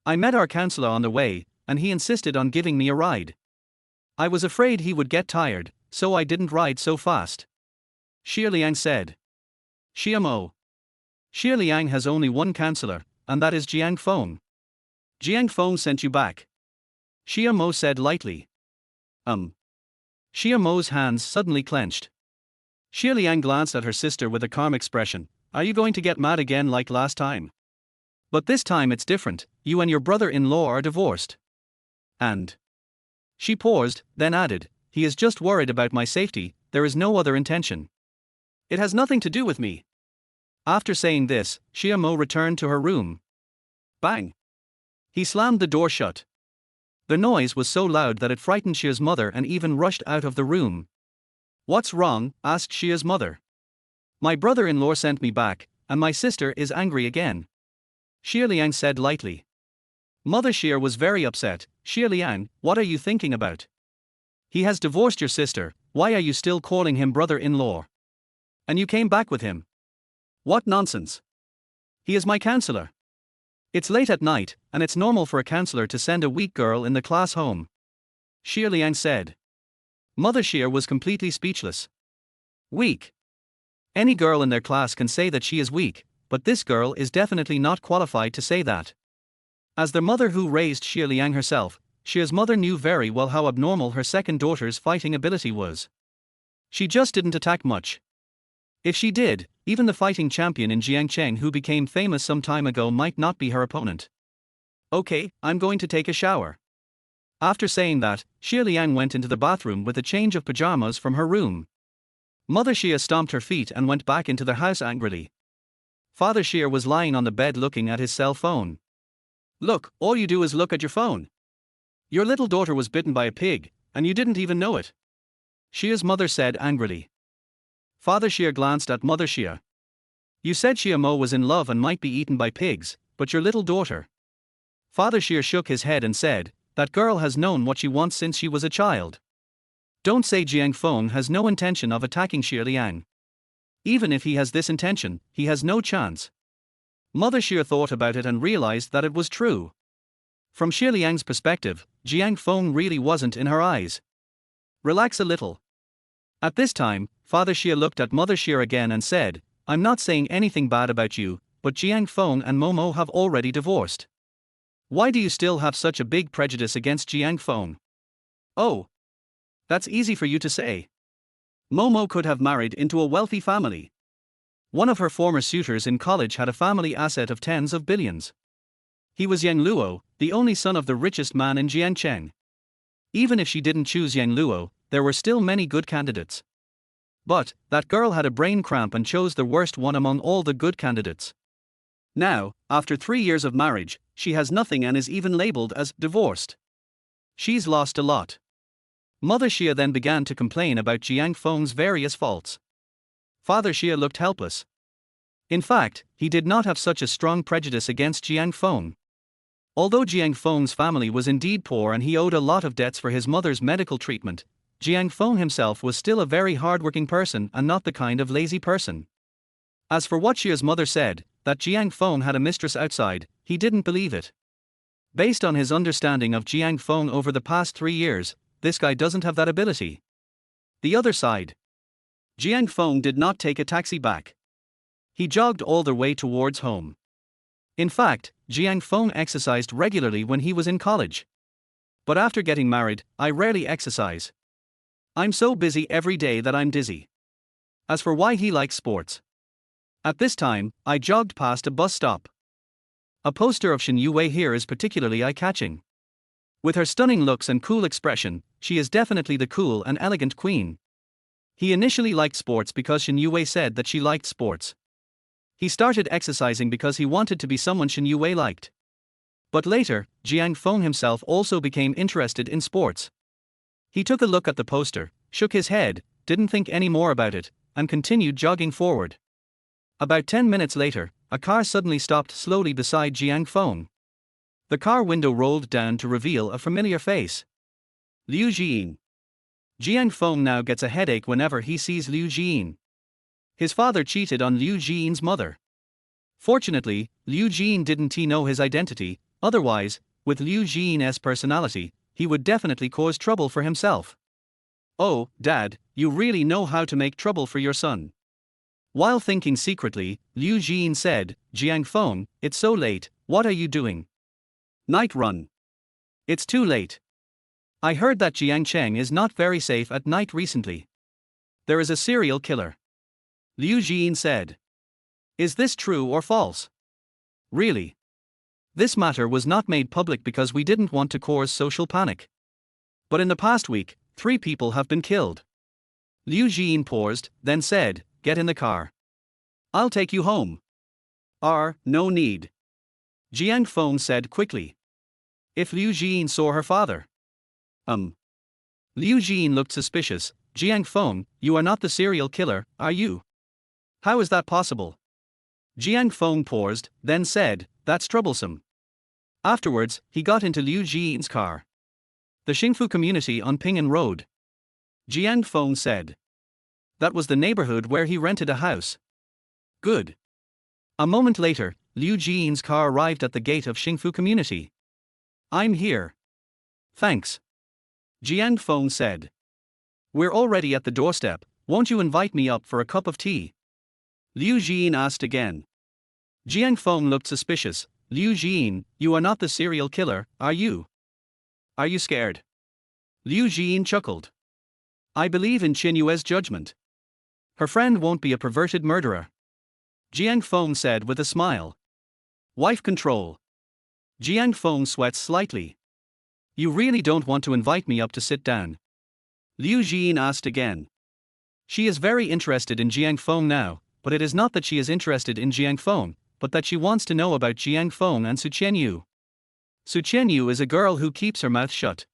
S1: "I met our counselor on the way, and he insisted on giving me a ride. I was afraid he would get tired, so I didn't ride so fast," Xie Liang said. "Xie Mo. Xie Liang has only one counselor, and that is Jiang Feng. Jiang Feng sent you back," Xie Mo said lightly. Xie Mo's hands suddenly clenched. Xie Liang glanced at her sister with a calm expression. "Are you going to get mad again like last time? But this time it's different, you and your brother-in-law are divorced. And..." She paused, then added, "He is just worried about my safety, there is no other intention. It has nothing to do with me." After saying this, Xie Mo returned to her room. Bang! He slammed the door shut. The noise was so loud that it frightened Xie's mother and even rushed out of the room. "What's wrong?" asked Xie's mother. "My brother-in-law sent me back, and my sister is angry again," Xie Liang said lightly. Mother Xie was very upset. "Xie Liang, what are you thinking about? He has divorced your sister, why are you still calling him brother-in-law? And you came back with him? What nonsense! He is my counselor. It's late at night, and it's normal for a counselor to send a weak girl in the class home," Xie Liang said. Mother Xie was completely speechless. Weak? Any girl in their class can say that she is weak, but this girl is definitely not qualified to say that. As their mother who raised Xie Liang herself, Xie's mother knew very well how abnormal her second daughter's fighting ability was. She just didn't attack much. If she did, even the fighting champion in Jiangcheng who became famous some time ago might not be her opponent. "Okay, I'm going to take a shower." After saying that, Xie Liang went into the bathroom with a change of pajamas from her room. Mother Xie stomped her feet and went back into the house angrily. Father Xie was lying on the bed looking at his cell phone. Look, all you do is look at your phone. Your little daughter was bitten by a pig, and you didn't even know it. Xia's mother said angrily. Father Xia glanced at Mother Xia. You said Xia Mo was in love and might be eaten by pigs, but your little daughter. Father Xia shook his head and said, that girl has known what she wants since she was a child. Don't say Jiang Feng has no intention of attacking Xia Liang. Even if he has this intention, he has no chance. Mother Xia thought about it and realized that it was true. From Xia Liang's perspective, Jiang Feng really wasn't in her eyes. Relax a little. At this time, Father Xia looked at Mother Xia again and said, I'm not saying anything bad about you, but Jiang Feng and Momo have already divorced. Why do you still have such a big prejudice against Jiang Feng? Oh. That's easy for you to say. Momo could have married into a wealthy family. One of her former suitors in college had a family asset of tens of billions. He was Yang Luo, the only son of the richest man in Jiangcheng. Even if she didn't choose Yang Luo, there were still many good candidates. But, that girl had a brain cramp and chose the worst one among all the good candidates. Now, after 3 years of marriage, she has nothing and is even labeled as divorced. She's lost a lot. Mother Xia then began to complain about Jiang Feng's various faults. Father Xia looked helpless. In fact, he did not have such a strong prejudice against Jiang Feng. Although Jiang Feng's family was indeed poor and he owed a lot of debts for his mother's medical treatment, Jiang Feng himself was still a very hardworking person and not the kind of lazy person. As for what Xia's mother said, that Jiang Feng had a mistress outside, he didn't believe it. Based on his understanding of Jiang Feng over the past 3 years, this guy doesn't have that ability. The other side. Jiang Feng did not take a taxi back. He jogged all the way towards home. In fact, Jiang Feng exercised regularly when he was in college. But after getting married, I rarely exercise. I'm so busy every day that I'm dizzy. As for why he likes sports. At this time, I jogged past a bus stop. A poster of Shen Yue here is particularly eye-catching. With her stunning looks and cool expression, she is definitely the cool and elegant queen. He initially liked sports because Shen Yue said that she liked sports. He started exercising because he wanted to be someone Shen Yue liked. But later, Jiang Feng himself also became interested in sports. He took a look at the poster, shook his head, didn't think any more about it, and continued jogging forward. About 10 minutes later, a car suddenly stopped slowly beside Jiang Feng. The car window rolled down to reveal a familiar face. Liu Jiyin. Jiang Feng now gets a headache whenever he sees Liu Jiyin. His father cheated on Liu Jiyin's mother. Fortunately, Liu Jiyin didn't know his identity, otherwise, with Liu Jiyin's personality, he would definitely cause trouble for himself. Oh, Dad, you really know how to make trouble for your son. While thinking secretly, Liu Jiyin said, Jiang Feng, it's so late, what are you doing? Night run. It's too late. I heard that Jiangcheng is not very safe at night recently. There is a serial killer. Liu Jiyin said. Is this true or false? Really? This matter was not made public because we didn't want to cause social panic. But in the past week, 3 people have been killed. Liu Jiyin paused, then said, get in the car. I'll take you home. No need. Jiang Feng said quickly. If Liu Jiyin saw her father. Liu Jiyin looked suspicious. Jiang Feng, you are not the serial killer, are you? How is that possible? Jiang Feng paused, then said, that's troublesome. Afterwards, he got into Liu Jiyin's car. The Xingfu community on Ping'an Road. Jiang Feng said. That was the neighborhood where he rented a house. Good. A moment later, Liu Jiyin's car arrived at the gate of Xingfu community. I'm here. Thanks. Jiang Feng said. We're already at the doorstep, won't you invite me up for a cup of tea? Liu Jiyin asked again. Jiang Feng looked suspicious. Liu Jiyin, you are not the serial killer, are you? Are you scared? Liu Jiyin chuckled. I believe in Qin Yue's judgment. Her friend won't be a perverted murderer. Jiang Feng said with a smile. Wife control. Jiang Feng sweats slightly. You really don't want to invite me up to sit down? Liu Jiyin asked again. She is very interested in Jiang Feng now, but it is not that she is interested in Jiang Feng, but that she wants to know about Jiang Feng and Su Qianyu. Su Qianyu is a girl who keeps her mouth shut.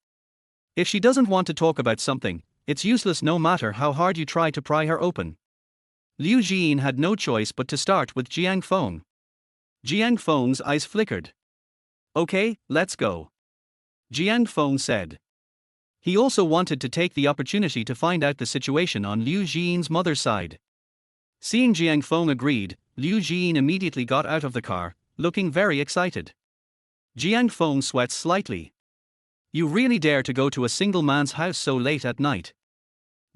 S1: If she doesn't want to talk about something, it's useless no matter how hard you try to pry her open. Liu Jin had no choice but to start with Jiang Feng. Jiang Feng's eyes flickered. Okay, let's go. Jiang Feng said. He also wanted to take the opportunity to find out the situation on Liu Jin's mother's side. Seeing Jiang Feng agreed, Liu Jin immediately got out of the car, looking very excited. Jiang Feng sweats slightly. You really dare to go to a single man's house so late at night?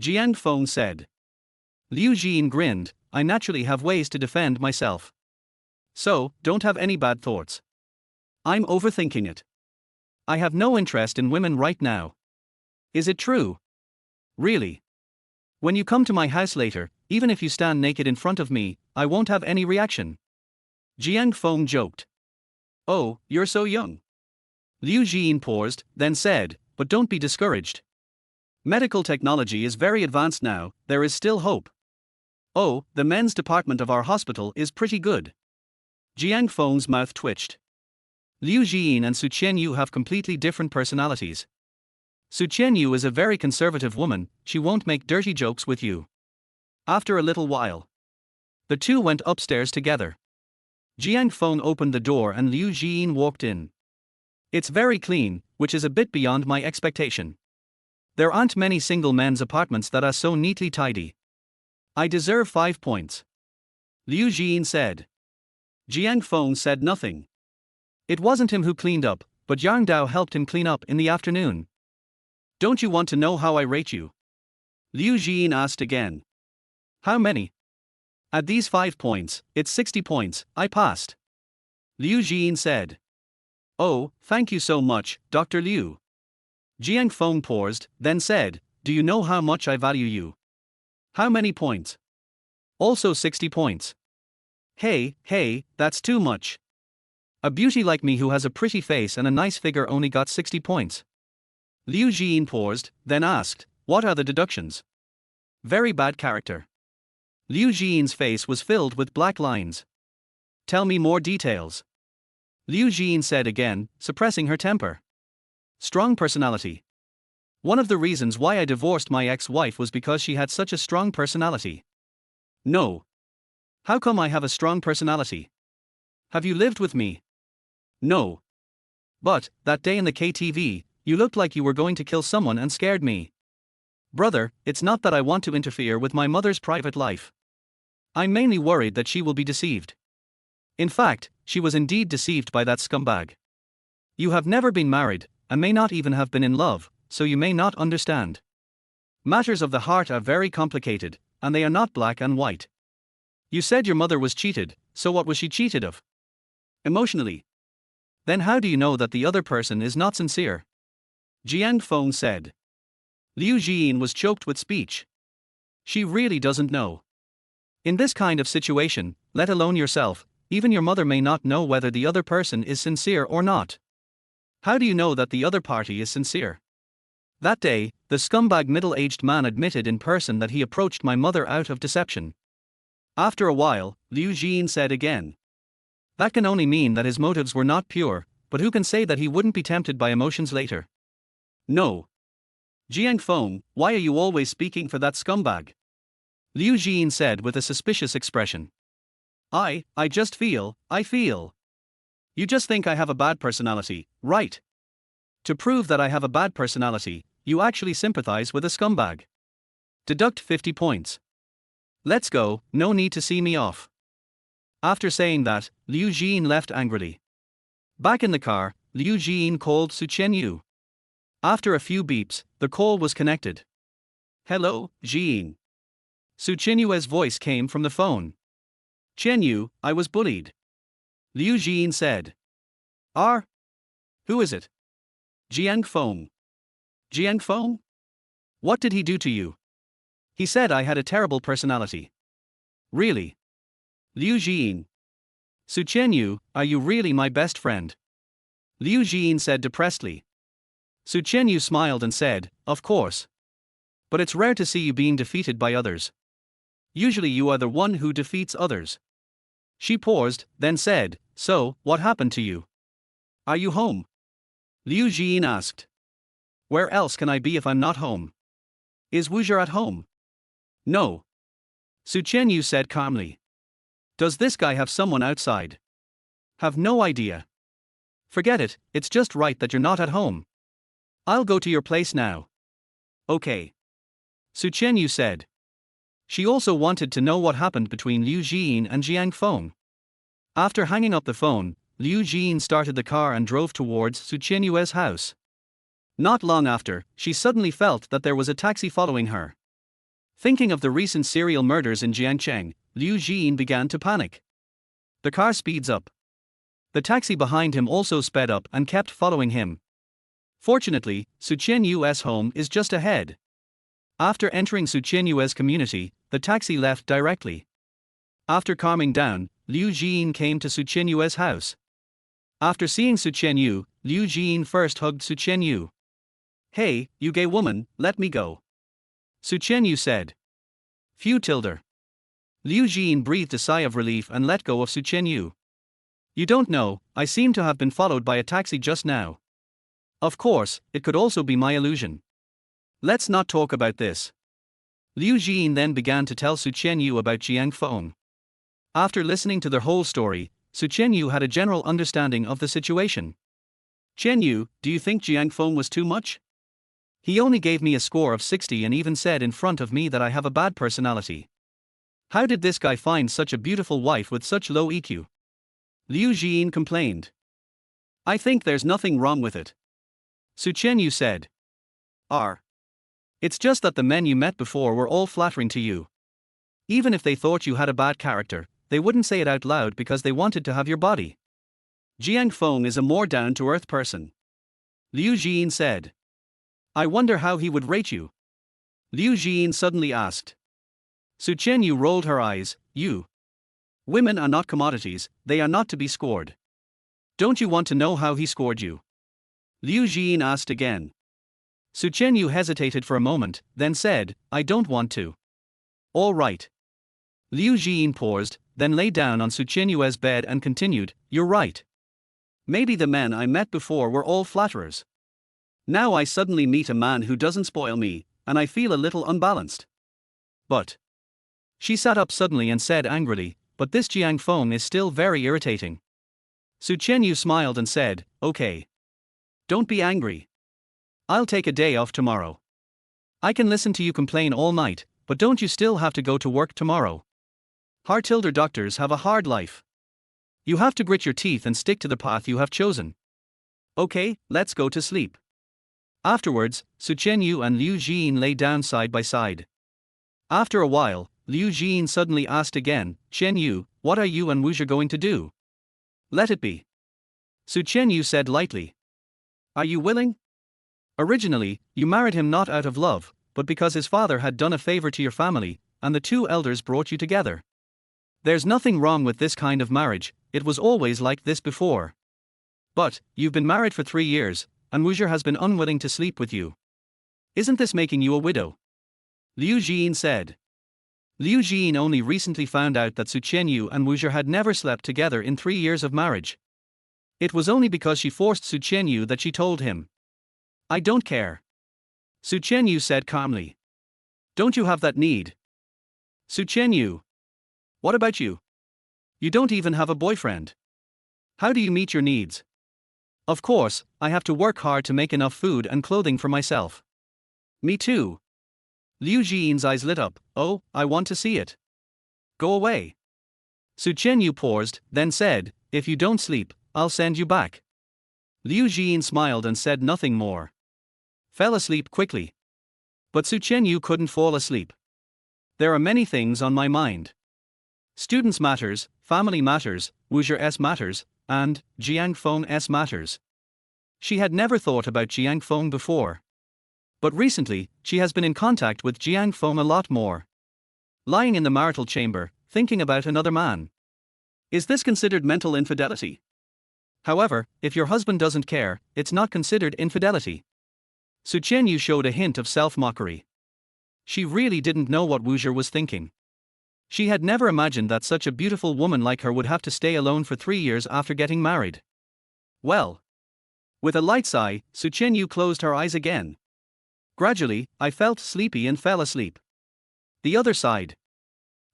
S1: Jiang Feng said. Liu Jin grinned. I naturally have ways to defend myself. So, don't have any bad thoughts. I'm overthinking it. I have no interest in women right now. Is it true? Really? When you come to my house later, even if you stand naked in front of me, I won't have any reaction. Jiang Feng joked. Oh, you're so young. Liu Jin paused, then said, but don't be discouraged. Medical technology is very advanced now, there is still hope. Oh, the men's department of our hospital is pretty good. Jiang Feng's mouth twitched. Liu Jin and Su Qianyu have completely different personalities. Su Qianyu is a very conservative woman, she won't make dirty jokes with you. After a little while, the two went upstairs together. Jiang Feng opened the door and Liu Jin walked in. It's very clean, which is a bit beyond my expectation. There aren't many single men's apartments that are so neatly tidy. I deserve 5 points. Liu Jin said. Jiang Feng said nothing. It wasn't him who cleaned up, but Yang Dao helped him clean up in the afternoon. Don't you want to know how I rate you? Liu Jin asked again. How many? At these 5 points, it's 60 points, I passed. Liu Jin said. Oh, thank you so much, Dr. Liu. Jiang Feng paused, then said, do you know how much I value you? How many points? Also 60 points. Hey, that's too much. A beauty like me who has a pretty face and a nice figure only got 60 points. Liu Jin paused, then asked, what are the deductions? Very bad character. Liu Jin's face was filled with black lines. Tell me more details. Liu Jin said again, suppressing her temper. Strong personality. One of the reasons why I divorced my ex-wife was because she had such a strong personality. No. How come I have a strong personality? Have you lived with me? No. But, that day in the KTV, you looked like you were going to kill someone and scared me. Brother, it's not that I want to interfere with my mother's private life. I'm mainly worried that she will be deceived. In fact, she was indeed deceived by that scumbag. You have never been married, and may not even have been in love, so you may not understand. Matters of the heart are very complicated, and they are not black and white. You said your mother was cheated, so what was she cheated of? Emotionally. Then how do you know that the other person is not sincere? Jiang Feng said. Liu Jin was choked with speech. She really doesn't know. In this kind of situation, let alone yourself, even your mother may not know whether the other person is sincere or not. How do you know that the other party is sincere? That day, the scumbag middle-aged man admitted in person that he approached my mother out of deception. After a while, Liu Jin said again. That can only mean that his motives were not pure, but who can say that he wouldn't be tempted by emotions later? No. Jiang Feng, why are you always speaking for that scumbag? Liu Jin said with a suspicious expression. I feel. You just think I have a bad personality, right? To prove that I have a bad personality, you actually sympathize with a scumbag. Deduct 50 points. Let's go, no need to see me off. After saying that, Liu Jin left angrily. Back in the car, Liu Jin called Su Qianyu. After a few beeps, the call was connected. Hello, Jin. Su Qianyu's voice came from the phone. Qianyu, I was bullied. Liu Jin said. Who is it? Jiang Feng. Jiang Feng? What did he do to you? He said I had a terrible personality. Really? Liu Jin. Su Qianyu, are you really my best friend? Liu Jin said depressedly. Su Qianyu smiled and said, of course. But it's rare to see you being defeated by others. Usually you are the one who defeats others. She paused, then said, so, what happened to you? Are you home? Liu Jin asked. Where else can I be if I'm not home? Is Wuxia at home? No. Su Qianyu said calmly. Does this guy have someone outside? Have no idea. Forget it, it's just right that you're not at home. I'll go to your place now. Okay. Su Qianyu said. She also wanted to know what happened between Liu Jin and Jiang Feng. After hanging up the phone, Liu Jin started the car and drove towards Su Qianyu's house. Not long after, she suddenly felt that there was a taxi following her. Thinking of the recent serial murders in Jiangcheng, Liu Jin began to panic. The car speeds up. The taxi behind him also sped up and kept following him. Fortunately, Su Qianyu's home is just ahead. After entering Su Qianyu's community, the taxi left directly. After calming down, Liu Jin came to Su Qianyu's house. After seeing Su Qianyu, Liu Jin first hugged Su Qianyu. Hey, you gay woman, let me go. Su Qianyu said. Phew tilde. Liu Jin breathed a sigh of relief and let go of Su Qianyu. You don't know, I seem to have been followed by a taxi just now. Of course, it could also be my illusion. Let's not talk about this. Liu Jin then began to tell Su Qianyu about Jiang Feng. After listening to their whole story, Su Qianyu had a general understanding of the situation. Qianyu, do you think Jiang Feng was too much? He only gave me a score of 60 and even said in front of me that I have a bad personality. How did this guy find such a beautiful wife with such low EQ? Liu Jin complained. I think there's nothing wrong with it. Su Qianyu said. It's just that the men you met before were all flattering to you. Even if they thought you had a bad character, they wouldn't say it out loud because they wanted to have your body. Jiang Feng is a more down-to-earth person. Liu Jin said. I wonder how he would rate you. Liu Jin suddenly asked. Su Qianyu rolled her eyes. Women are not commodities, they are not to be scored. Don't you want to know how he scored you? Liu Jin asked again. Su Qianyu hesitated for a moment, then said, I don't want to. All right. Liu Jin paused, then lay down on Su Qianyu's bed and continued, You're right. Maybe the men I met before were all flatterers. Now I suddenly meet a man who doesn't spoil me, and I feel a little unbalanced. But. She sat up suddenly and said angrily, But this Jiang Feng is still very irritating. Su Qianyu smiled and said, Okay. Don't be angry. I'll take a day off tomorrow. I can listen to you complain all night, but don't you still have to go to work tomorrow? Heart-tilder doctors have a hard life. You have to grit your teeth and stick to the path you have chosen. Okay, let's go to sleep. Afterwards, Su Qianyu and Liu Jin lay down side by side. After a while, Liu Jin suddenly asked again, Qianyu, what are you and Wuxia going to do? Let it be. Su Qianyu said lightly. Are you willing? Originally, you married him not out of love, but because his father had done a favor to your family, and the two elders brought you together. There's nothing wrong with this kind of marriage, it was always like this before. But, you've been married for 3 years, and Wuxia has been unwilling to sleep with you. Isn't this making you a widow? Liu Jin said. Liu Jin only recently found out that Su Qianyu and Wuxia had never slept together in 3 years of marriage. It was only because she forced Su Qianyu that she told him. I don't care. Su Qianyu said calmly. Don't you have that need? Su Qianyu. What about you? You don't even have a boyfriend. How do you meet your needs? Of course, I have to work hard to make enough food and clothing for myself. Me too. Liu Jin's eyes lit up. Oh, I want to see it. Go away. Su Qianyu paused, then said, If you don't sleep, I'll send you back. Liu Jin smiled and said nothing more. Fell asleep quickly. But Su Qianyu couldn't fall asleep. There are many things on my mind. Students matters, family matters, Wuxia's matters, and Jiang Feng's matters. She had never thought about Jiang Feng before. But recently, she has been in contact with Jiang Feng a lot more. Lying in the marital chamber, thinking about another man. Is this considered mental infidelity? However, if your husband doesn't care, it's not considered infidelity. Su Qianyu showed a hint of self-mockery. She really didn't know what Wuxia was thinking. She had never imagined that such a beautiful woman like her would have to stay alone for 3 years after getting married. Well, With a light sigh, Su Qianyu closed her eyes again. Gradually, I felt sleepy and fell asleep. The other side.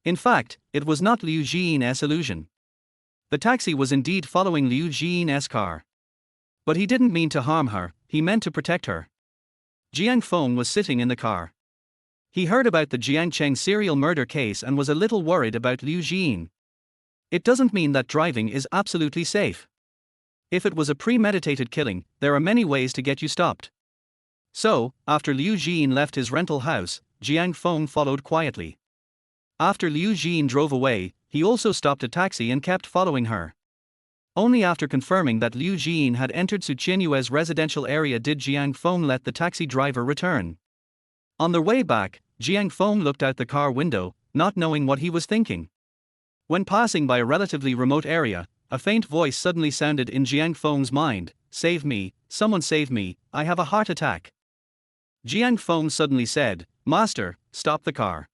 S1: In fact, it was not Liu Jian's illusion. The taxi was indeed following Liu Jian's car. But he didn't mean to harm her, he meant to protect her. Jiang Feng was sitting in the car. He heard about the Jiangcheng serial murder case and was a little worried about Liu Jian. It doesn't mean that driving is absolutely safe. If it was a premeditated killing, there are many ways to get you stopped. So, after Liu Jian left his rental house, Jiang Feng followed quietly. After Liu Jian drove away, he also stopped a taxi and kept following her. Only after confirming that Liu Jian had entered Su Qianyue's residential area did Jiang Feng let the taxi driver return. On their way back, Jiang Feng looked out the car window, not knowing what he was thinking. When passing by a relatively remote area, a faint voice suddenly sounded in Jiang Feng's mind, "Save me, someone save me, I have a heart attack." Jiang Feng suddenly said, "Master, stop the car."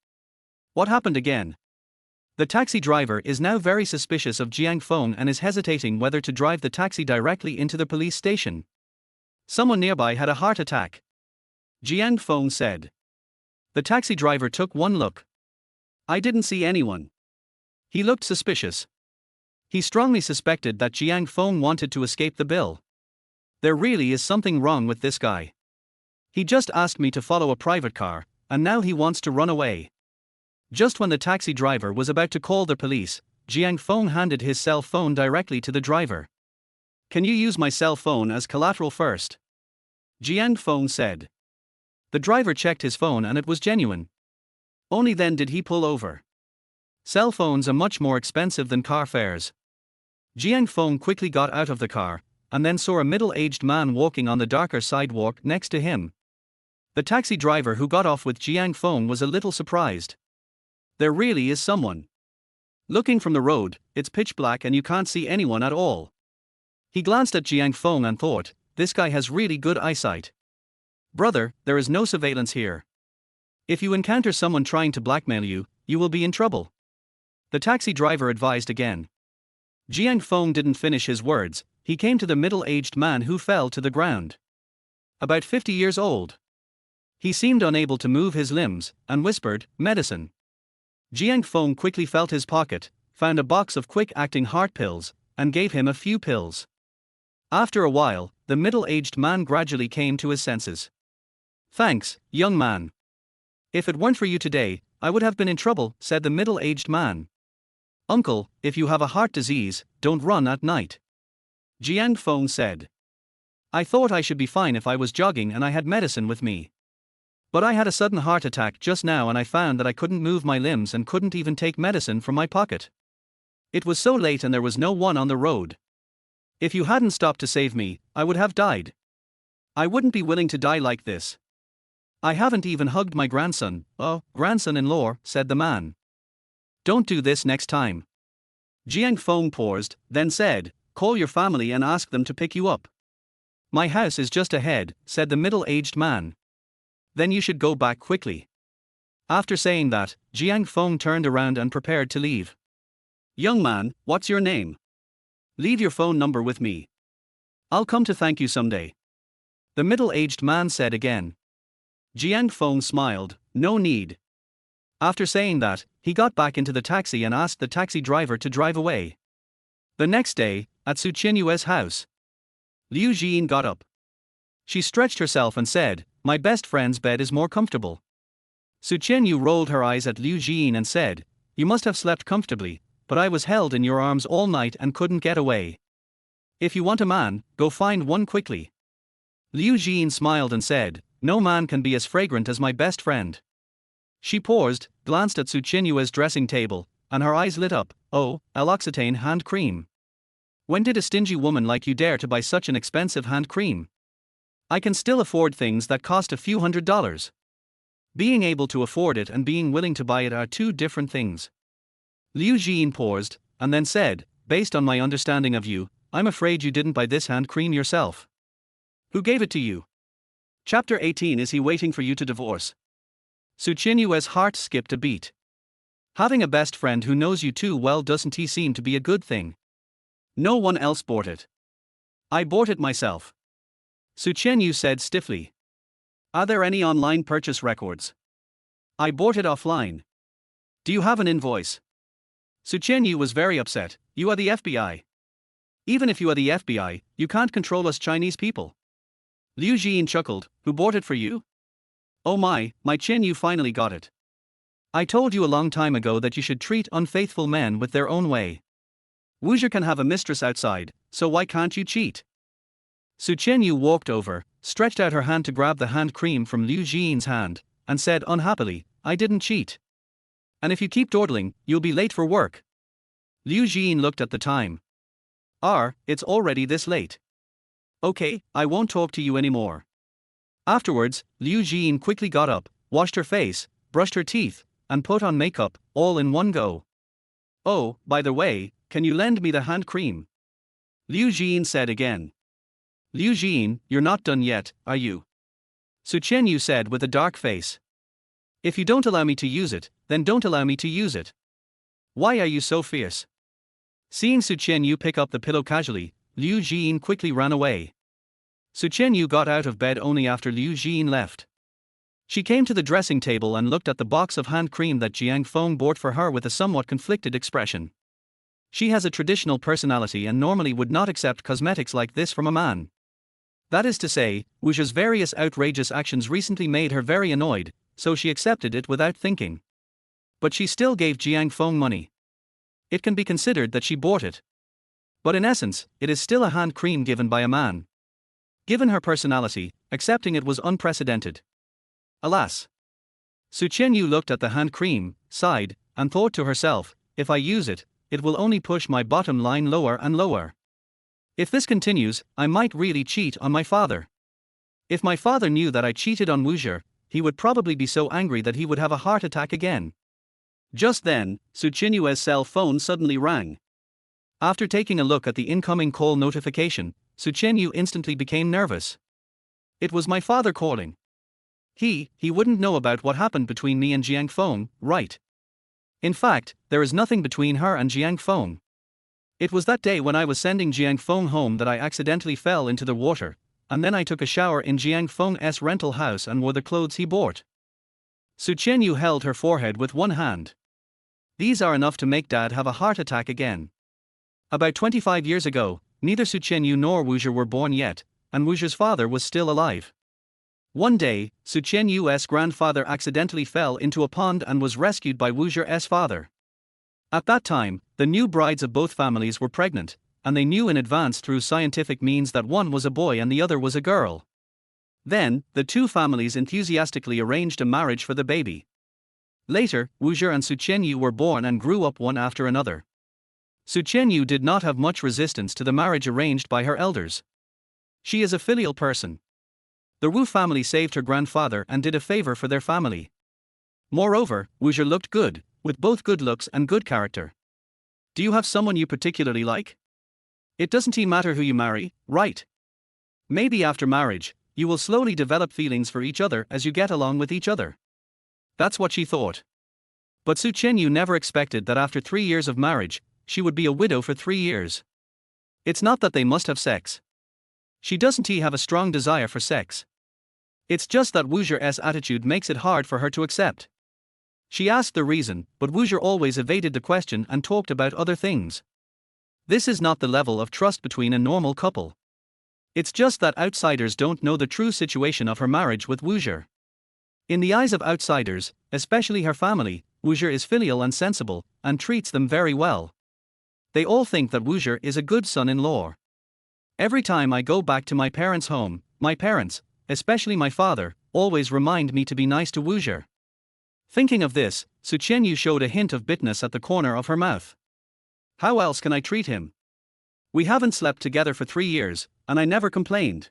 S1: What happened again? The taxi driver is now very suspicious of Jiang Feng and is hesitating whether to drive the taxi directly into the police station. Someone nearby had a heart attack, Jiang Feng said. The taxi driver took one look. I didn't see anyone. He looked suspicious. He strongly suspected that Jiang Feng wanted to escape the bill. There really is something wrong with this guy. He just asked me to follow a private car, and now he wants to run away. Just when the taxi driver was about to call the police, Jiang Feng handed his cell phone directly to the driver. Can you use my cell phone as collateral first? Jiang Feng said. The driver checked his phone and it was genuine. Only then did he pull over. Cell phones are much more expensive than car fares. Jiang Feng quickly got out of the car, and then saw a middle-aged man walking on the darker sidewalk next to him. The taxi driver who got off with Jiang Feng was a little surprised. There really is someone. Looking from the road, it's pitch black and you can't see anyone at all. He glanced at Jiang Feng and thought, this guy has really good eyesight. Brother, there is no surveillance here. If you encounter someone trying to blackmail you, you will be in trouble. The taxi driver advised again. Jiang Feng didn't finish his words, he came to the middle-aged man who fell to the ground. About 50 years old. He seemed unable to move his limbs, and whispered, medicine. Jiang Feng quickly felt his pocket, found a box of quick-acting heart pills, and gave him a few pills. After a while, the middle-aged man gradually came to his senses. Thanks, young man. If it weren't for you today, I would have been in trouble, said the middle-aged man. Uncle, if you have a heart disease, don't run at night. Jiang Feng said. I thought I should be fine if I was jogging and I had medicine with me. But I had a sudden heart attack just now and I found that I couldn't move my limbs and couldn't even take medicine from my pocket. It was so late and there was no one on the road. If you hadn't stopped to save me, I would have died. I wouldn't be willing to die like this. I haven't even hugged my grandson. Oh, grandson-in-law, said the man. Don't do this next time. Jiang Feng paused, then said, call your family and ask them to pick you up. My house is just ahead, said the middle-aged man. Then you should go back quickly. After saying that, Jiang Feng turned around and prepared to leave. Young man, what's your name? Leave your phone number with me. I'll come to thank you someday. The middle-aged man said again. Jiang Feng smiled, no need. After saying that, he got back into the taxi and asked the taxi driver to drive away. The next day, at Su Qianyue's house, Liu Jian got up. She stretched herself and said, my best friend's bed is more comfortable. Su Qianyu rolled her eyes at Liu Jian and said, you must have slept comfortably, but I was held in your arms all night and couldn't get away. If you want a man, go find one quickly. Liu Jian smiled and said, no man can be as fragrant as my best friend. She paused, glanced at Su Qianyue's dressing table, and her eyes lit up. Oh, L'Occitane hand cream. When did a stingy woman like you dare to buy such an expensive hand cream? I can still afford things that cost a few $100s. Being able to afford it and being willing to buy it are two different things. Liu Jian paused, and then said, based on my understanding of you, I'm afraid you didn't buy this hand cream yourself. Who gave it to you? Chapter 18. Is he waiting for you to divorce? Su Qianyue's heart skipped a beat. Having a best friend who knows you too well doesn't he seem to be a good thing? No one else bought it. I bought it myself. Su Qianyu said stiffly. Are there any online purchase records? I bought it offline. Do you have an invoice? Su Qianyu was very upset. You are the FBI. Even if you are the FBI, you can't control us Chinese people. Liu Jin chuckled. Who bought it for you? Oh my Qianyu finally got it. I told you a long time ago that you should treat unfaithful men with their own way. Wuxia can have a mistress outside, so why can't you cheat? Su Qianyu walked over, stretched out her hand to grab the hand cream from Liu Jin's hand, and said unhappily, I didn't cheat. And if you keep dawdling, you'll be late for work. Liu Jin looked at the time. It's already this late. Okay, I won't talk to you anymore. Afterwards, Liu Jin quickly got up, washed her face, brushed her teeth, and put on makeup, all in one go. Oh, by the way, can you lend me the hand cream? Liu Jin said again. Liu Jin, you're not done yet, are you? Su Qianyu said with a dark face. If you don't allow me to use it, then don't allow me to use it. Why are you so fierce? Seeing Su Qianyu pick up the pillow casually, Liu Jin quickly ran away. Su Qianyu got out of bed only after Liu Jin left. She came to the dressing table and looked at the box of hand cream that Jiang Feng bought for her with a somewhat conflicted expression. She has a traditional personality and normally would not accept cosmetics like this from a man. That is to say, Wuxia's various outrageous actions recently made her very annoyed, so she accepted it without thinking. But she still gave Jiang Feng money. It can be considered that she bought it. But in essence, it is still a hand cream given by a man. Given her personality, accepting it was unprecedented. Alas. Su Qianyu looked at the hand cream, sighed, and thought to herself, if I use it, it will only push my bottom line lower and lower. If this continues, I might really cheat on my father. If my father knew that I cheated on Wuxia, he would probably be so angry that he would have a heart attack again. Just then, Su Qianyu's cell phone suddenly rang. After taking a look at the incoming call notification, Su Qianyu instantly became nervous. It was my father calling. He wouldn't know about what happened between me and Jiang Feng, right? In fact, there is nothing between her and Jiang Feng. It was that day when I was sending Jiang Feng home that I accidentally fell into the water, and then I took a shower in Jiang Feng's rental house and wore the clothes he bought. Su Qianyu held her forehead with one hand. These are enough to make Dad have a heart attack again. About 25 years ago, neither Su Qianyu nor Wuxia were born yet, and Wuxia's father was still alive. One day, Su Qianyu's grandfather accidentally fell into a pond and was rescued by Wuxia's father. At that time, the new brides of both families were pregnant, and they knew in advance through scientific means that one was a boy and the other was a girl. Then, the two families enthusiastically arranged a marriage for the baby. Later, Wuxia and Su Qianyu were born and grew up one after another. Su Qianyu did not have much resistance to the marriage arranged by her elders. She is a filial person. The Wu family saved her grandfather and did a favor for their family. Moreover, Wuxia looked good, with both good looks and good character. Do you have someone you particularly like? It doesn't matter who you marry, right? Maybe after marriage, you will slowly develop feelings for each other as you get along with each other. That's what she thought. But Su Qianyu never expected that after 3 years of marriage, she would be a widow for 3 years. It's not that they must have sex. She doesn't have a strong desire for sex. It's just that Wuxia's attitude makes it hard for her to accept. She asked the reason, but Wuxia always evaded the question and talked about other things. This is not the level of trust between a normal couple. It's just that outsiders don't know the true situation of her marriage with Wuxia. In the eyes of outsiders, especially her family, Wuxia is filial and sensible, and treats them very well. They all think that Wuxia is a good son-in-law. Every time I go back to my parents' home, my parents, especially my father, always remind me to be nice to Wuxia. Thinking of this, Su Qianyu showed a hint of bitterness at the corner of her mouth. How else can I treat him? We haven't slept together for 3 years, and I never complained.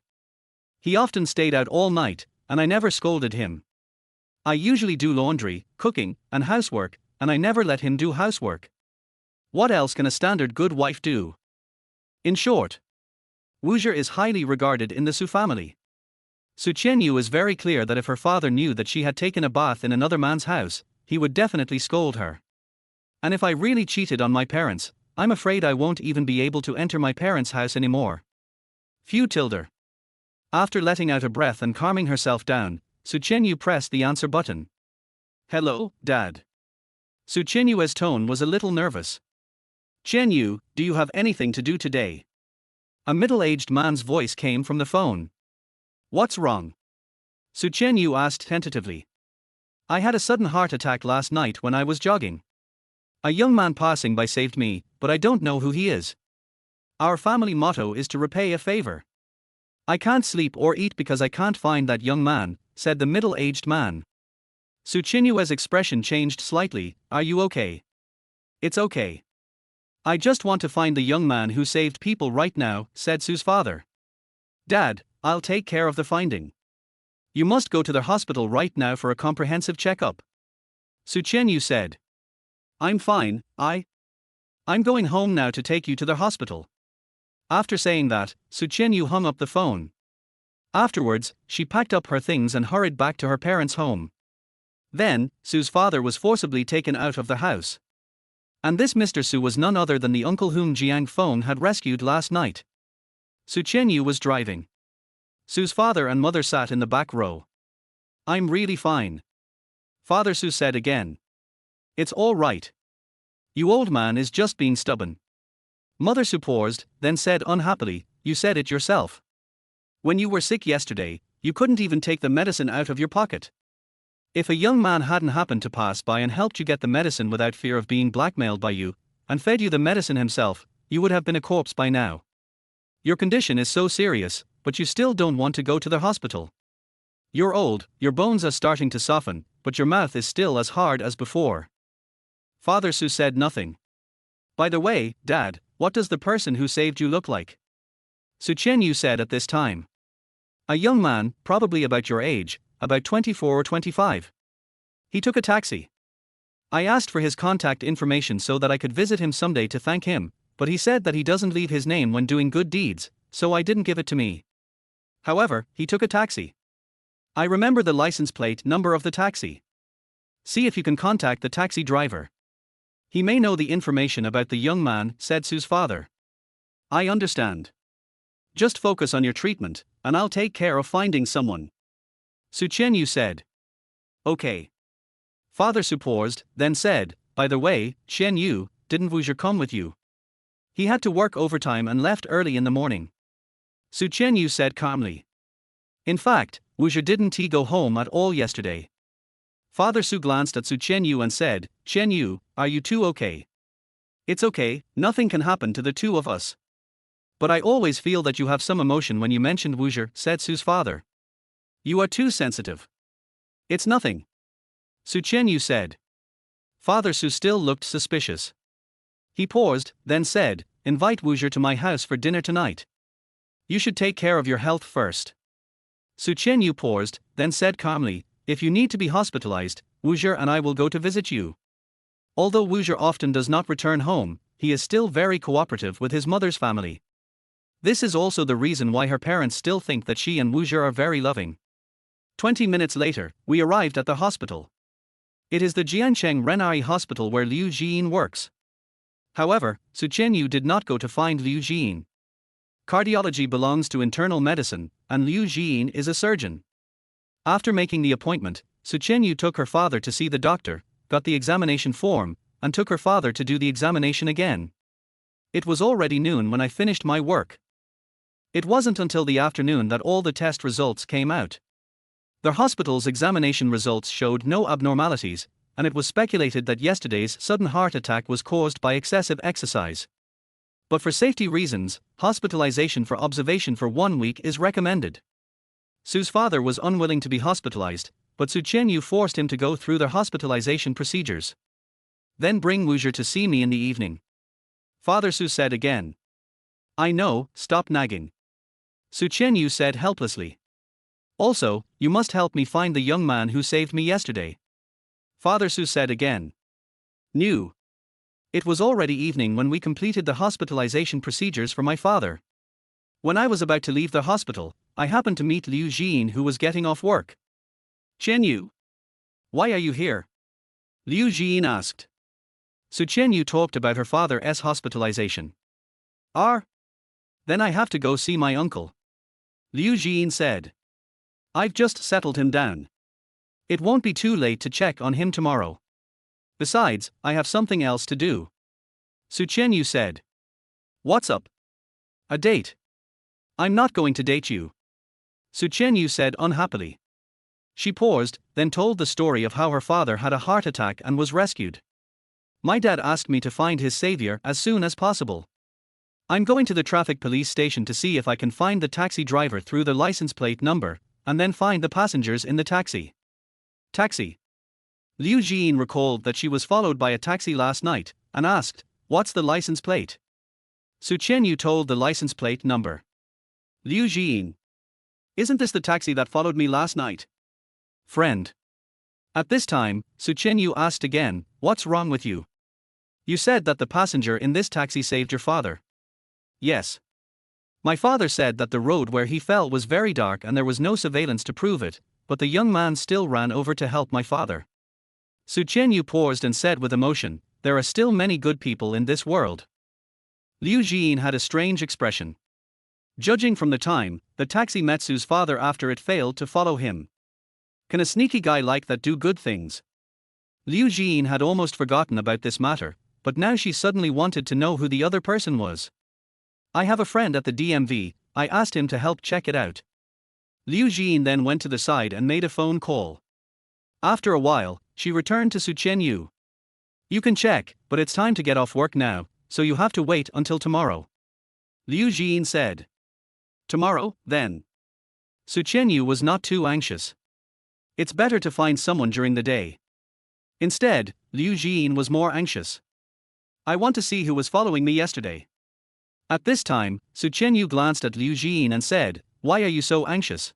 S1: He often stayed out all night, and I never scolded him. I usually do laundry, cooking, and housework, and I never let him do housework. What else can a standard good wife do? In short, Wuxia is highly regarded in the Su family. Su Qianyu is very clear that if her father knew that she had taken a bath in another man's house, he would definitely scold her. And if I really cheated on my parents, I'm afraid I won't even be able to enter my parents' house anymore. Few tilde. After letting out a breath and calming herself down, Su Chenyu pressed the answer button. Hello, Dad. Su Chenyu's tone was a little nervous. Chenyu, do you have anything to do today? A middle-aged man's voice came from the phone. What's wrong? Su Chenyu asked tentatively. I had a sudden heart attack last night when I was jogging. A young man passing by saved me, but I don't know who he is. Our family motto is to repay a favor. I can't sleep or eat because I can't find that young man, said the middle-aged man. Su Chenyu's expression changed slightly. Are you okay? It's okay. I just want to find the young man who saved people right now, said Su's father. Dad, I'll take care of the finding. You must go to the hospital right now for a comprehensive checkup. Su Chenyu said. I'm fine, I'm going home now to take you to the hospital. After saying that, Su Chenyu hung up the phone. Afterwards, she packed up her things and hurried back to her parents' home. Then, Su's father was forcibly taken out of the house. And this Mr. Su was none other than the uncle whom Jiang Feng had rescued last night. Su Chenyu was driving. Su's father and mother sat in the back row. I'm really fine. Father Su said again. It's all right. You old man is just being stubborn. Mother Su paused, then said unhappily, you said it yourself. When you were sick yesterday, you couldn't even take the medicine out of your pocket. If a young man hadn't happened to pass by and helped you get the medicine without fear of being blackmailed by you, and fed you the medicine himself, you would have been a corpse by now. Your condition is so serious, but you still don't want to go to the hospital. You're old, your bones are starting to soften, but your mouth is still as hard as before. Father Su said nothing. By the way, Dad, what does the person who saved you look like? Su Chenyu said at this time. A young man, probably about your age, about 24 or 25. He took a taxi. I asked for his contact information so that I could visit him someday to thank him, but he said that he doesn't leave his name when doing good deeds, so I didn't give it to me. However, he took a taxi. I remember the license plate number of the taxi. See if you can contact the taxi driver. He may know the information about the young man, said Su's father. I understand. Just focus on your treatment, and I'll take care of finding someone. Su Chenyu said. Okay. Father Su paused, then said, by the way, Chenyu, didn't Wuxia come with you? He had to work overtime and left early in the morning. Su Chenyu said calmly. In fact, Wuxia didn't he go home at all yesterday. Father Su glanced at Su Chenyu and said, Chenyu, are you two okay? It's okay, nothing can happen to the two of us. But I always feel that you have some emotion when you mentioned Wuxia, said Su's father. You are too sensitive. It's nothing. Su Chenyu said. Father Su still looked suspicious. He paused, then said, invite Wuxia to my house for dinner tonight. You should take care of your health first. Su Chenyu paused, then said calmly, if you need to be hospitalized, Wuxia and I will go to visit you. Although Wuxia often does not return home, he is still very cooperative with his mother's family. This is also the reason why her parents still think that she and Wuxia are very loving. 20 minutes later, we arrived at the hospital. It is the Jiancheng Renai Hospital where Liu Jiyin works. However, Su Chenyu did not go to find Liu Jiyin. Cardiology belongs to internal medicine, and Liu Jiyin is a surgeon. After making the appointment, Su Chenyu took her father to see the doctor, got the examination form, and took her father to do the examination again. It was already noon when I finished my work. It wasn't until the afternoon that all the test results came out. The hospital's examination results showed no abnormalities, and it was speculated that yesterday's sudden heart attack was caused by excessive exercise. But for safety reasons, hospitalization for observation for 1 week is recommended. Su's father was unwilling to be hospitalized, but Su Chenyu forced him to go through the hospitalization procedures. Then bring Wuxia to see me in the evening. Father Su said again. I know, stop nagging. Su Chenyu said helplessly. Also, you must help me find the young man who saved me yesterday. Father Su said again. New. It was already evening when we completed the hospitalization procedures for my father. When I was about to leave the hospital, I happened to meet Liu Jiyin who was getting off work. Chenyu. Why are you here? Liu Jiyin asked. Su Chenyu talked about her father's hospitalization. Then I have to go see my uncle. Liu Jian said. I've just settled him down. It won't be too late to check on him tomorrow. Besides, I have something else to do. Su Qianyu said. What's up? A date. I'm not going to date you. Su Qianyu said unhappily. She paused, then told the story of how her father had a heart attack and was rescued. My dad asked me to find his savior as soon as possible. I'm going to the traffic police station to see if I can find the taxi driver through the license plate number, and then find the passengers in the taxi. Taxi. Liu Jian recalled that she was followed by a taxi last night, and asked, what's the license plate? Su Qianyu told the license plate number. Liu Jian. Isn't this the taxi that followed me last night? Friend. At this time, Su Qianyu asked again, what's wrong with you? You said that the passenger in this taxi saved your father. Yes. My father said that the road where he fell was very dark and there was no surveillance to prove it, but the young man still ran over to help my father. Su Qianyu paused and said with emotion, there are still many good people in this world. Liu Jian had a strange expression. Judging from the time, the taxi met Su's father after it failed to follow him. Can a sneaky guy like that do good things? Liu Jian had almost forgotten about this matter, but now she suddenly wanted to know who the other person was. I have a friend at the DMV, I asked him to help check it out. Liu Jian then went to the side and made a phone call. After a while, she returned to Su Qianyu. You can check, but it's time to get off work now, so you have to wait until tomorrow. Liu Jian said. Tomorrow, then. Su Qianyu was not too anxious. It's better to find someone during the day. Instead, Liu Jian was more anxious. I want to see who was following me yesterday. At this time, Su Qianyu glanced at Liu Jian and said, why are you so anxious?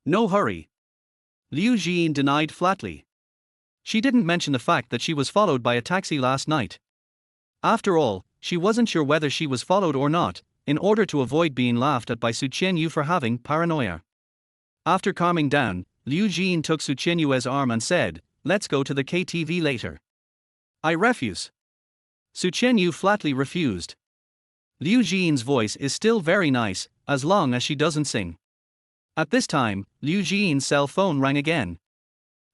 S1: No hurry. Liu Jian denied flatly. She didn't mention the fact that she was followed by a taxi last night. After all, she wasn't sure whether she was followed or not, in order to avoid being laughed at by Su Qianyu for having paranoia. After calming down, Liu Jian took Su Qianyu's arm and said, let's go to the KTV later. I refuse. Su Qianyu flatly refused. Liu Jian's voice is still very nice, as long as she doesn't sing. At this time, Liu Jian's cell phone rang again.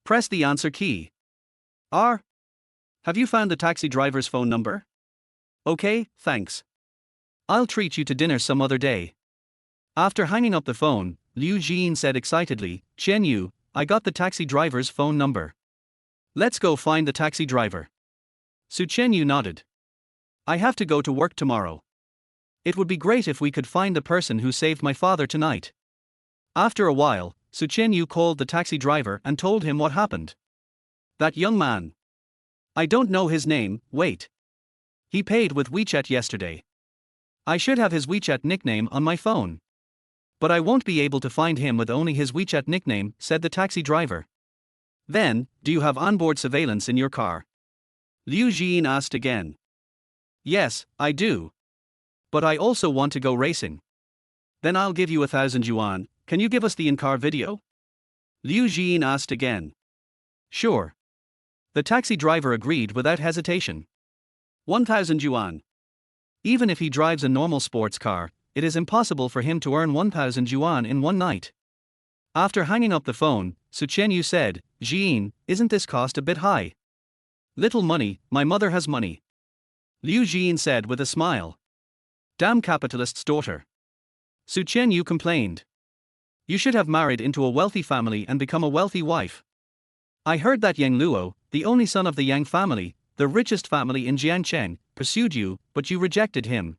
S1: Press the answer key. Have you found the taxi driver's phone number? Okay, thanks. I'll treat you to dinner some other day. After hanging up the phone, Liu Jian said excitedly, Qianyu, I got the taxi driver's phone number. Let's go find the taxi driver. Su Qianyu nodded. I have to go to work tomorrow. It would be great if we could find the person who saved my father tonight. After a while, Su Qianyu called the taxi driver and told him what happened. That young man. I don't know his name, wait. He paid with WeChat yesterday. I should have his WeChat nickname on my phone. But I won't be able to find him with only his WeChat nickname, said the taxi driver. Then, do you have onboard surveillance in your car? Liu Jian asked again. Yes, I do. But I also want to go racing. Then I'll give you 1,000 yuan, can you give us the in-car video? Liu Jian asked again. Sure. The taxi driver agreed without hesitation. 1,000 yuan. Even if he drives a normal sports car, it is impossible for him to earn 1,000 yuan in one night. After hanging up the phone, Su Qianyu said, Jian, isn't this cost a bit high? Little money, my mother has money. Liu Jian said with a smile. Damn capitalist's daughter. Su Qianyu complained. You should have married into a wealthy family and become a wealthy wife. I heard that Yang Luo, the only son of the Yang family, the richest family in Jiangcheng, pursued you, but you rejected him.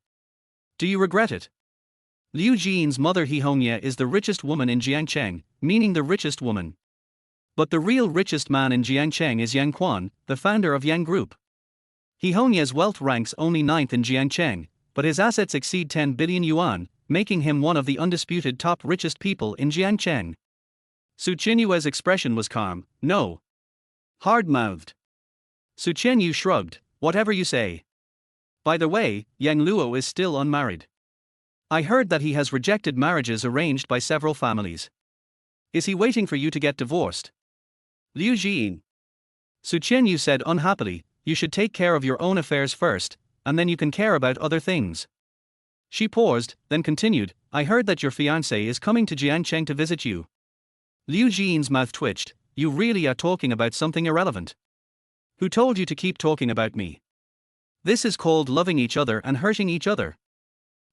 S1: Do you regret it? Liu Jian's mother He Hongye is the richest woman in Jiangcheng, meaning the richest woman. But the real richest man in Jiangcheng is Yang Quan, the founder of Yang Group. He Hongye's wealth ranks only 9th in Jiangcheng, but his assets exceed 10 billion yuan, making him one of the undisputed top richest people in Jiangcheng. Su Qianyu's expression was calm, no. Hard-mouthed. Su Qianyu shrugged, whatever you say. By the way, Yang Luo is still unmarried. I heard that he has rejected marriages arranged by several families. Is he waiting for you to get divorced? Liu Jian. Su Qianyu said unhappily, you should take care of your own affairs first, and then you can care about other things. She paused, then continued, I heard that your fiancé is coming to Jiangcheng to visit you. Liu Jian's mouth twitched. You really are talking about something irrelevant. Who told you to keep talking about me? This is called loving each other and hurting each other.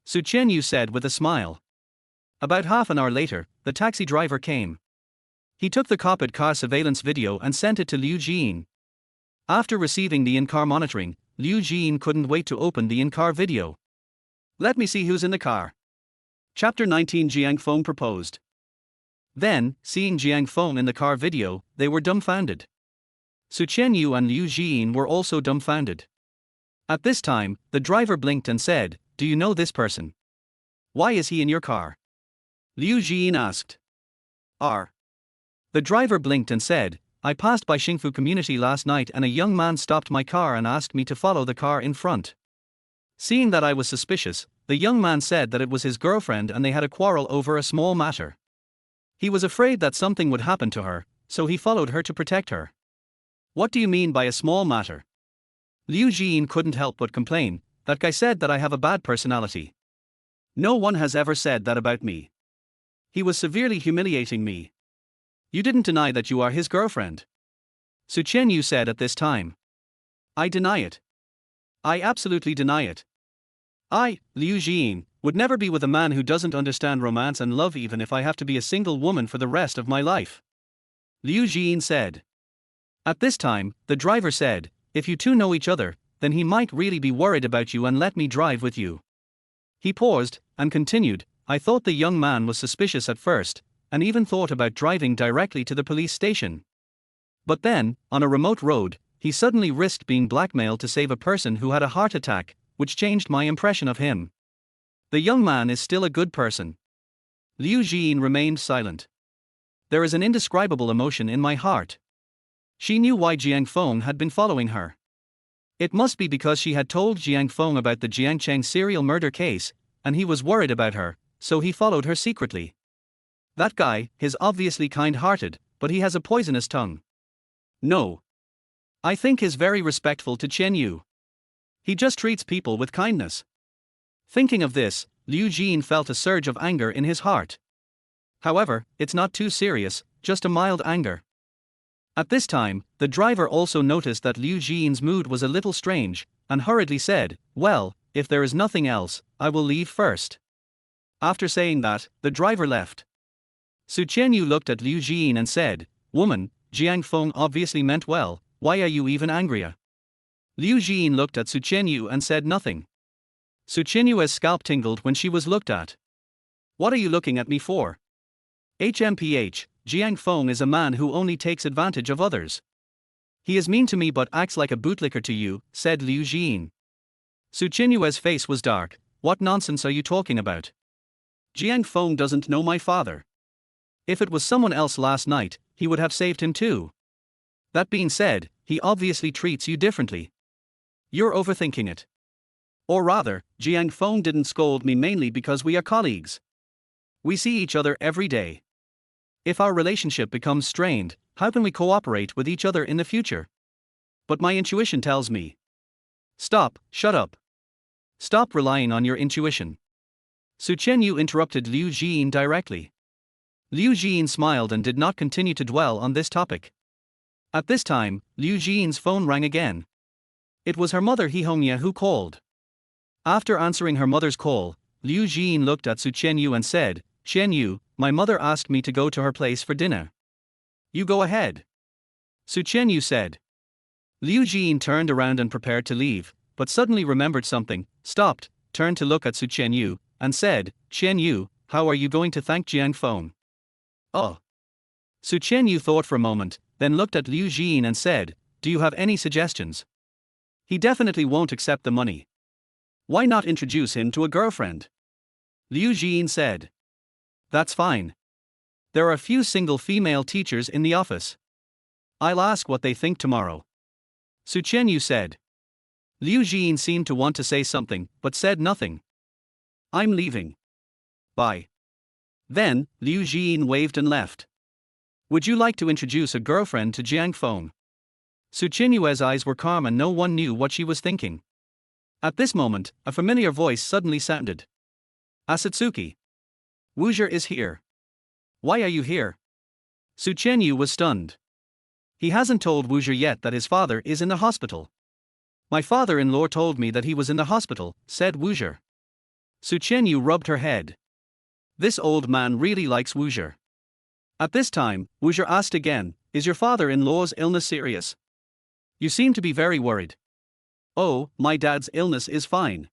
S1: Su Qianyu said with a smile. About half an hour later, the taxi driver came. He took the cockpit car surveillance video and sent it to Liu Jian. After receiving the in-car monitoring, Liu Jian couldn't wait to open the in-car video. Let me see who's in the car. Chapter 19. Jiang Feng proposed. Then, seeing Jiang Feng in the car video, they were dumbfounded. Su Qianyu and Liu Jian were also dumbfounded. At this time, the driver blinked and said, Do you know this person? Why is he in your car? Liu Jian asked. The driver blinked and said, I passed by Xingfu community last night and a young man stopped my car and asked me to follow the car in front. Seeing that I was suspicious, the young man said that it was his girlfriend and they had a quarrel over a small matter. He was afraid that something would happen to her, so he followed her to protect her. What do you mean by a small matter? Liu Jian couldn't help but complain. That guy said that I have a bad personality. No one has ever said that about me. He was severely humiliating me. You didn't deny that you are his girlfriend. Su Qianyu said at this time. I deny it. I absolutely deny it. I, Liu Jian, would never be with a man who doesn't understand romance and love even if I have to be a single woman for the rest of my life. Liu Jian said. At this time, the driver said, If you two know each other, then he might really be worried about you and let me drive with you. He paused, and continued, I thought the young man was suspicious at first, and even thought about driving directly to the police station. But then, on a remote road, he suddenly risked being blackmailed to save a person who had a heart attack, which changed my impression of him. The young man is still a good person. Liu Jian remained silent. There is an indescribable emotion in my heart. She knew why Jiang Feng had been following her. It must be because she had told Jiang Feng about the Jiangcheng serial murder case, and he was worried about her, so he followed her secretly. That guy is obviously kind-hearted, but he has a poisonous tongue. No. I think he's very respectful to Qianyu. He just treats people with kindness. Thinking of this, Liu Jian felt a surge of anger in his heart. However, it's not too serious, just a mild anger. At this time, the driver also noticed that Liu Jian's mood was a little strange, and hurriedly said, Well, if there is nothing else, I will leave first. After saying that, the driver left. Su Qianyu looked at Liu Jian and said, Woman, Jiang Feng obviously meant well, why are you even angrier? Liu Jian looked at Su Qianyu and said nothing. Su Qianyu's scalp tingled when she was looked at. What are you looking at me for? HMPH, Jiang Feng is a man who only takes advantage of others. He is mean to me but acts like a bootlicker to you, said Liu Jian. Su Qianyu's face was dark. What nonsense are you talking about? Jiang Feng doesn't know my father. If it was someone else last night, he would have saved him too. That being said, he obviously treats you differently. You're overthinking it. Or rather, Jiang Feng didn't scold me mainly because we are colleagues. We see each other every day. If our relationship becomes strained, how can we cooperate with each other in the future? But my intuition tells me. Shut up. Stop relying on your intuition. Su Qianyu interrupted Liu Jian directly. Liu Jian smiled and did not continue to dwell on this topic. At this time, Liu Jian's phone rang again. It was her mother Hongya who called. After answering her mother's call, Liu Jian looked at Su Qianyu and said, Qianyu, my mother asked me to go to her place for dinner. You go ahead. Su Qianyu said. Liu Jian turned around and prepared to leave, but suddenly remembered something, stopped, turned to look at Su Qianyu, and said, Qianyu, how are you going to thank Jiang Feng? Oh. Su Qianyu thought for a moment, then looked at Liu Jian and said, Do you have any suggestions? He definitely won't accept the money. Why not introduce him to a girlfriend? Liu Jian said. That's fine. There are a few single female teachers in the office. I'll ask what they think tomorrow. Su Qianyu said. Liu Jian seemed to want to say something, but said nothing. I'm leaving. Bye. Then, Liu Jian waved and left. Would you like to introduce a girlfriend to Jiang Feng? Su Qianyu's eyes were calm and no one knew what she was thinking. At this moment, a familiar voice suddenly sounded. Asatsuki. Wuzher is here. Why are you here? Su Chenyu was stunned. He hasn't told Wuzher yet that his father is in the hospital. My father-in-law told me that he was in the hospital, said Wuzher. Su Chenyu rubbed her head. This old man really likes Wuzher. At this time, Wuzher asked again, is your father-in-law's illness serious? You seem to be very worried. Oh, my dad's illness is fine.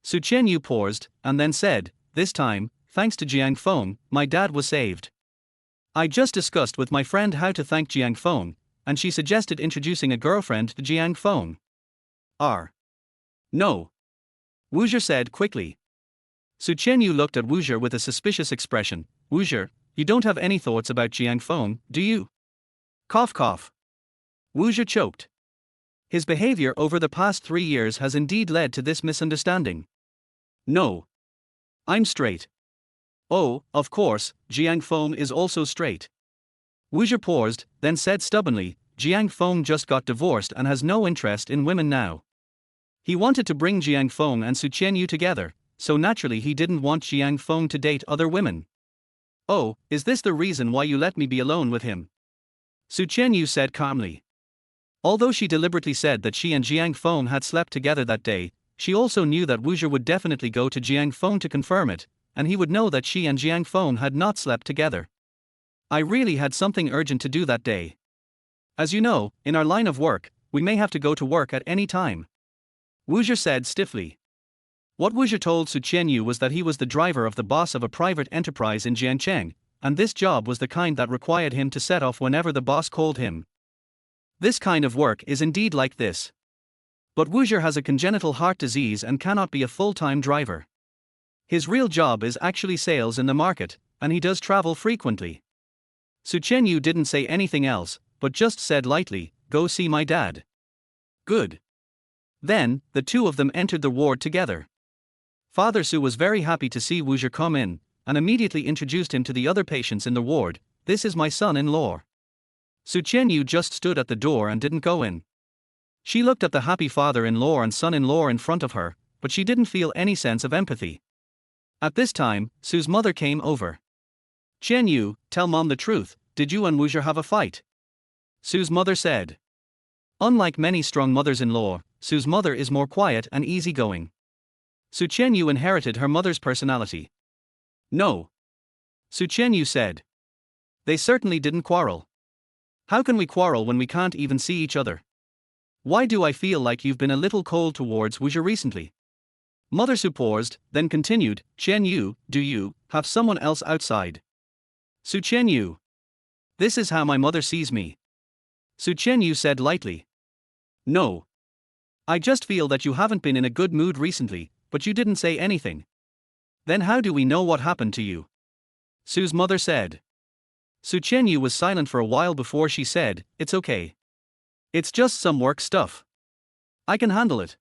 S1: Su Chenyu paused, and then said, this time, thanks to Jiang Feng, my dad was saved. I just discussed with my friend how to thank Jiang Feng, and she suggested introducing a girlfriend to Jiang Feng. No. Wuzher said quickly. Su Chenyu looked at Wuzher with a suspicious expression. Wuzher, you don't have any thoughts about Jiang Feng, do you? Cough cough. Wuzher choked. His behavior over the past 3 years has indeed led to this misunderstanding. No. I'm straight. Oh, of course, Jiang Feng is also straight. Wuzher paused, then said stubbornly, Jiang Feng just got divorced and has no interest in women now. He wanted to bring Jiang Feng and Su Chenyu together, so naturally he didn't want Jiang Feng to date other women. Oh, is this the reason why you let me be alone with him? Su Chenyu said calmly. Although she deliberately said that she and Jiang Feng had slept together that day, she also knew that Wuzher would definitely go to Jiang Feng to confirm it, and he would know that she and Jiang Feng had not slept together. I really had something urgent to do that day. As you know, in our line of work, we may have to go to work at any time. Wuzher said stiffly. What Wuzher told Su Chenyu was that he was the driver of the boss of a private enterprise in Jiangcheng, and this job was the kind that required him to set off whenever the boss called him. This kind of work is indeed like this. But Wuzher has a congenital heart disease and cannot be a full-time driver. His real job is actually sales in the market, and he does travel frequently. Su Chenyu didn't say anything else, but just said lightly, go see my dad. Good. Then, the two of them entered the ward together. Father Su was very happy to see Wuzher come in, and immediately introduced him to the other patients in the ward. This is my son-in-law. Su Chenyu just stood at the door and didn't go in. She looked at the happy father-in-law and son-in-law in front of her, but she didn't feel any sense of empathy. At this time, Su's mother came over. Chenyu, tell mom the truth, did you and Wuzher have a fight? Su's mother said. Unlike many strong mothers-in-law, Su's mother is more quiet and easygoing. Su Chenyu inherited her mother's personality. No. Su Chenyu said. They certainly didn't quarrel. How can we quarrel when we can't even see each other? Why do I feel like you've been a little cold towards Wuzher recently? Mother Su paused, then continued, Chenyu, do you have someone else outside? Su Chenyu. This is how my mother sees me. Su Chenyu said lightly. No. I just feel that you haven't been in a good mood recently, but you didn't say anything. Then how do we know what happened to you? Su's mother said. Su Chenyu was silent for a while before she said, it's okay. It's just some work stuff. I can handle it.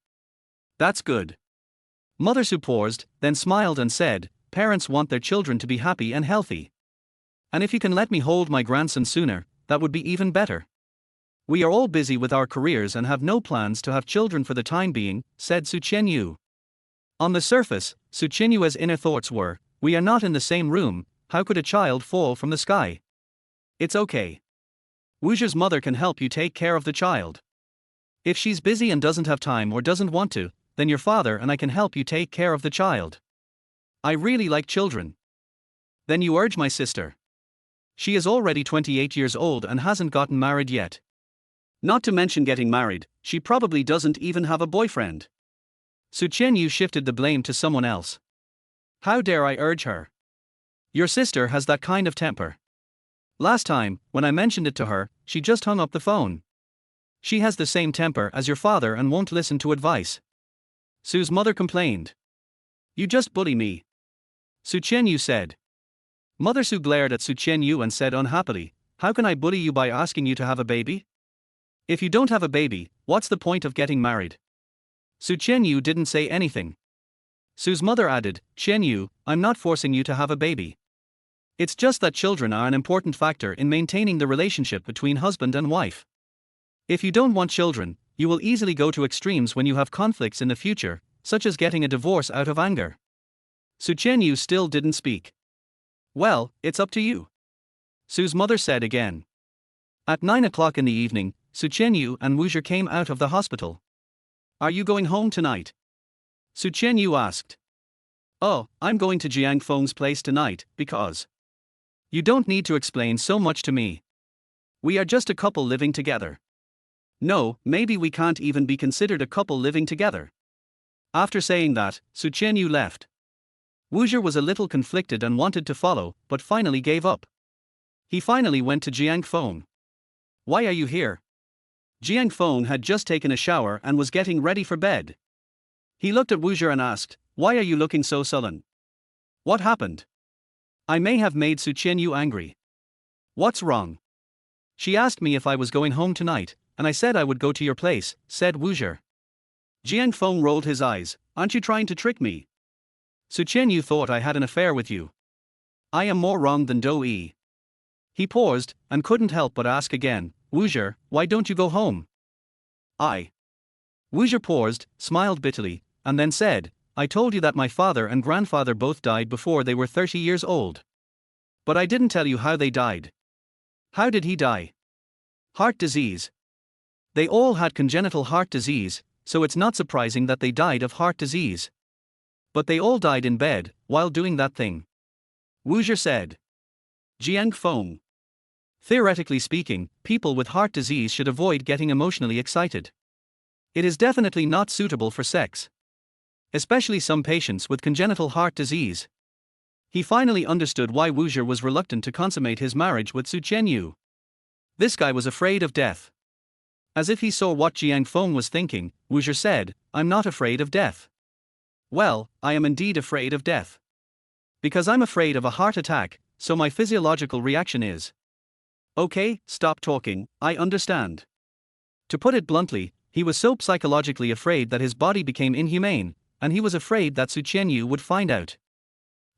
S1: That's good. Mother Su paused, then smiled and said, parents want their children to be happy and healthy. And if you can let me hold my grandson sooner, that would be even better. We are all busy with our careers and have no plans to have children for the time being, said Su Chenyu. On the surface, Su Chenyu's inner thoughts were, we are not in the same room, how could a child fall from the sky? It's okay. Wuzher's mother can help you take care of the child. If she's busy and doesn't have time or doesn't want to, then your father and I can help you take care of the child. I really like children. Then you urge my sister. She is already 28 years old and hasn't gotten married yet. Not to mention getting married, she probably doesn't even have a boyfriend. Su Chenyu shifted the blame to someone else. How dare I urge her? Your sister has that kind of temper. Last time, when I mentioned it to her, she just hung up the phone. She has the same temper as your father and won't listen to advice. Su's mother complained. You just bully me. Su Chenyu said. Mother Su glared at Su Chenyu and said unhappily, how can I bully you by asking you to have a baby? If you don't have a baby, what's the point of getting married? Su Chenyu didn't say anything. Su's mother added, Chenyu, I'm not forcing you to have a baby. It's just that children are an important factor in maintaining the relationship between husband and wife. If you don't want children, you will easily go to extremes when you have conflicts in the future, such as getting a divorce out of anger. Su Qianyu still didn't speak. Well, it's up to you, Su's mother said again. At 9 o'clock in the evening, Su Qianyu and Wu Zhi came out of the hospital. Are you going home tonight? Su Qianyu asked. Oh, I'm going to Jiang Feng's place tonight, because. You don't need to explain so much to me. We are just a couple living together. No, maybe we can't even be considered a couple living together. After saying that, Su Qianyu left. Wu Zhi was a little conflicted and wanted to follow, but finally gave up. He finally went to Jiang Feng. Why are you here? Jiang Feng had just taken a shower and was getting ready for bed. He looked at Wu Zhi and asked, Why are you looking so sullen? What happened? I may have made Su Qianyu angry. What's wrong? She asked me if I was going home tonight, and I said I would go to your place, said Wu Zhi. Jiang Feng rolled his eyes. Aren't you trying to trick me? Su Qianyu thought I had an affair with you. I am more wrong than Do Yi. He paused, and couldn't help but ask again, Wu Zhi, why don't you go home? Wu Zhi paused, smiled bitterly, and then said, I told you that my father and grandfather both died before they were 30 years old. But I didn't tell you how they died. How did he die? Heart disease. They all had congenital heart disease, so it's not surprising that they died of heart disease. But they all died in bed, while doing that thing. Wu Zhi said. Jiang Feng. Theoretically speaking, people with heart disease should avoid getting emotionally excited. It is definitely not suitable for sex. Especially some patients with congenital heart disease. He finally understood why Wu Zhi was reluctant to consummate his marriage with Su Qianyu. This guy was afraid of death. As if he saw what Jiang Feng was thinking, Wu Zhi said, I'm not afraid of death. Well, I am indeed afraid of death. Because I'm afraid of a heart attack, so my physiological reaction is. Okay, stop talking, I understand. To put it bluntly, he was so psychologically afraid that his body became inhumane, and he was afraid that Su Qianyu would find out.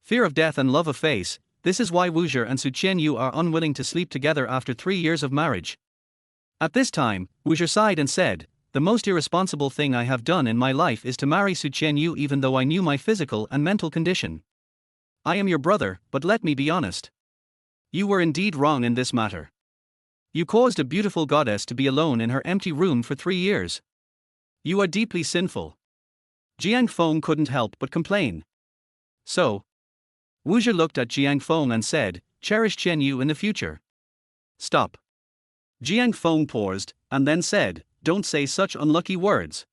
S1: Fear of death and love of face, this is why Wu Zhi and Su Qianyu are unwilling to sleep together after 3 years of marriage. At this time, Wu Zhi sighed and said, the most irresponsible thing I have done in my life is to marry Su Qianyu even though I knew my physical and mental condition. I am your brother, but let me be honest. You were indeed wrong in this matter. You caused a beautiful goddess to be alone in her empty room for 3 years. You are deeply sinful. Jiang Feng couldn't help but complain. So, Wu Zhi looked at Jiang Feng and said, cherish Qianyu in the future. Stop. Jiang Feng paused, and then said, don't say such unlucky words.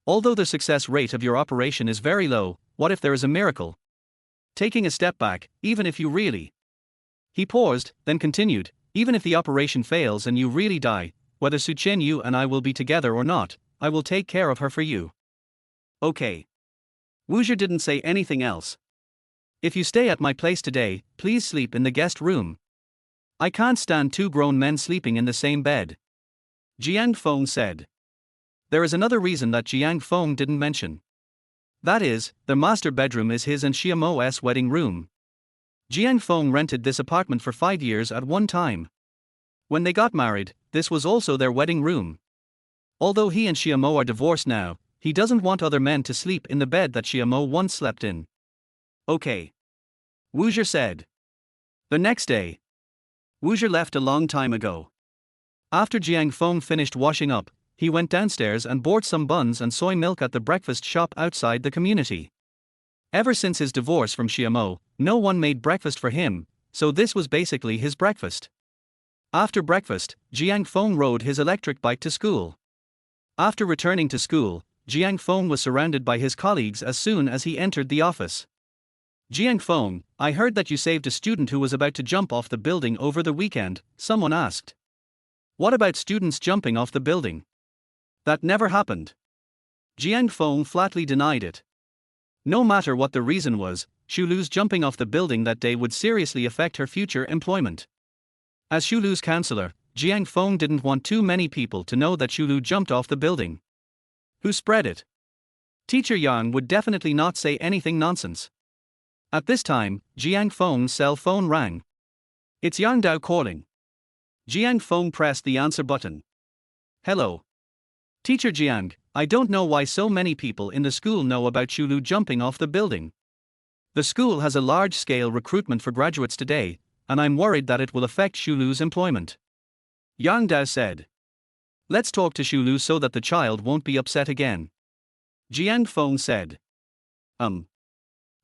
S1: Although the success rate of your operation is very low, what if there is a miracle? Taking a step back, even if you really. He paused, then continued, even if the operation fails and you really die, whether Su Qianyu and I will be together or not, I will take care of her for you. Okay. Wu Zhi didn't say anything else. If you stay at my place today, please sleep in the guest room. I can't stand 2 grown men sleeping in the same bed. Jiang Feng said. There is another reason that Jiang Feng didn't mention. That is, the master bedroom is his and Xia Mo's wedding room. Jiang Feng rented this apartment for 5 years at one time. When they got married, this was also their wedding room. Although he and Xia Mo are divorced now, he doesn't want other men to sleep in the bed that Xia Mo once slept in. Okay. Wu Zhi said. The next day. Wu Zhi left a long time ago. After Jiang Feng finished washing up, he went downstairs and bought some buns and soy milk at the breakfast shop outside the community. Ever since his divorce from Xia Mo, no one made breakfast for him, so this was basically his breakfast. After breakfast, Jiang Feng rode his electric bike to school. After returning to school, Jiang Feng was surrounded by his colleagues as soon as he entered the office. Jiang Feng, I heard that you saved a student who was about to jump off the building over the weekend, someone asked. What about students jumping off the building? That never happened. Jiang Feng flatly denied it. No matter what the reason was, Shulu's jumping off the building that day would seriously affect her future employment. As Shulu's counselor, Jiang Feng didn't want too many people to know that Shulu jumped off the building. Who spread it? Teacher Yang would definitely not say anything nonsense. At this time, Jiang Feng's cell phone rang. It's Yang Dao calling. Jiang Feng pressed the answer button. Hello. Teacher Jiang, I don't know why so many people in the school know about Shulu jumping off the building. The school has a large-scale recruitment for graduates today, and I'm worried that it will affect Shulu's employment. Yang Dao said. Let's talk to Shulu so that the child won't be upset again. Jiang Feng said.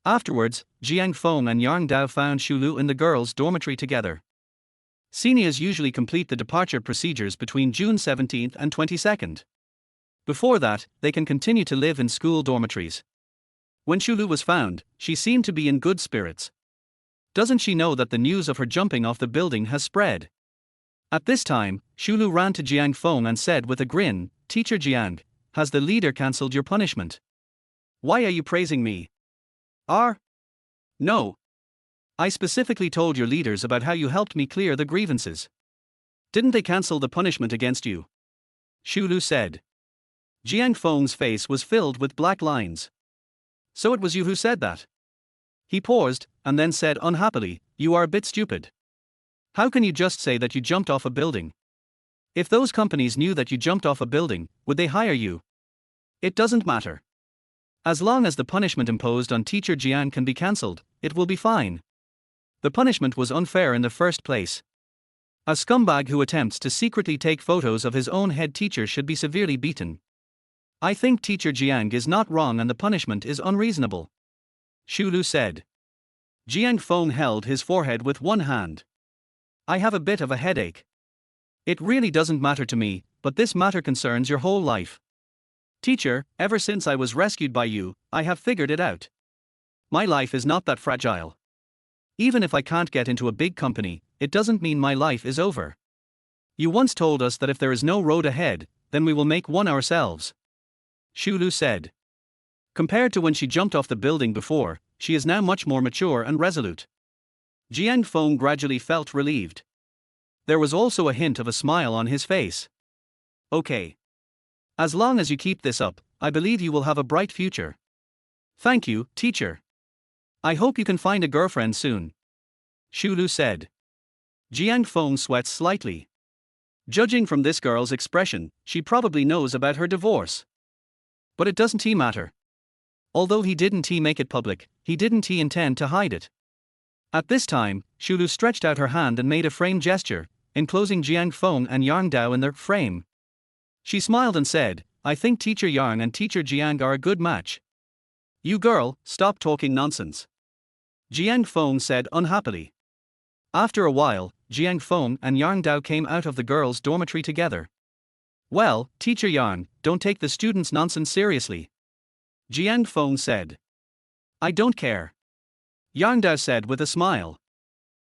S1: Afterwards, Jiang Feng and Yang Dao found Shulu in the girls' dormitory together. Seniors usually complete the departure procedures between June 17th and 22nd. Before that, they can continue to live in school dormitories. When Shulu was found, she seemed to be in good spirits. Doesn't she know that the news of her jumping off the building has spread? At this time, Shulu ran to Jiang Feng and said with a grin, Teacher Jiang, has the leader cancelled your punishment? Why are you praising me? No. I specifically told your leaders about how you helped me clear the grievances. Didn't they cancel the punishment against you? Shulu said. Jiang Feng's face was filled with black lines. So it was you who said that? He paused, and then said unhappily, You are a bit stupid. How can you just say that you jumped off a building? If those companies knew that you jumped off a building, would they hire you? It doesn't matter. As long as the punishment imposed on teacher Jiang can be cancelled, it will be fine. The punishment was unfair in the first place. A scumbag who attempts to secretly take photos of his own head teacher should be severely beaten. I think teacher Jiang is not wrong and the punishment is unreasonable. Shulu said. Jiang Feng held his forehead with one hand. I have a bit of a headache. It really doesn't matter to me, but this matter concerns your whole life. Teacher, ever since I was rescued by you, I have figured it out. My life is not that fragile. Even if I can't get into a big company, it doesn't mean my life is over. You once told us that if there is no road ahead, then we will make one ourselves. Shulu said. Compared to when she jumped off the building before, she is now much more mature and resolute. Jiang Feng gradually felt relieved. There was also a hint of a smile on his face. Okay. As long as you keep this up, I believe you will have a bright future. Thank you, teacher. I hope you can find a girlfriend soon. Shulu said. Jiang Feng sweats slightly. Judging from this girl's expression, she probably knows about her divorce. But it doesn't matter. Although he didn't make it public, he didn't intend to hide it. At this time, Shulu stretched out her hand and made a frame gesture, enclosing Jiang Feng and Yang Dao in their frame. She smiled and said, I think teacher Yang and teacher Jiang are a good match. You girl, stop talking nonsense. Jiang Feng said unhappily. After a while, Jiang Feng and Yang Dao came out of the girls' dormitory together. Well, teacher Yang, don't take the students' nonsense seriously. Jiang Feng said. I don't care. Yang Dao said with a smile.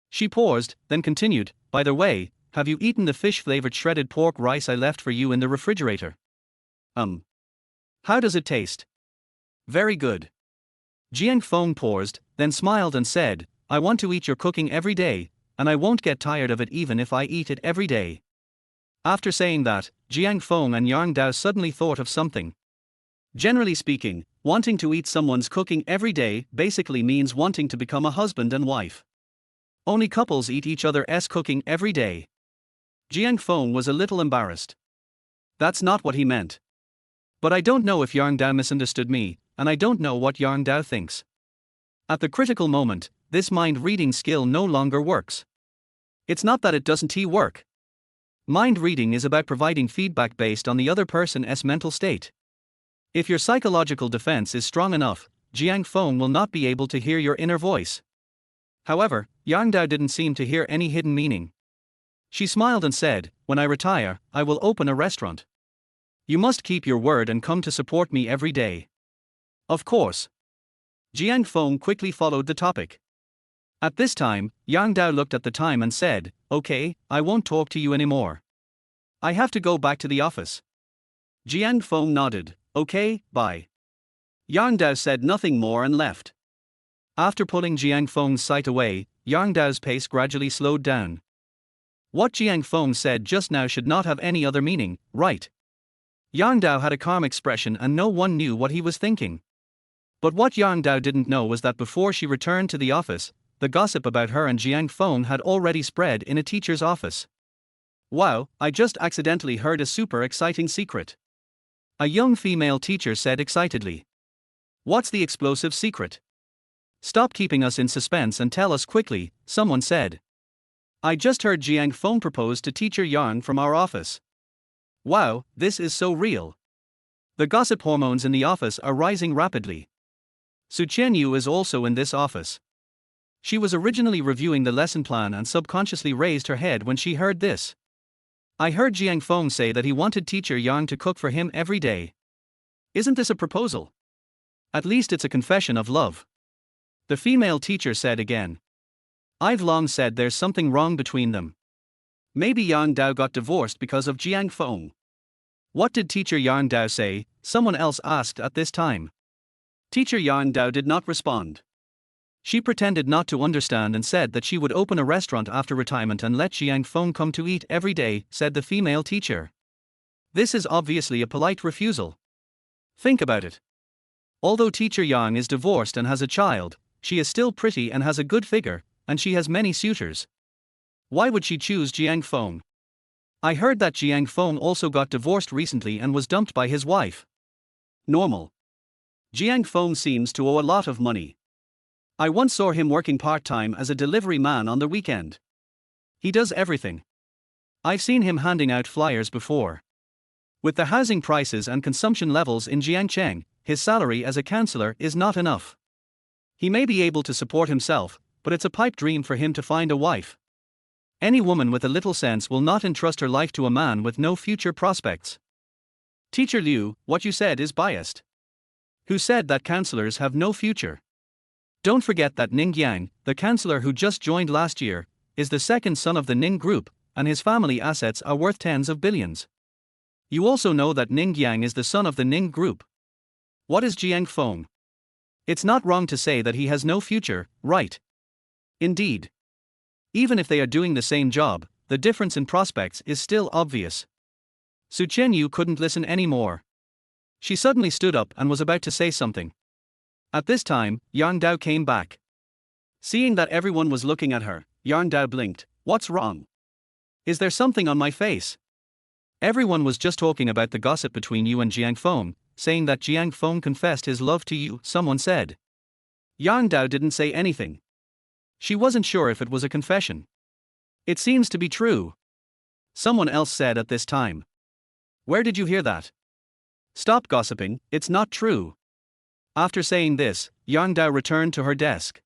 S1: She paused, then continued, By the way, have you eaten the fish-flavored shredded pork rice I left for you in the refrigerator? How does it taste? Very good. Jiang Feng paused, then smiled and said, I want to eat your cooking every day, and I won't get tired of it even if I eat it every day. After saying that, Jiang Feng and Yang Dao suddenly thought of something. Generally speaking, wanting to eat someone's cooking every day basically means wanting to become a husband and wife. Only couples eat each other's cooking every day. Jiang Feng was a little embarrassed. That's not what he meant. But I don't know if Yang Dao misunderstood me, and I don't know what Yang Dao thinks. At the critical moment, this mind-reading skill no longer works. It's not that it doesn't work. Mind reading is about providing feedback based on the other person's mental state. If your psychological defense is strong enough, Jiang Feng will not be able to hear your inner voice. However, Yang Dao didn't seem to hear any hidden meaning. She smiled and said, When I retire, I will open a restaurant. You must keep your word and come to support me every day. Of course. Jiang Feng quickly followed the topic. At this time, Yang Dao looked at the time and said, Okay, I won't talk to you anymore. I have to go back to the office. Jiang Feng nodded, Okay, bye. Yang Dao said nothing more and left. After pulling Jiang Feng's sight away, Yang Dao's pace gradually slowed down. What Jiang Feng said just now should not have any other meaning, right? Yang Dao had a calm expression and no one knew what he was thinking. But what Yang Dao didn't know was that before she returned to the office, the gossip about her and Jiang Feng had already spread in a teacher's office. Wow, I just accidentally heard a super exciting secret. A young female teacher said excitedly. What's the explosive secret? Stop keeping us in suspense and tell us quickly, someone said. I just heard Jiang Feng propose to teacher Yang from our office. Wow, this is so real. The gossip hormones in the office are rising rapidly. Su Qianyu is also in this office. She was originally reviewing the lesson plan and subconsciously raised her head when she heard this. I heard Jiang Feng say that he wanted teacher Yang to cook for him every day. Isn't this a proposal? At least it's a confession of love. The female teacher said again. I've long said there's something wrong between them. Maybe Yang Dao got divorced because of Jiang Feng. What did teacher Yang Dao say? Someone else asked at this time. Teacher Yang Dao did not respond. She pretended not to understand and said that she would open a restaurant after retirement and let Jiang Feng come to eat every day, said the female teacher. This is obviously a polite refusal. Think about it. Although teacher Yang is divorced and has a child, she is still pretty and has a good figure, and she has many suitors. Why would she choose Jiang Feng? I heard that Jiang Feng also got divorced recently and was dumped by his wife. Normal. Jiang Feng seems to owe a lot of money. I once saw him working part-time as a delivery man on the weekend. He does everything. I've seen him handing out flyers before. With the housing prices and consumption levels in Jiangcheng, his salary as a counselor is not enough. He may be able to support himself, but it's a pipe dream for him to find a wife. Any woman with a little sense will not entrust her life to a man with no future prospects. Teacher Liu, what you said is biased. Who said that counselors have no future? Don't forget that Ning Yang, the counselor who just joined last year, is the second son of the Ning Group, and his family assets are worth tens of billions. You also know that Ning Yang is the son of the Ning Group. What is Jiang Feng? It's not wrong to say that he has no future, right? Indeed. Even if they are doing the same job, the difference in prospects is still obvious. Su Qianyu couldn't listen anymore. She suddenly stood up and was about to say something. At this time, Yang Dao came back. Seeing that everyone was looking at her, Yang Dao blinked. What's wrong? Is there something on my face? Everyone was just talking about the gossip between you and Jiang Feng, saying that Jiang Feng confessed his love to you, someone said. Yang Dao didn't say anything. She wasn't sure if it was a confession. It seems to be true. Someone else said at this time. Where did you hear that? Stop gossiping, it's not true. After saying this, Yang Dao returned to her desk.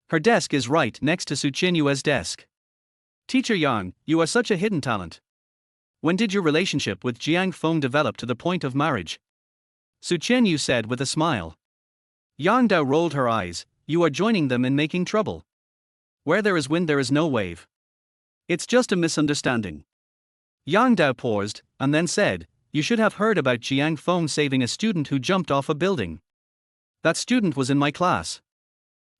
S1: Her desk is right next to Su Qianyu's desk. Teacher Yang, you are such a hidden talent. When did your relationship with Jiang Feng develop to the point of marriage? Su Qianyu said with a smile. Yang Dao rolled her eyes. You are joining them in making trouble. Where there is wind there is no wave. It's just a misunderstanding. Yang Dao paused, and then said, you should have heard about Jiang Feng saving a student who jumped off a building. That student was in my class.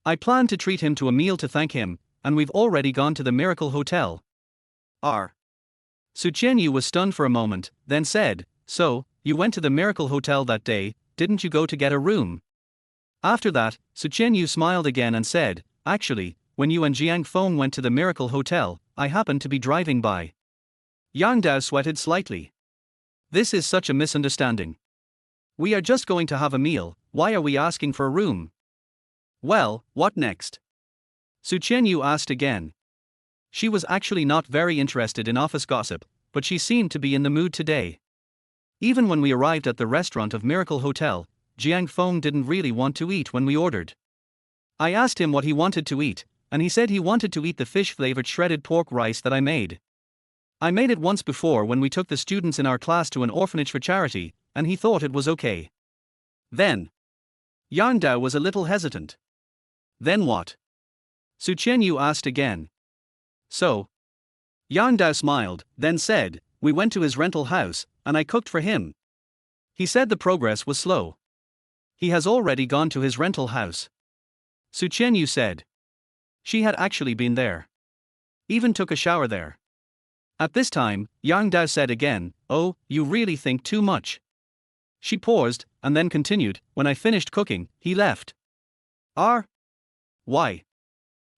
S1: I planned to treat him to a meal to thank him, and we've already gone to the Miracle Hotel. Su Qianyu was stunned for a moment, then said, so, you went to the Miracle Hotel that day, didn't you go to get a room? After that, Su Qianyu smiled again and said, actually, when you and Jiang Feng went to the Miracle Hotel, I happened to be driving by. Yang Dao sweated slightly. This is such a misunderstanding. We are just going to have a meal, why are we asking for a room? Well, what next? Su Qianyu asked again. She was actually not very interested in office gossip, but she seemed to be in the mood today. Even when we arrived at the restaurant of Miracle Hotel, Jiang Feng didn't really want to eat when we ordered. I asked him what he wanted to eat, and he said he wanted to eat the fish-flavored shredded pork rice that I made. I made it once before when we took the students in our class to an orphanage for charity, and he thought it was okay. Then, Yang Dao was a little hesitant. Then what? Su Qianyu asked again. So, Yang Dao smiled, then said, we went to his rental house, and I cooked for him. He said the progress was slow. He has already gone to his rental house. Su Qianyu said. She had actually been there. Even took a shower there. At this time, Yang Dao said again, oh, you really think too much. She paused, and then continued, when I finished cooking, he left. Why?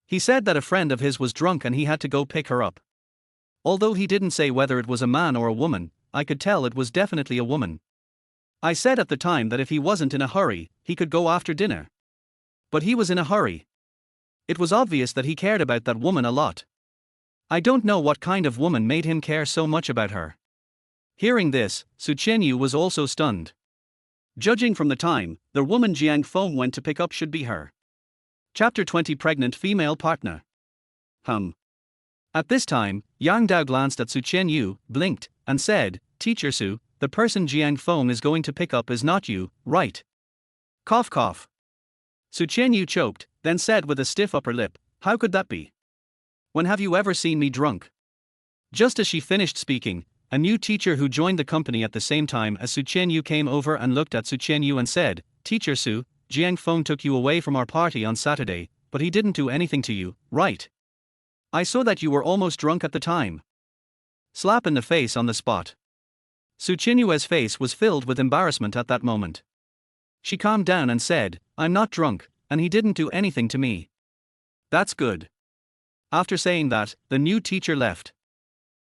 S1: He said that a friend of his was drunk and he had to go pick her up. Although he didn't say whether it was a man or a woman, I could tell it was definitely a woman. I said at the time that if he wasn't in a hurry, he could go after dinner. But he was in a hurry. It was obvious that he cared about that woman a lot. I don't know what kind of woman made him care so much about her. Hearing this, Su Chenyu was also stunned. Judging from the time, the woman Jiang Feng went to pick up should be her. Chapter 20 Pregnant Female Partner. At this time, Yang Dao glanced at Su Chenyu, blinked, and said, Teacher Su, the person Jiang Feng is going to pick up is not you, right? Cough cough. Su Chenyu choked, then said with a stiff upper lip, How could that be? When have you ever seen me drunk? Just as she finished speaking, a new teacher who joined the company at the same time as Su Chenyu came over and looked at Su Chenyu and said, Teacher Su, Jiang Feng took you away from our party on Saturday, but he didn't do anything to you, right? I saw that you were almost drunk at the time. Slap in the face on the spot. Su Chenyu's face was filled with embarrassment at that moment. She calmed down and said, I'm not drunk, and he didn't do anything to me. That's good. After saying that, the new teacher left.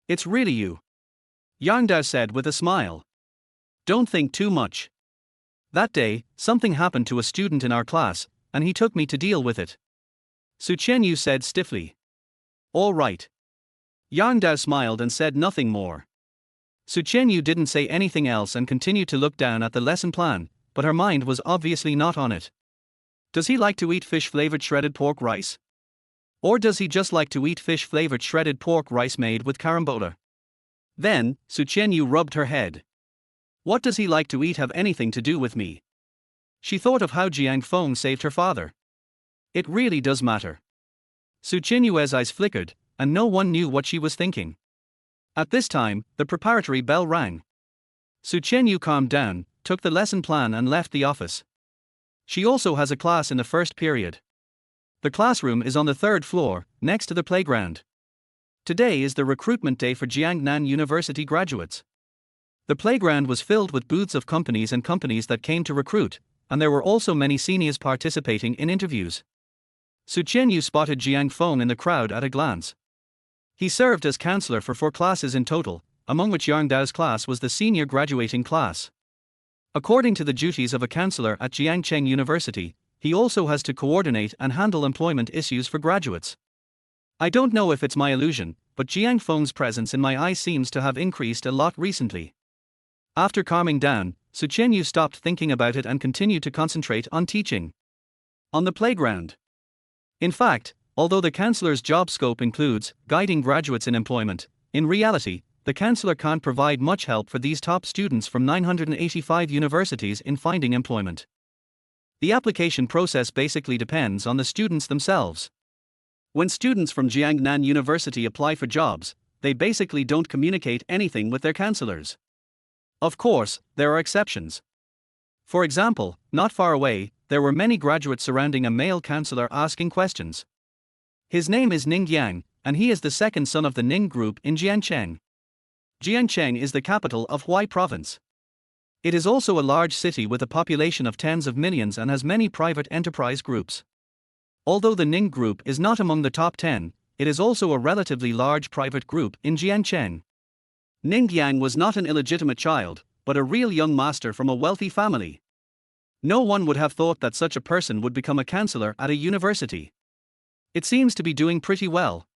S1: It's really you. Yang Dao said with a smile. Don't think too much. That day, something happened to a student in our class, and he took me to deal with it. Su Chenyu said stiffly. All right. Yang Dao smiled and said nothing more. Su Chenyu didn't say anything else and continued to look down at the lesson plan, but her mind was obviously not on it. Does he like to eat fish-flavored shredded pork rice? Or does he just like to eat fish-flavored shredded pork rice made with carambola? Then, Su Chenyu rubbed her head. What does he like to eat have anything to do with me? She thought of how Jiang Feng saved her father. It really does matter. Su Chenyu's eyes flickered, and no one knew what she was thinking. At this time, the preparatory bell rang. Su Chenyu calmed down, took the lesson plan and left the office. She also has a class in the first period. The classroom is on the third floor, next to the playground. Today is the recruitment day for Jiangnan University graduates. The playground was filled with booths of companies that came to recruit, and there were also many seniors participating in interviews. Su Chenyu spotted Jiang Feng in the crowd at a glance. He served as counselor for 4 classes in total, among which Yang Dao's class was the senior graduating class. According to the duties of a counselor at Jiangcheng University, he also has to coordinate and handle employment issues for graduates. I don't know if it's my illusion, but Jiang Feng's presence in my eyes seems to have increased a lot recently. After calming down, Su Chenyu stopped thinking about it and continued to concentrate on teaching. On the playground. In fact, although the counselor's job scope includes guiding graduates in employment, in reality, the counselor can't provide much help for these top students from 985 universities in finding employment. The application process basically depends on the students themselves. When students from Jiangnan University apply for jobs, they basically don't communicate anything with their counselors. Of course, there are exceptions. For example, not far away, there were many graduates surrounding a male counselor asking questions. His name is Ning Yang, and he is the second son of the Ning group in Jiangcheng. Jiangcheng is the capital of Huai province. It is also a large city with a population of tens of millions and has many private enterprise groups. Although the Ning group is not among the top 10, it is also a relatively large private group in Jiangcheng. Ning Yang was not an illegitimate child, but a real young master from a wealthy family. No one would have thought that such a person would become a counselor at a university. It seems to be doing pretty well.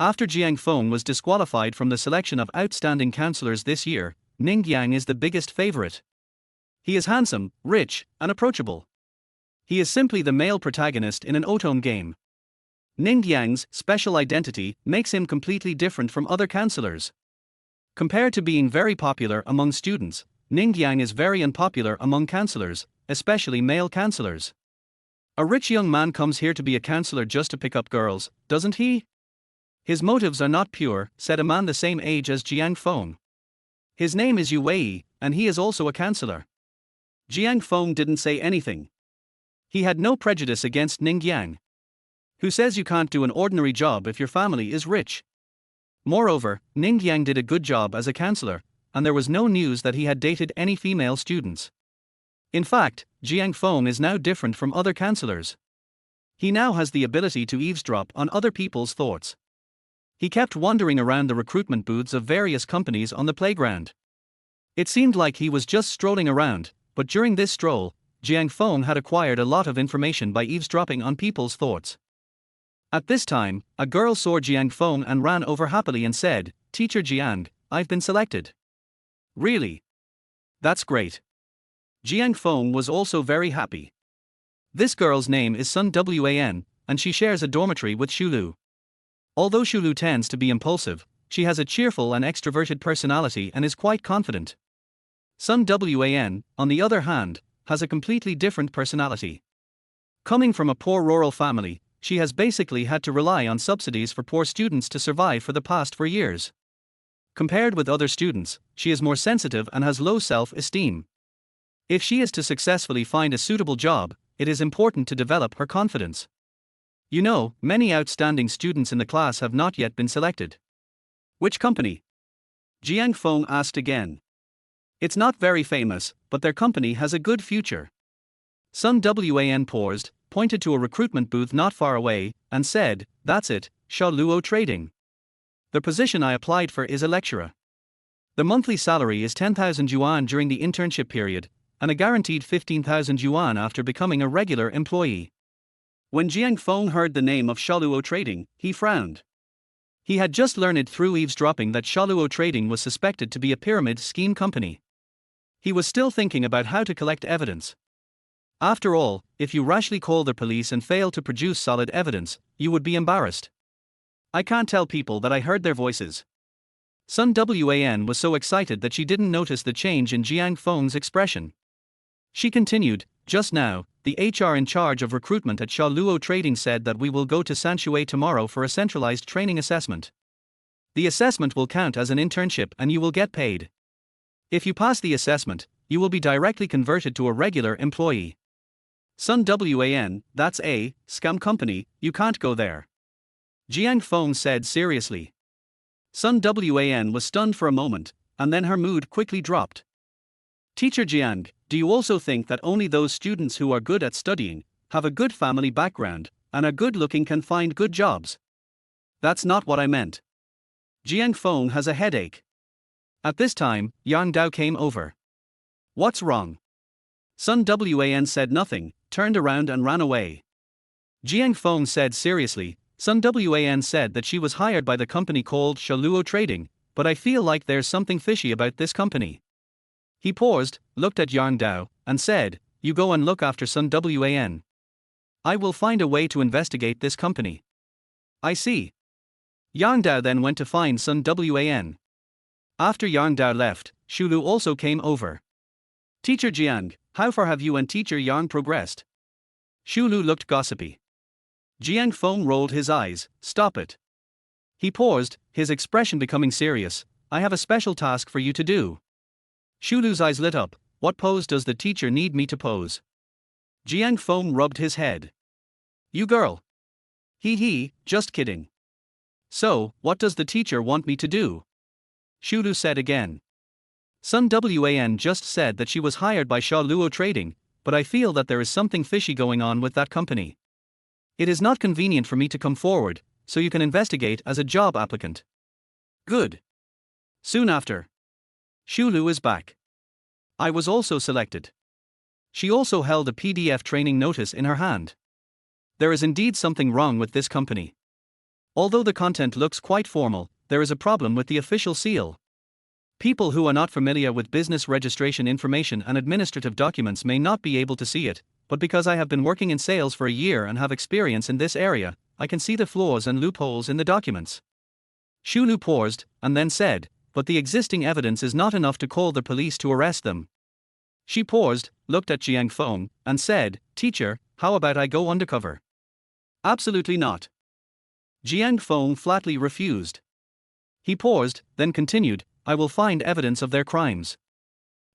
S1: After Jiang Feng was disqualified from the selection of outstanding counselors this year, Ning Yang is the biggest favorite. He is handsome, rich, and approachable. He is simply the male protagonist in an otome game. Ning Yang's special identity makes him completely different from other counselors. Compared to being very popular among students, Ning Yang is very unpopular among counselors, especially male counselors. A rich young man comes here to be a counselor just to pick up girls, doesn't he? His motives are not pure, said a man the same age as Jiang Feng. His name is Yu Wei, and he is also a counselor. Jiang Feng didn't say anything. He had no prejudice against Ning Yang. Who says you can't do an ordinary job if your family is rich? Moreover, Ning Yang did a good job as a counselor, and there was no news that he had dated any female students. In fact, Jiang Feng is now different from other counselors. He now has the ability to eavesdrop on other people's thoughts. He kept wandering around the recruitment booths of various companies on the playground. It seemed like he was just strolling around, but during this stroll, Jiang Feng had acquired a lot of information by eavesdropping on people's thoughts. At this time, a girl saw Jiang Feng and ran over happily and said, "Teacher Jiang, I've been selected." "Really? That's great." Jiang Feng was also very happy. This girl's name is Sun Wan, and she shares a dormitory with Shulu. Although Shulu tends to be impulsive, she has a cheerful and extroverted personality and is quite confident. Sun Wan, on the other hand, has a completely different personality. Coming from a poor rural family, she has basically had to rely on subsidies for poor students to survive for the past 4 years. Compared with other students, she is more sensitive and has low self-esteem. If she is to successfully find a suitable job, it is important to develop her confidence. You know, many outstanding students in the class have not yet been selected. Which company? Jiang Feng asked again. It's not very famous, but their company has a good future. Sun Wan paused, pointed to a recruitment booth not far away, and said, "That's it, Shaluo Trading. The position I applied for is a lecturer. The monthly salary is 10,000 yuan during the internship period, and a guaranteed 15,000 yuan after becoming a regular employee." When Jiang Feng heard the name of Shaluo Trading, he frowned. He had just learned through eavesdropping that Shaluo Trading was suspected to be a pyramid scheme company. He was still thinking about how to collect evidence. After all, if you rashly call the police and fail to produce solid evidence, you would be embarrassed. "I can't tell people that I heard their voices." Sun Wan was so excited that she didn't notice the change in Jiang Feng's expression. She continued, "Just now, the HR in charge of recruitment at Shaluo Trading said that we will go to Sanshui tomorrow for a centralized training assessment. The assessment will count as an internship and you will get paid. If you pass the assessment, you will be directly converted to a regular employee." Sun Wan, "That's a scam company, you can't go there." Jiang Feng said seriously. Sun Wan was stunned for a moment, and then her mood quickly dropped. "Teacher Jiang, do you also think that only those students who are good at studying, have a good family background, and are good looking can find good jobs?" "That's not what I meant. Jiang Feng has a headache." At this time, Yang Dao came over. "What's wrong?" Sun Wan said nothing, turned around and ran away. Jiang Feng said seriously, "Sun Wan said that she was hired by the company called Shaluo Trading, but I feel like there's something fishy about this company." He paused, looked at Yang Dao, and said, "You go and look after Sun Wan. I will find a way to investigate this company." "I see." Yang Dao then went to find Sun Wan. After Yang Dao left, Shulu also came over. "Teacher Jiang, how far have you and Teacher Yang progressed?" Shulu looked gossipy. Jiang Feng rolled his eyes, "Stop it." He paused, his expression becoming serious. "I have a special task for you to do." Shulu's eyes lit up. "What pose does the teacher need me to pose?" Jiang Feng rubbed his head. "You girl." He, just kidding." "So, what does the teacher want me to do?" Shulu said again. Sun Wan just said that she was hired by Shaluo Trading, but I feel that there is something fishy going on with that company. It is not convenient for me to come forward, so you can investigate as a job applicant. Good. Soon after. Shulu is back. I was also selected. She also held a PDF training notice in her hand. There is indeed something wrong with this company. Although the content looks quite formal, there is a problem with the official seal. People who are not familiar with business registration information and administrative documents may not be able to see it, but because I have been working in sales for a year and have experience in this area, I can see the flaws and loopholes in the documents. Shulu paused, and then said, "But the existing evidence is not enough to call the police to arrest them." She paused, looked at Jiang Feng, and said, "Teacher, how about I go undercover?" "Absolutely not." Jiang Feng flatly refused. He paused, then continued, "I will find evidence of their crimes.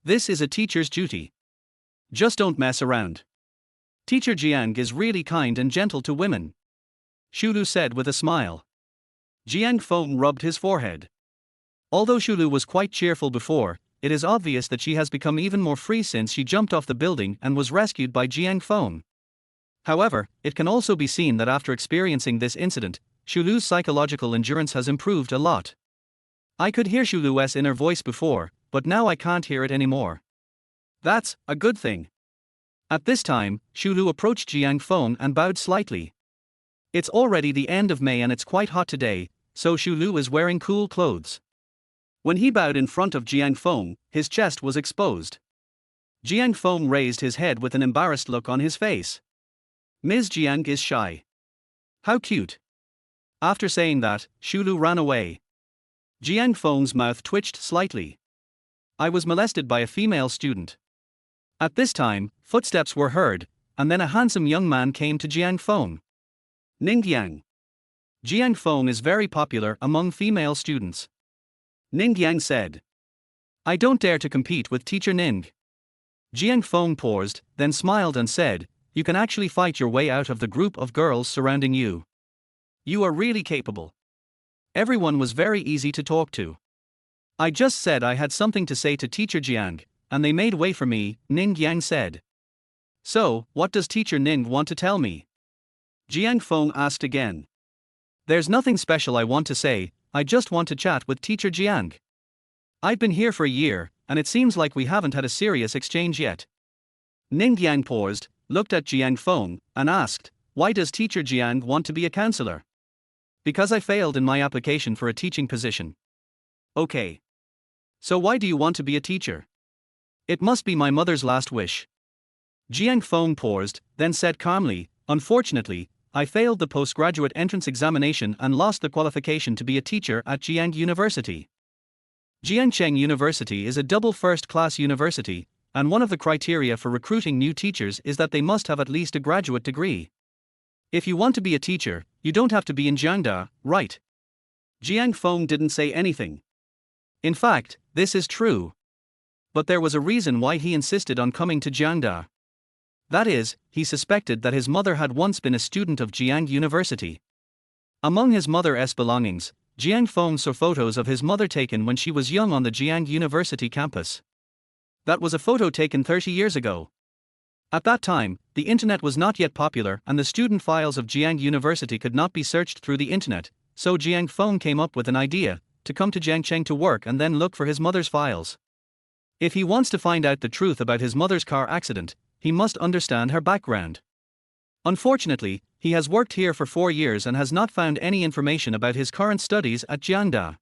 S1: This is a teacher's duty. Just don't mess around." "Teacher Jiang is really kind and gentle to women," Shulu said with a smile. Jiang Feng rubbed his forehead. Although Shulu was quite cheerful before, it is obvious that she has become even more free since she jumped off the building and was rescued by Jiang Feng. However, it can also be seen that after experiencing this incident, Shulu's psychological endurance has improved a lot. I could hear Shulu's inner voice before, but now I can't hear it anymore. That's a good thing. At this time, Shulu approached Jiang Feng and bowed slightly. It's already the end of May and it's quite hot today, so Shulu is wearing cool clothes. When he bowed in front of Jiang Feng, his chest was exposed. Jiang Feng raised his head with an embarrassed look on his face. Ms. Jiang is shy. How cute. After saying that, Shulu ran away. Jiang Feng's mouth twitched slightly. I was molested by a female student. At this time, footsteps were heard, and then a handsome young man came to Jiang Feng. Ningjiang. Jiang Feng is very popular among female students. Ningjiang said. I don't dare to compete with Teacher Ning. Jiang Feng paused, then smiled and said, you can actually fight your way out of the group of girls surrounding you. You are really capable. Everyone was very easy to talk to. I just said I had something to say to Teacher Jiang, and they made way for me, Ningjiang said. So, what does Teacher Ning want to tell me? Jiang Feng asked again. There's nothing special I want to say, I just want to chat with Teacher Jiang. I've been here for a year, and it seems like we haven't had a serious exchange yet. Ningjiang paused, looked at Jiang Feng, and asked, why does Teacher Jiang want to be a counselor? Because I failed in my application for a teaching position. Okay. So why do you want to be a teacher? It must be my mother's last wish. Jiang Feng paused, then said calmly, unfortunately, I failed the postgraduate entrance examination and lost the qualification to be a teacher at Jiang University. Jiangcheng University is a double first-class university, and one of the criteria for recruiting new teachers is that they must have at least a graduate degree. If you want to be a teacher, you don't have to be in Jiangda, right? Jiang Feng didn't say anything. In fact, this is true. But there was a reason why he insisted on coming to Jiangda. That is, he suspected that his mother had once been a student of Jiang University. Among his mother's belongings, Jiang Feng saw photos of his mother taken when she was young on the Jiang University campus. That was a photo taken 30 years ago. At that time, the internet was not yet popular and the student files of Jiang University could not be searched through the internet, so Jiang Feng came up with an idea, to come to Jiangcheng to work and then look for his mother's files. If he wants to find out the truth about his mother's car accident, he must understand her background. Unfortunately, he has worked here for 4 years and has not found any information about his current studies at Jiangda.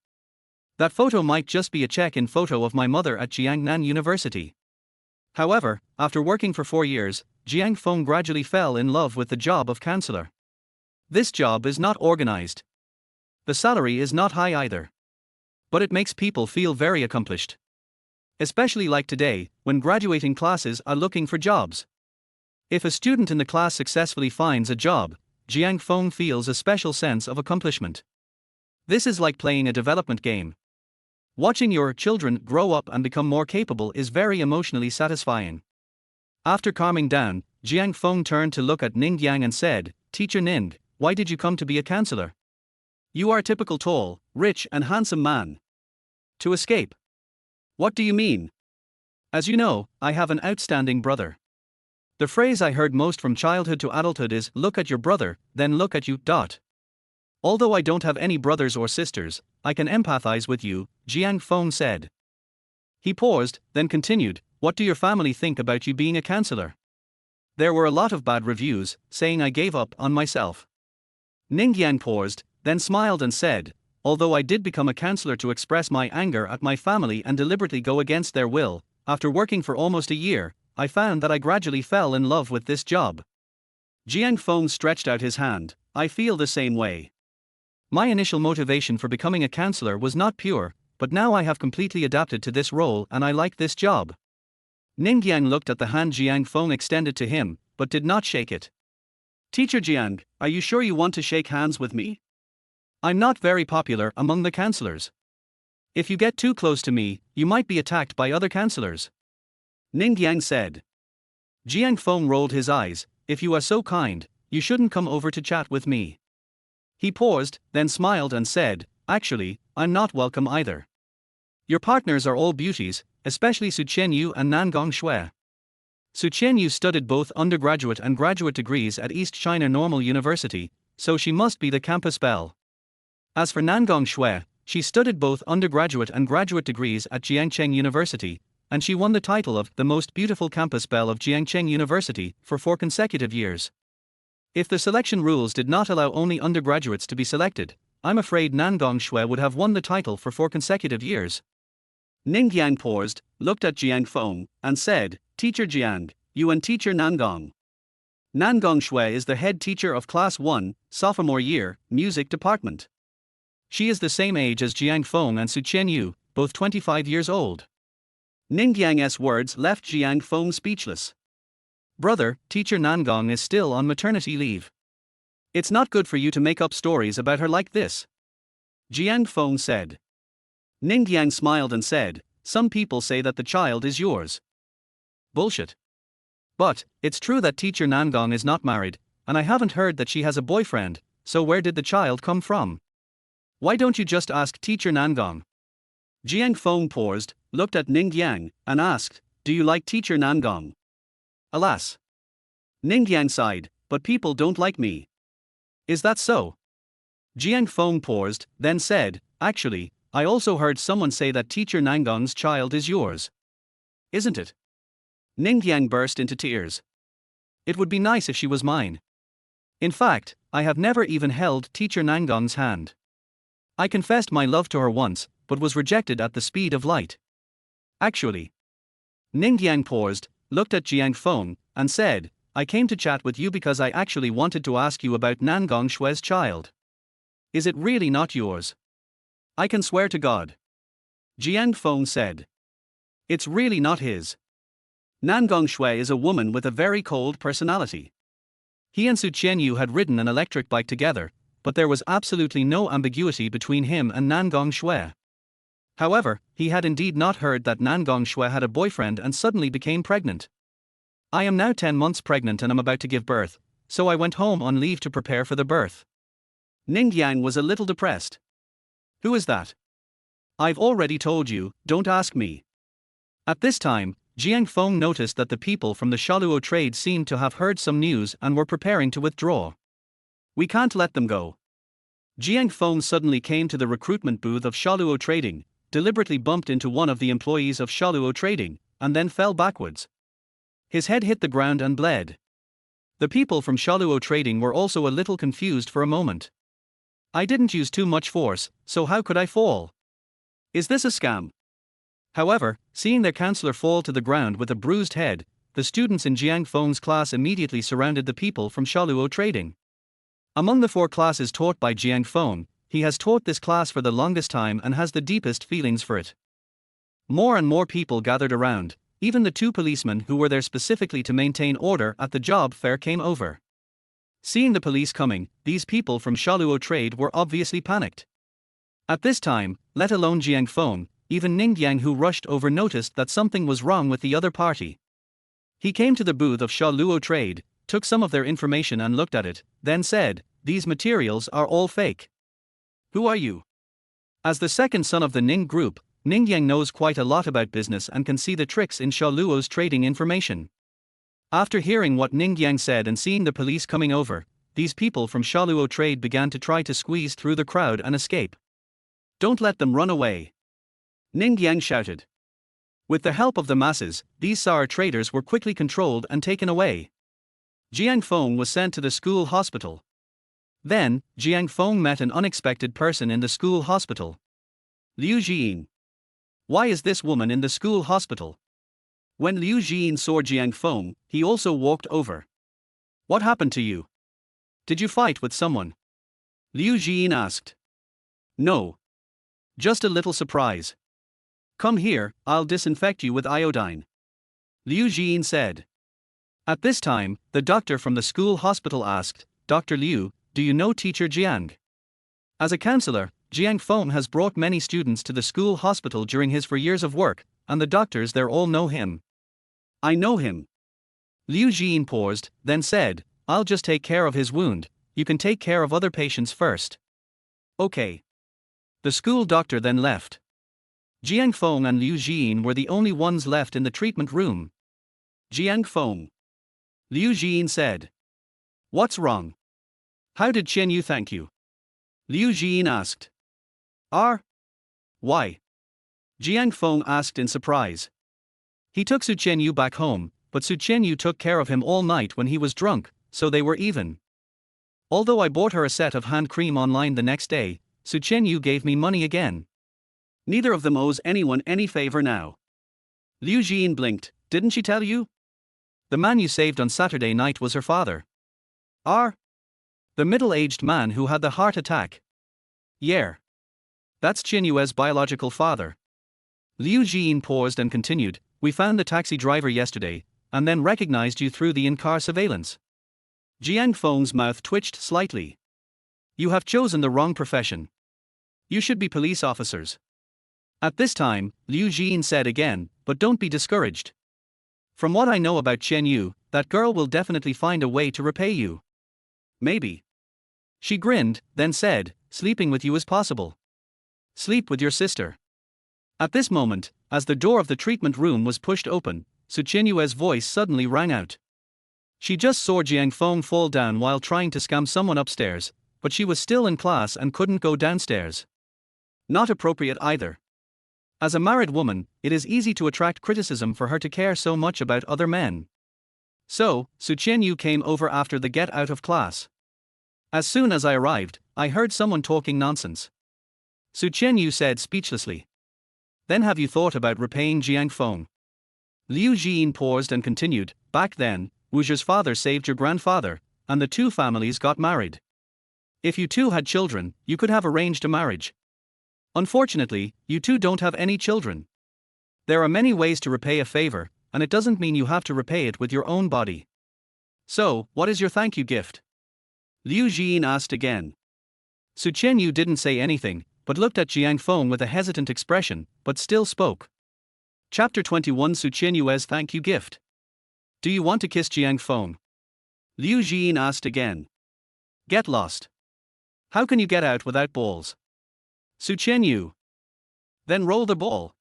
S1: That photo might just be a check-in photo of my mother at Jiangnan University. However, after working for 4 years, Jiang Feng gradually fell in love with the job of counselor. This job is not organized. The salary is not high either. But it makes people feel very accomplished. Especially like today, when graduating classes are looking for jobs. If a student in the class successfully finds a job, Jiang Feng feels a special sense of accomplishment. This is like playing a development game. Watching your children grow up and become more capable is very emotionally satisfying. After calming down, Jiang Feng turned to look at Ningjiang and said, Teacher Ning, why did you come to be a counselor? You are a typical tall, rich and handsome man. To escape. What do you mean? As you know, I have an outstanding brother. The phrase I heard most from childhood to adulthood is, look at your brother, then look at you. Although I don't have any brothers or sisters, I can empathize with you, Jiang Feng said. He paused, then continued, what do your family think about you being a counselor? There were a lot of bad reviews, saying I gave up on myself. Ningjiang paused, then smiled and said, although I did become a counselor to express my anger at my family and deliberately go against their will, after working for almost a year, I found that I gradually fell in love with this job. Jiang Feng stretched out his hand, I feel the same way. My initial motivation for becoming a counselor was not pure, but now I have completely adapted to this role and I like this job. Ningjiang looked at the hand Jiang Feng extended to him, but did not shake it. Teacher Jiang, are you sure you want to shake hands with me? I'm not very popular among the counselors. If you get too close to me, you might be attacked by other counselors. Ningjiang said. Jiang Feng rolled his eyes, if you are so kind, you shouldn't come over to chat with me. He paused, then smiled and said, actually, I'm not welcome either. Your partners are all beauties, especially Su Qianyu and Nangong Shui. Su Qianyu studied both undergraduate and graduate degrees at East China Normal University, so she must be the campus belle. As for Nangong Shui, She studied both undergraduate and graduate degrees at Jiangcheng University, and she won the title of the most beautiful campus belle of Jiangcheng University for 4 consecutive years. If the selection rules did not allow only undergraduates to be selected, I'm afraid Nan Gongshui would have won the title for 4 consecutive years. Ningjiang paused, looked at Jiang Feng, and said, Teacher Jiang, you and Teacher Nangong. Nan Gongshui is the head teacher of Class 1, sophomore year, music department. She is the same age as Jiang Feng and Su Qianyu, both 25 years old. Ningjiang's words left Jiang Feng speechless. Brother, Teacher Nangong is still on maternity leave. It's not good for you to make up stories about her like this. Jiang Feng said. Ningjiang smiled and said, some people say that the child is yours. Bullshit. But, it's true that Teacher Nangong is not married, and I haven't heard that she has a boyfriend, so where did the child come from? Why don't you just ask Teacher Nangong? Jiang Feng paused, looked at Ningjiang, and asked, do you like Teacher Nangong? Alas. Ningjiang sighed, but people don't like me. Is that so? Jiang Feng paused, then said, actually, I also heard someone say that Teacher Nangong's child is yours. Isn't it? Ningjiang burst into tears. It would be nice if she was mine. In fact, I have never even held Teacher Nangong's hand. I confessed my love to her once, but was rejected at the speed of light. Actually. Ningjiang paused, looked at Jiang Feng, and said, I came to chat with you because I actually wanted to ask you about Nan Gongshui's child. Is it really not yours? I can swear to God. Jiang Feng said. It's really not his. Nan Gongshui is a woman with a very cold personality. He and Su Qianyu had ridden an electric bike together, but there was absolutely no ambiguity between him and Nan Gongshui. However, he had indeed not heard that Nan Gongshui had a boyfriend and suddenly became pregnant. I am now 10 months pregnant and am about to give birth, so I went home on leave to prepare for the birth. Ningjiang was a little depressed. Who is that? I've already told you, don't ask me. At this time, Jiang Feng noticed that the people from the Shaluo trade seemed to have heard some news and were preparing to withdraw. We can't let them go. Jiang Feng suddenly came to the recruitment booth of Shaluo Trading, deliberately bumped into one of the employees of Shaluo Trading, and then fell backwards. His head hit the ground and bled. The people from Shaluo Trading were also a little confused for a moment. I didn't use too much force, so how could I fall? Is this a scam? However, seeing their counselor fall to the ground with a bruised head, the students in Jiang Feng's class immediately surrounded the people from Shaluo Trading. Among the 4 classes taught by Jiang Feng, he has taught this class for the longest time and has the deepest feelings for it. More and more people gathered around, even the 2 policemen who were there specifically to maintain order at the job fair came over. Seeing the police coming, these people from Shaluo Trade were obviously panicked. At this time, let alone Jiang Feng, even Ningjiang who rushed over noticed that something was wrong with the other party. He came to the booth of Shaluo Trade, took some of their information and looked at it, then said, these materials are all fake. Who are you? As the second son of the Ning group, Ningjiang knows quite a lot about business and can see the tricks in Shaluo's trading information. After hearing what Ningjiang said and seeing the police coming over, these people from Shaluo Trade began to try to squeeze through the crowd and escape. Don't let them run away. Ningjiang shouted. With the help of the masses, these sour traders were quickly controlled and taken away. Jiang Feng was sent to the school hospital. Then, Jiang Feng met an unexpected person in the school hospital. Liu Jiying. Why is this woman in the school hospital? When Liu Jiying saw Jiang Feng, he also walked over. What happened to you? Did you fight with someone? Liu Jiying asked. No. Just a little surprise. Come here, I'll disinfect you with iodine. Liu Jiying said. At this time, the doctor from the school hospital asked, Dr. Liu, do you know Teacher Jiang? As a counselor, Jiang Feng has brought many students to the school hospital during his 4 years of work, and the doctors there all know him. I know him. Liu Jiying paused, then said, I'll just take care of his wound, you can take care of other patients first. Okay. The school doctor then left. Jiang Feng and Liu Jiying were the only ones left in the treatment room. Jiang Feng. Liu Jiying said. What's wrong? How did Qianyu thank you? Liu Jiying asked. Why? Jiang Feng asked in surprise. He took Su Qianyu back home, but Su Qianyu took care of him all night when he was drunk, so they were even. Although I bought her a set of hand cream online the next day, Su Qianyu gave me money again. Neither of them owes anyone any favor now. Liu Jin blinked. Didn't she tell you? The man you saved on Saturday night was her father. The middle-aged man who had the heart attack. Yeah. That's Qianyue's biological father. Liu Jin paused and continued, we found the taxi driver yesterday, and then recognized you through the in-car surveillance. Jiang Feng's mouth twitched slightly. You have chosen the wrong profession. You should be police officers. At this time, Liu Jin said again, but don't be discouraged. From what I know about Qianyu, that girl will definitely find a way to repay you. Maybe. She grinned, then said, sleeping with you is possible. Sleep with your sister. At this moment, as the door of the treatment room was pushed open, Su Qianyue's voice suddenly rang out. She just saw Jiang Feng fall down while trying to scam someone upstairs, but she was still in class and couldn't go downstairs. Not appropriate either. As a married woman, it is easy to attract criticism for her to care so much about other men. So, Su Qianyu came over after the get out of class. As soon as I arrived, I heard someone talking nonsense. Su Qianyu said speechlessly. Then have you thought about repaying Jiang Feng? Liu Jin paused and continued, back then, Wuzhe's father saved your grandfather, and the two families got married. If you two had children, you could have arranged a marriage. Unfortunately, you two don't have any children. There are many ways to repay a favor, and it doesn't mean you have to repay it with your own body. So, what is your thank you gift? Liu Jin asked again. Su Qianyu didn't say anything, but looked at Jiang Feng with a hesitant expression, but still spoke. Chapter 21 Su Qianyue's thank you gift. Do you want to kiss Jiang Feng? Liu Jin asked again. Get lost. How can you get out without balls? Su Qianyu. Then roll the ball.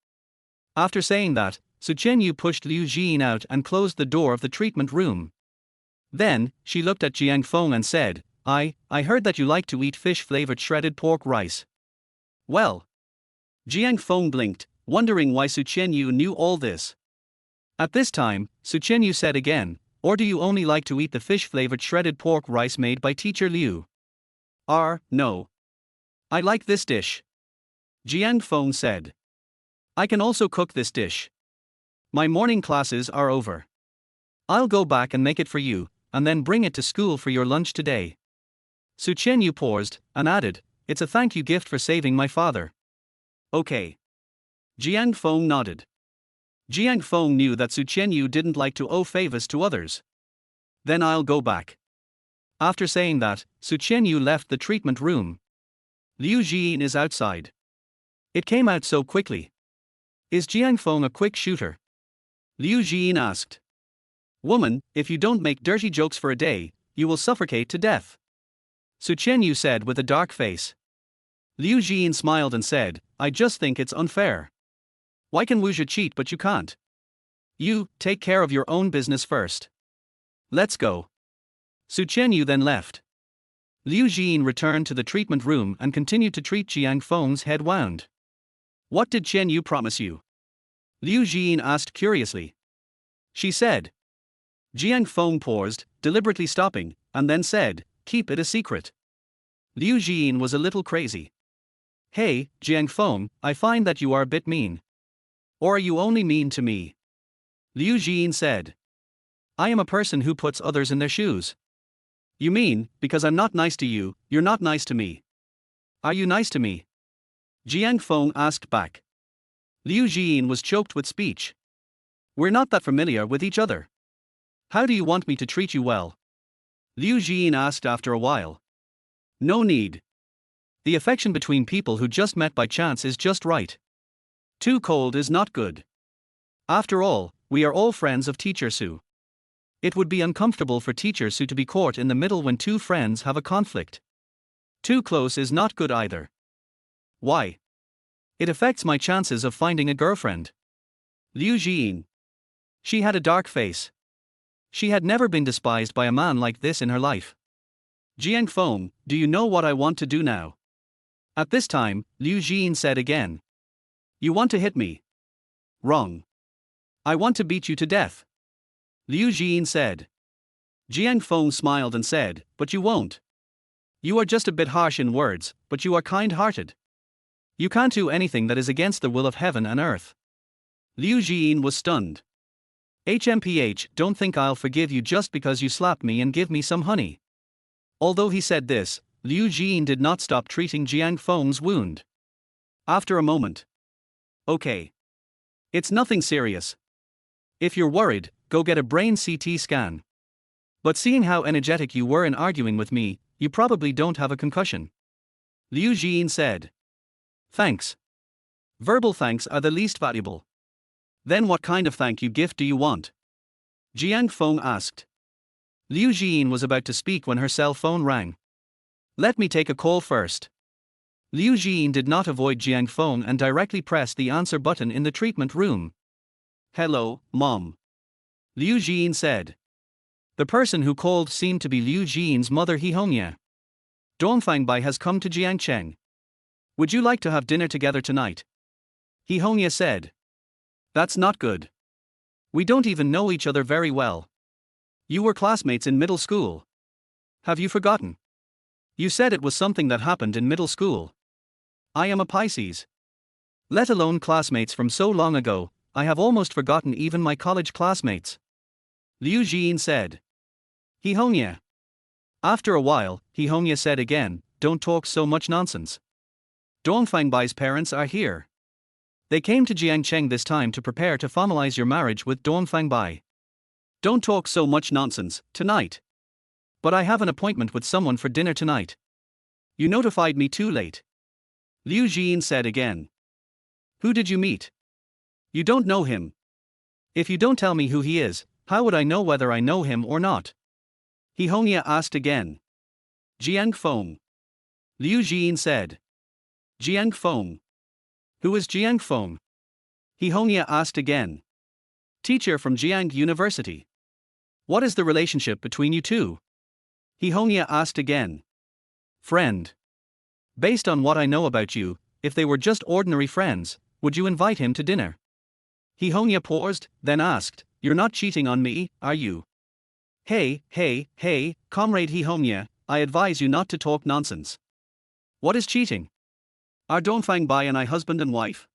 S1: After saying that, Su Qianyu pushed Liu Jin out and closed the door of the treatment room. Then, she looked at Jiang Feng and said, I heard that you like to eat fish-flavored shredded pork rice. Well. Jiang Feng blinked, wondering why Su Qianyu knew all this. At this time, Su Qianyu said again, or do you only like to eat the fish-flavored shredded pork rice made by teacher Liu? No. I like this dish. Jiang Feng said. I can also cook this dish. My morning classes are over. I'll go back and make it for you, and then bring it to school for your lunch today. Su Qianyu paused, and added, it's a thank you gift for saving my father. Okay. Jiang Feng nodded. Jiang Feng knew that Su Qianyu didn't like to owe favors to others. Then I'll go back. After saying that, Su Qianyu left the treatment room. Liu Jin is outside. It came out so quickly. Is Jiang Feng a quick shooter? Liu Jin asked. Woman, if you don't make dirty jokes for a day, you will suffocate to death. Su Qianyu said with a dark face. Liu Jin smiled and said, I just think it's unfair. Why can Wuzhe cheat but you can't? You, take care of your own business first. Let's go. Su Qianyu then left. Liu Jin returned to the treatment room and continued to treat Jiang Feng's head wound. What did Qianyu promise you? Liu Jin asked curiously. She said. Jiang Feng paused, deliberately stopping, and then said, keep it a secret. Liu Jin was a little crazy. Hey, Jiang Feng, I find that you are a bit mean. Or are you only mean to me? Liu Jin said. I am a person who puts others in their shoes. You mean, because I'm not nice to you, you're not nice to me. Are you nice to me? Jiang Feng asked back. Liu Jin was choked with speech. We're not that familiar with each other. How do you want me to treat you well? Liu Jin asked after a while. No need. The affection between people who just met by chance is just right. Too cold is not good. After all, we are all friends of Teacher Su. It would be uncomfortable for Teacher Su to be caught in the middle when two friends have a conflict. Too close is not good either. Why? It affects my chances of finding a girlfriend. Liu Jin. She had a dark face. She had never been despised by a man like this in her life. Jiang Feng, do you know what I want to do now? At this time, Liu Jin said again. You want to hit me? Wrong. I want to beat you to death. Liu Jin said. Jiang Feng smiled and said, but you won't. You are just a bit harsh in words, but you are kind-hearted. You can't do anything that is against the will of heaven and earth. Liu Jin was stunned. HMPH, don't think I'll forgive you just because you slap me and give me some honey. Although he said this, Liu Jin did not stop treating Jiang Feng's wound. After a moment. Okay. It's nothing serious. If you're worried, go get a brain CT scan. But seeing how energetic you were in arguing with me, you probably don't have a concussion. Liu Jin said. Thanks. Verbal thanks are the least valuable. Then what kind of thank you gift do you want? Jiang Feng asked. Liu Jin was about to speak when her cell phone rang. Let me take a call first. Liu Jin did not avoid Jiang Feng and directly pressed the answer button in the treatment room. Hello, Mom. Liu Jin said. The person who called seemed to be Liu Jin's mother Hihongya. Dongfang Bai has come to Jiangcheng. Would you like to have dinner together tonight? Hihongya said. That's not good. We don't even know each other very well. You were classmates in middle school. Have you forgotten? You said it was something that happened in middle school. I am a Pisces. Let alone classmates from so long ago, I have almost forgotten even my college classmates. Liu Jin said. Hihongya. After a while, Hihongya said again, don't talk so much nonsense. Dongfang Bai's parents are here. They came to Jiangcheng this time to prepare to formalize your marriage with Dongfang Bai. Don't talk so much nonsense, tonight. But I have an appointment with someone for dinner tonight. You notified me too late. Liu Jin said again. Who did you meet? You don't know him. If you don't tell me who he is, how would I know whether I know him or not? Hihongya asked again. Jiang Feng. Liu Jin said. Jiang Feng. Who is Jiang Feng? Hihongya asked again. Teacher from Jiang University. What is the relationship between you two? Hihongya asked again. Friend. Based on what I know about you, if they were just ordinary friends, would you invite him to dinner? Hihongya paused, then asked, You're not cheating on me, are you? Hey, comrade Hihongya, I advise you not to talk nonsense. What is cheating? Are Dongfang Bai and I husband and wife?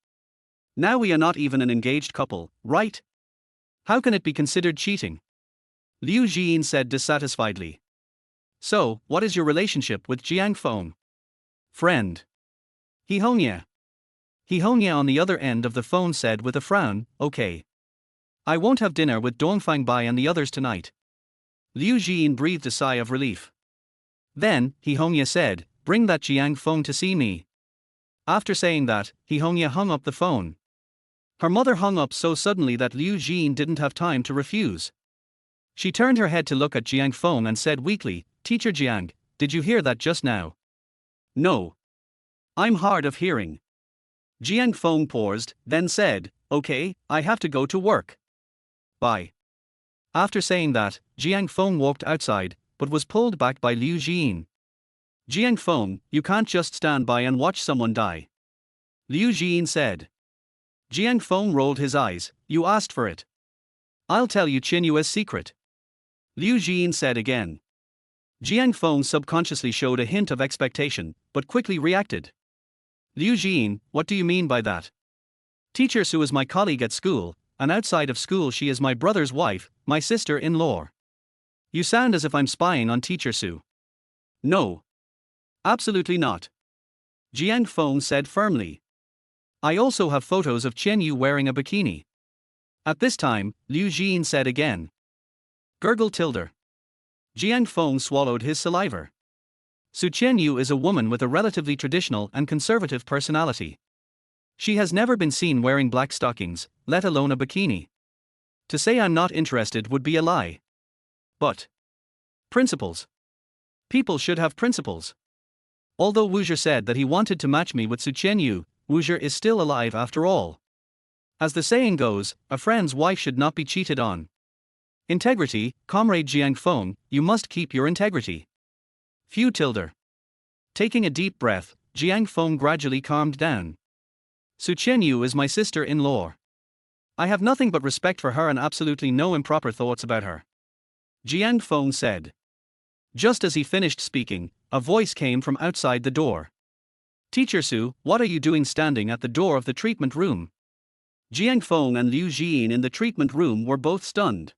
S1: Now we are not even an engaged couple, right? How can it be considered cheating? Liu Jin said dissatisfiedly. So, what is your relationship with Jiang Feng? Friend. Hihongya. Hihongya on the other end of the phone said with a frown, okay. I won't have dinner with Dongfang Bai and the others tonight. Liu Jin breathed a sigh of relief. Then, Hihongya said, bring that Jiang Feng to see me. After saying that, Hihongya hung up the phone. Her mother hung up so suddenly that Liu Jin didn't have time to refuse. She turned her head to look at Jiang Feng and said weakly, Teacher Jiang, did you hear that just now? No. I'm hard of hearing. Jiang Feng paused, then said, okay, I have to go to work. Bye. After saying that, Jiang Feng walked outside, but was pulled back by Liu Jin. Jiang Feng, you can't just stand by and watch someone die. Liu Jin said. Jiang Feng rolled his eyes, you asked for it. I'll tell you Qinyue's secret. Liu Jin said again. Jiang Feng subconsciously showed a hint of expectation, but quickly reacted. Liu Jin, what do you mean by that? Teacher Su is my colleague at school, and outside of school she is my brother's wife, my sister-in-law. You sound as if I'm spying on Teacher Su. No. Absolutely not. Jiang Feng said firmly. I also have photos of Chen Yu wearing a bikini. At this time, Liu Jin said again. Gurgle tilde. Jiang Feng swallowed his saliva. Su Chen Yu is a woman with a relatively traditional and conservative personality. She has never been seen wearing black stockings, let alone a bikini. To say I'm not interested would be a lie. But principles. People should have principles. Although Wuzher said that he wanted to match me with Su Chen Yu, Wuzher is still alive after all. As the saying goes, a friend's wife should not be cheated on. Integrity, comrade Jiang Feng, you must keep your integrity. Few tilde. Taking a deep breath, Jiang Feng gradually calmed down. Su Chenyu is my sister-in-law. I have nothing but respect for her and absolutely no improper thoughts about her. Jiang Feng said. Just as he finished speaking, a voice came from outside the door. Teacher Su, what are you doing standing at the door of the treatment room? Jiang Feng and Liu Jin in the treatment room were both stunned.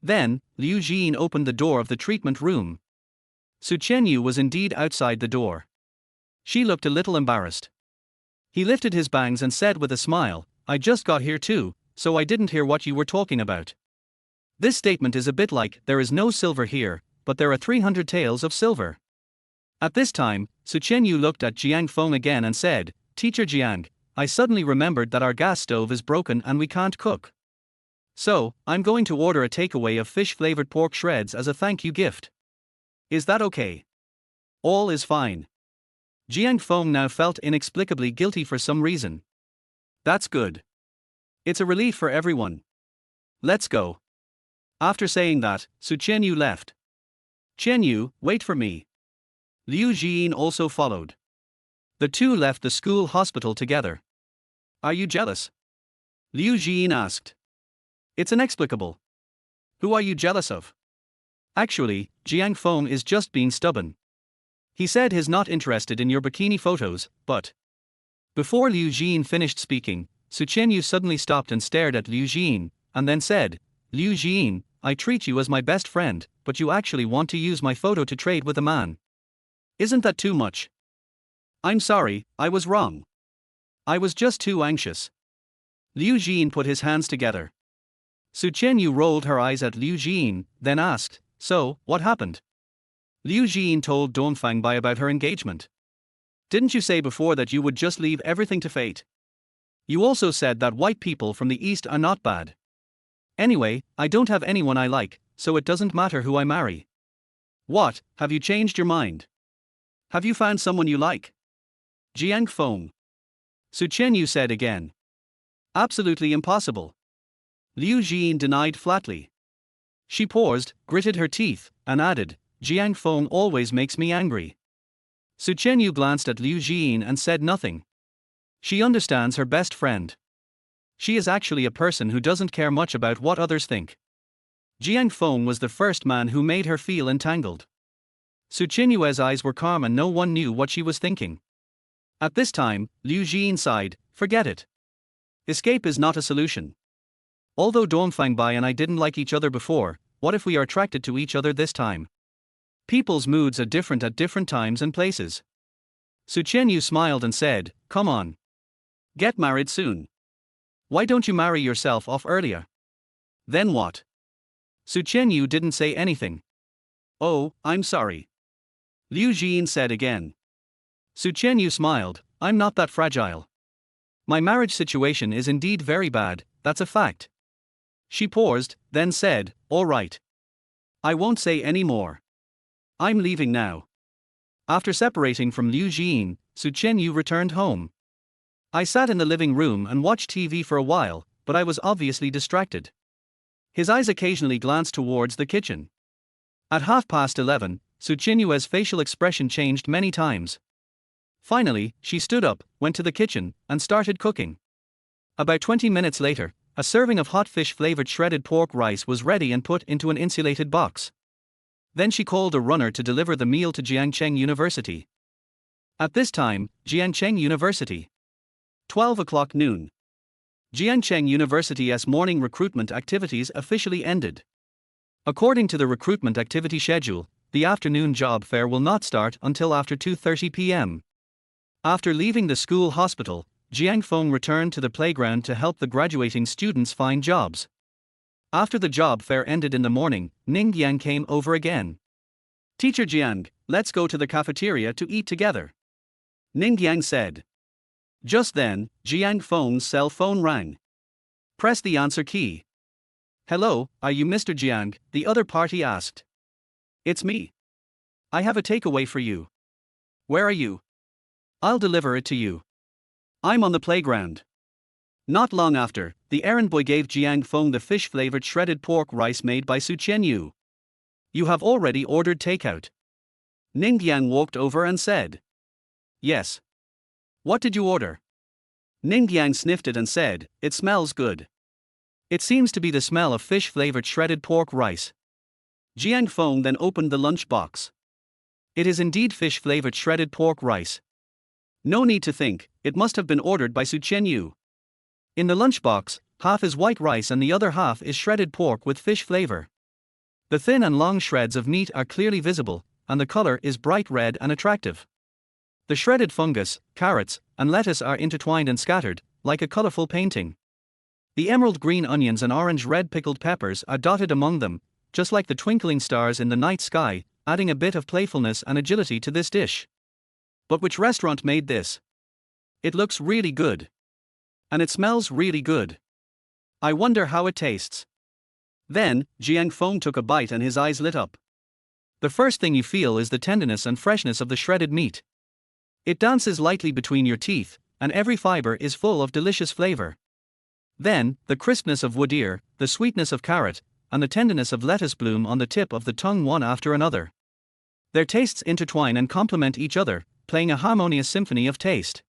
S1: Then, Liu Jin opened the door of the treatment room. Su Chenyu was indeed outside the door. She looked a little embarrassed. He lifted his bangs and said with a smile, I just got here too, so I didn't hear what you were talking about. This statement is a bit like, there is no silver here, but there are 300 taels of silver. At this time, Su Chenyu looked at Jiang Feng again and said, Teacher Jiang, I suddenly remembered that our gas stove is broken and we can't cook. So, I'm going to order a takeaway of fish-flavored pork shreds as a thank you gift. Is that okay? All is fine. Jiang Feng now felt inexplicably guilty for some reason. That's good. It's a relief for everyone. Let's go. After saying that, Su Chenyu left. Chenyu, wait for me. Liu Jin also followed. The two left the school hospital together. Are you jealous? Liu Jin asked. It's inexplicable. Who are you jealous of? Actually, Jiang Feng is just being stubborn. He said he's not interested in your bikini photos, but... Before Liu Jin finished speaking, Su Chenyu suddenly stopped and stared at Liu Jin, and then said, Liu Jin, I treat you as my best friend, but you actually want to use my photo to trade with a man. Isn't that too much? I'm sorry, I was wrong. I was just too anxious. Liu Jin put his hands together. Su Chenyu rolled her eyes at Liu Jin, then asked, so, what happened? Liu Jin told Dongfang Bai about her engagement. Didn't you say before that you would just leave everything to fate? You also said that white people from the East are not bad. Anyway, I don't have anyone I like, so it doesn't matter who I marry. What, have you changed your mind? Have you found someone you like? Jiang Feng. Su Chenyu said again. Absolutely impossible. Liu Jin denied flatly. She paused, gritted her teeth, and added, Jiang Feng always makes me angry. Su Chenyu glanced at Liu Jin and said nothing. She understands her best friend. She is actually a person who doesn't care much about what others think. Jiang Feng was the first man who made her feel entangled. Su Chenyu's eyes were calm and no one knew what she was thinking. At this time, Liu Jin sighed, forget it. Escape is not a solution. Although Dongfang Bai and I didn't like each other before, what if we are attracted to each other this time? People's moods are different at different times and places. Su Chenyu smiled and said, come on. Get married soon. Why don't you marry yourself off earlier? Then what? Su Chenyu didn't say anything. Oh, I'm sorry. Liu Jin said again. Su Chenyu smiled, I'm not that fragile. My marriage situation is indeed very bad, that's a fact. She paused, then said, all right. I won't say any more. I'm leaving now. After separating from Liu Jin, Su Chenyu returned home. I sat in the living room and watched TV for a while, but I was obviously distracted. His eyes occasionally glanced towards the kitchen. At 11:30, Su Chenyu's facial expression changed many times. Finally, she stood up, went to the kitchen, and started cooking. About 20 minutes later, a serving of hot fish-flavored shredded pork rice was ready and put into an insulated box. Then she called a runner to deliver the meal to Jiangcheng University. At this time, Jiangcheng University. 12 o'clock noon. Jiangcheng University's morning recruitment activities officially ended. According to the recruitment activity schedule, the afternoon job fair will not start until after 2:30 p.m. After leaving the school hospital, Jiang Feng returned to the playground to help the graduating students find jobs. After the job fair ended in the morning, Ning Yang came over again. Teacher Jiang, let's go to the cafeteria to eat together. Ning Yang said. Just then, Jiang Feng's cell phone rang. Press the answer key. Hello, are you Mr. Jiang? The other party asked. It's me. I have a takeaway for you. Where are you? I'll deliver it to you. I'm on the playground. Not long after, the errand boy gave Jiang Feng the fish-flavored shredded pork rice made by Su Chenyu. You have already ordered takeout. Ning Yang walked over and said. Yes. What did you order? Ning Yang sniffed it and said, "It smells good." It seems to be the smell of fish-flavored shredded pork rice. Jiang Feng then opened the lunch box. It is indeed fish-flavored shredded pork rice. No need to think, it must have been ordered by Su Qianyu. In the lunchbox, half is white rice and the other half is shredded pork with fish flavor. The thin and long shreds of meat are clearly visible, and the color is bright red and attractive. The shredded fungus, carrots, and lettuce are intertwined and scattered, like a colorful painting. The emerald green onions and orange-red pickled peppers are dotted among them, just like the twinkling stars in the night sky, adding a bit of playfulness and agility to this dish. But which restaurant made this? It looks really good. And it smells really good. I wonder how it tastes. Then, Jiang Feng took a bite and his eyes lit up. The first thing you feel is the tenderness and freshness of the shredded meat. It dances lightly between your teeth, and every fiber is full of delicious flavor. Then, the crispness of wood ear, the sweetness of carrot, and the tenderness of lettuce bloom on the tip of the tongue one after another. Their tastes intertwine and complement each other, playing a harmonious symphony of taste.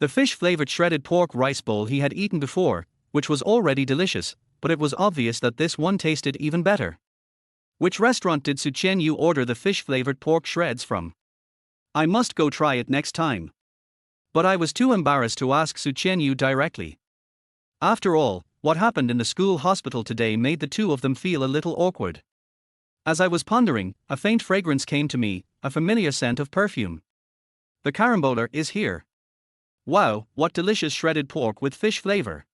S1: The fish-flavored shredded pork rice bowl he had eaten before, which was already delicious, but it was obvious that this one tasted even better. Which restaurant did Su Qianyu order the fish-flavored pork shreds from? I must go try it next time. But I was too embarrassed to ask Su Qianyu directly. After all, what happened in the school hospital today made the two of them feel a little awkward. As I was pondering, a faint fragrance came to me, a familiar scent of perfume. The carambola is here. Wow, what delicious shredded pork with fish flavor.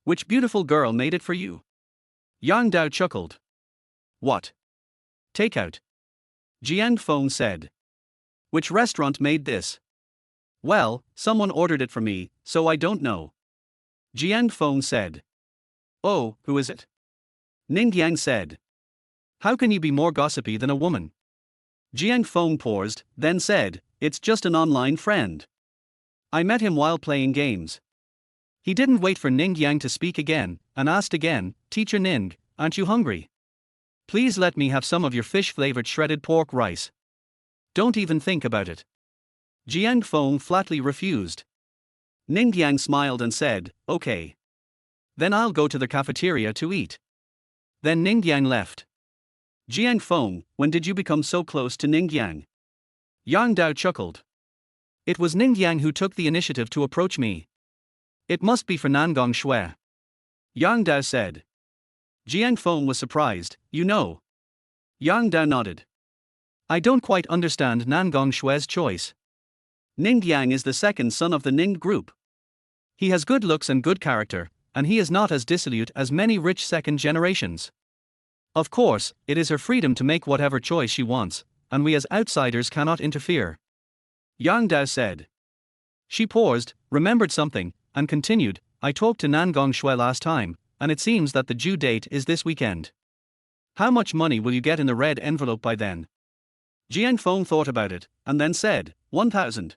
S1: Which beautiful girl made it for you? Yang Dao chuckled. What? Takeout. Jiang Feng said. Which restaurant made this? Well, someone ordered it for me, so I don't know. Jiang Feng said. Oh, who is it? Ning Yang said. How can you be more gossipy than a woman? Jiang Feng paused, then said, it's just an online friend. I met him while playing games. He didn't wait for Ning Yang to speak again, and asked again, Teacher Ning, aren't you hungry? Please let me have some of your fish-flavored shredded pork rice. Don't even think about it. Jiang Feng flatly refused. Ning Yang smiled and said, okay. Then I'll go to the cafeteria to eat. Then Ning Yang left. Jiang Feng, when did you become so close to Ning Yang? Yang Dao chuckled. It was Ning Yang who took the initiative to approach me. It must be for Nangong Shui. Yang Dao said. Jiang Feng was surprised, you know. Yang Dao nodded. I don't quite understand Nangong Shui's choice. Ning Yang is the second son of the Ning group. He has good looks and good character, and he is not as dissolute as many rich second generations. Of course, it is her freedom to make whatever choice she wants, and we as outsiders cannot interfere. Yang Dao said. She paused, remembered something, and continued, I talked to Nangong Shui last time, and it seems that the due date is this weekend. How much money will you get in the red envelope by then? Jiang Feng thought about it, and then said, 1,000.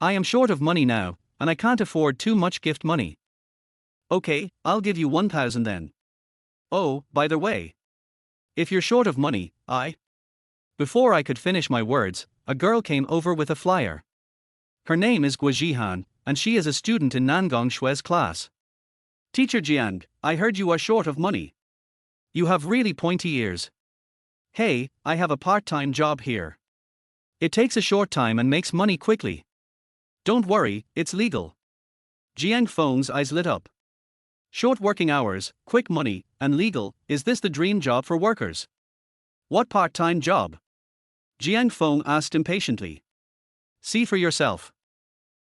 S1: I am short of money now, and I can't afford too much gift money. Okay, I'll give you 1,000 then. Oh, by the way. If you're short of money, Before I could finish my words, a girl came over with a flyer. Her name is Guo Jihan, and she is a student in Nangong Shui's class. Teacher Jiang, I heard you are short of money. You have really pointy ears. Hey, I have a part-time job here. It takes a short time and makes money quickly. Don't worry, it's legal. Jiang Feng's eyes lit up. Short working hours, quick money, and legal, is this the dream job for workers? What part-time job? Jiang Feng asked impatiently. See for yourself.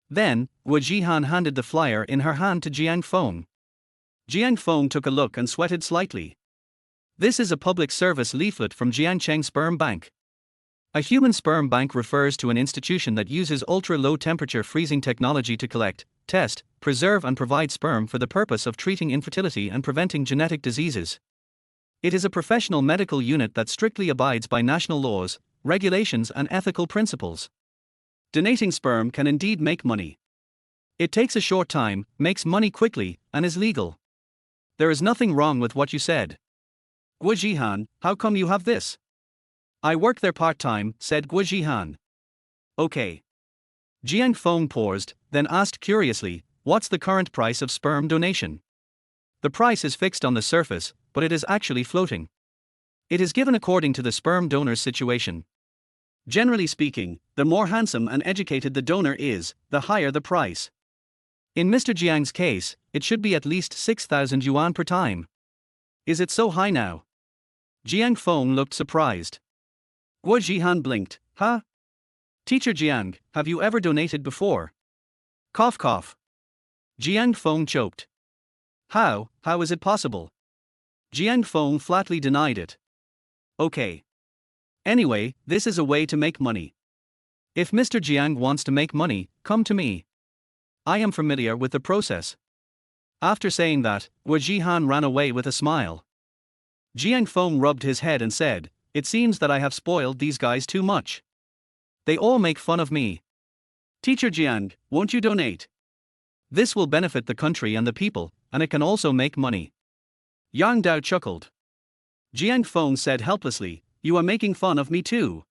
S1: Then, Guo Jihan handed the flyer in her hand to Jiang Feng. Jiang Feng took a look and sweated slightly. This is a public service leaflet from Jiangcheng Sperm Bank. A human sperm bank refers to an institution that uses ultra-low temperature freezing technology to collect, test, preserve and provide sperm for the purpose of treating infertility and preventing genetic diseases. It is a professional medical unit that strictly abides by national laws, regulations and ethical principles. Donating sperm can indeed make money. It takes a short time, makes money quickly, and is legal. There is nothing wrong with what you said. Guo Jihan, how come you have this? I work there part-time, said Guo Jihan. Okay. Jiang Feng paused, then asked curiously, what's the current price of sperm donation? The price is fixed on the surface, but it is actually floating. It is given according to the sperm donor's situation. Generally speaking, the more handsome and educated the donor is, the higher the price. In Mr. Jiang's case, it should be at least 6,000 yuan per time. Is it so high now? Jiang Feng looked surprised. Guo Jihan blinked. Huh? Teacher Jiang, have you ever donated before? Cough cough. Jiang Feng choked. How is it possible? Jiang Feng flatly denied it. Okay. Anyway, this is a way to make money. If Mr. Jiang wants to make money, come to me. I am familiar with the process. After saying that, Wu Jihan ran away with a smile. Jiang Feng rubbed his head and said, "It seems that I have spoiled these guys too much. They all make fun of me. Teacher Jiang, won't you donate? This will benefit the country and the people, and it can also make money." Yang Dao chuckled. Jiang Feng said helplessly, "You are making fun of me too.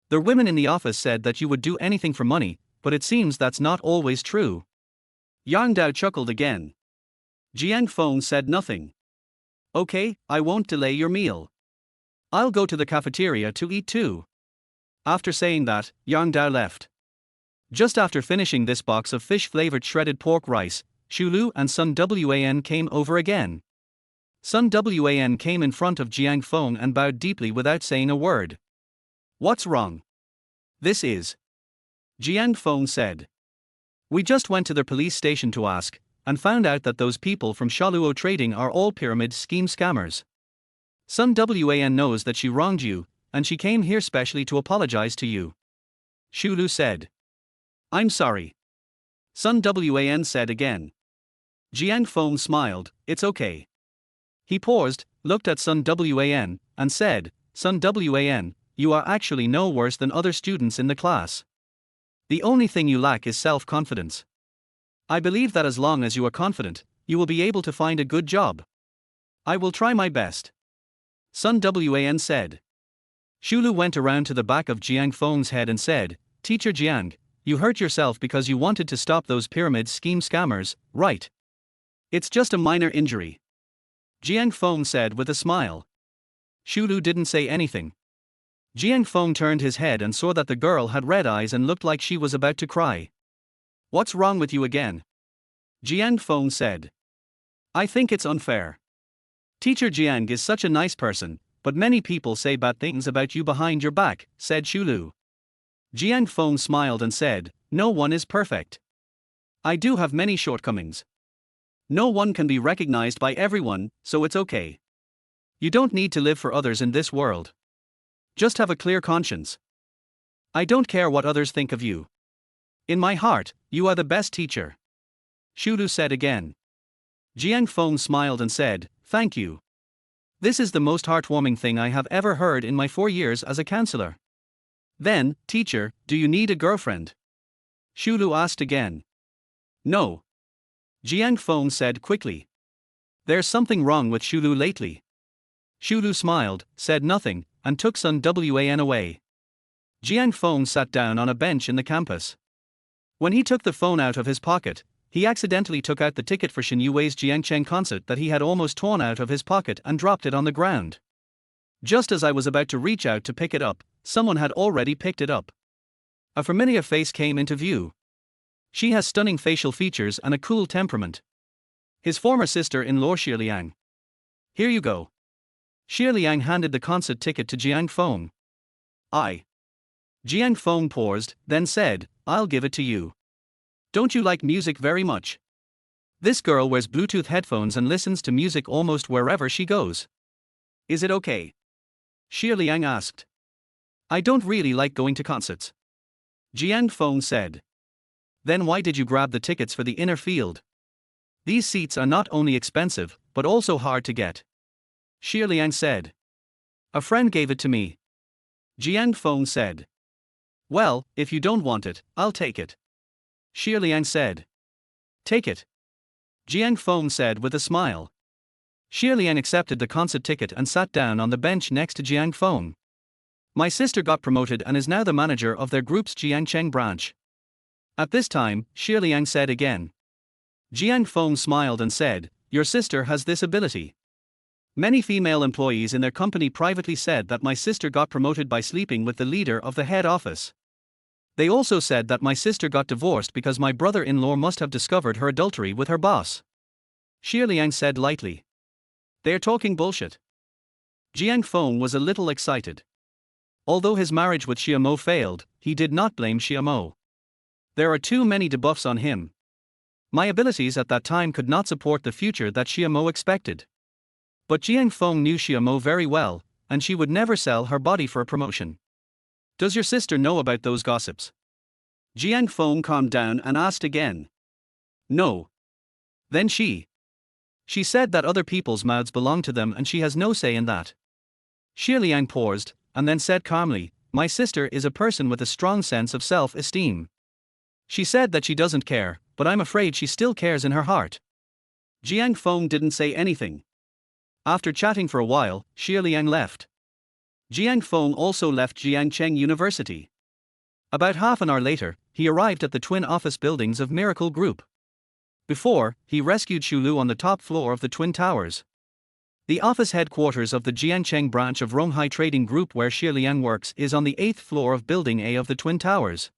S1: The women in the office said that you would do anything for money, but it seems that's not always true." Yang Dao chuckled again. Jiang Feng said nothing. "Okay, I won't delay your meal. I'll go to the cafeteria to eat too." After saying that, Yang Dao left. Just after finishing this box of fish-flavored shredded pork rice, Shulu and Sun Wan came over again. Sun Wan came in front of Jiang Feng and bowed deeply without saying a word. "What's wrong?" "This is," Jiang Feng said. "We just went to the police station to ask, and found out that those people from Shaluo Trading are all pyramid scheme scammers. Sun Wan knows that she wronged you, and she came here specially to apologize to you." Shulu said. "I'm sorry." Sun Wan said again. Jiang Feng smiled, "It's okay." He paused, looked at Sun Wan, and said, "Sun Wan, you are actually no worse than other students in the class. The only thing you lack is self-confidence. I believe that as long as you are confident, you will be able to find a good job. I will try my best." Sun Wan said. Shulu went around to the back of Jiang Feng's head and said, "Teacher Jiang, you hurt yourself because you wanted to stop those pyramid scheme scammers, right? It's just a minor injury." Jiang Feng said with a smile. Shulu didn't say anything. Jiang Feng turned his head and saw that the girl had red eyes and looked like she was about to cry. "What's wrong with you again?" Jiang Feng said. "I think it's unfair. Teacher Jiang is such a nice person, but many people say bad things about you behind your back," said Shulu. Jiang Feng smiled and said, "No one is perfect. I do have many shortcomings. No one can be recognized by everyone, so it's okay. You don't need to live for others in this world. Just have a clear conscience. I don't care what others think of you. In my heart, you are the best teacher." Shulu said again. Jiang Feng smiled and said, "Thank you. This is the most heartwarming thing I have ever heard in my 4 years as a counselor." "Then, teacher, do you need a girlfriend?" Shulu asked again. "No." Jiang Feng said quickly. "There's something wrong with Shulu lately." Shulu smiled, said nothing, and took Sun Wan away. Jiang Feng sat down on a bench in the campus. When he took the phone out of his pocket, he accidentally took out the ticket for Shen Yui's Jiangcheng concert that he had almost torn out of his pocket and dropped it on the ground. Just as I was about to reach out to pick it up, someone had already picked it up. A familiar face came into view. She has stunning facial features and a cool temperament. His former sister-in-law Xie Liang. "Here you go." Xie Liang handed the concert ticket to Jiang Feng. Jiang Feng paused, then said, "I'll give it to you. Don't you like music very much? This girl wears Bluetooth headphones and listens to music almost wherever she goes. Is it okay?" Xie Liang asked. "I don't really like going to concerts," Jiang Feng said. "Then why did you grab the tickets for the inner field? These seats are not only expensive, but also hard to get," Xie Liang said. "A friend gave it to me," Jiang Feng said. "Well, if you don't want it, I'll take it," Xie Liang said. "Take it," Jiang Feng said with a smile. Xie Liang accepted the concert ticket and sat down on the bench next to Jiang Feng. "My sister got promoted and is now the manager of their group's Jiangcheng branch." At this time, Xie Liang said again. Jiang Feng smiled and said, "Your sister has this ability." Many female employees in their company privately said that my sister got promoted by sleeping with the leader of the head office. They also said that my sister got divorced because my brother-in-law must have discovered her adultery with her boss. Xie Liang said lightly. "They're talking bullshit." Jiang Feng was a little excited. Although his marriage with Xie Mo failed, he did not blame Xie Mo. There are too many debuffs on him. My abilities at that time could not support the future that Xie Mo expected. But Jiang Feng knew Xie Mo very well, and she would never sell her body for a promotion. "Does your sister know about those gossips?" Jiang Feng calmed down and asked again. "No." Then she said that other people's mouths belong to them and she has no say in that. Xie Liang paused, and then said calmly, "My sister is a person with a strong sense of self-esteem. She said that she doesn't care, but I'm afraid she still cares in her heart." Jiang Feng didn't say anything. After chatting for a while, Xie Liang left. Jiang Feng also left Jiangcheng University. About half an hour later, he arrived at the twin office buildings of Miracle Group. Before, he rescued Shulu on the top floor of the Twin Towers. The office headquarters of the Jiangcheng branch of Ronghai Trading Group where Xie Liang works is on the 8th floor of Building A of the Twin Towers.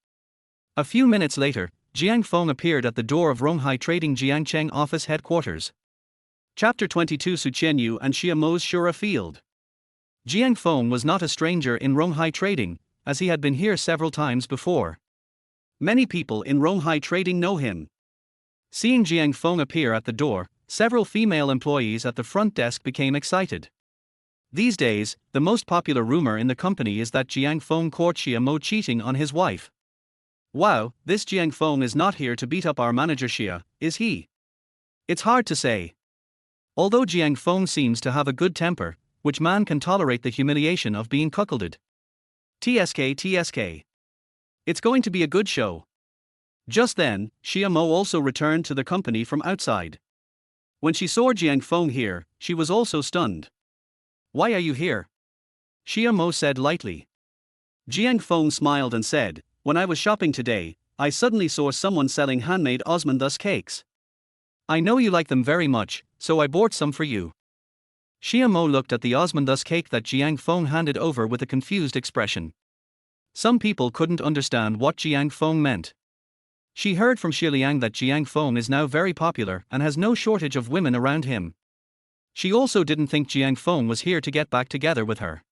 S1: A few minutes later, Jiang Feng appeared at the door of Ronghai Trading Jiangcheng office headquarters. Chapter 22 Su Qianyu and Xie Mo's Shura Field. Jiang Feng was not a stranger in Ronghai Trading, as he had been here several times before. Many people in Ronghai Trading know him. Seeing Jiang Feng appear at the door, several female employees at the front desk became excited. These days, the most popular rumor in the company is that Jiang Feng caught Xie Mo cheating on his wife. "Wow, this Jiang Feng is not here to beat up our manager Xie, is he?" It's hard to say. Although Jiang Feng seems to have a good temper, which man can tolerate the humiliation of being cuckolded? TSK. It's going to be a good show. Just then, Xie Mo also returned to the company from outside. When she saw Jiang Feng here, she was also stunned. "Why are you here?" Xie Mo said lightly. Jiang Feng smiled and said, "When I was shopping today, I suddenly saw someone selling handmade osmanthus cakes. I know you like them very much, so I bought some for you." Xie Mo looked at the osmanthus cake that Jiang Feng handed over with a confused expression. Some people couldn't understand what Jiang Feng meant. She heard from Xie Liang that Jiang Feng is now very popular and has no shortage of women around him. She also didn't think Jiang Feng was here to get back together with her.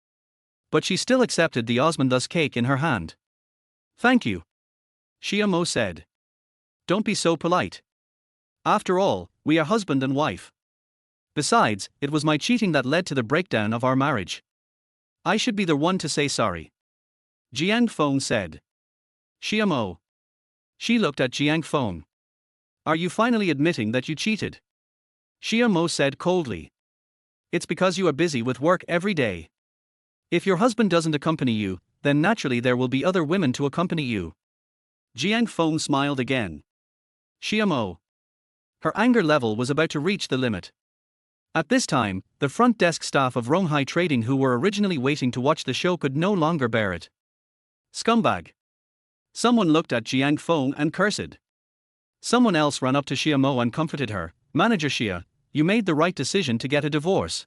S1: But she still accepted the osmanthus cake in her hand. "Thank you," Xie Mo said. "Don't be so polite. After all, we are husband and wife. Besides, it was my cheating that led to the breakdown of our marriage. I should be the one to say sorry," Jiang Feng said. "Xie Mo." She looked at Jiang Feng. "Are you finally admitting that you cheated?" Xie Mo said coldly. "It's because you are busy with work every day. If your husband doesn't accompany you, then naturally there will be other women to accompany you." Jiang Feng smiled again. Xie Mo. Her anger level was about to reach the limit. At this time, the front desk staff of Ronghai Trading who were originally waiting to watch the show could no longer bear it. "Scumbag." Someone looked at Jiang Feng and cursed. Someone else ran up to Xie Mo and comforted her. "Manager Xie, you made the right decision to get a divorce.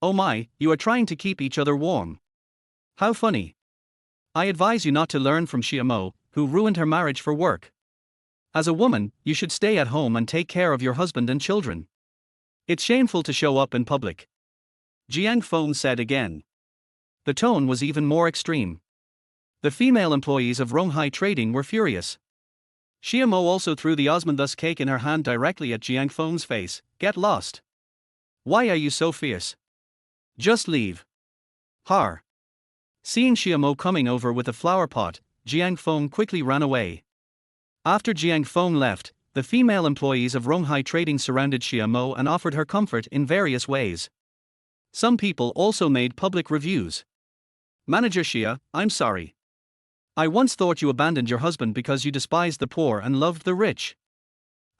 S1: Oh my, you are trying to keep each other warm. How funny. I advise you not to learn from Xie Mo, who ruined her marriage for work. As a woman, you should stay at home and take care of your husband and children. It's shameful to show up in public," Jiang Feng said again. The tone was even more extreme. The female employees of Ronghai Trading were furious. Xie Mo also threw the osmanthus cake in her hand directly at Jiang Feng's face. "Get lost. Why are you so fierce? Just leave." Har. Seeing Xie Mo coming over with a flower pot, Jiang Feng quickly ran away. After Jiang Feng left, the female employees of Ronghai Trading surrounded Xie Mo and offered her comfort in various ways. Some people also made public reviews. "Manager Xie, I'm sorry. I once thought you abandoned your husband because you despised the poor and loved the rich.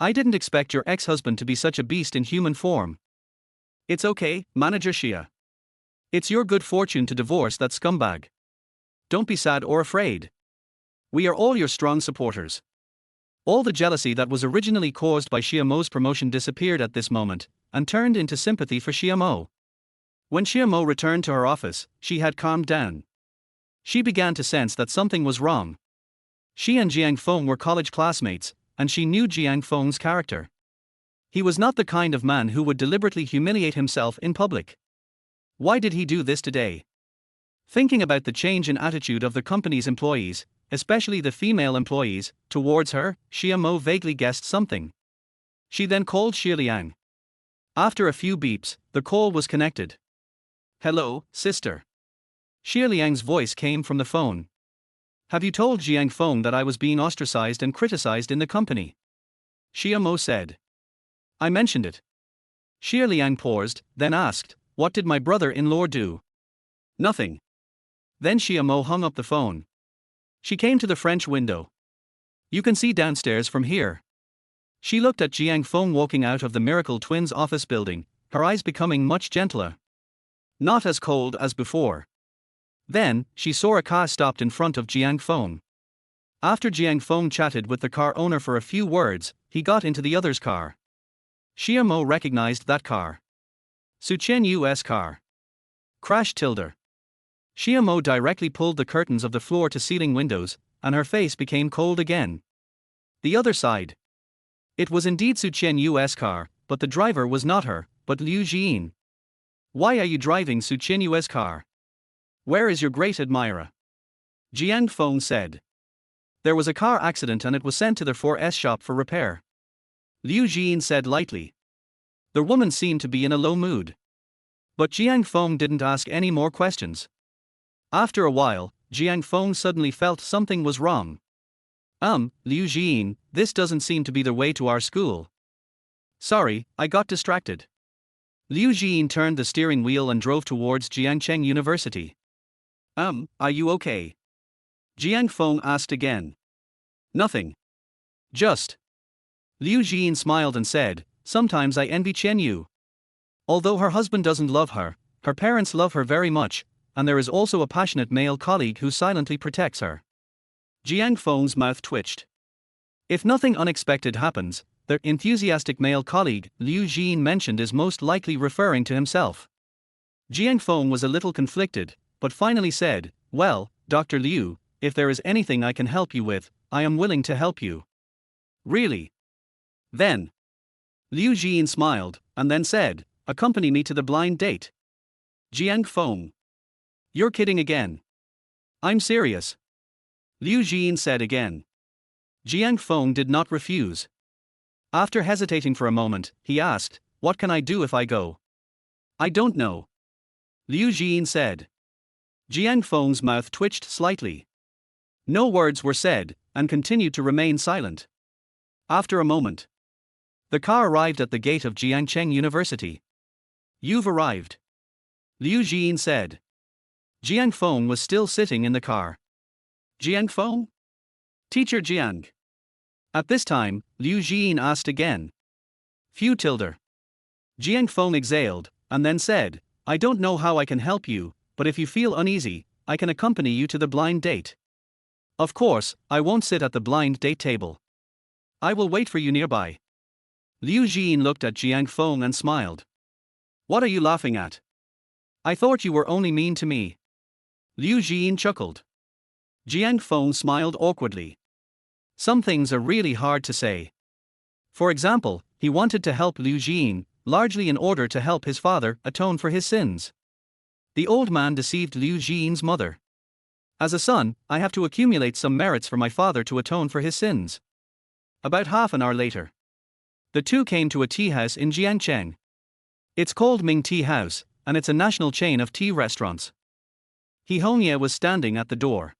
S1: I didn't expect your ex-husband to be such a beast in human form." "It's okay, Manager Xie. It's your good fortune to divorce that scumbag. Don't be sad or afraid. We are all your strong supporters. All the jealousy that was originally caused by Xiaomo's promotion disappeared at this moment, and turned into sympathy for Xiaomo. When Xiaomo returned to her office, she had calmed down. She began to sense that something was wrong. She and Jiang Feng were college classmates, and she knew Jiang Feng's character. He was not the kind of man who would deliberately humiliate himself in public. Why did he do this today? Thinking about the change in attitude of the company's employees, especially the female employees, towards her, Xiaomo vaguely guessed something. She then called Xie Liang. After a few beeps, the call was connected. "Hello, sister." Xie Liang's voice came from the phone. "Have you told Jiang Feng that I was being ostracized and criticized in the company?" Xiaomo said. "I mentioned it." Xie Liang paused, then asked, "What did my brother-in-law do?" "Nothing." Then Xiaomo hung up the phone. She came to the French window. "You can see downstairs from here." She looked at Jiang Feng walking out of the Miracle Twins office building, her eyes becoming much gentler. Not as cold as before. Then, she saw a car stopped in front of Jiang Feng. After Jiang Feng chatted with the car owner for a few words, he got into the other's car. Xiaomo recognized that car. Suqian Yu's car. Crash tilde. Xiaomo directly pulled the curtains of the floor-to-ceiling windows, and her face became cold again. The other side. It was indeed Suqian Yu's car, but the driver was not her, but Liu Jin. "Why are you driving Suqian Yu's car? Where is your great admirer?" Jiang Feng said. "There was a car accident and it was sent to the 4S shop for repair," Liu Jin said lightly. The woman seemed to be in a low mood. But Jiang Feng didn't ask any more questions. After a while, Jiang Feng suddenly felt something was wrong. Liu Jin, this doesn't seem to be the way to our school." "Sorry, I got distracted." Liu Jin turned the steering wheel and drove towards Jiangcheng University. Are you okay?" Jiang Feng asked again. "Nothing. Just." Liu Jin smiled and said, "Sometimes I envy Chen Yu. Although her husband doesn't love her, her parents love her very much, and there is also a passionate male colleague who silently protects her." Jiang Feng's mouth twitched. If nothing unexpected happens, the enthusiastic male colleague Liu Jin mentioned is most likely referring to himself. Jiang Feng was a little conflicted, but finally said, "Well, Dr. Liu, if there is anything I can help you with, I am willing to help you." "Really? Then." Liu Jin smiled, and then said, "Accompany me to the blind date." Jiang Feng. "You're kidding again." "I'm serious." Liu Jin said again. Jiang Feng did not refuse. After hesitating for a moment, he asked, "What can I do if I go?" "I don't know." Liu Jin said. Jiang Feng's mouth twitched slightly. No words were said, and continued to remain silent. After a moment, the car arrived at the gate of Jiangcheng University. "You've arrived," Liu Jin said. Jiang Feng was still sitting in the car. "Jiang Feng?" "Teacher Jiang." At this time, Liu Jin asked again. "Few tilde." Jiang Feng exhaled, and then said, "I don't know how I can help you, but if you feel uneasy, I can accompany you to the blind date. Of course, I won't sit at the blind date table. I will wait for you nearby." Liu Jin looked at Jiang Feng and smiled. "What are you laughing at? I thought you were only mean to me." Liu Jin chuckled. Jiang Feng smiled awkwardly. Some things are really hard to say. For example, he wanted to help Liu Jin, largely in order to help his father atone for his sins. The old man deceived Liu Jin's mother. "As a son, I have to accumulate some merits for my father to atone for his sins." About half an hour later, the two came to a tea house in Jiangcheng. It's called Ming Tea House, and it's a national chain of tea restaurants. He Hongye was standing at the door.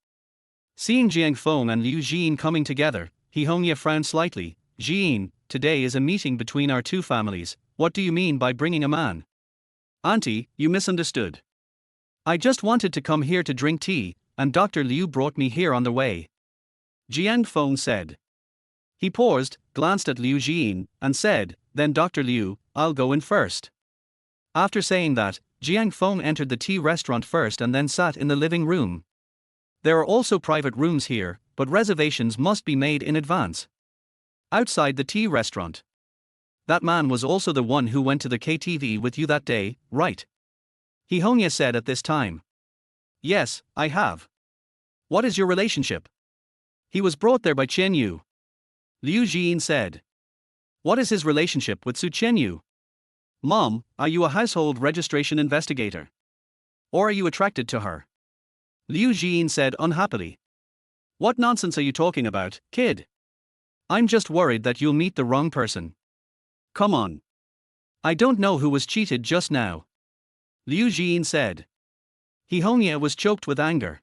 S1: Seeing Jiang Feng and Liu Jin coming together, He Hongye frowned slightly. "Jin, today is a meeting between our two families. What do you mean by bringing a man?" "Auntie, you misunderstood. I just wanted to come here to drink tea, and Dr. Liu brought me here on the way," Jiang Feng said. He paused, glanced at Liu Jin, and said, "Then Dr. Liu, I'll go in first." After saying that, Jiang Feng entered the tea restaurant first and then sat in the living room. There are also private rooms here, but reservations must be made in advance. Outside the tea restaurant. That man was also the one who went to the KTV with you that day, right? He Hongya said at this time. Yes, I have. What is your relationship? He was brought there by Chen Yu. Liu Jin said. What is his relationship with Su Chen Yu? Mom, are you a household registration investigator? Or are you attracted to her? Liu Jin said unhappily. What nonsense are you talking about, kid? I'm just worried that you'll meet the wrong person. Come on. I don't know who was cheated just now. Liu Jin said. He Hongya was choked with anger.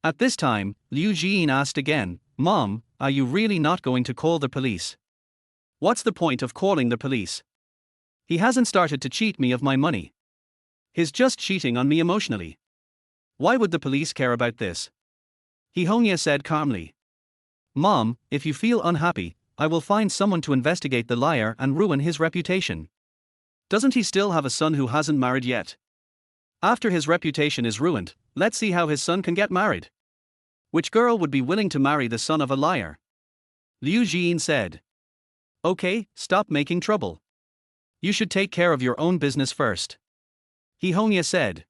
S1: At this time, Liu Jin asked again, Mom, are you really not going to call the police? What's the point of calling the police? He hasn't started to cheat me of my money. He's just cheating on me emotionally. Why would the police care about this? He Hongya said calmly. Mom, if you feel unhappy, I will find someone to investigate the liar and ruin his reputation. Doesn't he still have a son who hasn't married yet? After his reputation is ruined, let's see how his son can get married. Which girl would be willing to marry the son of a liar? Liu Jin said. Okay, stop making trouble. You should take care of your own business first. He Hongya said.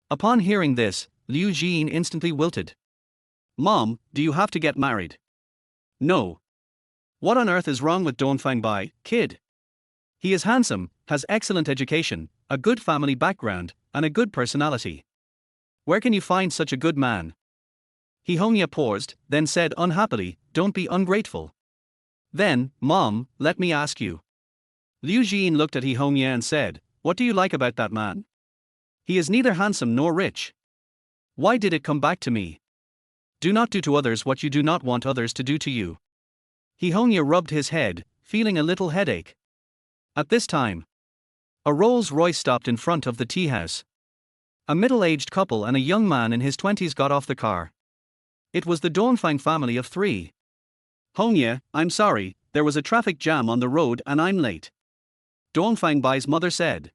S1: Upon hearing this, Liu Jin instantly wilted. Mom, do you have to get married? No. What on earth is wrong with Dongfang Bai, kid? He is handsome, has excellent education, a good family background, and a good personality. Where can you find such a good man? He Hongya paused, then said unhappily, don't be ungrateful. Then, Mom, let me ask you. Liu Jin looked at He Hongya and said, what do you like about that man? He is neither handsome nor rich. Why did it come back to me? Do not do to others what you do not want others to do to you. He Hongya rubbed his head, feeling a little headache. At this time, a Rolls-Royce stopped in front of the tea house. A middle-aged couple and a young man in his 20s got off the car. It was the Dongfang family of 3. Hongya, I'm sorry, there was a traffic jam on the road and I'm late. Dongfang Bai's mother said.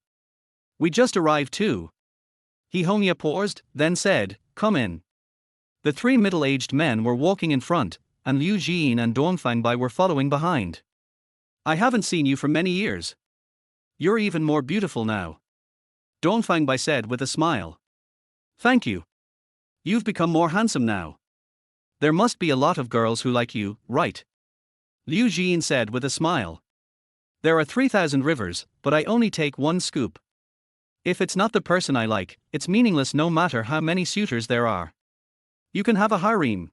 S1: We just arrived too. He Hongya paused, then said, come in. The 3 middle-aged men were walking in front, and Liu Jin and Dongfang Bai were following behind. I haven't seen you for many years. You're even more beautiful now. Dongfang Bai said with a smile. Thank you. You've become more handsome now. There must be a lot of girls who like you, right? Liu Jin said with a smile. There are 3,000 rivers, but I only take one scoop. If it's not the person I like, it's meaningless no matter how many suitors there are. You can have a harem.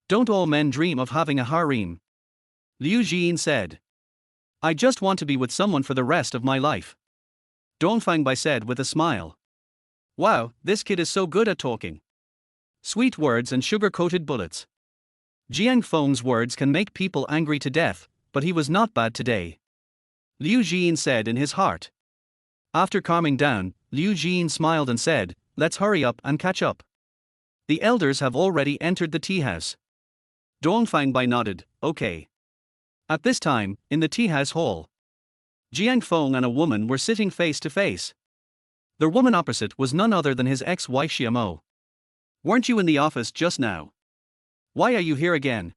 S1: Don't all men dream of having a harem? Liu Jin said. I just want to be with someone for the rest of my life. Dongfang Bai said with a smile. Wow, this kid is so good at talking. Sweet words and sugar-coated bullets. Jiang Feng's words can make people angry to death, but he was not bad today. Liu Jin said in his heart. After calming down, Liu Jin smiled and said, let's hurry up and catch up. The elders have already entered the tea house. Dongfang Bai nodded, okay. At this time, in the tea house hall, Jiang Feng and a woman were sitting face to face. The woman opposite was none other than his ex-wife Xiamo. Weren't you in the office just now? Why are you here again?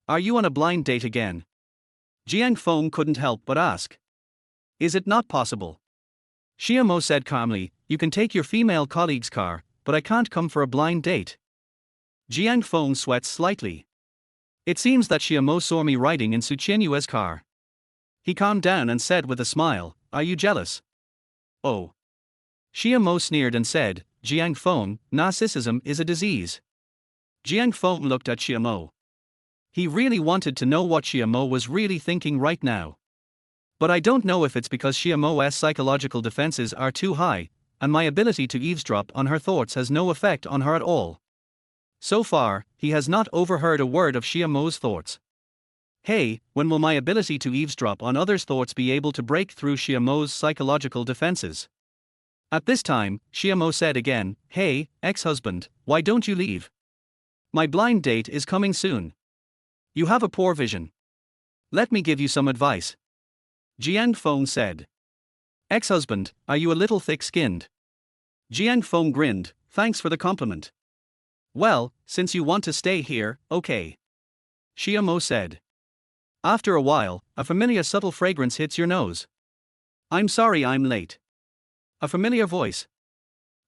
S1: Are you on a blind date again? Jiang Feng couldn't help but ask. Is it not possible? Xiamo said calmly, you can take your female colleague's car, but I can't come for a blind date. Jiang Feng sweats slightly. It seems that Xiamo saw me riding in Su Qianyue's car. He calmed down and said with a smile, are you jealous? Oh. Xiamo sneered and said, Jiang Feng, narcissism is a disease. Jiang Feng looked at Xiamo. He really wanted to know what Xiamo was really thinking right now. But I don't know if it's because Xiamo's psychological defenses are too high, and my ability to eavesdrop on her thoughts has no effect on her at all. So far, he has not overheard a word of Xiamo's thoughts. Hey, when will my ability to eavesdrop on others' thoughts be able to break through Xiamo's psychological defenses? At this time, Xiamo said again, hey, ex-husband, why don't you leave? My blind date is coming soon. You have a poor vision. Let me give you some advice. Jiang Feng said. Ex-husband, are you a little thick-skinned? Jiang Feng grinned, thanks for the compliment. Well, since you want to stay here, okay. Xiamo said. After a while, a familiar subtle fragrance hits your nose. I'm sorry I'm late. A familiar voice.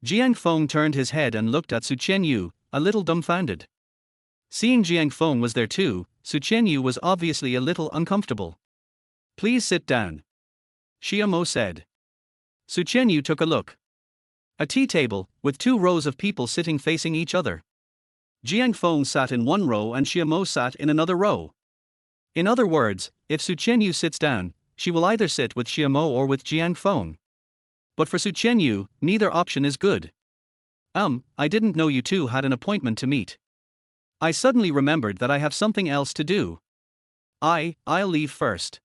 S1: Jiang Feng turned his head and looked at Su Qianyu, a little dumbfounded. Seeing Jiang Feng was there too, Su Qianyu was obviously a little uncomfortable. Please sit down, Xia Mo said. Su Qianyu took a look. A tea table, with 2 rows of people sitting facing each other. Jiang Feng sat in one row and Xia Mo sat in another row. In other words, if Su Qianyu sits down, she will either sit with Xia Mo or with Jiang Feng. But for Su Qianyu, neither option is good. I didn't know you two had an appointment to meet. I suddenly remembered that I have something else to do. I'll leave first.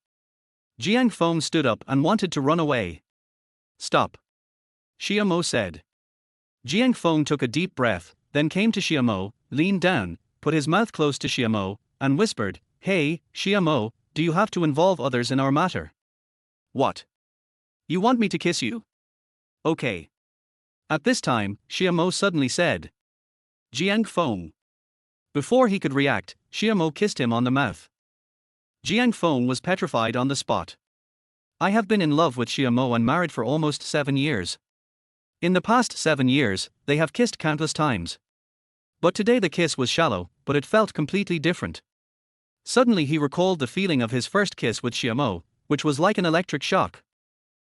S1: Jiang Feng stood up and wanted to run away. Stop, Xia Mo said. Jiang Feng took a deep breath, then came to Xia Mo, leaned down, put his mouth close to Xia Mo, and whispered, Hey, Xia Mo, do you have to involve others in our matter? What? You want me to kiss you? Okay. At this time, Xia Mo suddenly said, Jiang Feng. Before he could react, Xia Mo kissed him on the mouth. Jiang Feng was petrified on the spot. I have been in love with Xia Mo and married for almost 7 years. In the past 7 years, they have kissed countless times. But today the kiss was shallow, but it felt completely different. Suddenly he recalled the feeling of his first kiss with Xia Mo, which was like an electric shock.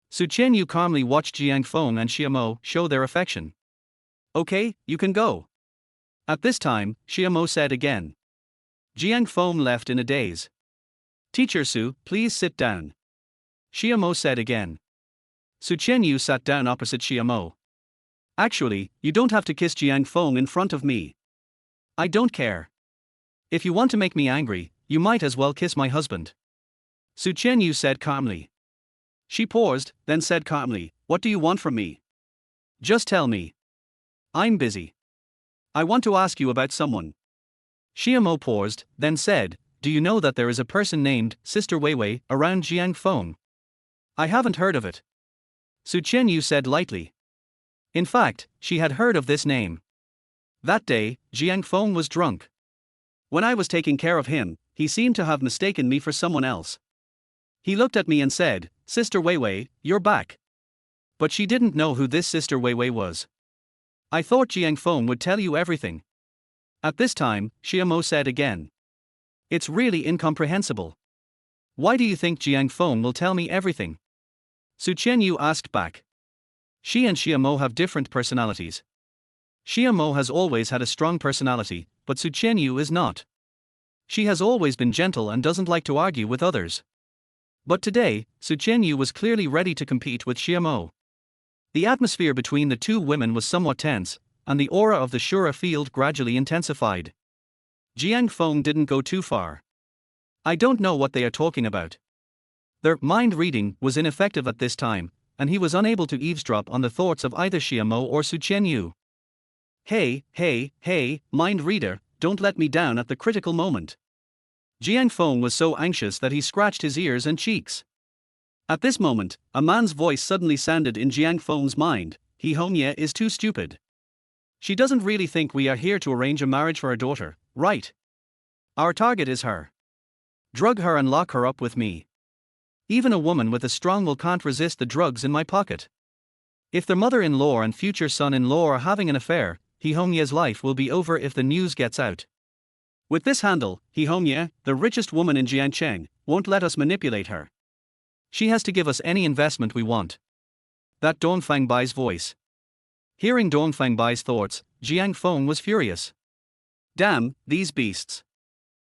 S1: Su Qianyu calmly watched Jiang Feng and Xia Mo show their affection. Okay, you can go. At this time, Xia Mo said again. Jiang Feng left in a daze. Teacher Su, please sit down, Xia Mo said again. Su Qianyu sat down opposite Xia Mo. Actually, you don't have to kiss Jiang Feng in front of me. I don't care. If you want to make me angry, you might as well kiss my husband, Su Qianyu said calmly. She paused, then said calmly, What do you want from me? Just tell me. I'm busy. I want to ask you about someone. Xia Mo paused, then said, Do you know that there is a person named Sister Weiwei around Jiang Feng? I haven't heard of it, Su Qianyu said lightly. In fact, she had heard of this name. That day, Jiang Feng was drunk. When I was taking care of him, he seemed to have mistaken me for someone else. He looked at me and said, Sister Weiwei, you're back. But she didn't know who this Sister Weiwei was. I thought Jiang Feng would tell you everything. At this time, Xia Mo said again. It's really incomprehensible. Why do you think Jiang Feng will tell me everything? Su Qianyu asked back. She and Xia Mo have different personalities. Xia Mo has always had a strong personality, but Su Qianyu is not. She has always been gentle and doesn't like to argue with others. But today, Su Qianyu was clearly ready to compete with Xia Mo. The atmosphere between the two women was somewhat tense, and the aura of the Shura field gradually intensified. Jiang Feng didn't go too far. I don't know what they are talking about. Their mind reading was ineffective at this time, and he was unable to eavesdrop on the thoughts of either Xia Mo or Su Qianyu. Hey, mind reader, don't let me down at the critical moment. Jiang Feng was so anxious that he scratched his ears and cheeks. At this moment, a man's voice suddenly sounded in Jiang Feng's mind, He Hongye is too stupid. She doesn't really think we are here to arrange a marriage for her daughter, right? Our target is her. Drug her and lock her up with me. Even a woman with a strong will can't resist the drugs in my pocket. If the mother-in-law and future son-in-law are having an affair, He Hongye's life will be over if the news gets out. With this handle, He Hongye, the richest woman in Jiangcheng, won't let us manipulate her. She has to give us any investment we want. That Dong Fangbai's voice. Hearing Dong Fangbai's thoughts, Jiang Feng was furious. Damn, these beasts.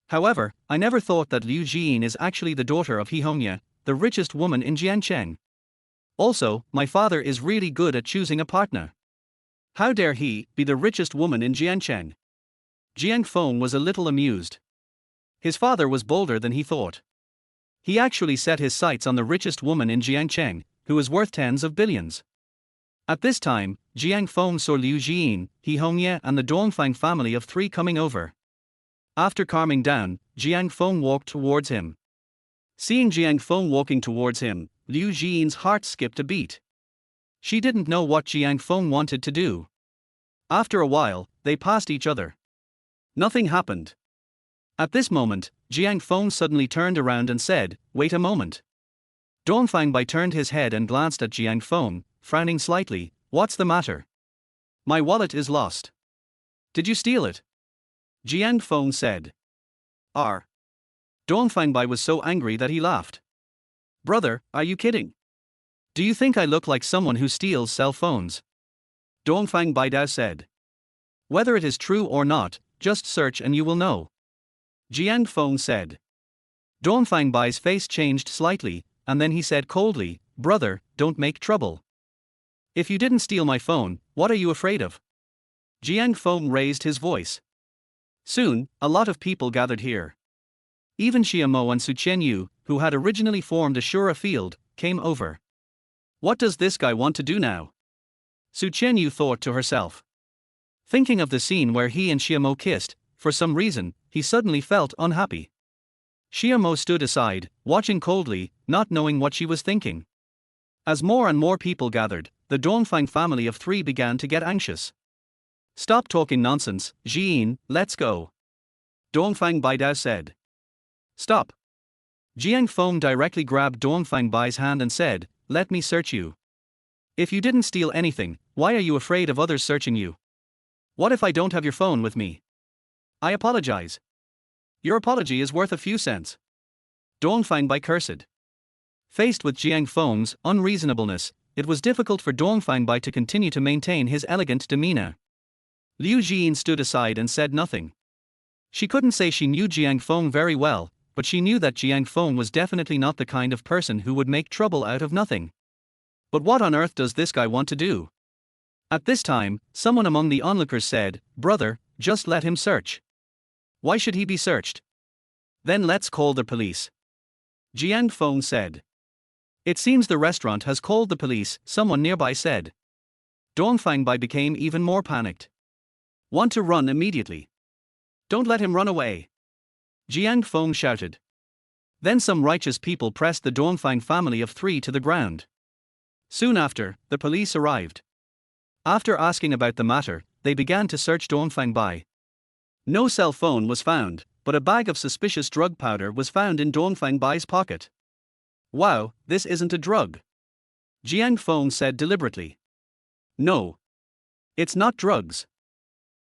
S1: However, I never thought that Liu Jiyin is actually the daughter of He Hongye, the richest woman in Jiangcheng. Also, my father is really good at choosing a partner. How dare he be the richest woman in Jiangcheng? Jiang Feng was a little amused. His father was bolder than he thought. He actually set his sights on the richest woman in Jiangcheng, who is worth tens of billions. At this time, Jiang Feng saw Liu Jiyin, He Hongye and the Dongfang family of 3 coming over. After calming down, Jiang Feng walked towards him. Seeing Jiang Feng walking towards him, Liu Jiyin's heart skipped a beat. She didn't know what Jiang Feng wanted to do. After a while, they passed each other. Nothing happened. At this moment, Jiang Feng suddenly turned around and said, "Wait a moment." Dongfangbai turned his head and glanced at Jiang Feng, frowning slightly. "What's the matter?" "My wallet is lost." "Did you steal it?" Jiang Feng said. "R." Dongfangbai was so angry that he laughed. "Brother, are you kidding? Do you think I look like someone who steals cell phones?" Dongfangbai said. "Whether it is true or not, just search and you will know," Jiang Feng said. Dongfangbai's face changed slightly, and then he said coldly, "Brother, don't make trouble. If you didn't steal my phone, what are you afraid of?" Jiang Feng raised his voice. Soon, a lot of people gathered here. Even Xiamo and Su Qianyu, who had originally formed a Shura field, came over. What does this guy want to do now? Su Qianyu thought to herself. Thinking of the scene where he and Xiamo kissed, for some reason, he suddenly felt unhappy. Xiamo stood aside, watching coldly, not knowing what she was thinking. As more and more people gathered, the Dongfang family of three began to get anxious. "Stop talking nonsense, Jian, let's go," Dongfangbai said. "Stop." Jiang Feng directly grabbed Dongfangbai's hand and said, "Let me search you. If you didn't steal anything, why are you afraid of others searching you? What if I don't have your phone with me? I apologize. Your apology is worth a few cents." Dongfangbai cursed. Faced with Jiang Feng's unreasonableness, it was difficult for Dongfangbai to continue to maintain his elegant demeanor. Liu Jin stood aside and said nothing. She couldn't say she knew Jiang Feng very well, but she knew that Jiang Feng was definitely not the kind of person who would make trouble out of nothing. But what on earth does this guy want to do? At this time, someone among the onlookers said, "Brother, just let him search. Why should he be searched? Then let's call the police," Jiang Feng said. "It seems the restaurant has called the police," someone nearby said. Dongfangbai became even more panicked. "Want to run immediately. Don't let him run away," Jiang Feng shouted. Then some righteous people pressed the Dongfang family of three to the ground. Soon after, the police arrived. After asking about the matter, they began to search Dongfangbai. No cell phone was found, but a bag of suspicious drug powder was found in Dongfangbai's pocket. "Wow, this isn't a drug," Jiang Feng said deliberately. "No. It's not drugs."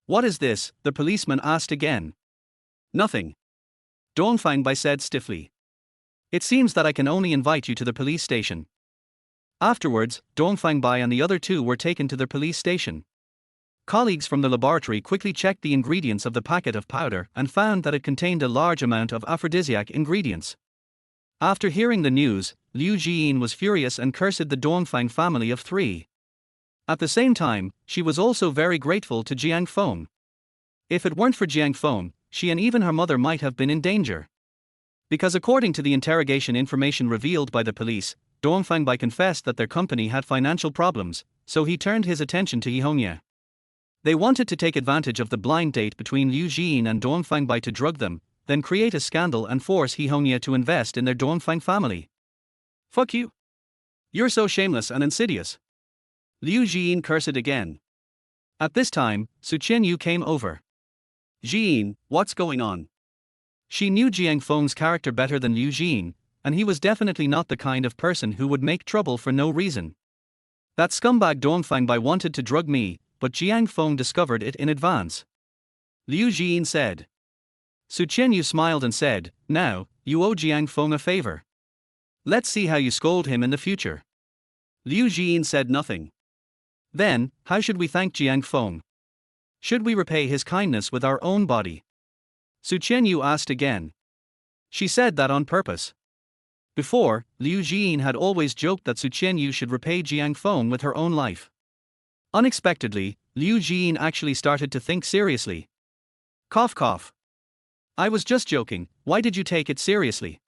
S1: "What is this?" the policeman asked again. "Nothing," Dongfangbai said stiffly. "It seems that I can only invite you to the police station." Afterwards, Dongfangbai and the other two were taken to the police station. Colleagues from the laboratory quickly checked the ingredients of the packet of powder and found that it contained a large amount of aphrodisiac ingredients. After hearing the news, Liu Jin was furious and cursed the Dongfang family of three. At the same time, she was also very grateful to Jiang Feng. If it weren't for Jiang Feng, she and even her mother might have been in danger. Because according to the interrogation information revealed by the police, Dongfangbai confessed that their company had financial problems, so he turned his attention to Yihonia. They wanted to take advantage of the blind date between Liu Jin and Dongfangbai to drug them, then create a scandal and force Yihonia to invest in their Dongfang family. "Fuck you. You're so shameless and insidious," Liu Jin cursed again. At this time, Su Qianyu came over. "Jin, what's going on?" She knew Jiang Feng's character better than Liu Jin, and he was definitely not the kind of person who would make trouble for no reason. "That scumbag Dongfangbai wanted to drug me, but Jiang Feng discovered it in advance," Liu Jin said. Su Qianyu smiled and said, "Now, you owe Jiang Feng a favor. Let's see how you scold him in the future." Liu Jin said nothing. "Then, how should we thank Jiang Feng? Should we repay his kindness with our own body?" Su Qianyu asked again. She said that on purpose. Before, Liu Jin had always joked that Su Qianyu should repay Jiang Feng with her own life. Unexpectedly, Liu Jin actually started to think seriously. Cough cough. "I was just joking, why did you take it seriously?"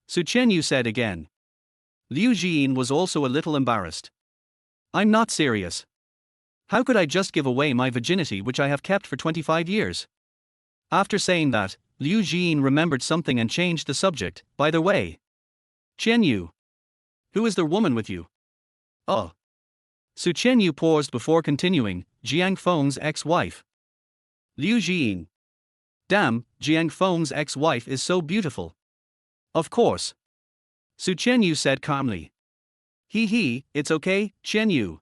S1: Su Qianyu said again. Liu Jin was also a little embarrassed. "I'm not serious. How could I just give away my virginity which I have kept for 25 years? After saying that, Liu Jin remembered something and changed the subject. "By the way, Qianyu, who is the woman with you?" "Oh." Su Qianyu paused before continuing, "Jiang Feng's ex-wife." Liu Jin. Damn, Jiang Feng's ex-wife is so beautiful. Of course. Su Chenyu said calmly. He, it's okay, Chenyu.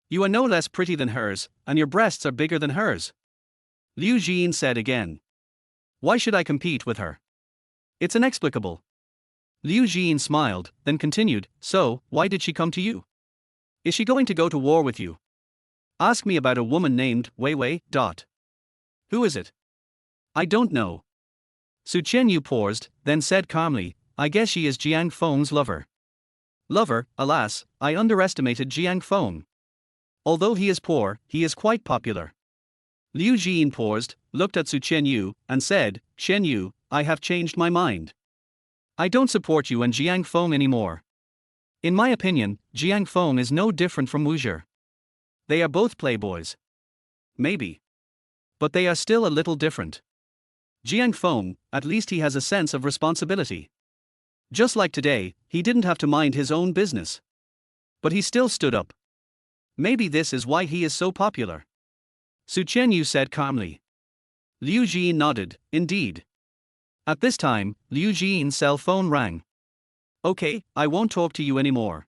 S1: You are no less pretty than hers, and your breasts are bigger than hers. Liu Jin said again. Why should I compete with her? It's inexplicable. Liu Jin smiled, then continued, so, why did she come to you? Is she going to go to war with you? Ask me about a woman named Wei Wei. Who is it? I don't know. Su Chenyu paused, then said calmly, I guess she is Jiang Feng's lover. Lover, alas, I underestimated Jiang Feng. Although he is poor, he is quite popular. Liu Jin paused, looked at Su Chenyu, and said, Chenyu, I have changed my mind. I don't support you and Jiang Feng anymore. In my opinion, Jiang Feng is no different from Wu Zhi. They are both playboys. Maybe. But they are still a little different. Jiang Feng, at least he has a sense of responsibility. Just like today, he didn't have to mind his own business. But he still stood up. Maybe this is why he is so popular. Su Chenyu said calmly. Liu Jin nodded, indeed. At this time, Liu Jin's cell phone rang. Okay, I won't talk to you anymore.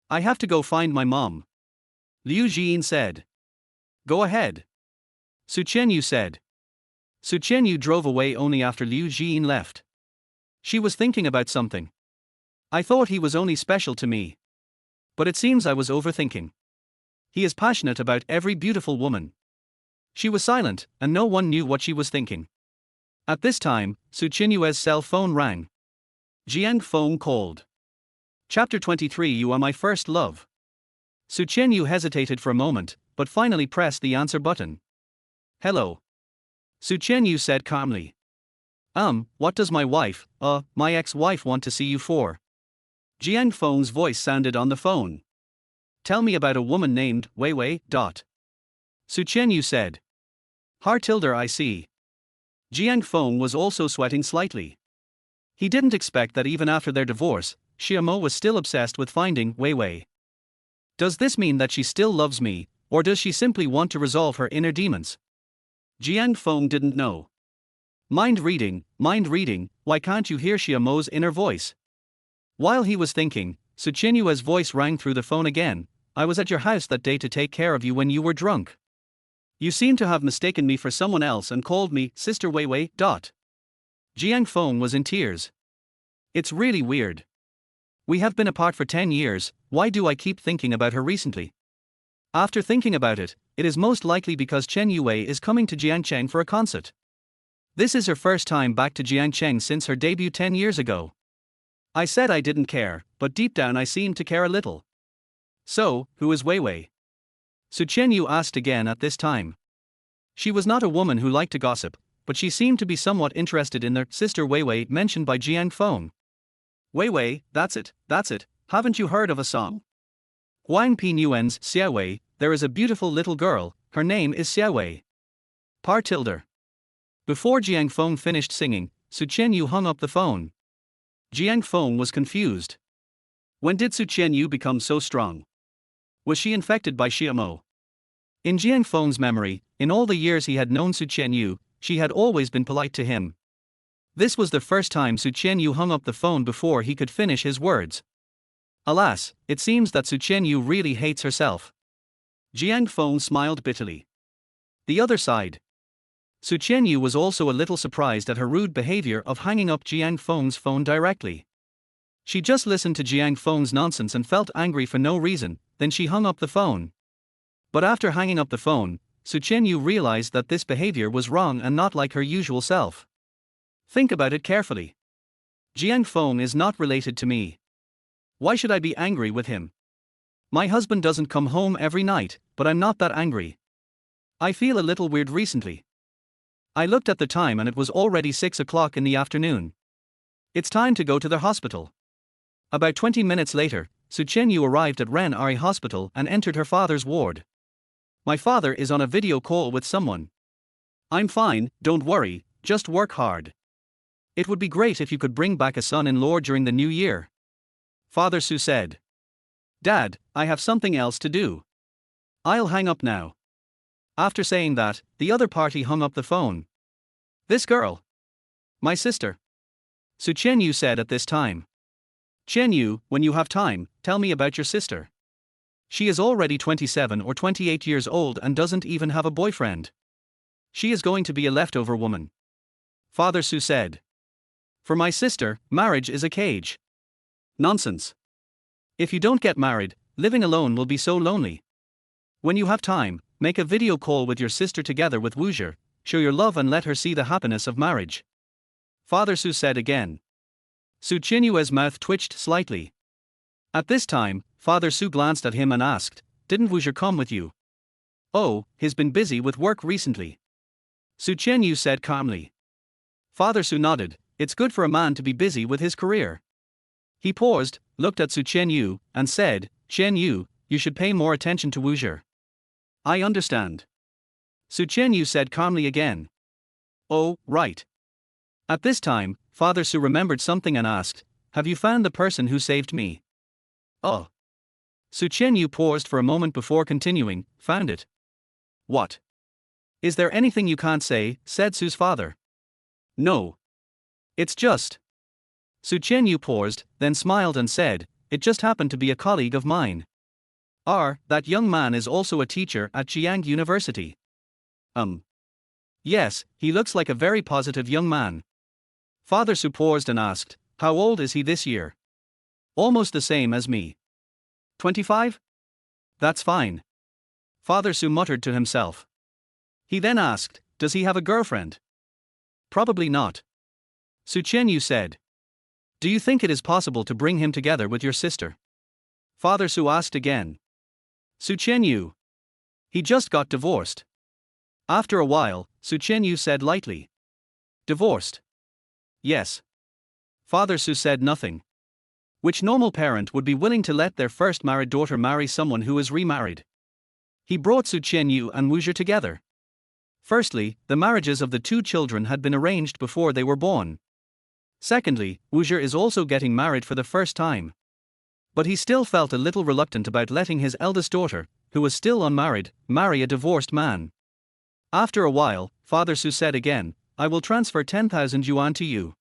S1: I have to go find my mom. Liu Jin said. Go ahead. Su Chenyu said. Su Chenyu drove away only after Liu Jin left. She was thinking about something. I thought he was only special to me. But it seems I was overthinking. He is passionate about every beautiful woman. She was silent, and no one knew what she was thinking. At this time, Su Chenyu's cell phone rang. Jiang Feng called. Chapter 23 You are my first love. Su Chenyu hesitated for a moment, but finally pressed the answer button. Hello. Su Chenyu said calmly. What does my ex-wife want to see you for? Jiang Feng's voice sounded on the phone. Tell me about a woman named Wei Wei. Su Chenyu said. I see. Jiang Feng was also sweating slightly. He didn't expect that even after their divorce, Xiamo was still obsessed with finding Wei Wei. Does this mean that she still loves me, or does she simply want to resolve her inner demons? Jiang Feng didn't know. Mind reading, why can't you hear Xiamo's inner voice? While he was thinking, Su Chenyu's voice rang through the phone again. I was at your house that day to take care of you when you were drunk. You seem to have mistaken me for someone else and called me Sister Wei Wei. Jiang Feng was in tears. It's really weird. We have been apart for 10 years, why do I keep thinking about her recently? After thinking about it, it is most likely because Chen Yue is coming to Jiangcheng for a concert. This is her first time back to Jiangcheng since her debut 10 years ago. I said I didn't care, but deep down I seemed to care a little. So, who is Wei Wei? Su Chenyu asked again at this time. She was not a woman who liked to gossip, but she seemed to be somewhat interested in the sister Wei Wei mentioned by Jiang Feng. Wei Wei, that's it, haven't you heard of a song? Huang Pinyuan's Xia Wei, there is a beautiful little girl, her name is Xia Wei. Before Jiang Feng finished singing, Su Chenyu hung up the phone. Jiang Feng was confused. When did Su Chenyu become so strong? Was she infected by Xiamo? In Jiang Feng's memory, in all the years he had known Su Chenyu, she had always been polite to him. This was the first time Su Chenyu hung up the phone before he could finish his words. Alas, it seems that Su Chenyu really hates herself. Jiang Feng smiled bitterly. The other side. Su Chenyu was also a little surprised at her rude behavior of hanging up Jiang Feng's phone directly. She just listened to Jiang Feng's nonsense and felt angry for no reason, then she hung up the phone. But after hanging up the phone, Su Chenyu realized that this behavior was wrong and not like her usual self. Think about it carefully. Jiang Feng is not related to me. Why should I be angry with him? My husband doesn't come home every night, but I'm not that angry. I feel a little weird recently. I looked at the time and it was already 6 o'clock in the afternoon. It's time to go to the hospital. About 20 minutes later, Su Chenyu arrived at Ren Ari Hospital and entered her father's ward. My father is on a video call with someone. I'm fine, don't worry, just work hard. It would be great if you could bring back a son-in-law during the new year. Father Su said. Dad, I have something else to do. I'll hang up now. After saying that, the other party hung up the phone. This girl. My sister. Su Qianyu said at this time. Qianyu, when you have time, tell me about your sister. She is already 27 or 28 years old and doesn't even have a boyfriend. She is going to be a leftover woman. Father Su said. For my sister, marriage is a cage. Nonsense. If you don't get married, living alone will be so lonely. When you have time, make a video call with your sister together with Wuxia, show your love and let her see the happiness of marriage. Father Su said again. Su Qianyu's mouth twitched slightly. At this time, Father Su glanced at him and asked, Didn't Wuxia come with you? Oh, he's been busy with work recently. Su Qianyu said calmly. Father Su nodded. It's good for a man to be busy with his career. He paused, looked at Su Qianyu, and said, Qianyu, you should pay more attention to Wuxia. I understand. Su Qianyu said calmly again. Oh, right. At this time, Father Su remembered something and asked, Have you found the person who saved me? Oh. Su Qianyu paused for a moment before continuing, Found it. What? Is there anything you can't say? Said Su's father. No. It's just. Su Qianyu paused, then smiled and said, It just happened to be a colleague of mine. That young man is also a teacher at Jiang University. Yes, he looks like a very positive young man. Father Su paused and asked, How old is he this year? Almost the same as me. 25? That's fine. Father Su muttered to himself. He then asked, Does he have a girlfriend? Probably not. Su Qianyu said. Do you think it is possible to bring him together with your sister? Father Su asked again. Su Qianyu. He just got divorced. After a while, Su Qianyu said lightly. Divorced? Yes. Father Su said nothing. Which normal parent would be willing to let their first married daughter marry someone who is remarried? He brought Su Qianyu and Wuxia together. Firstly, the marriages of the two children had been arranged before they were born. Secondly, Wuxia is also getting married for the first time. But he still felt a little reluctant about letting his eldest daughter, who was still unmarried, marry a divorced man. After a while, Father Su said again, I will transfer 10,000 yuan to you.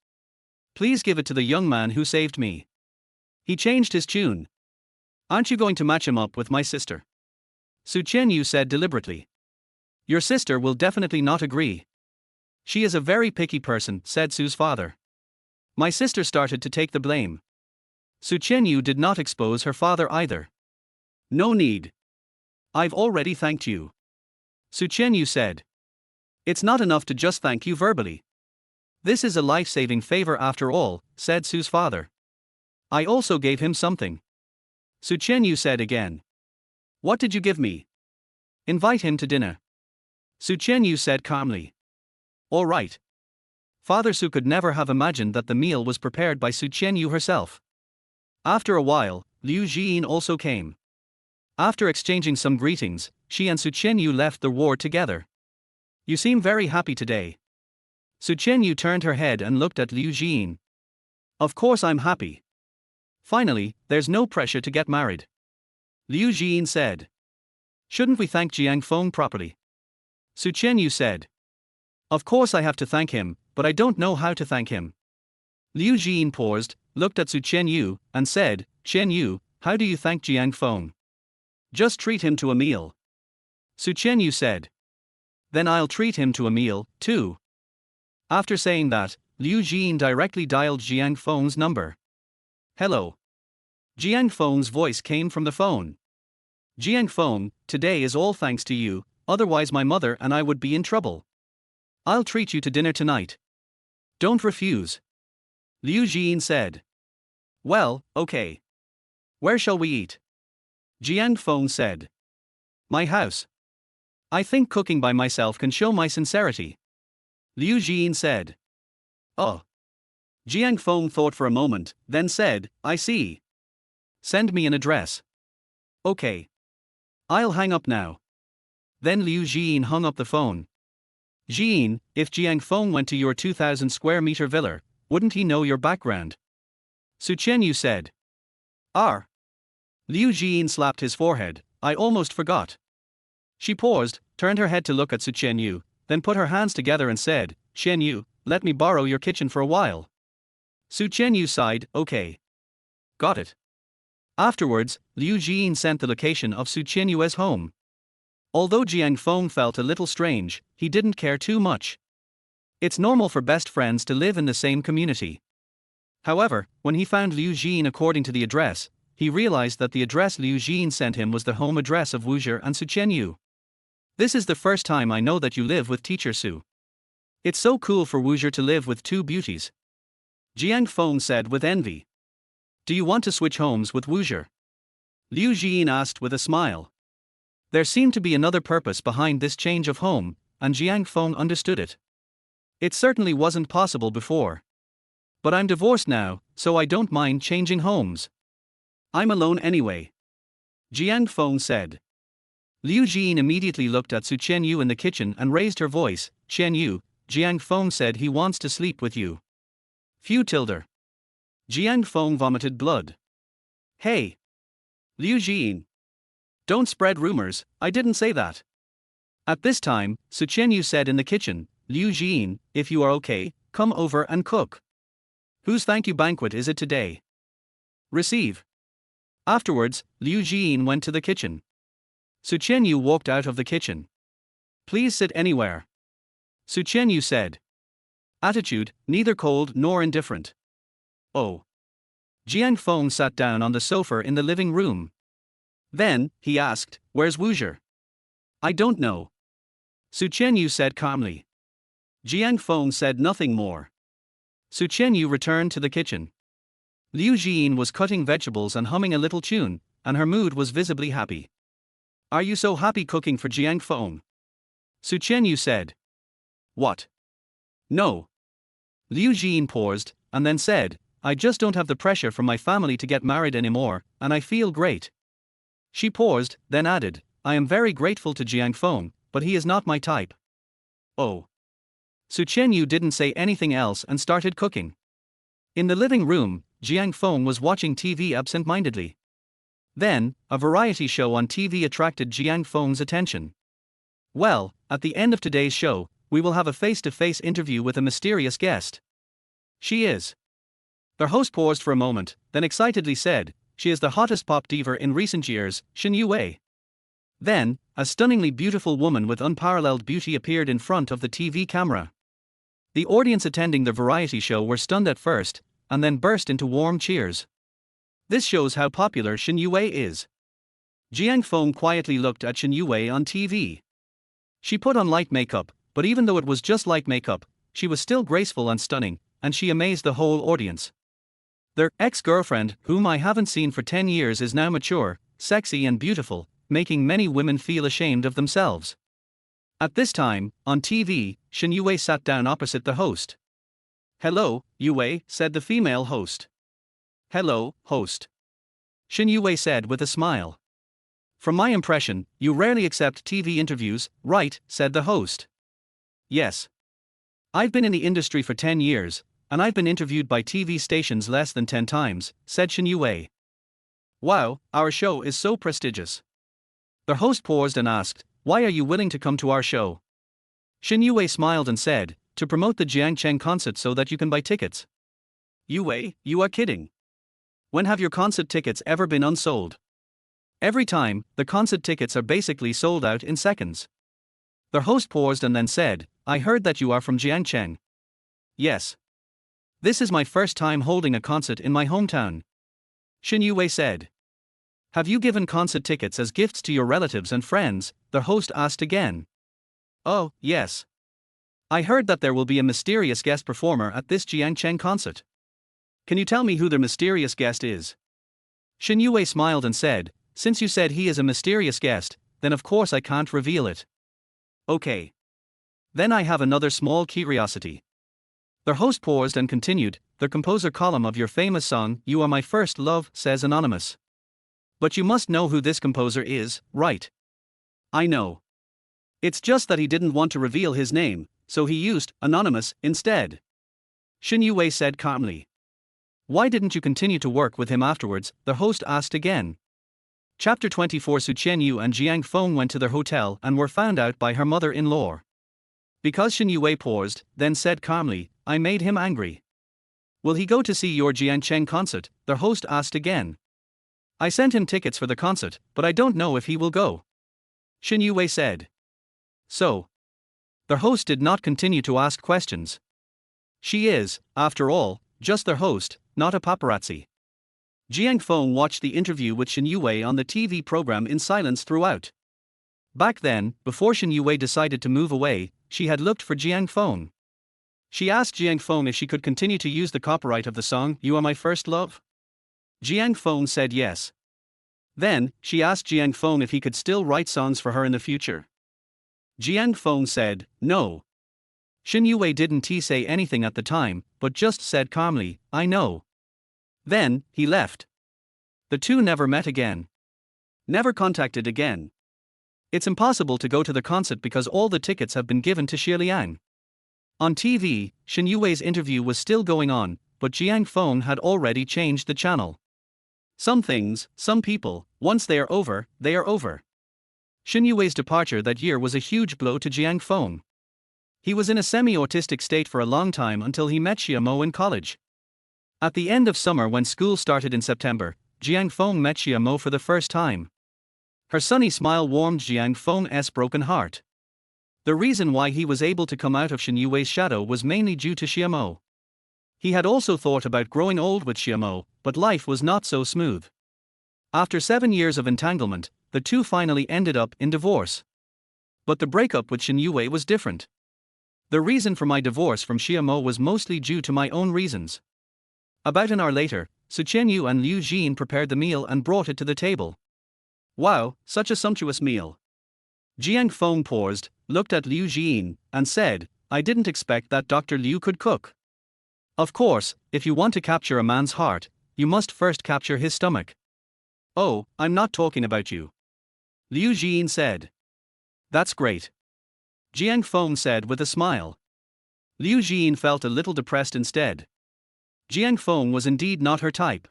S1: Please give it to the young man who saved me. He changed his tune. Aren't you going to match him up with my sister? Su Qianyu said deliberately. Your sister will definitely not agree. She is a very picky person, said Su's father. My sister started to take the blame. Su Qianyu did not expose her father either. No need. I've already thanked you. Su Qianyu said. It's not enough to just thank you verbally. This is a life-saving favor after all, said Su's father. I also gave him something. Su Qianyu said again. What did you give me? Invite him to dinner. Su Qianyu said calmly. All right. Father Su could never have imagined that the meal was prepared by Su Qianyu herself. After a while, Liu Jiyin also came. After exchanging some greetings, she and Su Qianyu left the ward together. You seem very happy today. Su Qianyu turned her head and looked at Liu Jiyin. Of course I'm happy. Finally, there's no pressure to get married. Liu Jiyin said. Shouldn't we thank Jiang Feng properly? Su Qianyu said. Of course I have to thank him, but I don't know how to thank him. Liu Jiyin paused, looked at Su Qianyu, and said, Qianyu, how do you thank Jiang Feng? Just treat him to a meal. Su Qianyu said. Then I'll treat him to a meal, too. After saying that, Liu Jiyin directly dialed Jiang Feng's number. Hello. Jiang Feng's voice came from the phone. Jiang Feng, today is all thanks to you, otherwise my mother and I would be in trouble. I'll treat you to dinner tonight. Don't refuse. Liu Jiyin said. Well, okay. Where shall we eat? Jiang Feng said. My house. I think cooking by myself can show my sincerity. Liu Jiyin said. Oh. Jiang Feng thought for a moment, then said, I see. Send me an address. Okay. I'll hang up now. Then Liu Jiyin hung up the phone. Jiyin, if Jiang Feng went to your 2,000 square meter villa, wouldn't he know your background? Su Qianyu said. Liu Jiyin slapped his forehead, I almost forgot. She paused, turned her head to look at Su Qianyu, then put her hands together and said, Chen Yu, let me borrow your kitchen for a while. Su Chen sighed, okay. Got it. Afterwards, Liu Jin sent the location of Su Chen home. Although Jiang Feng felt a little strange, he didn't care too much. It's normal for best friends to live in the same community. However, when he found Liu Jin according to the address, he realized that the address Liu Jin sent him was the home address of Wuzhi and Su Chen. This is the first time I know that you live with teacher Su. It's so cool for Wuzhi to live with two beauties. Jiang Feng said with envy. Do you want to switch homes with Wuzhi? Liu Jin asked with a smile. There seemed to be another purpose behind this change of home, and Jiang Feng understood it. It certainly wasn't possible before. But I'm divorced now, so I don't mind changing homes. I'm alone anyway. Jiang Feng said. Liu Jin immediately looked at Su Chen in the kitchen and raised her voice. Chen Yu, Jiang Feng said he wants to sleep with you. Phew tilde. Jiang Feng vomited blood. Hey! Liu Jin. Don't spread rumors, I didn't say that. At this time, Su Chen said in the kitchen, Liu Jin, if you are okay, come over and cook. Whose thank you banquet is it today? Receive. Afterwards, Liu Jin went to the kitchen. Su Chen walked out of the kitchen. Please sit anywhere. Su Chen said. Attitude, neither cold nor indifferent. Oh. Jiang Feng sat down on the sofa in the living room. Then, he asked, where's Wuzhi? I don't know. Su Chen said calmly. Jiang Feng said nothing more. Su Chen returned to the kitchen. Liu Jin was cutting vegetables and humming a little tune, and her mood was visibly happy. Are you so happy cooking for Jiang Feng? Su Chen said. What? No. Liu Jin paused, and then said, I just don't have the pressure from my family to get married anymore, and I feel great. She paused, then added, I am very grateful to Jiang Feng, but he is not my type. Oh. Su Chen didn't say anything else and started cooking. In the living room, Jiang Feng was watching TV absent-mindedly. Then, a variety show on TV attracted Jiang Feng's attention. Well, at the end of today's show, we will have a face-to-face interview with a mysterious guest. She is. The host paused for a moment, then excitedly said, she is the hottest pop diva in recent years, Shen Yue. Then, a stunningly beautiful woman with unparalleled beauty appeared in front of the TV camera. The audience attending the variety show were stunned at first, and then burst into warm cheers. This shows how popular Shen Yue is. Jiang Feng quietly looked at Shen Yue on TV. She put on light makeup, but even though it was just light makeup, she was still graceful and stunning, and she amazed the whole audience. Their ex-girlfriend, whom I haven't seen for 10 years, is now mature, sexy and beautiful, making many women feel ashamed of themselves. At this time, on TV, Shen Yue sat down opposite the host. Hello, Yue, said the female host. Hello, host. Shen Yue said with a smile. From my impression, you rarely accept TV interviews, right, said the host. Yes. I've been in the industry for 10 years, and I've been interviewed by TV stations less than 10 times, said Shen Yue. Wow, our show is so prestigious. The host paused and asked, why are you willing to come to our show? Shen Yue smiled and said, to promote the Jiangcheng concert so that you can buy tickets. Yue, you are kidding. When have your concert tickets ever been unsold? Every time, the concert tickets are basically sold out in seconds. The host paused and then said, I heard that you are from Jiangcheng. Yes. This is my first time holding a concert in my hometown. Shen Yue said. Have you given concert tickets as gifts to your relatives and friends? The host asked again. Oh, yes. I heard that there will be a mysterious guest performer at this Jiangcheng concert. Can you tell me who the mysterious guest is? Shen Yue smiled and said, since you said he is a mysterious guest, then of course I can't reveal it. Okay. Then I have another small curiosity. The host paused and continued, the composer column of your famous song, You Are My First Love, says anonymous. But you must know who this composer is, right? I know. It's just that he didn't want to reveal his name, so he used anonymous instead. Shen Yue said calmly. Why didn't you continue to work with him afterwards? The host asked again. Chapter 24. Su Chen and Jiang Feng went to their hotel and were found out by her mother-in-law. Because Shen Yue paused, then said calmly, I made him angry. Will he go to see your Jiang Cheng concert? The host asked again. I sent him tickets for the concert, but I don't know if he will go. Shen Yue said. So? The host did not continue to ask questions. She is, after all, just the host, not a paparazzi. Jiang Feng watched the interview with Shen Yue on the TV program in silence throughout. Back then, before Shen Yue decided to move away, she had looked for Jiang Feng. She asked Jiang Feng if she could continue to use the copyright of the song You Are My First Love. Jiang Feng said yes. Then, she asked Jiang Feng if he could still write songs for her in the future. Jiang Feng said, no. Shen Yue didn't say anything at the time, but just said calmly, I know. Then, he left. The two never met again. Never contacted again. It's impossible to go to the concert because all the tickets have been given to Xie Liang. On TV, Shen Yue's interview was still going on, but Jiang Feng had already changed the channel. Some things, some people, once they are over, they are over. Shen Yue's departure that year was a huge blow to Jiang Feng. He was in a semi-autistic state for a long time until he met Xie Mo in college. At the end of summer when school started in September, Jiang Feng met Xie Mo for the first time. Her sunny smile warmed Jiang Feng's broken heart. The reason why he was able to come out of Shen Yue's shadow was mainly due to Xie Mo. He had also thought about growing old with Xie Mo, but life was not so smooth. After 7 years of entanglement, the two finally ended up in divorce. But the breakup with Shen Yue was different. The reason for my divorce from Xie Mo was mostly due to my own reasons. About an hour later, Su Qianyu and Liu Jin prepared the meal and brought it to the table. Wow, such a sumptuous meal. Jiang Feng paused, looked at Liu Jin, and said, I didn't expect that Dr. Liu could cook. Of course, if you want to capture a man's heart, you must first capture his stomach. Oh, I'm not talking about you. Liu Jin said. That's great. Jiang Feng said with a smile. Liu Jin felt a little depressed instead. Jiang Feng was indeed not her type.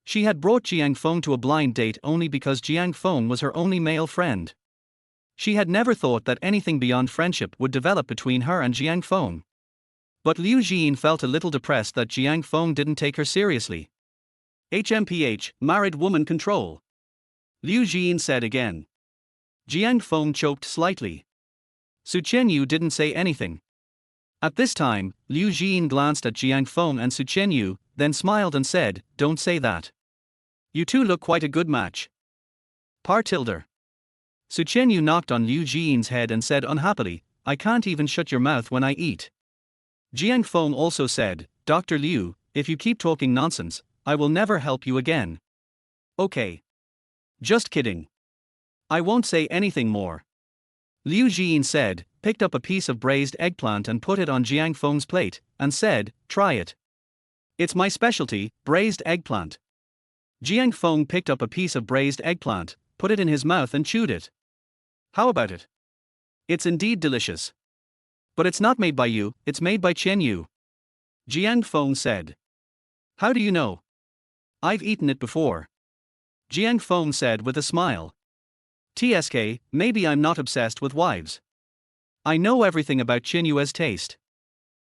S1: She had brought Jiang Feng to a blind date only because Jiang Feng was her only male friend. She had never thought that anything beyond friendship would develop between her and Jiang Feng. But Liu Jin felt a little depressed that Jiang Feng didn't take her seriously. HMPH, married woman control. Liu Jin said again. Jiang Feng choked slightly. Su Qianyu didn't say anything. At this time, Liu Jin glanced at Jiang Feng and Su Qianyu, then smiled and said, Don't say that. You two look quite a good match. Par tilde. Su Qianyu knocked on Liu Jin's head and said unhappily, I can't even shut your mouth when I eat. Jiang Feng also said, Dr. Liu, if you keep talking nonsense, I will never help you again. Okay. Just kidding. I won't say anything more. Liu Jin said, picked up a piece of braised eggplant and put it on Jiang Feng's plate, and said, Try it. It's my specialty, braised eggplant. Jiang Feng picked up a piece of braised eggplant, put it in his mouth and chewed it. How about it? It's indeed delicious. But it's not made by you, it's made by Chen Yu. Jiang Feng said. How do you know? I've eaten it before. Jiang Feng said with a smile. TSK, maybe I'm not obsessed with wives. I know everything about Chen Yu's taste.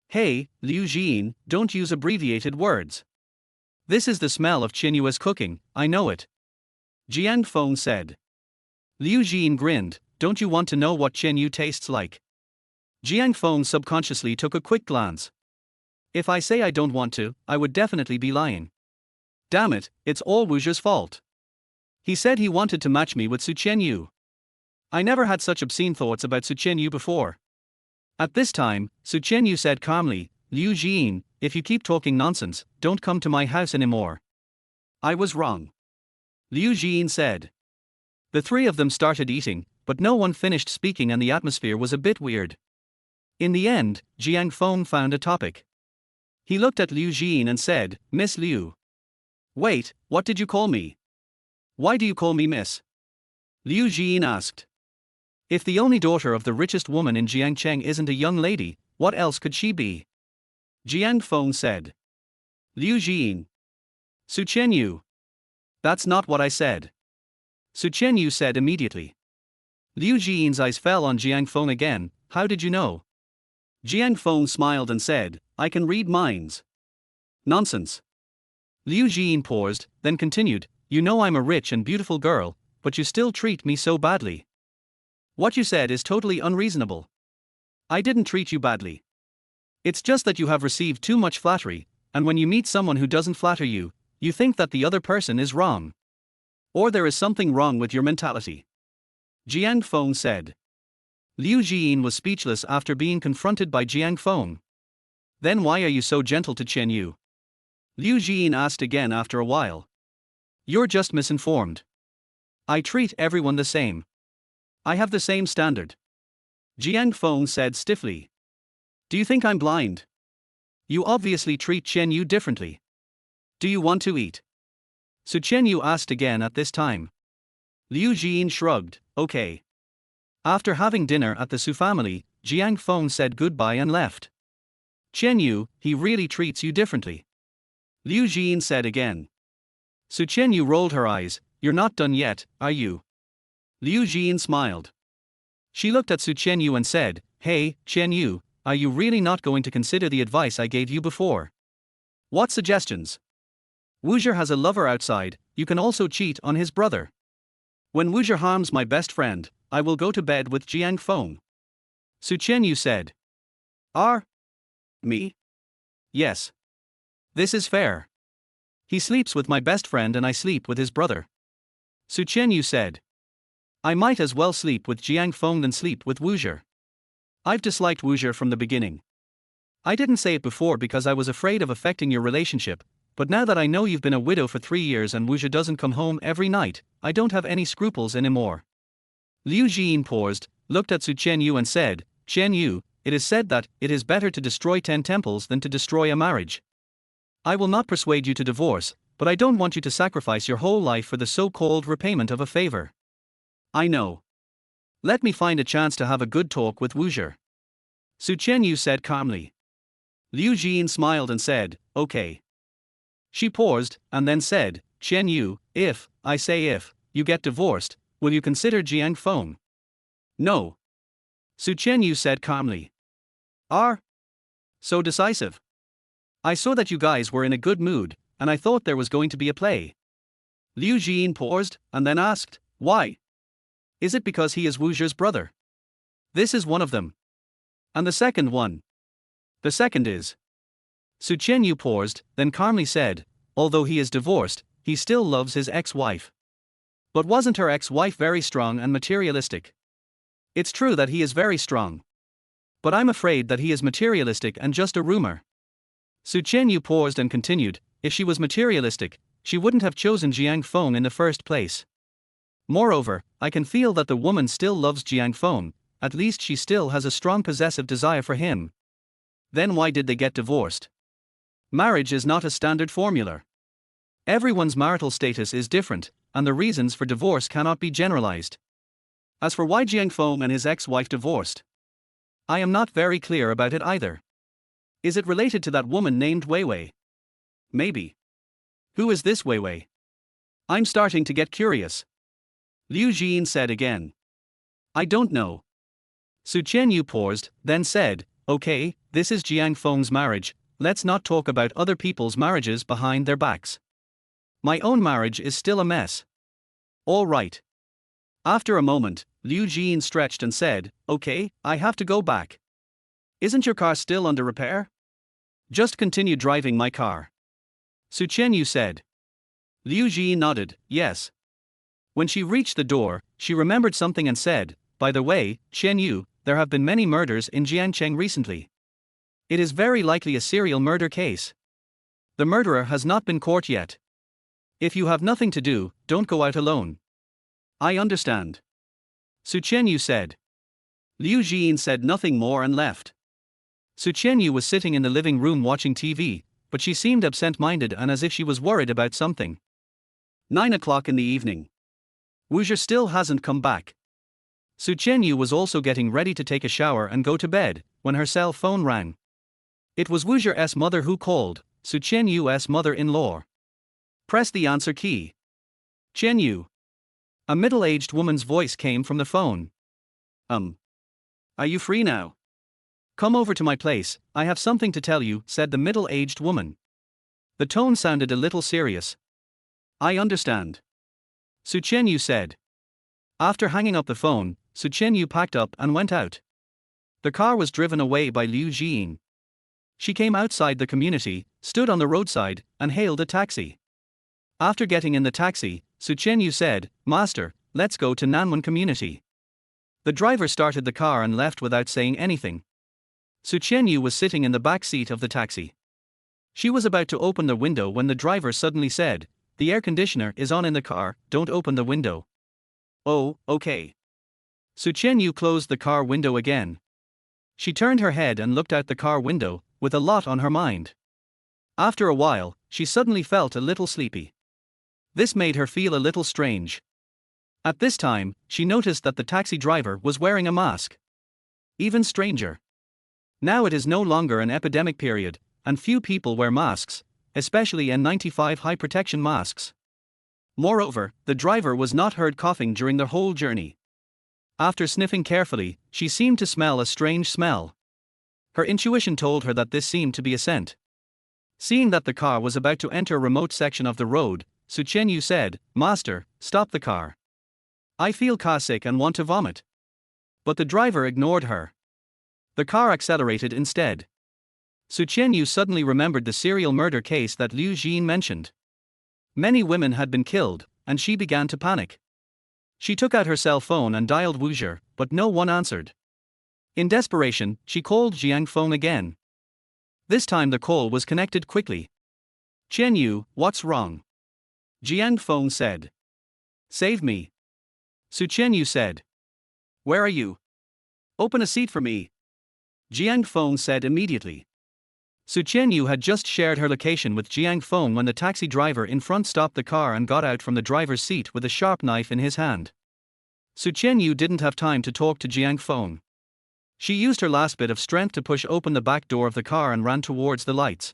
S1: Hey, Liu Jin, don't use abbreviated words. This is the smell of Chen Yu's cooking, I know it. Jiang Feng said. Liu Jin grinned, don't you want to know what Chen Yu tastes like? Jiang Feng subconsciously took a quick glance. If I say I don't want to, I would definitely be lying. Damn it, it's all Wuju's fault. He said he wanted to match me with Su Qianyu. I never had such obscene thoughts about Su Qianyu before. At this time, Su Qianyu said calmly, Liu Jin, if you keep talking nonsense, don't come to my house anymore. I was wrong. Liu Jin said. The three of them started eating, but no one finished speaking and the atmosphere was a bit weird. In the end, Jiang Feng found a topic. He looked at Liu Jin and said, Miss Liu. Wait, what did you call me? Why do you call me Miss? Liu Jin asked. If the only daughter of the richest woman in Jiangcheng isn't a young lady, what else could she be? Jiang Feng said. Liu Jin. Su Qianyu. That's not what I said. Su Qianyu said immediately. Liu Jin's eyes fell on Jiang Feng again, how did you know? Jiang Feng smiled and said, I can read minds. Nonsense. Liu Jian paused, then continued, you know I'm a rich and beautiful girl, but you still treat me so badly. What you said is totally unreasonable. I didn't treat you badly. It's just that you have received too much flattery, and when you meet someone who doesn't flatter you, you think that the other person is wrong. Or there is something wrong with your mentality. Jiang Feng said. Liu Jian was speechless after being confronted by Jiang Feng. Then why are you so gentle to Chen Yu? Liu Jian asked again after a while. You're just misinformed. I treat everyone the same. I have the same standard. Jiang Feng said stiffly. Do you think I'm blind? You obviously treat Chen Yu differently. Do you want to eat? Su Chen Yu asked again at this time. Liu Jian shrugged, okay. After having dinner at the Su family, Jiang Feng said goodbye and left. Chen Yu, he really treats you differently. Liu Jian said again. Su Chen Yu rolled her eyes, you're not done yet, are you? Liu Jian smiled. She looked at Su Chen Yu and said, hey, Chen Yu, are you really not going to consider the advice I gave you before? What suggestions? Wuzher has a lover outside, you can also cheat on his brother. When Wuzher harms my best friend, I will go to bed with Jiang Feng. Su Chen Yu said. Me? Yes. This is fair. He sleeps with my best friend and I sleep with his brother. Su Chen Yu said. I might as well sleep with Jiang Feng than sleep with Wuzher. I've disliked Wuzher from the beginning. I didn't say it before because I was afraid of affecting your relationship, but now that I know you've been a widow for 3 years and Wuzher doesn't come home every night, I don't have any scruples anymore. Liu Jian paused, looked at Su Chen Yu and said, Chen Yu, it is said that it is better to destroy 10 temples than to destroy a marriage. I will not persuade you to divorce, but I don't want you to sacrifice your whole life for the so-called repayment of a favor. I know. Let me find a chance to have a good talk with Wuzher. Su Chen Yu said calmly. Liu Jian smiled and said, okay. She paused, and then said, Chen Yu, if you get divorced, will you consider Jiang Feng? No. Su Chen Yu said calmly. So decisive. I saw that you guys were in a good mood, and I thought there was going to be a play. Liu Jian paused, and then asked, why? Is it because he is Wuzher's brother? This is one of them. And the second one? The second is. Su Chen Yu paused, then calmly said, although he is divorced, he still loves his ex-wife. But wasn't her ex-wife very strong and materialistic? It's true that he is very strong. But I'm afraid that he is materialistic and just a rumor. Su Chen Yu paused and continued, if she was materialistic, she wouldn't have chosen Jiang Feng in the first place. Moreover, I can feel that the woman still loves Jiang Feng, at least she still has a strong possessive desire for him. Then why did they get divorced? Marriage is not a standard formula. Everyone's marital status is different, and the reasons for divorce cannot be generalized. As for why Jiang Feng and his ex-wife divorced, I am not very clear about it either. Is it related to that woman named Wei Wei? Maybe. Who is this Wei Wei? I'm starting to get curious. Liu Jian said again. I don't know. Su Chen Yu paused, then said, okay, this is Jiang Feng's marriage, let's not talk about other people's marriages behind their backs. My own marriage is still a mess. All right. After a moment, Liu Jian stretched and said, okay, I have to go back. Isn't your car still under repair? Just continue driving my car. Su Chen Yu said. Liu Jian nodded, yes. When she reached the door, she remembered something and said, by the way, Chen Yu, there have been many murders in Jiangcheng recently. It is very likely a serial murder case. The murderer has not been caught yet. If you have nothing to do, don't go out alone. I understand. Su Chen Yu said. Liu Jian said nothing more and left. Su Chen Yu was sitting in the living room watching TV, but she seemed absent-minded and as if she was worried about something. 9 o'clock in the evening. Wuzher still hasn't come back. Su Chen Yu was also getting ready to take a shower and go to bed, when her cell phone rang. It was Wuzher's mother who called, Su Chen Yu's mother-in-law. Press the answer key. Chen Yu. A middle-aged woman's voice came from the phone. Are you free now? "Come over to my place, I have something to tell you," said the middle-aged woman. The tone sounded a little serious. "I understand," Su Qianyu said. After hanging up the phone, Su Qianyu packed up and went out. The car was driven away by Liu Jiying. She came outside the community, stood on the roadside, and hailed a taxi. After getting in the taxi, Su Qianyu said, "Master, let's go to Nanwen community." The driver started the car and left without saying anything. Su Qianyu was sitting in the back seat of the taxi. She was about to open the window when the driver suddenly said, "The air conditioner is on in the car, don't open the window." "Oh, okay." Su Qianyu closed the car window again. She turned her head and looked out the car window, with a lot on her mind. After a while, she suddenly felt a little sleepy. This made her feel a little strange. At this time, she noticed that the taxi driver was wearing a mask. Even stranger. Now it is no longer an epidemic period, and few people wear masks, especially N95 high protection masks. Moreover, the driver was not heard coughing during the whole journey. After sniffing carefully, she seemed to smell a strange smell. Her intuition told her that this seemed to be a scent. Seeing that the car was about to enter a remote section of the road, Su Qianyu said, "Master, stop the car. I feel car sick and want to vomit." But the driver ignored her. The car accelerated instead. Su Qianyu suddenly remembered the serial murder case that Liu Jiying mentioned. Many women had been killed, and she began to panic. She took out her cell phone and dialed Wuzhi, but no one answered. In desperation, she called Jiang Feng again. This time the call was connected quickly. "Qianyu, what's wrong?" Jiang Feng said. "Save me." Su Qianyu said. "Where are you? Open a seat for me," Jiang Feng said immediately. Su Qianyu had just shared her location with Jiang Feng when the taxi driver in front stopped the car and got out from the driver's seat with a sharp knife in his hand. Su Qianyu didn't have time to talk to Jiang Feng. She used her last bit of strength to push open the back door of the car and ran towards the lights.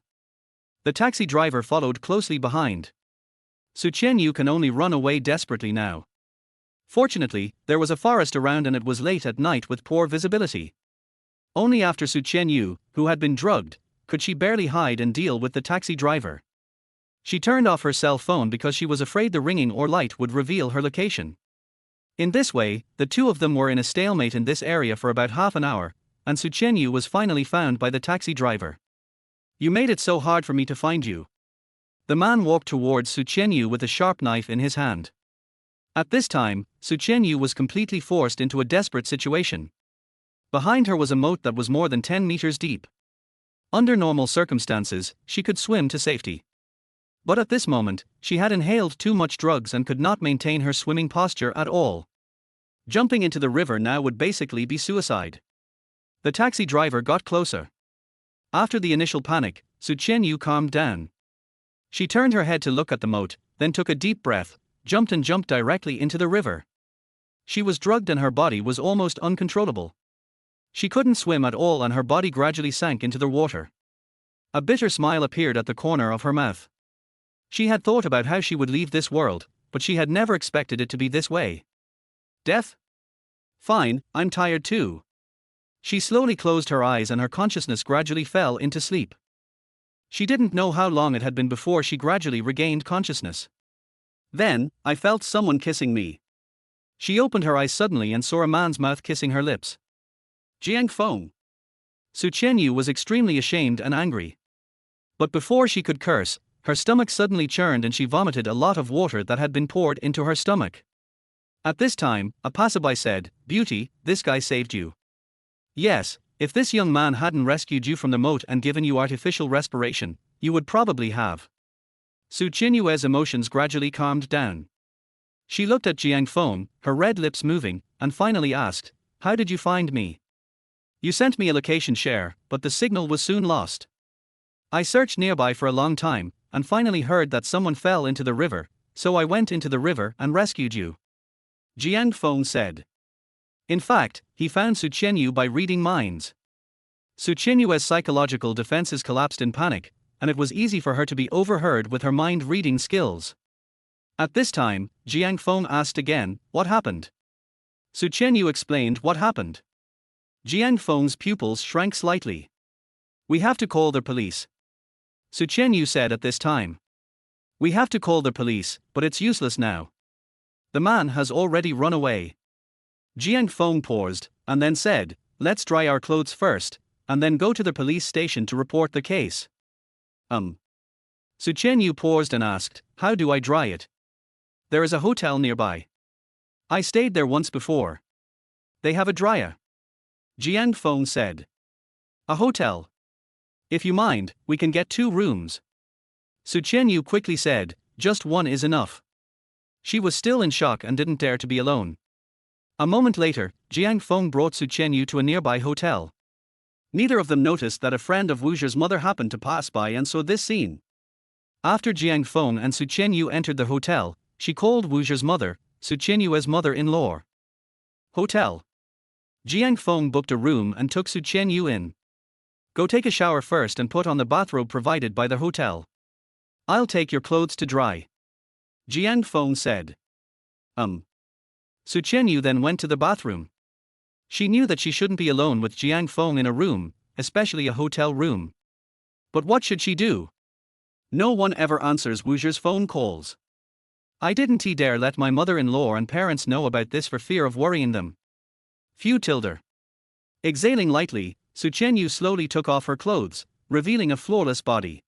S1: The taxi driver followed closely behind. Su Qianyu can only run away desperately now. Fortunately, there was a forest around and it was late at night with poor visibility. Only after Su Qianyu, who had been drugged, could she barely hide and deal with the taxi driver. She turned off her cell phone because she was afraid the ringing or light would reveal her location. In this way, the two of them were in a stalemate in this area for about half an hour, and Su Qianyu was finally found by the taxi driver. "You made it so hard for me to find you." The man walked towards Su Qianyu with a sharp knife in his hand. At this time, Su Qianyu was completely forced into a desperate situation. Behind her was a moat that was more than 10 meters deep. Under normal circumstances, she could swim to safety. But at this moment, she had inhaled too much drugs and could not maintain her swimming posture at all. Jumping into the river now would basically be suicide. The taxi driver got closer. After the initial panic, Su Qianyu calmed down. She turned her head to look at the moat, then took a deep breath, jumped directly into the river. She was drugged and her body was almost uncontrollable. She couldn't swim at all and her body gradually sank into the water. A bitter smile appeared at the corner of her mouth. She had thought about how she would leave this world, but she had never expected it to be this way. Death? Fine, I'm tired too. She slowly closed her eyes and her consciousness gradually fell into sleep. She didn't know how long it had been before she gradually regained consciousness. Then, I felt someone kissing me. She opened her eyes suddenly and saw a man's mouth kissing her lips. Jiang Feng. Su Qianyu was extremely ashamed and angry. But before she could curse, her stomach suddenly churned and she vomited a lot of water that had been poured into her stomach. At this time, a passerby said, "Beauty, this guy saved you." Yes, if this young man hadn't rescued you from the moat and given you artificial respiration, you would probably have. Su Qianyu's emotions gradually calmed down. She looked at Jiang Feng, her red lips moving, and finally asked, "How did you find me?" "You sent me a location share, but the signal was soon lost. I searched nearby for a long time, and finally heard that someone fell into the river, so I went into the river and rescued you," Jiang Feng said. In fact, he found Su Qianyu by reading minds. Su Qianyu's psychological defenses collapsed in panic, and it was easy for her to be overheard with her mind-reading skills. At this time, Jiang Feng asked again, "What happened?" Su Qianyu explained what happened. Jiang Feng's pupils shrank slightly. We have to call the police, Su Qianyu said at this time. We have to call the police, but it's useless now. The man has already run away. Jiang Feng paused, and then said, let's dry our clothes first, and then go to the police station to report the case. Su Qianyu paused and asked, how do I dry it? There is a hotel nearby. I stayed there once before. They have a dryer. Jiang Feng said. A hotel. If you mind, we can get 2 rooms. Su Qianyu quickly said, just one is enough. She was still in shock and didn't dare to be alone. A moment later, Jiang Feng brought Su Qianyu to a nearby hotel. Neither of them noticed that a friend of Wu Zhi's mother happened to pass by and saw this scene. After Jiang Feng and Su Qianyu entered the hotel, she called Wu Zhi's mother, Su Qianyu as mother-in-law. Hotel. Jiang Feng booked a room and took Su Qianyu in. Go take a shower first and put on the bathrobe provided by the hotel. I'll take your clothes to dry. Jiang Feng said. Su Qianyu then went to the bathroom. She knew that she shouldn't be alone with Jiang Feng in a room, especially a hotel room. But what should she do? No one ever answers Wu Zhi's phone calls. I didn't dare let my mother-in-law and parents know about this for fear of worrying them. Few tilde. Exhaling lightly, Su Qianyu slowly took off her clothes, revealing a flawless body.